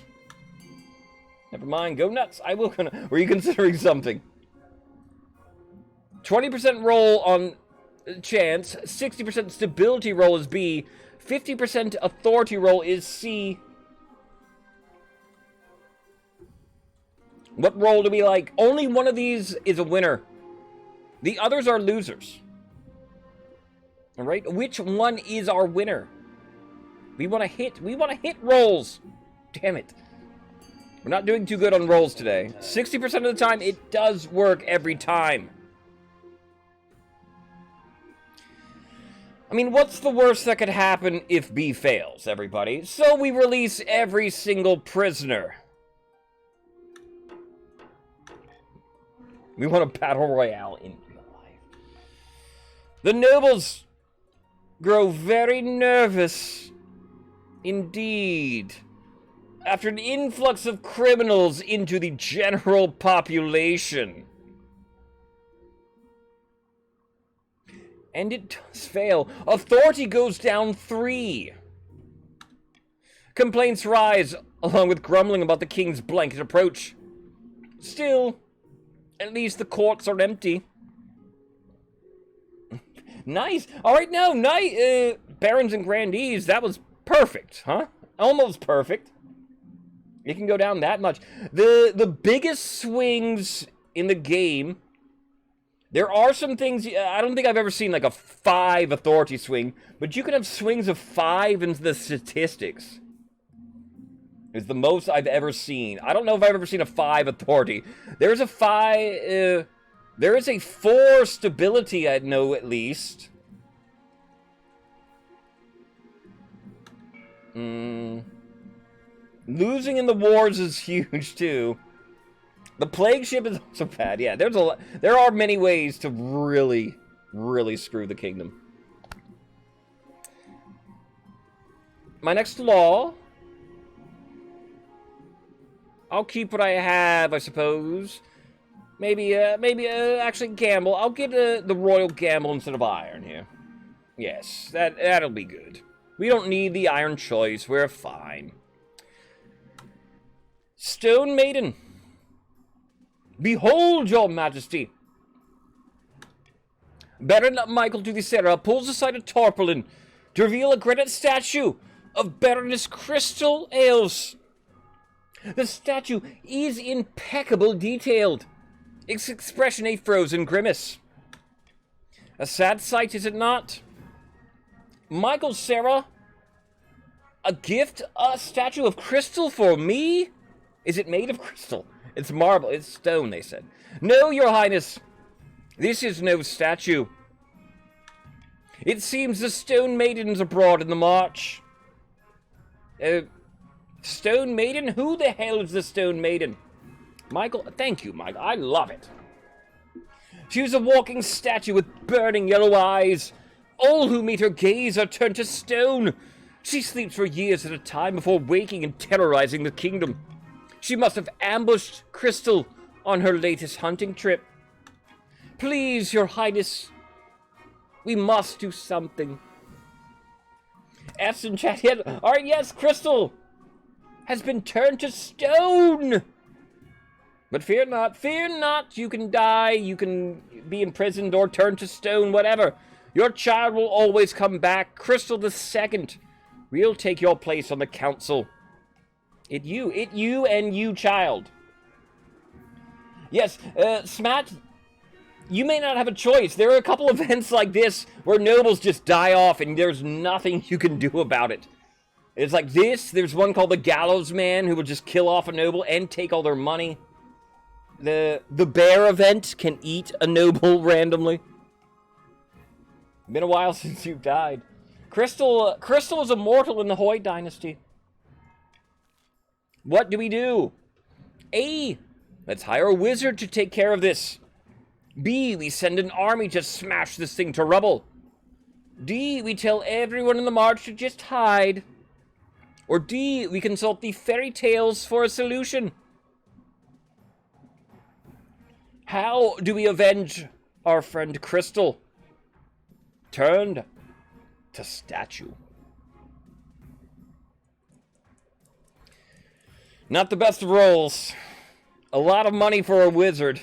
Never mind, go nuts. I will. Were you considering something? 20% roll on chance, 60% stability roll is B, 50% authority roll is C. What roll do we like? Only one of these is a winner. The others are losers. All right, which one is our winner? We want to hit rolls. Damn it. We're not doing too good on rolls today. 60% of the time, it does work every time. I mean, what's the worst that could happen if B fails, everybody? So we release every single prisoner. We want a battle royale in real life. The nobles grow very nervous indeed. after an influx of criminals into the general population. And it does fail. Authority goes down 3. Complaints rise, along with grumbling about the king's blanket approach. Still, at least the courts are empty. Nice. All right, now, barons and grandees, that was perfect, huh? Almost perfect. It can go down that much. The biggest swings in the game, there are some things, I don't think I've ever seen like a 5 authority swing, but you can have swings of 5 into the statistics. It's the most I've ever seen. I don't know if I've ever seen a 5 authority. There's a 5, there is a 4 stability, I know at least. Losing in the wars is huge too. The plague ship is also bad. Yeah, there are many ways to really, really screw the kingdom. My next law, I'll keep what I have, I suppose. Maybe actually gamble. I'll get the royal gamble instead of iron here. Yes, that'll be good. We don't need the iron choice. We're fine. Stone Maiden. Behold, your majesty. Baron Michael de Visera pulls aside a tarpaulin to reveal a granite statue of Baroness Crystal Ailes. The statue is impeccable detailed. Its expression a frozen grimace. A sad sight, is it not? Michael Sarah, a gift, a statue of crystal for me? Is it made of crystal? It's marble, it's stone, they said. No, your highness, this is no statue. It seems the Stone Maiden's abroad in the march. Stone Maiden? Who the hell is the Stone Maiden? Michael, thank you, Michael. I love it. She was a walking statue with burning yellow eyes. All who meet her gaze are turned to stone. She sleeps for years at a time before waking and terrorizing the kingdom. She must have ambushed Crystal on her latest hunting trip. Please, your highness, we must do something. F's in chat. Alright, yes, Crystal has been turned to stone. But fear not, you can die, you can be imprisoned or turned to stone, whatever. Your child will always come back, Crystal the Second. We'll take your place on the council. It you and you, child. Yes, Smat, you may not have a choice. There are a couple events like this where nobles just die off and there's nothing you can do about it. It's like this, there's one called the Gallows Man who will just kill off a noble and take all their money. The bear event can eat a noble randomly. Been a while since you've died. Crystal is immortal in the Hoy dynasty. What do we do? A, let's hire a wizard to take care of this. B, we send an army to smash this thing to rubble. D, we tell everyone in the march to just hide. Or D, we consult the fairy tales for a solution. How do we avenge our friend Crystal? Turned to statue. Not the best of roles. A lot of money for a wizard.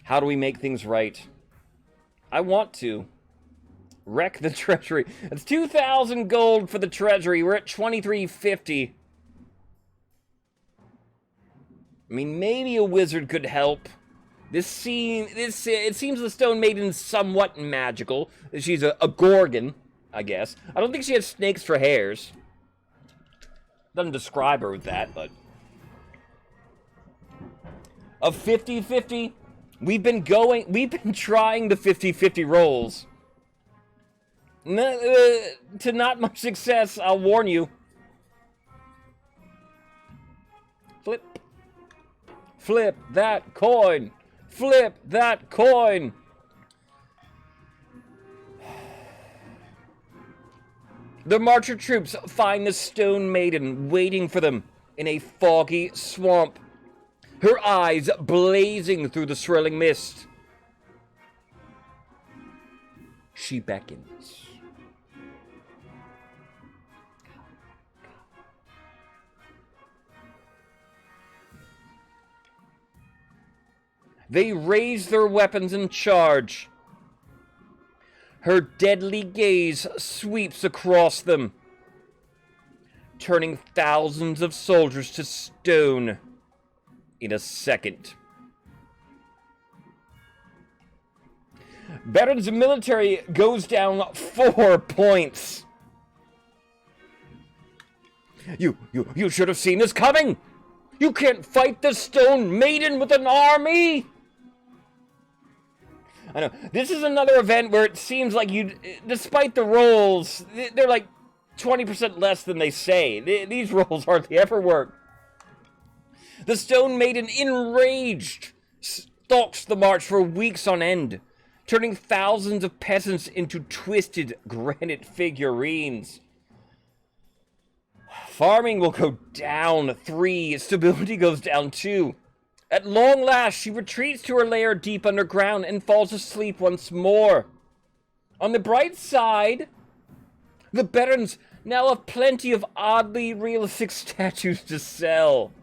How do we make things right? I want to wreck the treasury. It's 2,000 gold for the treasury. We're at 2350. I mean, maybe a wizard could help. It seems the Stone Maiden's somewhat magical. She's a gorgon, I guess. I don't think she has snakes for hairs. Doesn't describe her with that, but... A 50-50... We've been trying the 50-50 rolls. To not much success, I'll warn you. Flip. Flip that coin. Flip that coin. The Marcher troops find the Stone Maiden waiting for them in a foggy swamp, her eyes blazing through the swirling mist. She beckons. They raise their weapons and charge. Her deadly gaze sweeps across them, turning thousands of soldiers to stone in a second. Baron's military goes down 4 points. You should have seen this coming! You can't fight the Stone Maiden with an army! I know. This is another event where it seems like despite the rolls, they're like 20% less than they say. These rolls hardly ever work. The Stone Maiden, enraged, stalks the march for weeks on end, turning thousands of peasants into twisted granite figurines. Farming will go down 3. Stability goes down 2. At long last, she retreats to her lair deep underground and falls asleep once more. On the bright side, the Barons now have plenty of oddly realistic statues to sell.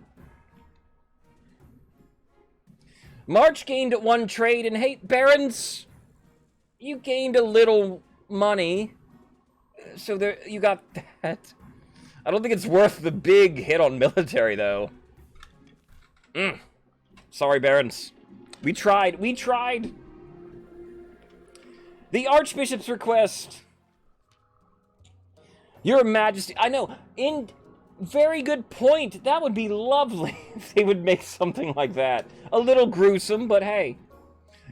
March gained 1 trade, and hey, Barons, you gained a little money, so there you got that. I don't think it's worth the big hit on military, though. Sorry, Barons. We tried. The Archbishop's request. Your Majesty, I know, very good point. That would be lovely if they would make something like that. A little gruesome, but hey.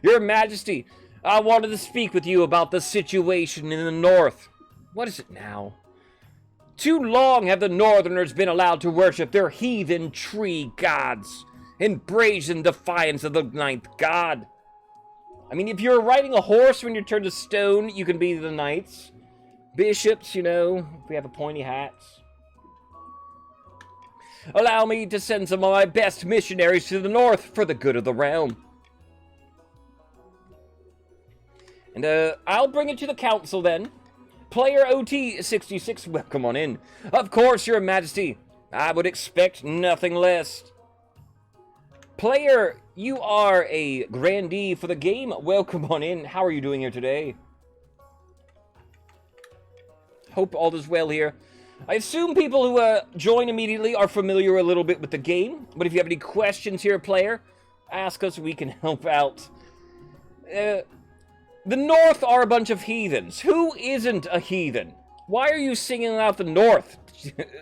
Your Majesty, I wanted to speak with you about the situation in the north. What is it now? Too long have the Northerners been allowed to worship their heathen tree gods in brazen defiance of the 9th god. I mean, if you're riding a horse when you're turned to stone, you can be the knights. Bishops, you know, if we have a pointy hats. Allow me to send some of my best missionaries to the north for the good of the realm. And, I'll bring it to the council then. Player OT66, welcome on in. Of course, Your Majesty. I would expect nothing less. Player, you are a grandee for the game. Welcome on in. How are you doing here today? Hope all is well here. I assume people who join immediately are familiar a little bit with the game, but if you have any questions here, player, ask us, we can help out. The North are a bunch of heathens. Who isn't a heathen? Why are you singing out the North,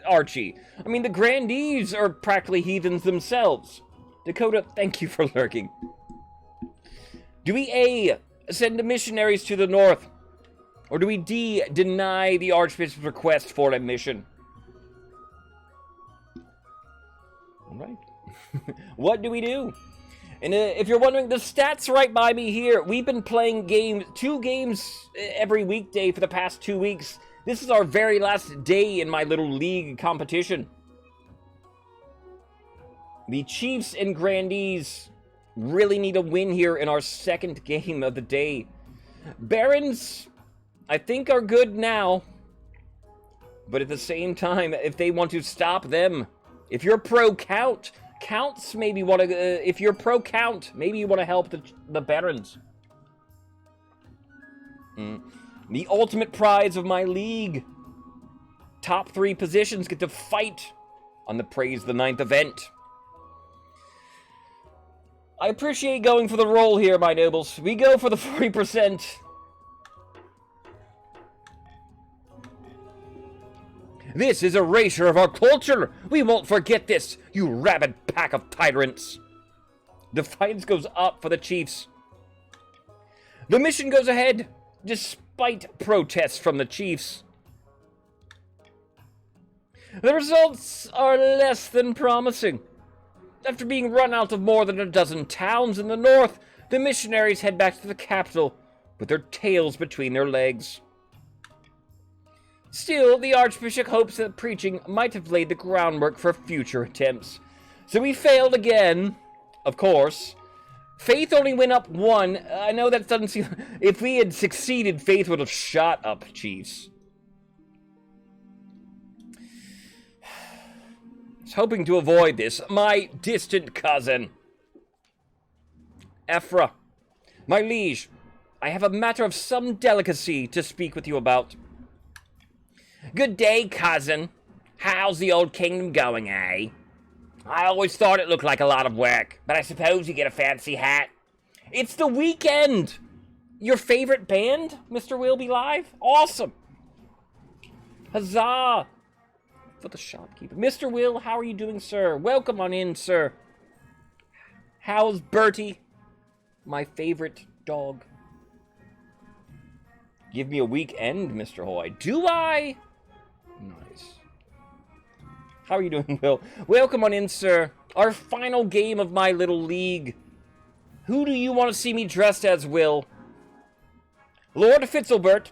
Archie? I mean, the grandees are practically heathens themselves. Dakota, thank you for lurking. Do we A, send the missionaries to the North? Or do we D, deny the Archbishop's request for a mission? Alright. What do we do? And if you're wondering, the stats right by me here, we've been playing 2 games every weekday for the past 2 weeks. This is our very last day in my little league competition. The Chiefs and Grandees really need a win here in our second game of the day. Barons, I think, are good now. But at the same time, if they want to stop them, if you're pro-count, counts maybe want to, if you're pro-count, maybe you want to help the Barons. The ultimate prize of my league. Top 3 positions get to fight on the Praise the 9th event. I appreciate going for the roll here, my nobles. We go for the 40%. This is erasure of our culture. We won't forget this, you rabid pack of tyrants. Defiance goes up for the Chiefs. The mission goes ahead, despite protests from the Chiefs. The results are less than promising. After being run out of more than a dozen towns in the north, the missionaries head back to the capital with their tails between their legs. Still, the Archbishop hopes that preaching might have laid the groundwork for future attempts. So we failed again, of course. Faith only went up 1. I know that doesn't seem... If we had succeeded, Faith would have shot up, Chiefs. I was hoping to avoid this. My distant cousin. Ephra. My liege, I have a matter of some delicacy to speak with you about. Good day, cousin. How's the old kingdom going, eh? I always thought it looked like a lot of work, but I suppose you get a fancy hat. It's the weekend! Your favorite band, Mr. Will Be Live? Awesome! Huzzah! For the shopkeeper. Mr. Will, how are you doing, sir? Welcome on in, sir. How's Bertie? My favorite dog. Give me a weekend, Mr. Hoy. Do I? Nice. How are you doing, Will? Welcome on in, sir. Our final game of my little league. Who do you want to see me dressed as, Will? Lord Fitzalbert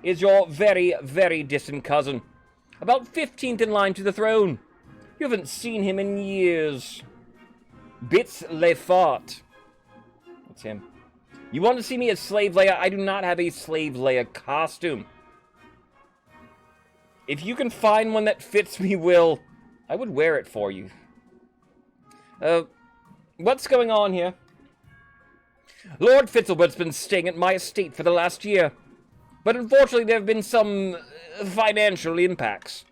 is your very, very distant cousin. About 15th in line to the throne. You haven't seen him in years. Bits Le Fort. That's him. You want to see me as Slave Leia? I do not have a Slave Leia costume. If you can find one that fits me, Will, I would wear it for you. What's going on here? Lord Fitzalbert's been staying at my estate for the last year. But unfortunately, there have been some financial impacts.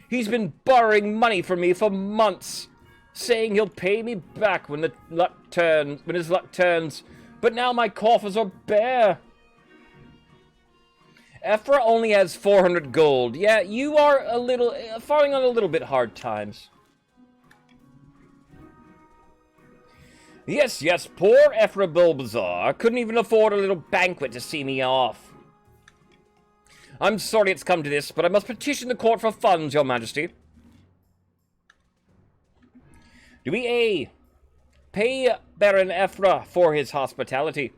He's been borrowing money from me for months, saying he'll pay me back when his luck turns. But now my coffers are bare. Ephra only has 400 gold. Yeah, you are a little falling on a little bit hard times. Yes, poor Ephra Bulbasaur couldn't even afford a little banquet to see me off. I'm sorry it's come to this, but I must petition the court for funds, Your Majesty. Do we A. Pay Baron Ephra for his hospitality.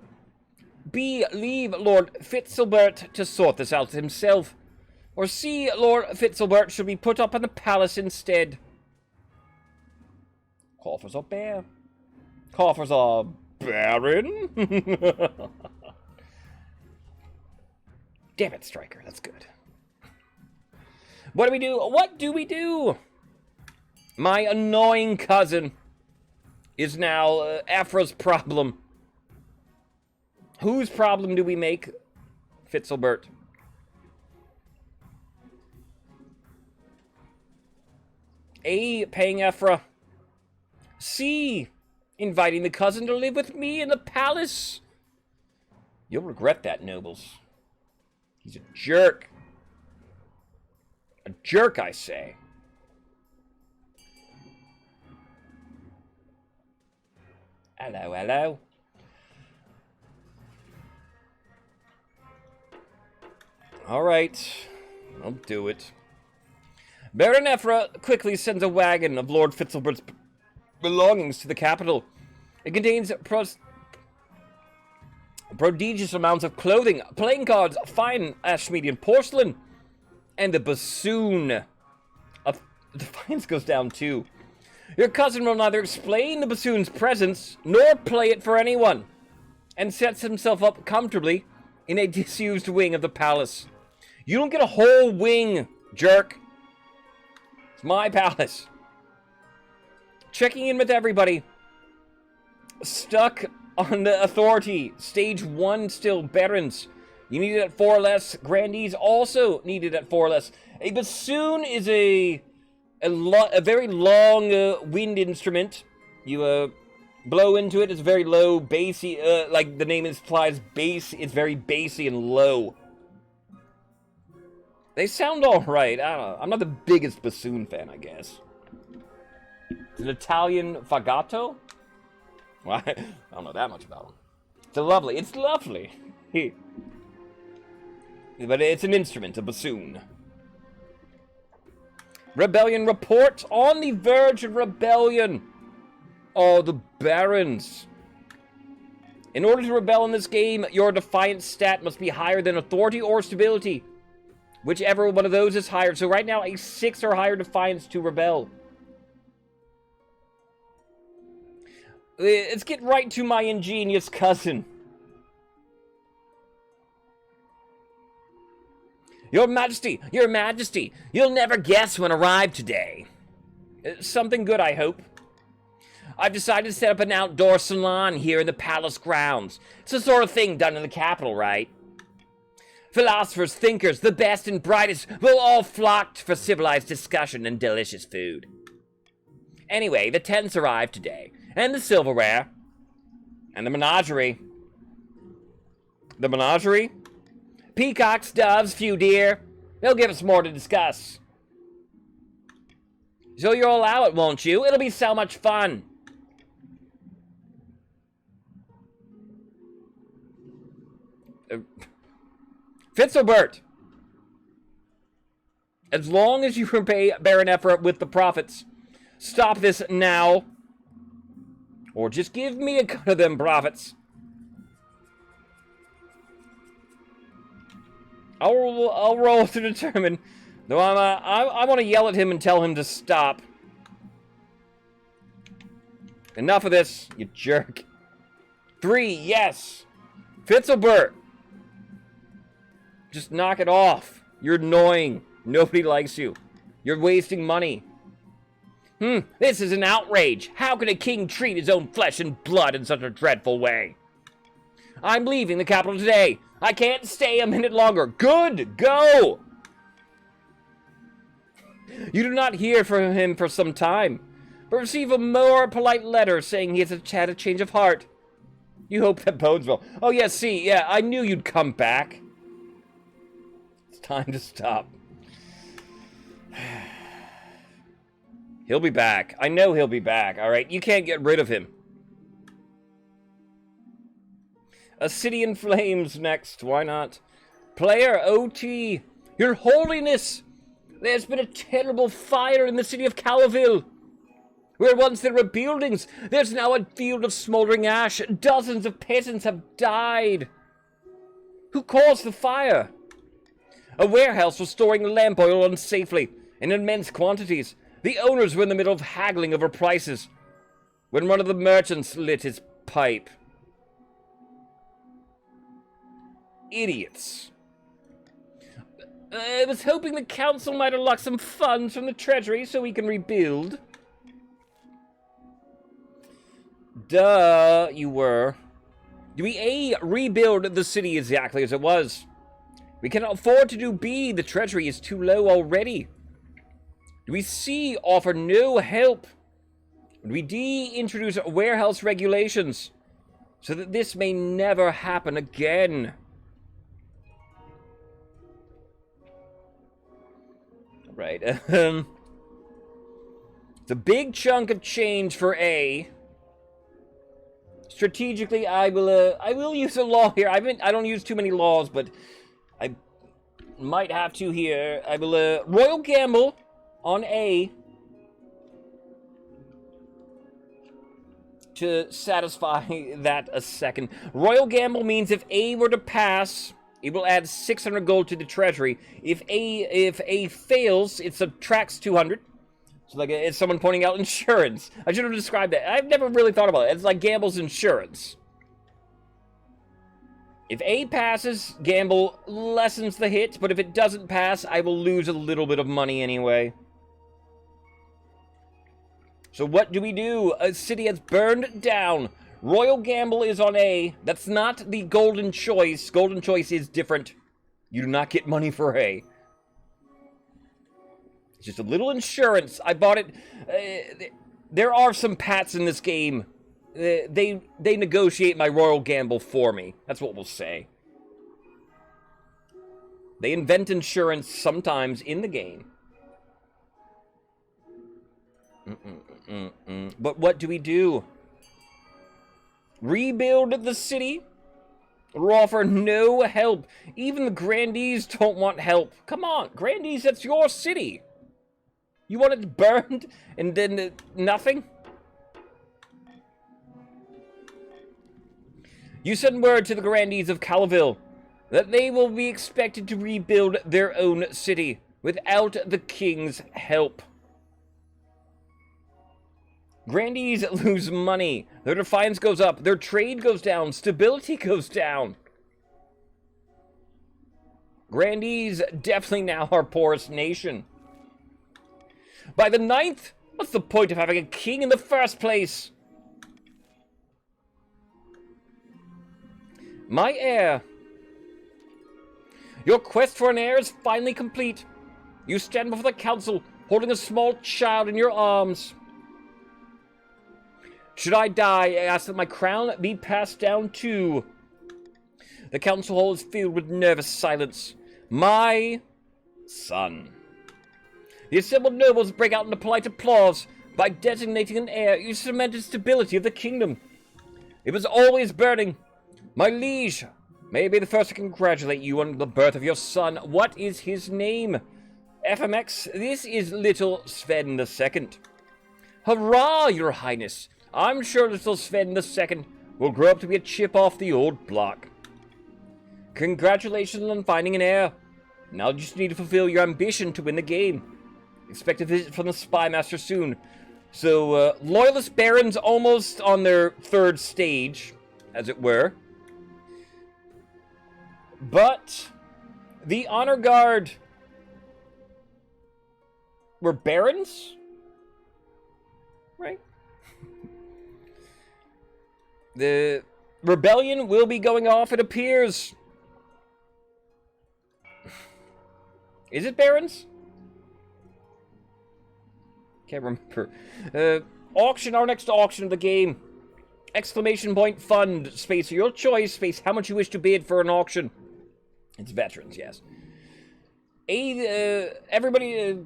B. Leave Lord Fitzalbert to sort this out himself. Or C. Lord Fitzalbert should be put up in the palace instead. Coffers are bare. Coffers are barren. Damn it, Striker. That's good. What do we do? What do we do? My annoying cousin is now Ephra's problem. Whose problem do we make? Fitzalbert. A. Paying Ephra. C. Inviting the cousin to live with me in the palace. You'll regret that, nobles. He's a jerk. A jerk, I say. Hello, hello. Alright. I'll do it. Baron Ephra quickly sends a wagon of Lord Fitzalbert's belongings to the capital. It contains prodigious amounts of clothing, playing cards, fine Ashmedian porcelain, and the bassoon. The fines goes down too. Your cousin will neither explain the bassoon's presence, nor play it for anyone, and sets himself up comfortably in a disused wing of the palace. You don't get a whole wing, jerk. It's my palace. Checking in with everybody. Stuck on the authority. Stage 1 still. Barons. You need it at 4 or less. Grandees also needed at 4 or less. A bassoon is a very long wind instrument. You blow into it. It's very low, bassy. Like the name implies, bass. It's very bassy and low. They sound all right. I don't know. I'm not the biggest bassoon fan, I guess. It's an Italian fagotto? Well, I don't know that much about them. It's lovely. But it's an instrument, a bassoon. Rebellion report on the verge of rebellion. Oh, the barons. In order to rebel in this game, your defiance stat must be higher than authority or stability. Whichever one of those is higher. So right now, a 6 or higher defiance to rebel. Let's get right to my ingenious cousin. Your Majesty, you'll never guess when arrived today. Something good, I hope. I've decided to set up an outdoor salon here in the palace grounds. It's the sort of thing done in the capital, right? Philosophers, thinkers, the best and brightest will all flock for civilized discussion and delicious food. Anyway, the tents arrived today, and the silverware, and the menagerie. The menagerie? Peacocks, doves, few deer. They'll give us more to discuss. So you'll allow it, won't you? It'll be so much fun. Fitzilbert, as long as you repay Baron Ephra with the profits, stop this now, or just give me a cut of them profits. I'll roll to determine, though I want to yell at him and tell him to stop. Enough of this, you jerk. 3, yes. Fitzilbert. Just knock it off. You're annoying. Nobody likes you. You're wasting money. This is an outrage. How can a king treat his own flesh and blood in such a dreadful way? I'm leaving the capital today. I can't stay a minute longer. Good, go! You do not hear from him for some time, but receive a more polite letter saying he has had a change of heart. You hope that bodes well. Oh, yeah, see, yeah, I knew you'd come back. It's time to stop. He'll be back. I know he'll be back, all right? You can't get rid of him. A city in flames next. Why not? Player OT. Your Holiness! There's been a terrible fire in the city of Calaville. Where once there were buildings, there's now a field of smoldering ash. Dozens of peasants have died. Who caused the fire? A warehouse was storing lamp oil unsafely, in immense quantities. The owners were in the middle of haggling over prices, when one of the merchants lit his pipe. Idiots. I was hoping the council might unlock some funds from the treasury so we can rebuild. Duh, you were. Do we A, rebuild the city exactly as it was? We cannot afford to do B, the treasury is too low already. Do we C, offer no help? Do we D, introduce warehouse regulations so that this may never happen again? Right, it's a big chunk of change for A. Strategically, I will use a law here. I don't use too many laws, but I might have to here. I will royal gamble on A to satisfy that a second. Royal gamble means if A were to pass, it will add 600 gold to the treasury. If A fails, it subtracts 200. So like it's someone pointing out insurance. I should have described that. I've never really thought about it. It's like Gamble's insurance. If A passes, Gamble lessens the hit, but if it doesn't pass, I will lose a little bit of money anyway. So what do we do? A city has burned down. Royal Gamble is on A. That's not the Golden Choice. Golden Choice is different. You do not get money for A. It's just a little insurance. I bought it. There are some pats in this game. They negotiate my Royal Gamble for me. That's what we'll say. They invent insurance sometimes in the game. But what do we do? Rebuild the city? Or offer no help? Even the grandees don't want help. Come on, grandees, that's your city. You want it burned and then nothing? You send word to the grandees of Calaville. that they will be expected to rebuild their own city without the king's help. Grandees lose money, their defiance goes up, their trade goes down, stability goes down. Grandees definitely now our poorest nation. By the 9th, what's the point of having a king in the first place? My heir. Your quest for an heir is finally complete. You stand before the council, holding a small child in your arms. Should I die, I ask that my crown be passed down too. The council hall is filled with nervous silence. My son. The assembled nobles break out into polite applause. By designating an heir, you cemented stability of the kingdom. It was always burning. My liege, may I be the first to congratulate you on the birth of your son. What is his name? FMX, this is little Sven II. Hurrah, your highness. I'm sure little Sven II will grow up to be a chip off the old block. Congratulations on finding an heir. Now you just need to fulfill your ambition to win the game. Expect a visit from the Spy Master soon. So, Loyalist Barons almost on their 3rd stage, as it were. But the Honor Guard were Barons? Right? The rebellion will be going off, it appears. Is it Barons? Can't remember. Auction, our next auction of the game. Exclamation point fund, space your choice, space how much you wish to bid for an auction. It's veterans, yes. Everybody's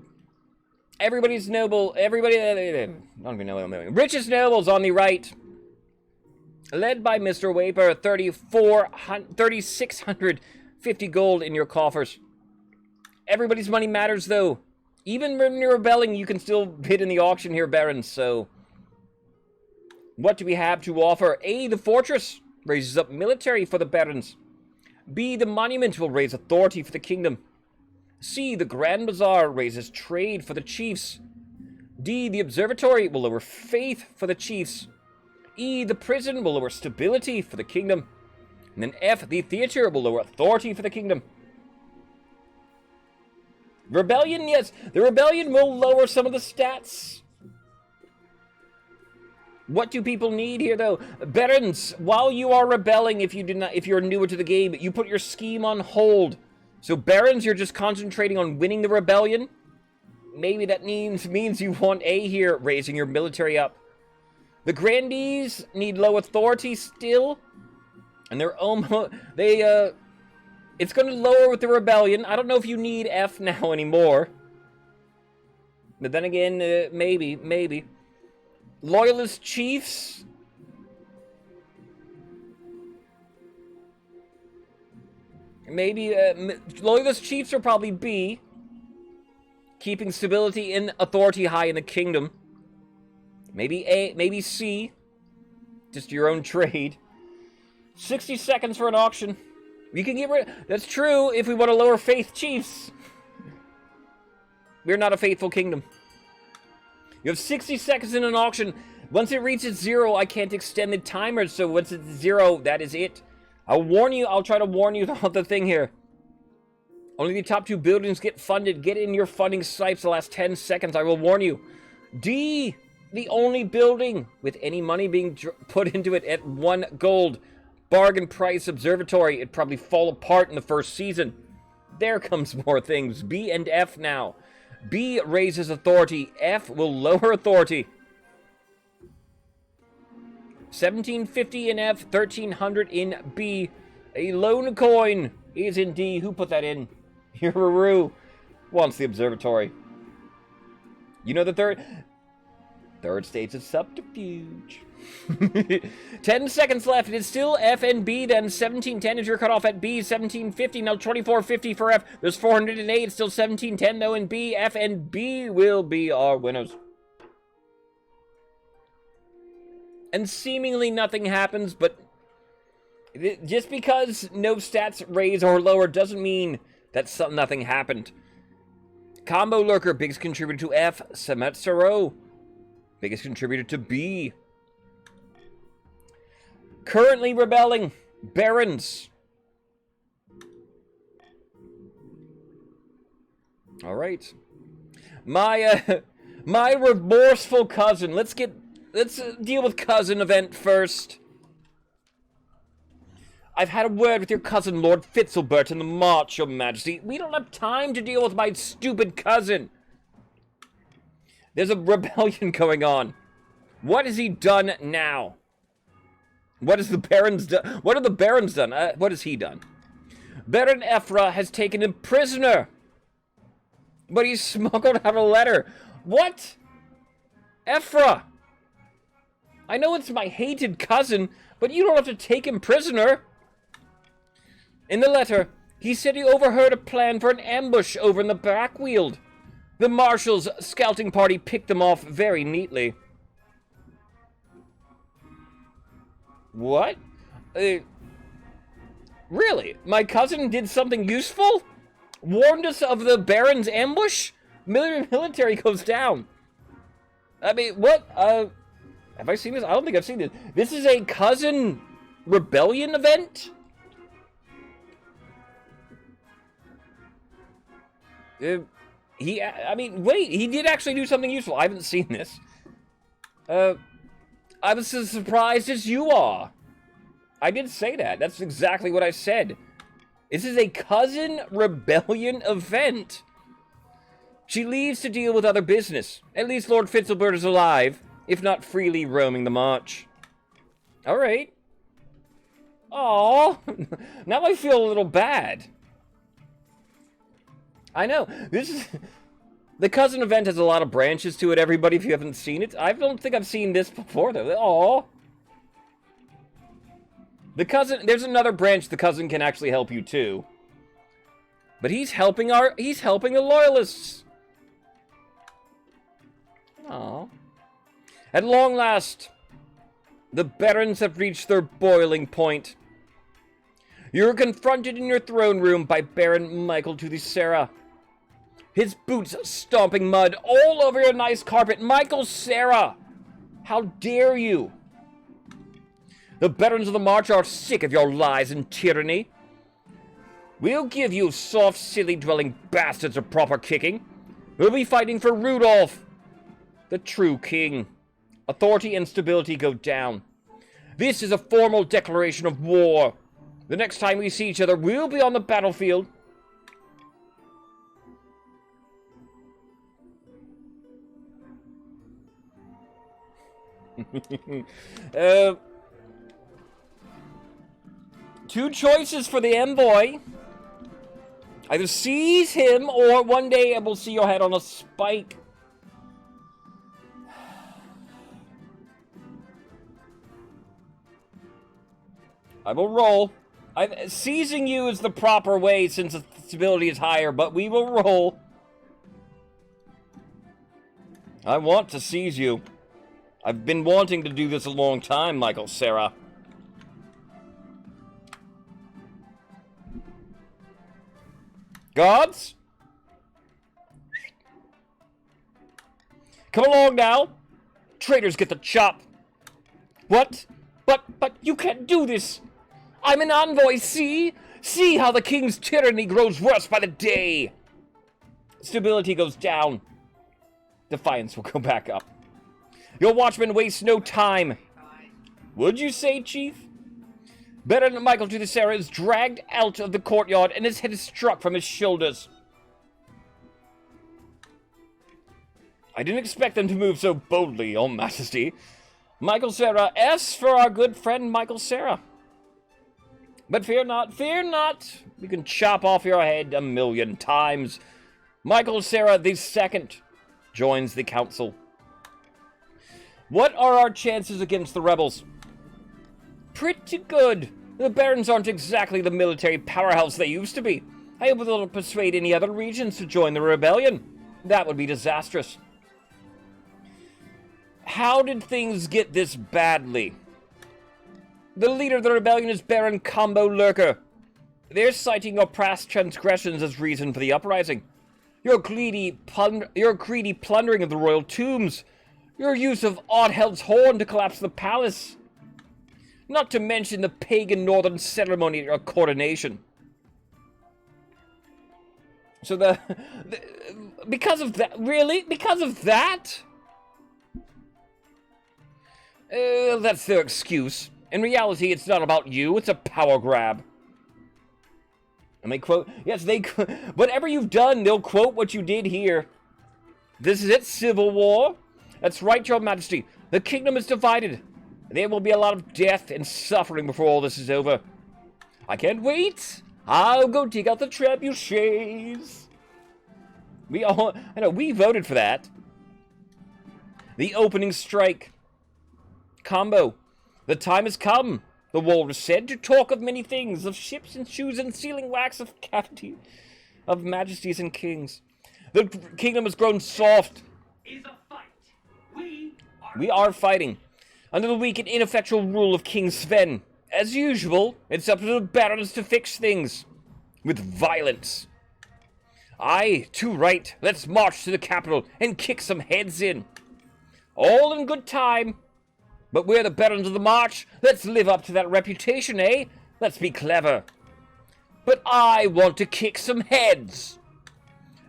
noble, I don't even know what I'm doing. Richest nobles on the right. Led by Mr. Waper, 3,650 gold in your coffers. Everybody's money matters, though. Even when you're rebelling, you can still bid in the auction here, Barons, so... What do we have to offer? A, the fortress raises up military for the Barons. B, the monument will raise authority for the kingdom. C, the Grand Bazaar raises trade for the chiefs. D, the observatory will lower faith for the chiefs. E, the prison will lower stability for the kingdom. And then F, the theater will lower authority for the kingdom. Rebellion, yes, the rebellion will lower some of the stats. What do people need here, though? Barons, while you are rebelling, if you're newer to the game, you put your scheme on hold. So Barons, you're just concentrating on winning the rebellion. Maybe that means you want A here, raising your military up. The Grandees need low authority still, and they're almost it's going to lower with the rebellion. I don't know if you need F now anymore. But then again, maybe. Loyalist chiefs. Maybe, Loyalist chiefs are probably B. Keeping stability and authority high in the kingdom. Maybe A, maybe C. Just your own trade. 60 seconds for an auction. We can get rid... That's true if we want to lower faith chiefs. We're not a faithful kingdom. You have 60 seconds in an auction. Once it reaches 0, I can't extend the timer. So once it's 0, that is it. I'll warn you. I'll try to warn you about the thing here. Only the top 2 buildings get funded. Get in your funding snipes the last 10 seconds. I will warn you. D, the only building with any money being put into it at 1 gold. Bargain price observatory. It'd probably fall apart in the first season. There comes more things. B and F now. B raises authority. F will lower authority. 1750 in F, 1300 in B. A lone coin is in D. Who put that in? Hiruru wants the observatory. You know the third stage of subterfuge. 10 seconds left. It is still F and B. Then 1710 is your cutoff at B. 1750. Now 2450 for F. There's 408. It's still 1710 though in B. F and B will be our winners. And seemingly nothing happens, but Just because no stats raise or lower doesn't mean that nothing happened. Combo Lurker, biggest contributor to F. Semetsero, biggest contributor to B. Currently rebelling, Barons. All right. My remorseful cousin. Let's deal with cousin event first. I've had a word with your cousin, Lord Fitzilbert, in the March, Your Majesty. We don't have time to deal with my stupid cousin. There's a rebellion going on. What has he done now? What has the Barons done? What have the Barons done? What has he done? Baron Ephra has taken him prisoner. But he smuggled out a letter. What? Ephra! I know it's my hated cousin, but you don't have to take him prisoner. In the letter, he said he overheard a plan for an ambush over in the Backweald. The Marshal's scouting party picked them off very neatly. What? Really? My cousin did something useful? Warned us of the Baron's ambush? Military goes down. I mean, what? Have I seen this? I don't think I've seen this. This is a cousin rebellion event? I mean, wait, he did actually do something useful. I haven't seen this. I was as surprised as you are. I did say that. That's exactly what I said. This is a cousin rebellion event. She leaves to deal with other business. At least Lord Fitzilbert is alive, if not freely roaming the march. All right. Aww. Now I feel a little bad. I know. This is... The cousin event has a lot of branches to it, everybody, if you haven't seen it. I don't think I've seen this before, though. Aww. The cousin... There's another branch the cousin can actually help you, too. But he's helping the loyalists. Aww. At long last, the Barons have reached their boiling point. You're confronted in your throne room by Baron Michael Tuthysera. His boots stomping mud all over your nice carpet. Michael Sarah! How dare you? The Barons of the March are sick of your lies and tyranny. We'll give you soft, silly-dwelling bastards a proper kicking. We'll be fighting for Rudolph, the true king. Authority and stability go down. This is a formal declaration of war. The next time we see each other, we'll be on the battlefield. Two choices for the envoy. Either seize him, or one day I will see your head on a spike. I will roll. Seizing you is the proper way since the stability is higher, but we will roll. I want to seize you. I've been wanting to do this a long time, Michael Sarah. Gods? Come along now. Traitors get the chop. What? But you can't do this. I'm an envoy, see? See how the king's tyranny grows worse by the day. Stability goes down. Defiance will go back up. Your watchman wastes no time. Would you say, Chief? Baron Michael Tuthysera is dragged out of the courtyard and his head is struck from his shoulders. I didn't expect them to move so boldly, Your Majesty. Michael Sarah, S for our good friend Michael Sarah. But fear not, fear not. We can chop off your head 1,000,000 times. Michael Sarah the Second joins the council. What are our chances against the rebels? Pretty good. The Barons aren't exactly the military powerhouse they used to be. I hope they'll persuade any other regions to join the rebellion. That would be disastrous. How did things get this badly? The leader of the rebellion is Baron Combo Lurker. They're citing your past transgressions as reason for the uprising. Your greedy plundering of the royal tombs. Your use of Oddheld's horn to collapse the palace. Not to mention the pagan northern ceremony of your coronation. So because of that, really? Because of that? That's their excuse. In reality, it's not about you, it's a power grab. And they quote, yes, whatever you've done, they'll quote what you did here. This is it, civil war? That's right, your majesty. The kingdom is divided. There will be a lot of death and suffering before all this is over. I can't wait. I'll go dig out the trebuchets. I know, we voted for that. The opening strike. Combo. The time has come, the walrus said, to talk of many things, of ships and shoes and sealing wax, of cavity, of majesties and kings. The kingdom has grown soft. Is a fight. We are fighting. Under the weak and ineffectual rule of King Sven. As usual, it's up to the barons to fix things. With violence. Aye, too right. Let's march to the capital and kick some heads in. All in good time. But we're the barons of the march. Let's live up to that reputation, eh? Let's be clever. But I want to kick some heads.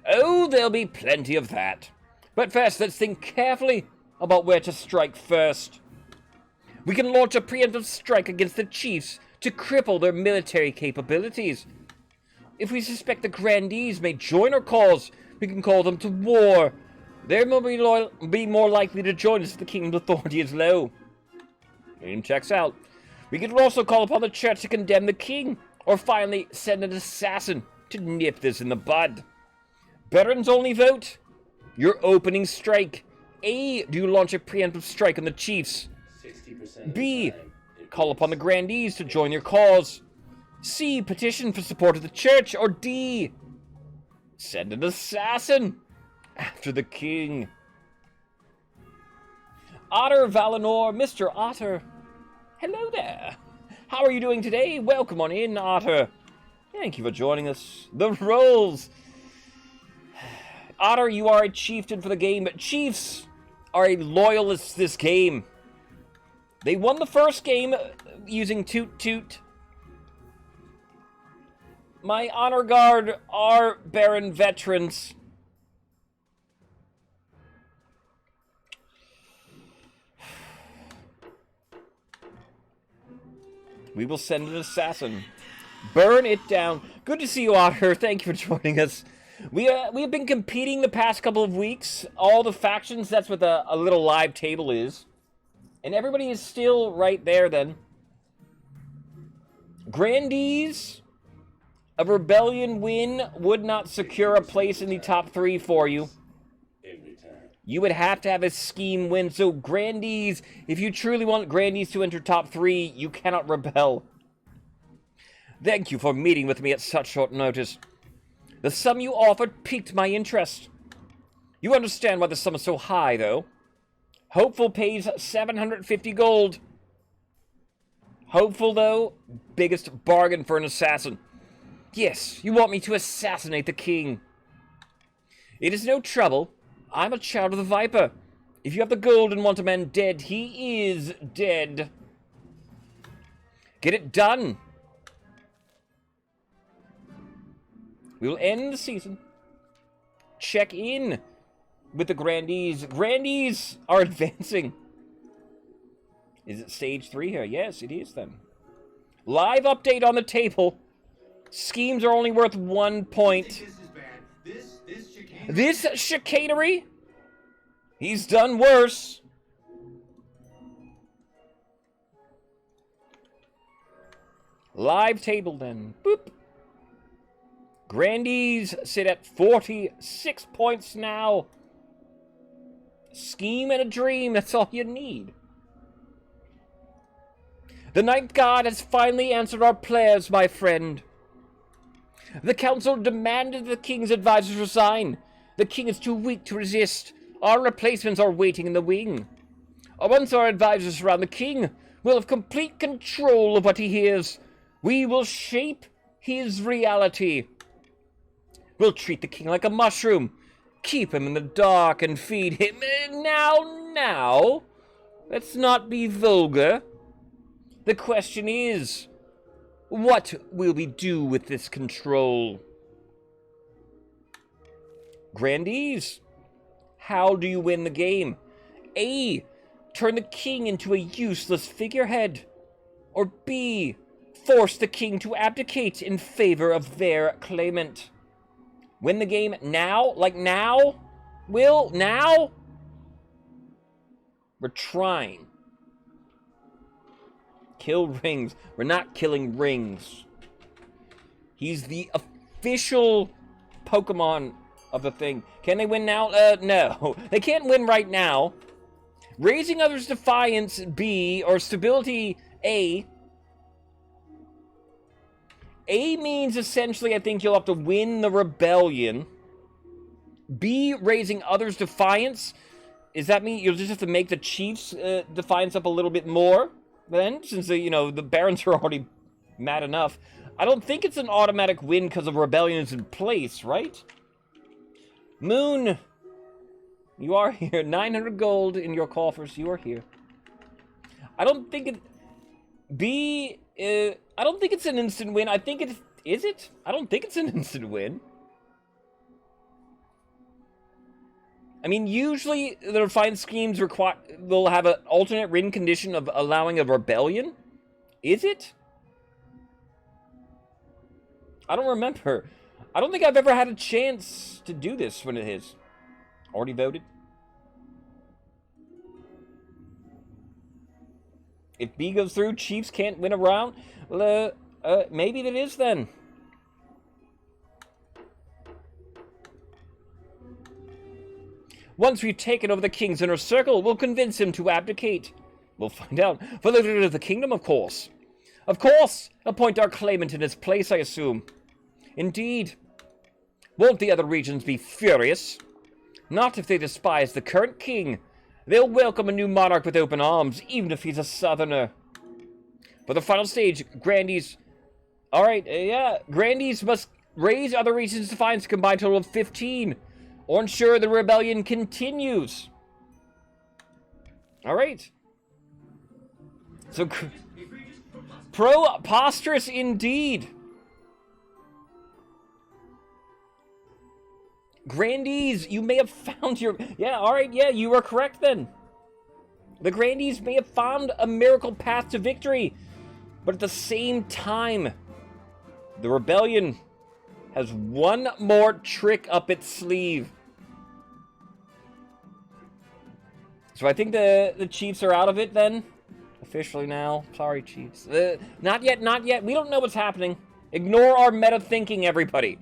Oh, there'll be plenty of that. But first, let's think carefully about where to strike first. We can launch a preemptive strike against the chiefs to cripple their military capabilities. If we suspect the grandees may join our cause, we can call them to war. They will be more likely to join us if the kingdom's authority is low. Game checks out. We could also call upon the church to condemn the king, or finally send an assassin to nip this in the bud. Barons only vote. Your opening strike. A. Do you launch a preemptive strike on the chiefs? 60% of B. the time, it Call works. upon the grandees to join your cause. C. Petition for support of the church. Or D. Send an assassin after the king. Otter Valinor, Mr. Otter. Hello there. How are you doing today? Welcome on in, Otter. Thank you for joining us. The rolls. Otter, you are a chieftain for the game, but chiefs are a loyalist to this game. They won the first game using Toot Toot. My honor guard are Baron veterans. We will send an assassin. Burn it down. Good to see you, Otter. Thank you for joining us. We have been competing the past couple of weeks. All the factions, that's what a little live table is. And everybody is still right there then. Grandees of Rebellion win would not secure a place in the top 3 for you. Every time. You would have to have a scheme win. So Grandees, if you truly want Grandees to enter top 3, you cannot rebel. Thank you for meeting with me at such short notice. The sum you offered piqued my interest. You understand why the sum is so high, though. Hopeful pays 750 gold. Hopeful, though, biggest bargain for an assassin. Yes, you want me to assassinate the king. It is no trouble. I'm a child of the Viper. If you have the gold and want a man dead, he is dead. Get it done. We will end the season. Check in with the Grandees. Grandees are advancing. Is it stage 3 here? Yes, it is then. Live update on the table. Schemes are only worth 1 point. This is bad. This chicanery. This chicanery? He's done worse. Live table then. Boop. Grandees sit at 46 points now. Scheme and a dream, that's all you need. The Ninth God has finally answered our prayers, my friend. The council demanded the king's advisors resign. The king is too weak to resist. Our replacements are waiting in the wing. Once our advisors surround the king, will have complete control of what he hears. We will shape his reality. We'll treat the king like a mushroom, keep him in the dark and feed him. Now, let's not be vulgar. The question is, what will we do with this control? Grandees, how do you win the game? A, turn the king into a useless figurehead. Or B, force the king to abdicate in favor of their claimant. Win the game now? Like now? Will? Now? We're trying. Kill rings. We're not killing rings. He's the official Pokemon of the thing. Can they win now? No. They can't win right now. Raising others' defiance, B, or stability, A. A means essentially, I think you'll have to win the rebellion. B, raising others' defiance. Does that mean you'll just have to make the chiefs' defiance up a little bit more? Then, since the barons are already mad enough. I don't think it's an automatic win because the rebellion is in place, right? Moon, you are here. 900 gold in your coffers. You are here. I don't think it... B... I don't think it's an instant win. I think it... Is it? I don't think it's an instant win. I mean, usually the refined schemes will have an alternate win condition of allowing a rebellion. Is it? I don't remember. I don't think I've ever had a chance to do this when it is. Already voted? If B goes through, Chiefs can't win a round? Well, maybe it is then. Once we've taken over the king's inner circle, we'll convince him to abdicate. We'll find out. For the good of the kingdom, of course. Of course! Appoint our claimant in his place, I assume. Indeed. Won't the other regions be furious? Not if they despise the current king. They'll welcome a new monarch with open arms, even if he's a southerner. For the final stage, Grandees... Alright, yeah. Grandees must raise other regions' defiance to combine total of 15. Or ensure the rebellion continues. Alright. So... Preposterous indeed. Grandees, you may have found your... Yeah, alright, yeah, you were correct then. The Grandees may have found a miracle path to victory. But at the same time, the rebellion has one more trick up its sleeve. So I think the Chiefs are out of it then. Officially now. Sorry, Chiefs. Not yet, not yet. We don't know what's happening. Ignore our meta thinking, everybody.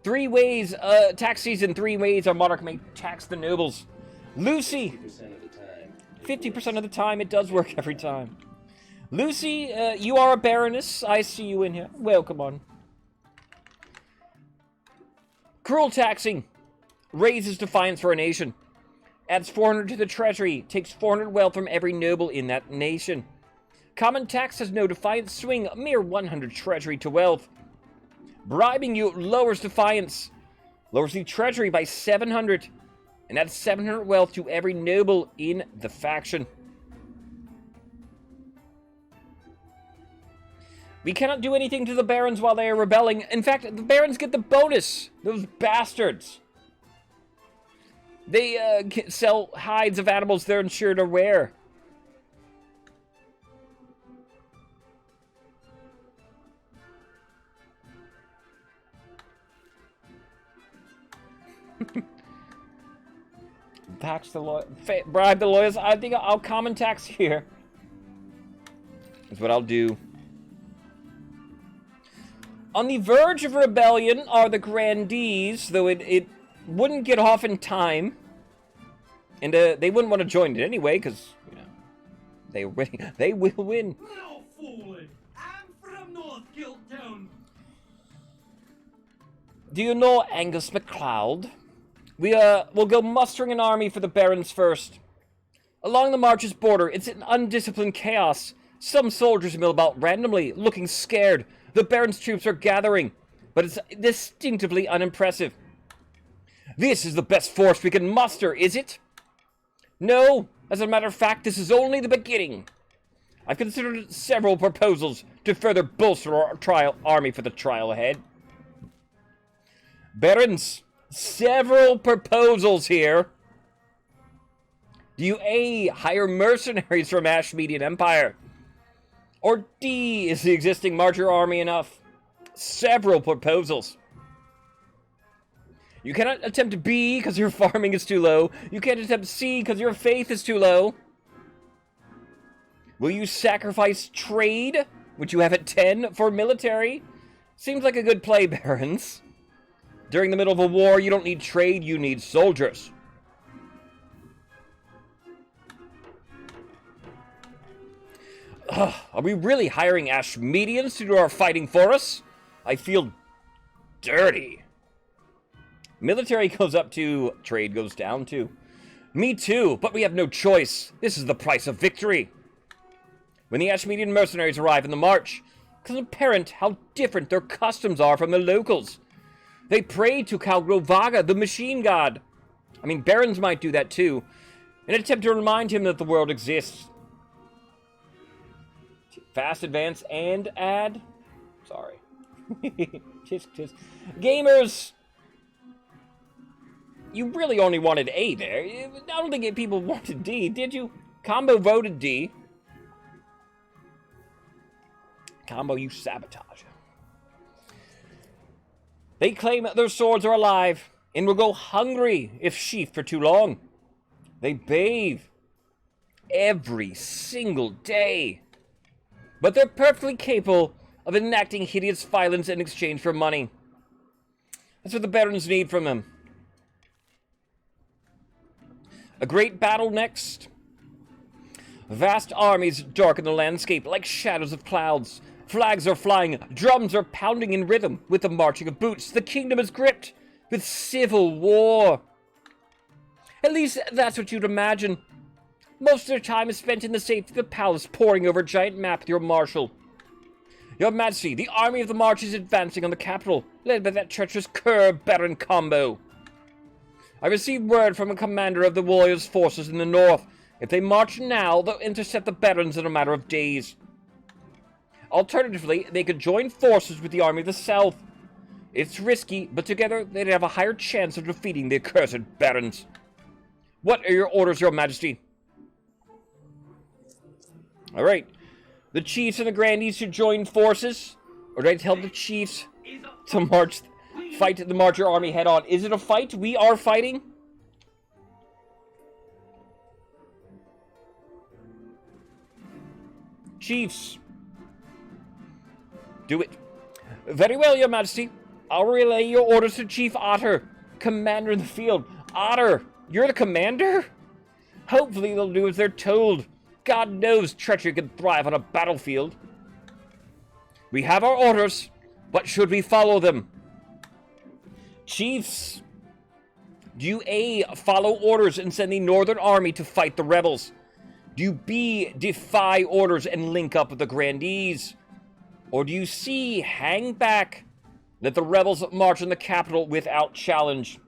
3 ways, tax season, 3 ways our monarch may tax the nobles. Lucy! 50% of the time, it does work every time. Lucy, you are a baroness. I see you in here. Welcome on. Cruel taxing. Raises defiance for a nation. Adds 400 to the treasury. Takes 400 wealth from every noble in that nation. Common tax has no defiance swing. A mere 100 treasury to wealth. Bribing you lowers defiance. Lowers the treasury by 700. And adds 700 wealth to every noble in the faction. We cannot do anything to the barons while they are rebelling. In fact, the barons get the bonus. Those bastards. They sell hides of animals they're insured to wear. Tax the lawyer, bribe the lawyers. I think I'll common tax here. That's what I'll do. On the verge of rebellion are the Grandees, though it wouldn't get off in time. And they wouldn't want to join it anyway, because, you know, they will win. No fooling! I'm from North Guildtown. Do you know Angus MacLeod? We'll go mustering an army for the barons first. Along the march's border, it's an undisciplined chaos. Some soldiers mill about randomly, looking scared. The Baron's troops are gathering, but it's distinctively unimpressive. This is the best force we can muster, is it? No, as a matter of fact, this is only the beginning. I've considered several proposals to further bolster our trial army for the trial ahead. Barons, several proposals here. Do you A, hire mercenaries from Ashmedian Empire? Or D, is the existing marcher army enough? Several proposals. You cannot attempt B because your farming is too low. You can't attempt C because your faith is too low. Will you sacrifice trade, which you have at 10, for military? Seems like a good play, barons. During the middle of a war, you don't need trade, you need soldiers. Are we really hiring Ashmedians to do our fighting for us? I feel dirty. Military goes up too, trade goes down too. Me too, but we have no choice. This is the price of victory. When the Ashmedian mercenaries arrive in the march, it's apparent how different their customs are from the locals. They pray to Kalgrovaga, the machine god. I mean, barons might do that too, in an attempt to remind him that the world exists. Fast advance and add. Sorry. Tisk. Gamers! You really only wanted A there. I don't think people wanted D, did you? Combo voted D. Combo, you sabotage. They claim their swords are alive and will go hungry if sheathed for too long. They bathe every single day. But they're perfectly capable of enacting hideous violence in exchange for money. That's what the barons need from them. A great battle next. Vast armies darken the landscape like shadows of clouds. Flags are flying, drums are pounding in rhythm with the marching of boots. The kingdom is gripped with civil war. At least that's what you'd imagine. Most of their time is spent in the safety of the palace, poring over a giant map with your marshal. Your Majesty, the army of the march is advancing on the capital, led by that treacherous cur Baron Combo. I received word from a commander of the warriors' forces in the north. If they march now, they'll intercept the barons in a matter of days. Alternatively, they could join forces with the army of the south. It's risky, but together they'd have a higher chance of defeating the accursed barons. What are your orders, Your Majesty? Alright. The chiefs and the grandees should join forces. Or do I tell the chiefs to fight the marcher army head on? Is it a fight? We are fighting? Chiefs. Do it. Very well, Your Majesty. I'll relay your orders to Chief Otter, commander in the field. Otter, you're the commander? Hopefully they'll do as they're told. God knows treachery can thrive on a battlefield. We have our orders, but should we follow them? Chiefs, do you A, follow orders and send the Northern Army to fight the rebels? Do you B, defy orders and link up with the grandees? Or do you C, hang back, let the rebels march on the capital without challenge?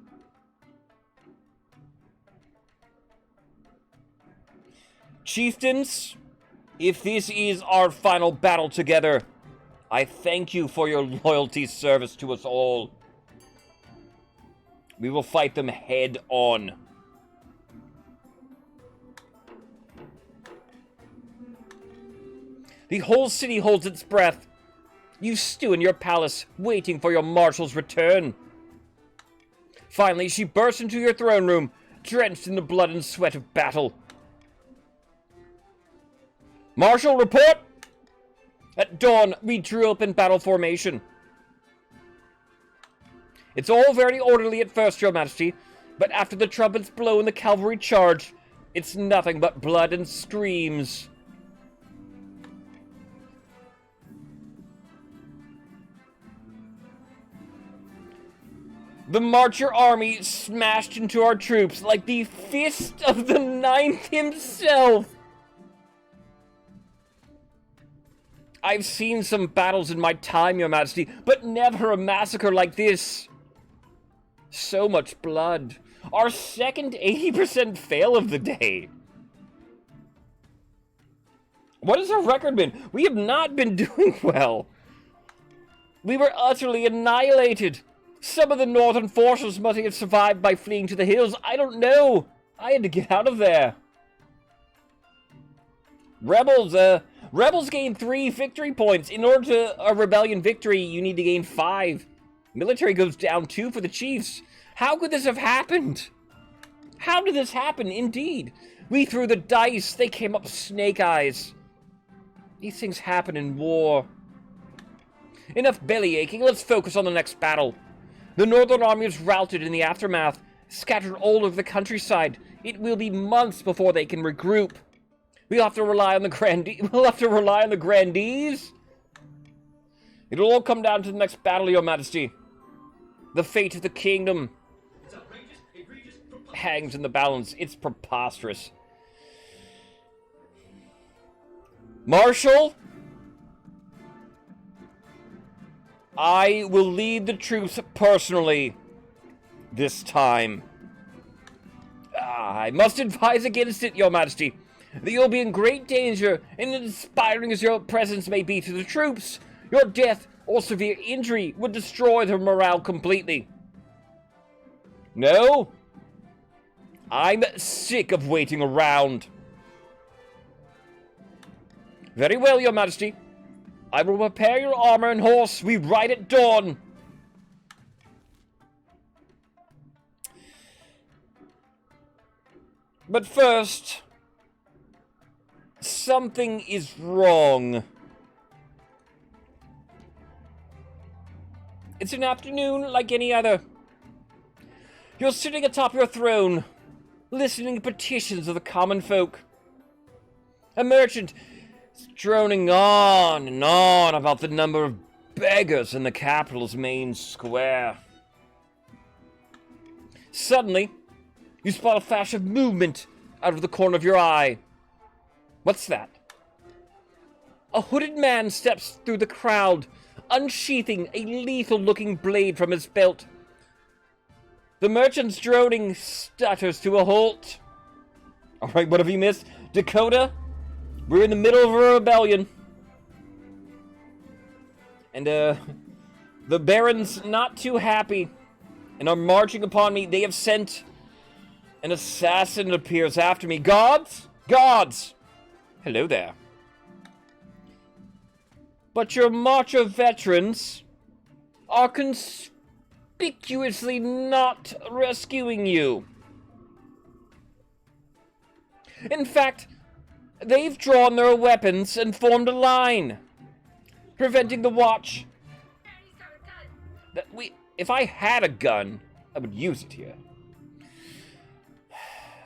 Chieftains, if this is our final battle together, I thank you for your loyalty service to us all. We will fight them head on. The whole city holds its breath. You stew in your palace, waiting for your marshal's return. Finally, she bursts into your throne room, drenched in the blood and sweat of battle. Marshal, report! At dawn, we drew up in battle formation. It's all very orderly at first, Your Majesty, but after the trumpets blow and the cavalry charge, it's nothing but blood and screams. The Marcher army smashed into our troops like the fist of the Ninth himself. I've seen some battles in my time, Your Majesty, but never a massacre like this. So much blood. Our second 80% fail of the day. What has our record been? We have not been doing well. We were utterly annihilated. Some of the northern forces must have survived by fleeing to the hills. I don't know. I had to get out of there. Rebels gain 3 victory points. In order to a rebellion victory, you need to gain 5. Military goes down 2 for the chiefs. How could this have happened? How did this happen, indeed? We threw the dice. They came up snake eyes. These things happen in war. Enough belly aching. Let's focus on the next battle. The Northern Army is routed in the aftermath, scattered all over the countryside. It will be months before they can regroup. We'll have to rely on the grandees. It'll all come down to the next battle, Your Majesty. The fate of the kingdom hangs in the balance. It's preposterous. Marshal, I will lead the troops personally this time. I must advise against it, Your Majesty. That you'll be in great danger, and inspiring as your presence may be to the troops, your death or severe injury would destroy their morale completely. No? I'm sick of waiting around. Very well, Your Majesty. I will prepare your armor and horse. We ride at dawn. But first, something is wrong. It's an afternoon like any other. You're sitting atop your throne, listening to petitions of the common folk. A merchant is droning on and on about the number of beggars in the capital's main square. Suddenly, you spot a flash of movement out of the corner of your eye. What's that? A hooded man steps through the crowd, unsheathing a lethal-looking blade from his belt. The merchant's droning stutters to a halt. Alright, what have you missed? Dakota? We're in the middle of a rebellion. And, the Baron's not too happy and are marching upon me. They have sent an assassin that appears after me. Gods? Gods! Hello there. But your Marcher veterans are conspicuously not rescuing you. In fact, they've drawn their weapons and formed a line, preventing the watch. If I had a gun, I would use it here.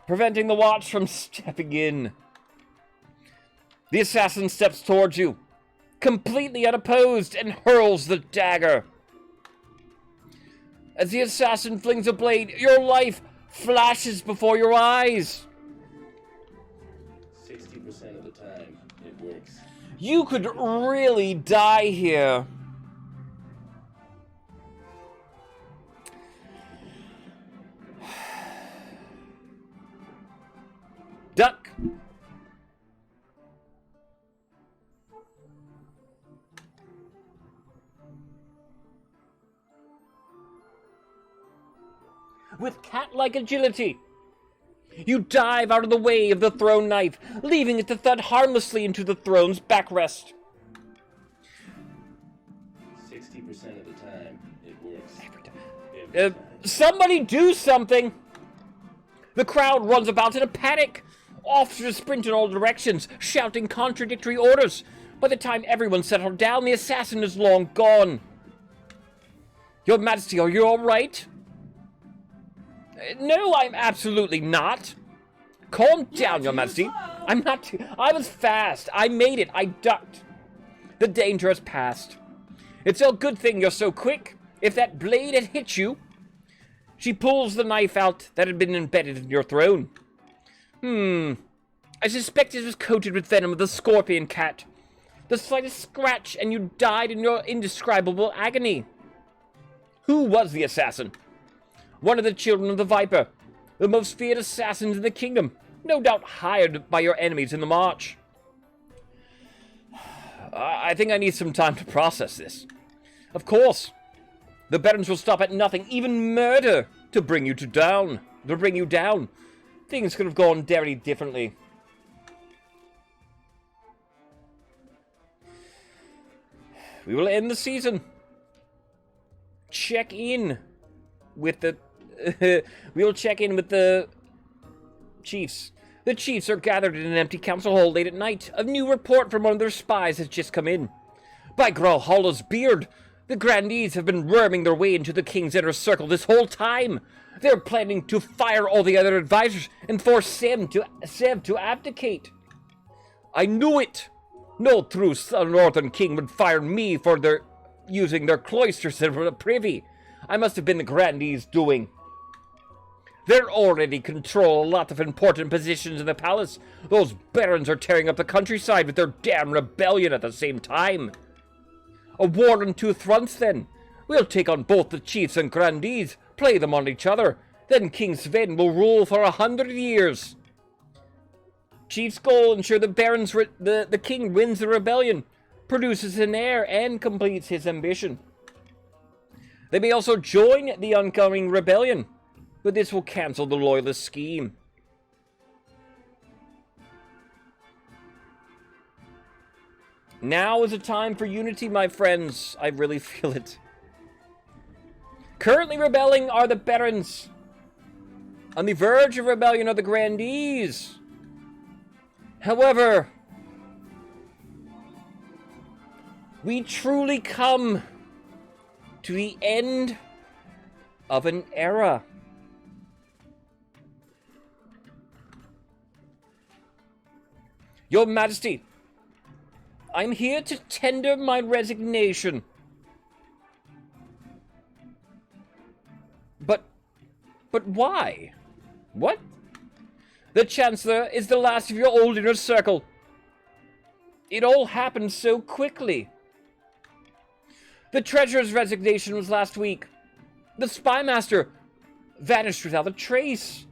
Preventing the watch from stepping in. The assassin steps towards you, completely unopposed, and hurls the dagger. As the assassin flings a blade, your life flashes before your eyes. 60% of the time, it works. You could really die here. Duck. With cat-like agility, you dive out of the way of the thrown knife, leaving it to thud harmlessly into the throne's backrest. 60% of the time, it works. Every time. Every time. Somebody do something! The crowd runs about in a panic. Officers sprint in all directions, shouting contradictory orders. By the time everyone settled down, the assassin is long gone. Your Majesty, are you all right? No, I'm absolutely not. Calm down, Your Majesty. I'm not. I was fast. I made it. I ducked. The danger has passed. It's a good thing you're so quick. If that blade had hit you, She pulls the knife out that had been embedded in your throne. I suspect it was coated with venom of the scorpion cat. The slightest scratch and you died in your indescribable agony. Who was the assassin? One of the children of the Viper, the most feared assassins in the kingdom, no doubt hired by your enemies in the march. I think I need some time to process this. Of course, the Barons will stop at nothing, even murder, to bring you down. Things could have gone very differently. We will end the season. Check in with the... we will check in with the chiefs. The chiefs are gathered in an empty council hall late at night. A new report from one of their spies has just come in. By Growlhalla's beard, the grandees have been worming their way into the king's inner circle this whole time. They're planning to fire all the other advisors and force Sev to abdicate. I knew it. No true northern king would fire me for using their cloisters as a privy. I must have been the grandees' doing. They already control a lot of important positions in the palace. Those barons are tearing up the countryside with their damn rebellion at the same time. A war on two fronts, then. We'll take on both the chiefs and grandees, play them on each other. Then King Sven will rule for 100 years. Chief's goal: ensure the barons the king wins the rebellion, produces an heir, and completes his ambition. They may also join the oncoming rebellion, but this will cancel the loyalist scheme. Now is a time for unity, my friends. I really feel it. Currently rebelling are the barons. On the verge of rebellion are the grandees. However, we truly come to the end of an era. Your Majesty, I'm here to tender my resignation. But why? What? The Chancellor is the last of your old inner circle. It all happened so quickly. The Treasurer's resignation was last week. The Spymaster vanished without a trace.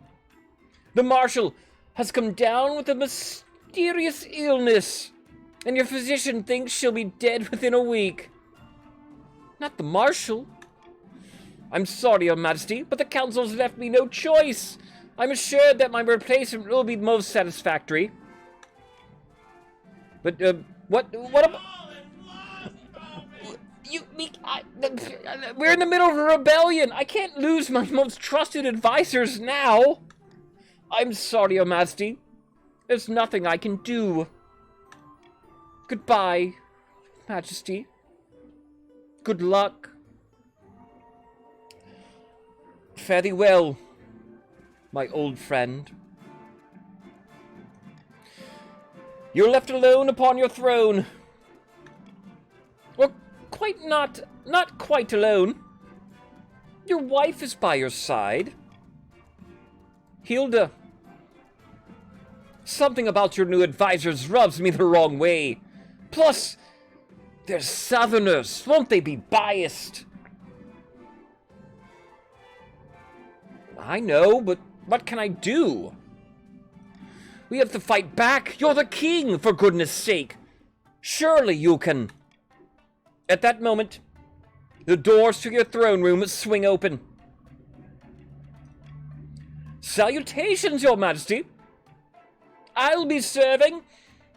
The Marshal has come down with a mysterious illness, and your physician thinks she'll be dead within a week. Not the Marshal. I'm sorry, Your Majesty, but the Council's left me no choice. I'm assured that my replacement will be most satisfactory. But, what about... We're in the middle of a rebellion. I can't lose my most trusted advisors now. I'm sorry, Your Majesty. There's nothing I can do. Goodbye, Majesty. Good luck. Fare thee well, my old friend. You're left alone upon your throne. Well, not quite alone. Your wife is by your side. Hilda. Something about your new advisors rubs me the wrong way. Plus, they're Southerners. Won't they be biased? I know, but what can I do? We have to fight back. You're the king, for goodness sake. Surely you can. At that moment, the doors to your throne room swing open. Salutations, Your Majesty. I'll be serving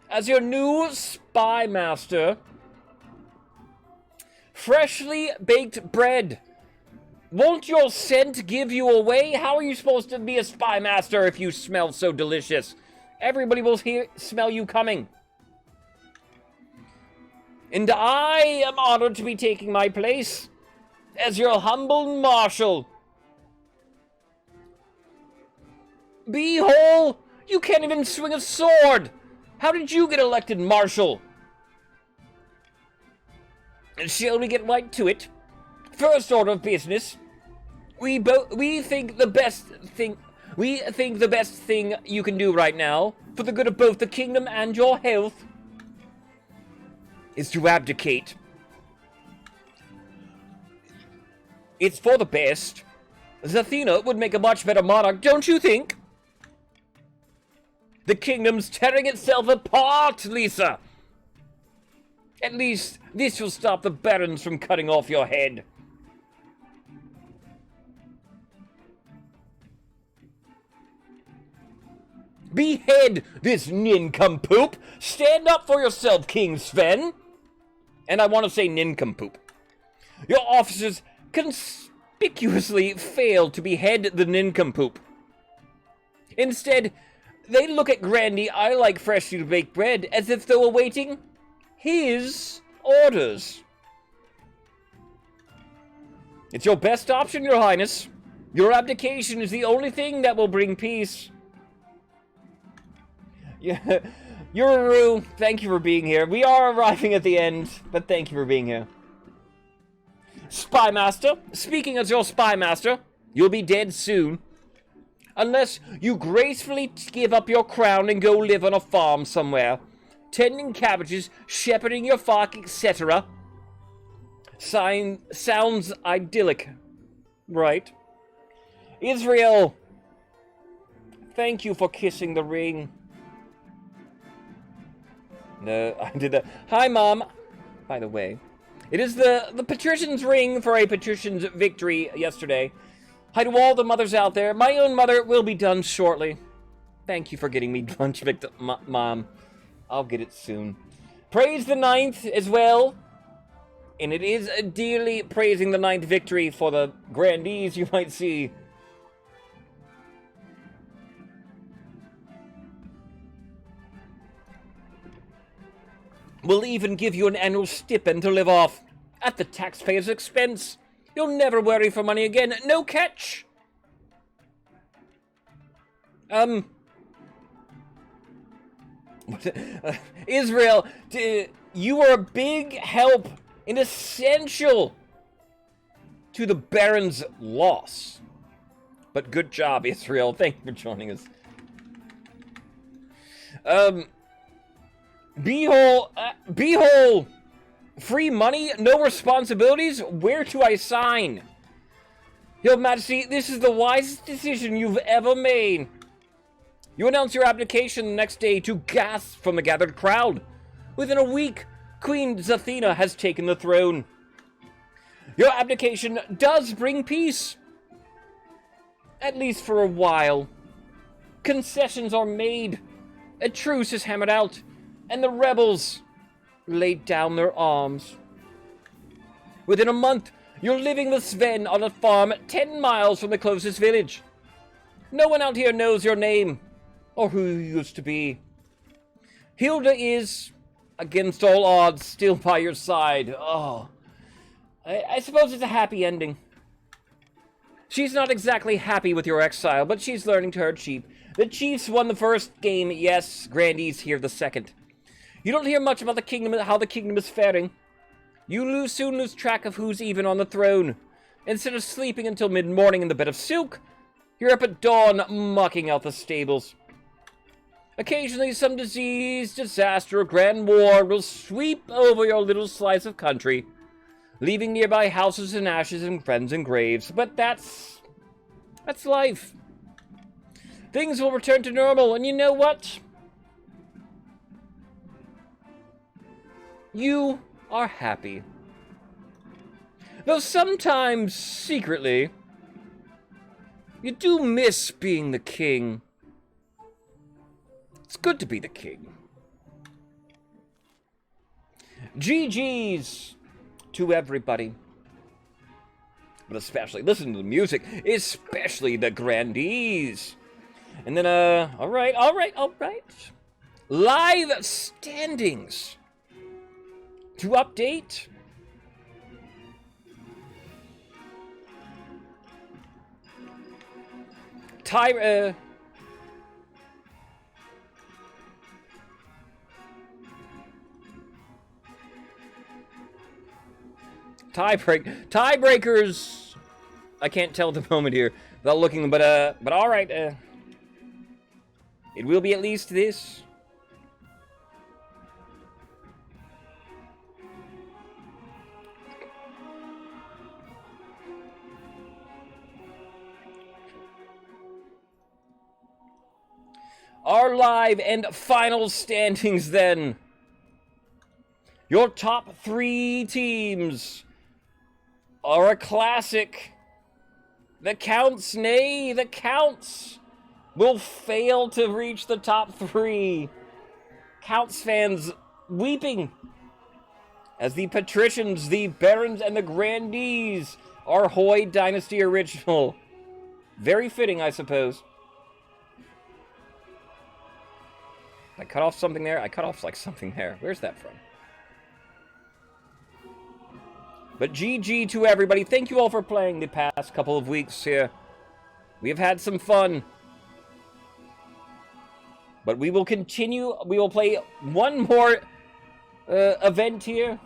as your new spy master. Freshly baked bread. Won't your scent give you away? How are you supposed to be a spy master if you smell so delicious? Everybody will smell you coming. And I am honored to be taking my place as your humble marshal. Beehole, you can't even swing a sword. How did you get elected marshal? Shall we get right to it? First order of business. We think the best thing you can do right now, for the good of both the kingdom and your health, is to abdicate. It's for the best. Zathena would make a much better monarch, don't you think? The kingdom's tearing itself apart, Lisa! At least, this will stop the barons from cutting off your head. Behead this nincompoop! Stand up for yourself, King Sven! And I want to say nincompoop. Your officers conspicuously failed to behead the nincompoop. Instead, they look at Grandy I like freshly baked bread as if they were awaiting his orders. It's your best option, Your Highness. Your abdication is the only thing that will bring peace. Yeah, Yoru, thank you for being here. We are arriving at the end, but thank you for being here. Spymaster, speaking as your Spymaster, you'll be dead soon. Unless you gracefully give up your crown and go live on a farm somewhere, tending cabbages, shepherding your flock, etc. Sounds idyllic, right? Israel, thank you for kissing the ring. No, I did that. Hi, Mom. By the way, it is the patrician's ring for a patrician's victory yesterday. Hi to all the mothers out there. My own mother will be done shortly. Thank you for getting me lunch, victim, Mom. I'll get it soon. Praise the 9th as well. And it is dearly praising the 9th victory for the grandees you might see. We'll even give you an annual stipend to live off, at the taxpayer's expense. You'll never worry for money again. No catch! Israel, you are a big help and essential to the Baron's loss. But good job, Israel. Thank you for joining us. Beehole! Free money? No responsibilities? Where do I sign? Your Majesty, this is the wisest decision you've ever made. You announce your application the next day to gasps from the gathered crowd. Within a week, Queen Zathena has taken the throne. Your abdication does bring peace. At least for a while. Concessions are made. A truce is hammered out. And the rebels laid down their arms. Within a month, you're living with Sven on a farm 10 miles from the closest village. No one out here knows your name, or who you used to be. Hilda is, against all odds, still by your side. Oh, I suppose it's a happy ending. She's not exactly happy with your exile, but she's learning to herd sheep. The Chiefs won the first game, yes, Grandy's here the second. You don't hear much about the kingdom, how the kingdom is faring. You soon lose track of who's even on the throne. Instead of sleeping until mid-morning in the bed of silk, you're up at dawn mucking out the stables. Occasionally some disease, disaster, or grand war will sweep over your little slice of country, leaving nearby houses in ashes and friends in graves. But that's life. Things will return to normal, and you know what? You are happy. Though sometimes, secretly, you do miss being the king. It's good to be the king. GG's to everybody. But especially, listen to the music, especially the grandees. And then, alright. Live standings. To update, tiebreakers I can't tell at the moment here without looking, but all right. It will be at least this. Our live and final standings then. Your top 3 teams are a classic. The Counts, nay, the Counts will fail to reach the top 3. Counts fans weeping as the Patricians, the Barons, and the Grandees are Hoy Dynasty original. Very fitting, I suppose. I cut off something there? I cut off like something there. Where's that from? But GG to everybody. Thank you all for playing the past couple of weeks here. We have had some fun. But we will continue. We will play one more event here.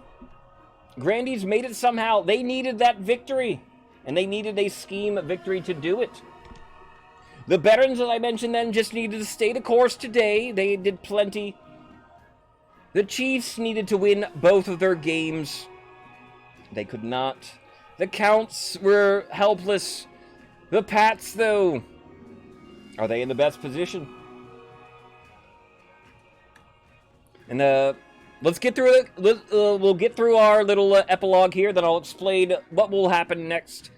Grandees made it somehow. They needed that victory. And they needed a scheme victory to do it. The Barons, as I mentioned then, just needed to stay the course today. They did plenty. The Chiefs needed to win both of their games. They could not. The Counts were helpless. The Pats, though, are they in the best position? And let's get through it. We'll get through our little epilogue here. Then I'll explain what will happen next.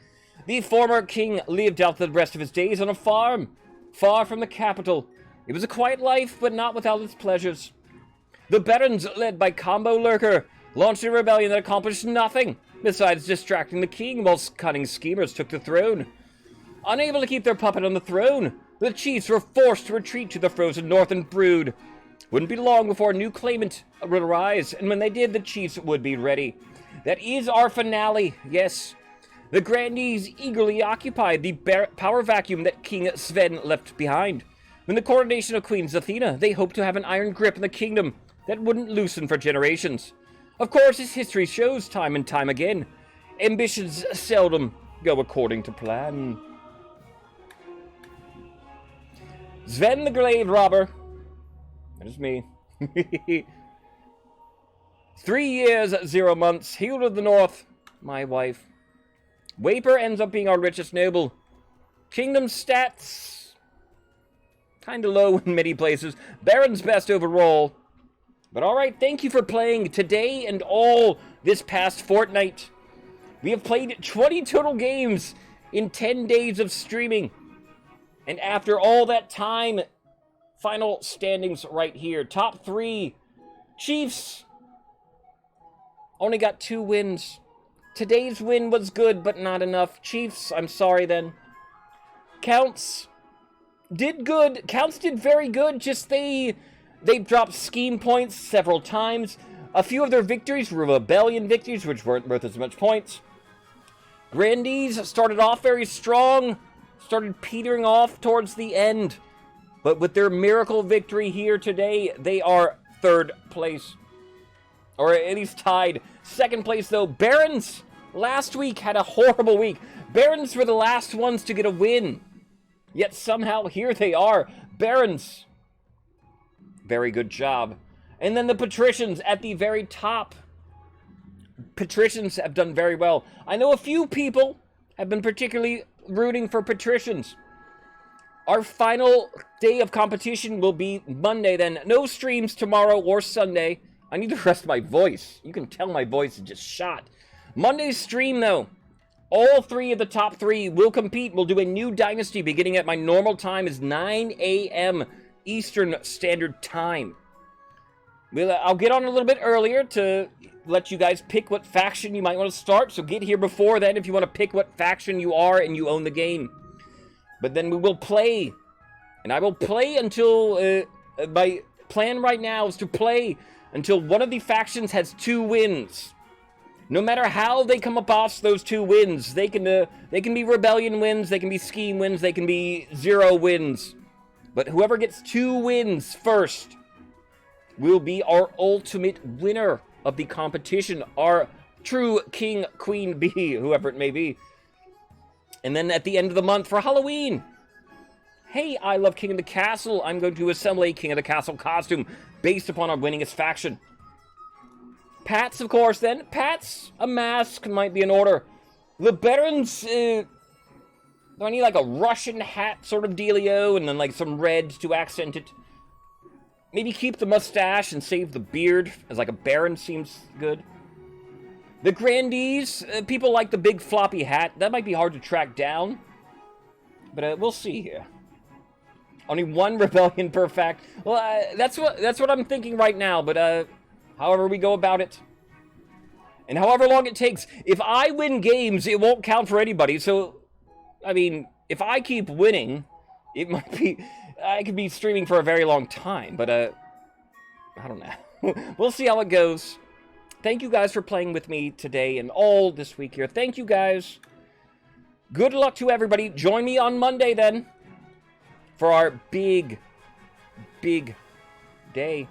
The former king lived out the rest of his days on a farm, far from the capital. It was a quiet life, but not without its pleasures. The Barons, led by Combo Lurker, launched a rebellion that accomplished nothing, besides distracting the king whilst cunning schemers took the throne. Unable to keep their puppet on the throne, the chiefs were forced to retreat to the frozen north and brood. Wouldn't be long before a new claimant would arise, and when they did, the chiefs would be ready. That is our finale, yes. The Grandees eagerly occupied the power vacuum that King Sven left behind. When the coronation of Queen Zathena, they hoped to have an iron grip in the kingdom that wouldn't loosen for generations. Of course, as history shows time and time again, ambitions seldom go according to plan. Sven the Grave Robber. That is me. 3 years, 0 months, healed of the north, my wife. Waper ends up being our richest noble. Kingdom stats, kinda low in many places. Baron's best overall. But alright, thank you for playing today and all this past fortnight. We have played 20 total games in 10 days of streaming. And after all that time, final standings right here. Top 3, Chiefs only got 2 wins. Today's win was good, but not enough. Chiefs, I'm sorry then. Counts did good. Counts did very good, just they dropped scheme points several times. A few of their victories were rebellion victories, which weren't worth as much points. Grandees started off very strong, started petering off towards the end. But with their miracle victory here today, they are 3rd place. Or at least tied. 2nd place, though, Barons last week had a horrible week. Barons were the last ones to get a win. Yet somehow here they are. Barons. Very good job. And then the Patricians at the very top. Patricians have done very well. I know a few people have been particularly rooting for Patricians. Our final day of competition will be Monday then. No streams tomorrow or Sunday. I need to rest my voice. You can tell my voice is just shot. Monday's stream, though. All 3 of the top 3 will compete. We'll do a new dynasty beginning at my normal time is 9 a.m. Eastern Standard Time. I'll get on a little bit earlier to let you guys pick what faction you might want to start. So get here before then if you want to pick what faction you are and you own the game. But then we will play. And I will play until... my plan right now is to play until one of the factions has 2 wins. No matter how they come across those 2 wins, they can be rebellion wins, they can be scheme wins, they can be 0 wins. But whoever gets 2 wins first will be our ultimate winner of the competition, our true king, queen bee, whoever it may be. And then at the end of the month for Halloween, hey, I love King of the Castle. I'm going to assemble a King of the Castle costume based upon our winningest faction. Pats, of course, then. Pats, a mask might be in order. The Barons, do I need like a Russian hat sort of dealio and then like some red to accent it? Maybe keep the mustache and save the beard as like a Baron seems good. The Grandees, people like the big floppy hat. That might be hard to track down. But we'll see here. Only one rebellion per fact. Well, that's what I'm thinking right now, but however we go about it. And however long it takes. If I win games, it won't count for anybody. So, I mean, if I keep winning, it might be... I could be streaming for a very long time, but, I don't know. We'll see how it goes. Thank you guys for playing with me today and all this week here. Thank you guys. Good luck to everybody. Join me on Monday, then, for our big, big day.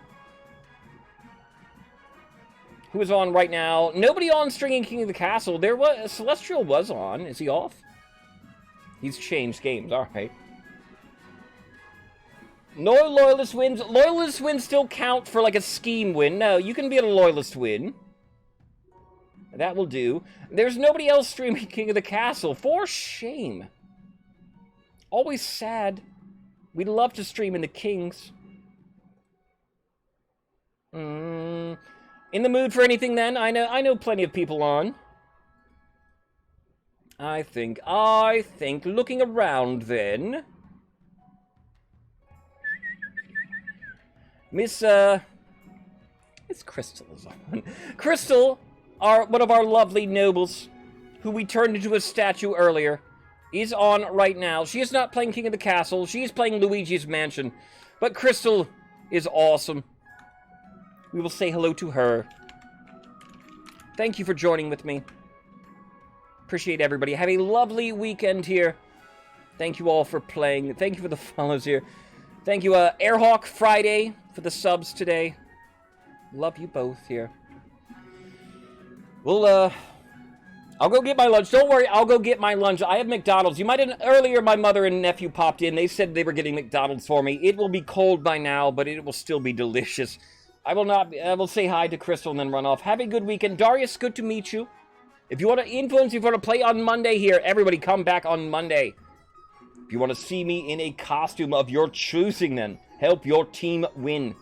Who is on right now? Nobody on Stringing King of the Castle. There was... Celestial was on. Is he off? He's changed games. All right. No Loyalist wins. Loyalist wins still count for like a scheme win. No, you can be a Loyalist win. That will do. There's nobody else streaming King of the Castle. For shame. Always sad. We'd love to stream in the Kings. In the mood for anything then? I know plenty of people on. I think looking around then. Miss Crystal is on. Crystal, one of our lovely nobles, who we turned into a statue earlier, is on right now. She is not playing King of the Castle. She is playing Luigi's Mansion. But Crystal is awesome. We will say hello to her. Thank you for joining with me. Appreciate everybody. Have a lovely weekend here. Thank you all for playing. Thank you for the follows here. Thank you, Airhawk Friday, for the subs today. Love you both here. Well, I'll go get my lunch. Don't worry, I'll go get my lunch. I have McDonald's. You might have... Earlier, my mother and nephew popped in. They said they were getting McDonald's for me. It will be cold by now, but it will still be delicious. I will say hi to Crystal and then run off. Have a good weekend. Darius, good to meet you. If you want to influence, if you want to play on Monday here, everybody come back on Monday. If you want to see me in a costume of your choosing, then help your team win.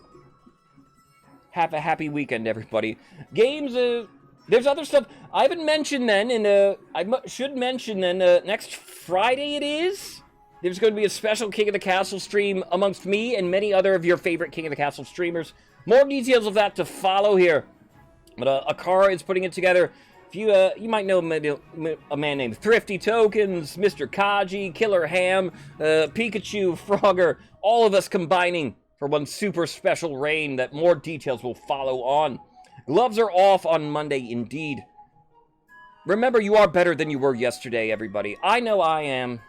Have a happy weekend, everybody. Games, there's other stuff I haven't mentioned then, and I should mention then, next Friday it is. There's going to be a special King of the Castle stream amongst me and many other of your favorite King of the Castle streamers. More details of that to follow here. But Akara is putting it together. You might know maybe a man named Thrifty Tokens, Mr. Kaji, Killer Ham, Pikachu, Frogger, all of us combining for one super special reign that more details will follow on. Gloves are off on Monday indeed. Remember, you are better than you were yesterday, everybody. I know I am.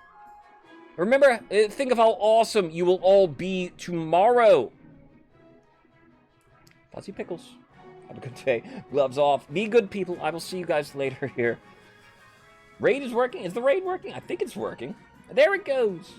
Remember, think of how awesome you will all be tomorrow. Fuzzy Pickles. Have a good day. Gloves off. Be good, people. I will see you guys later here. Raid is working. Is the raid working? I think it's working. There it goes.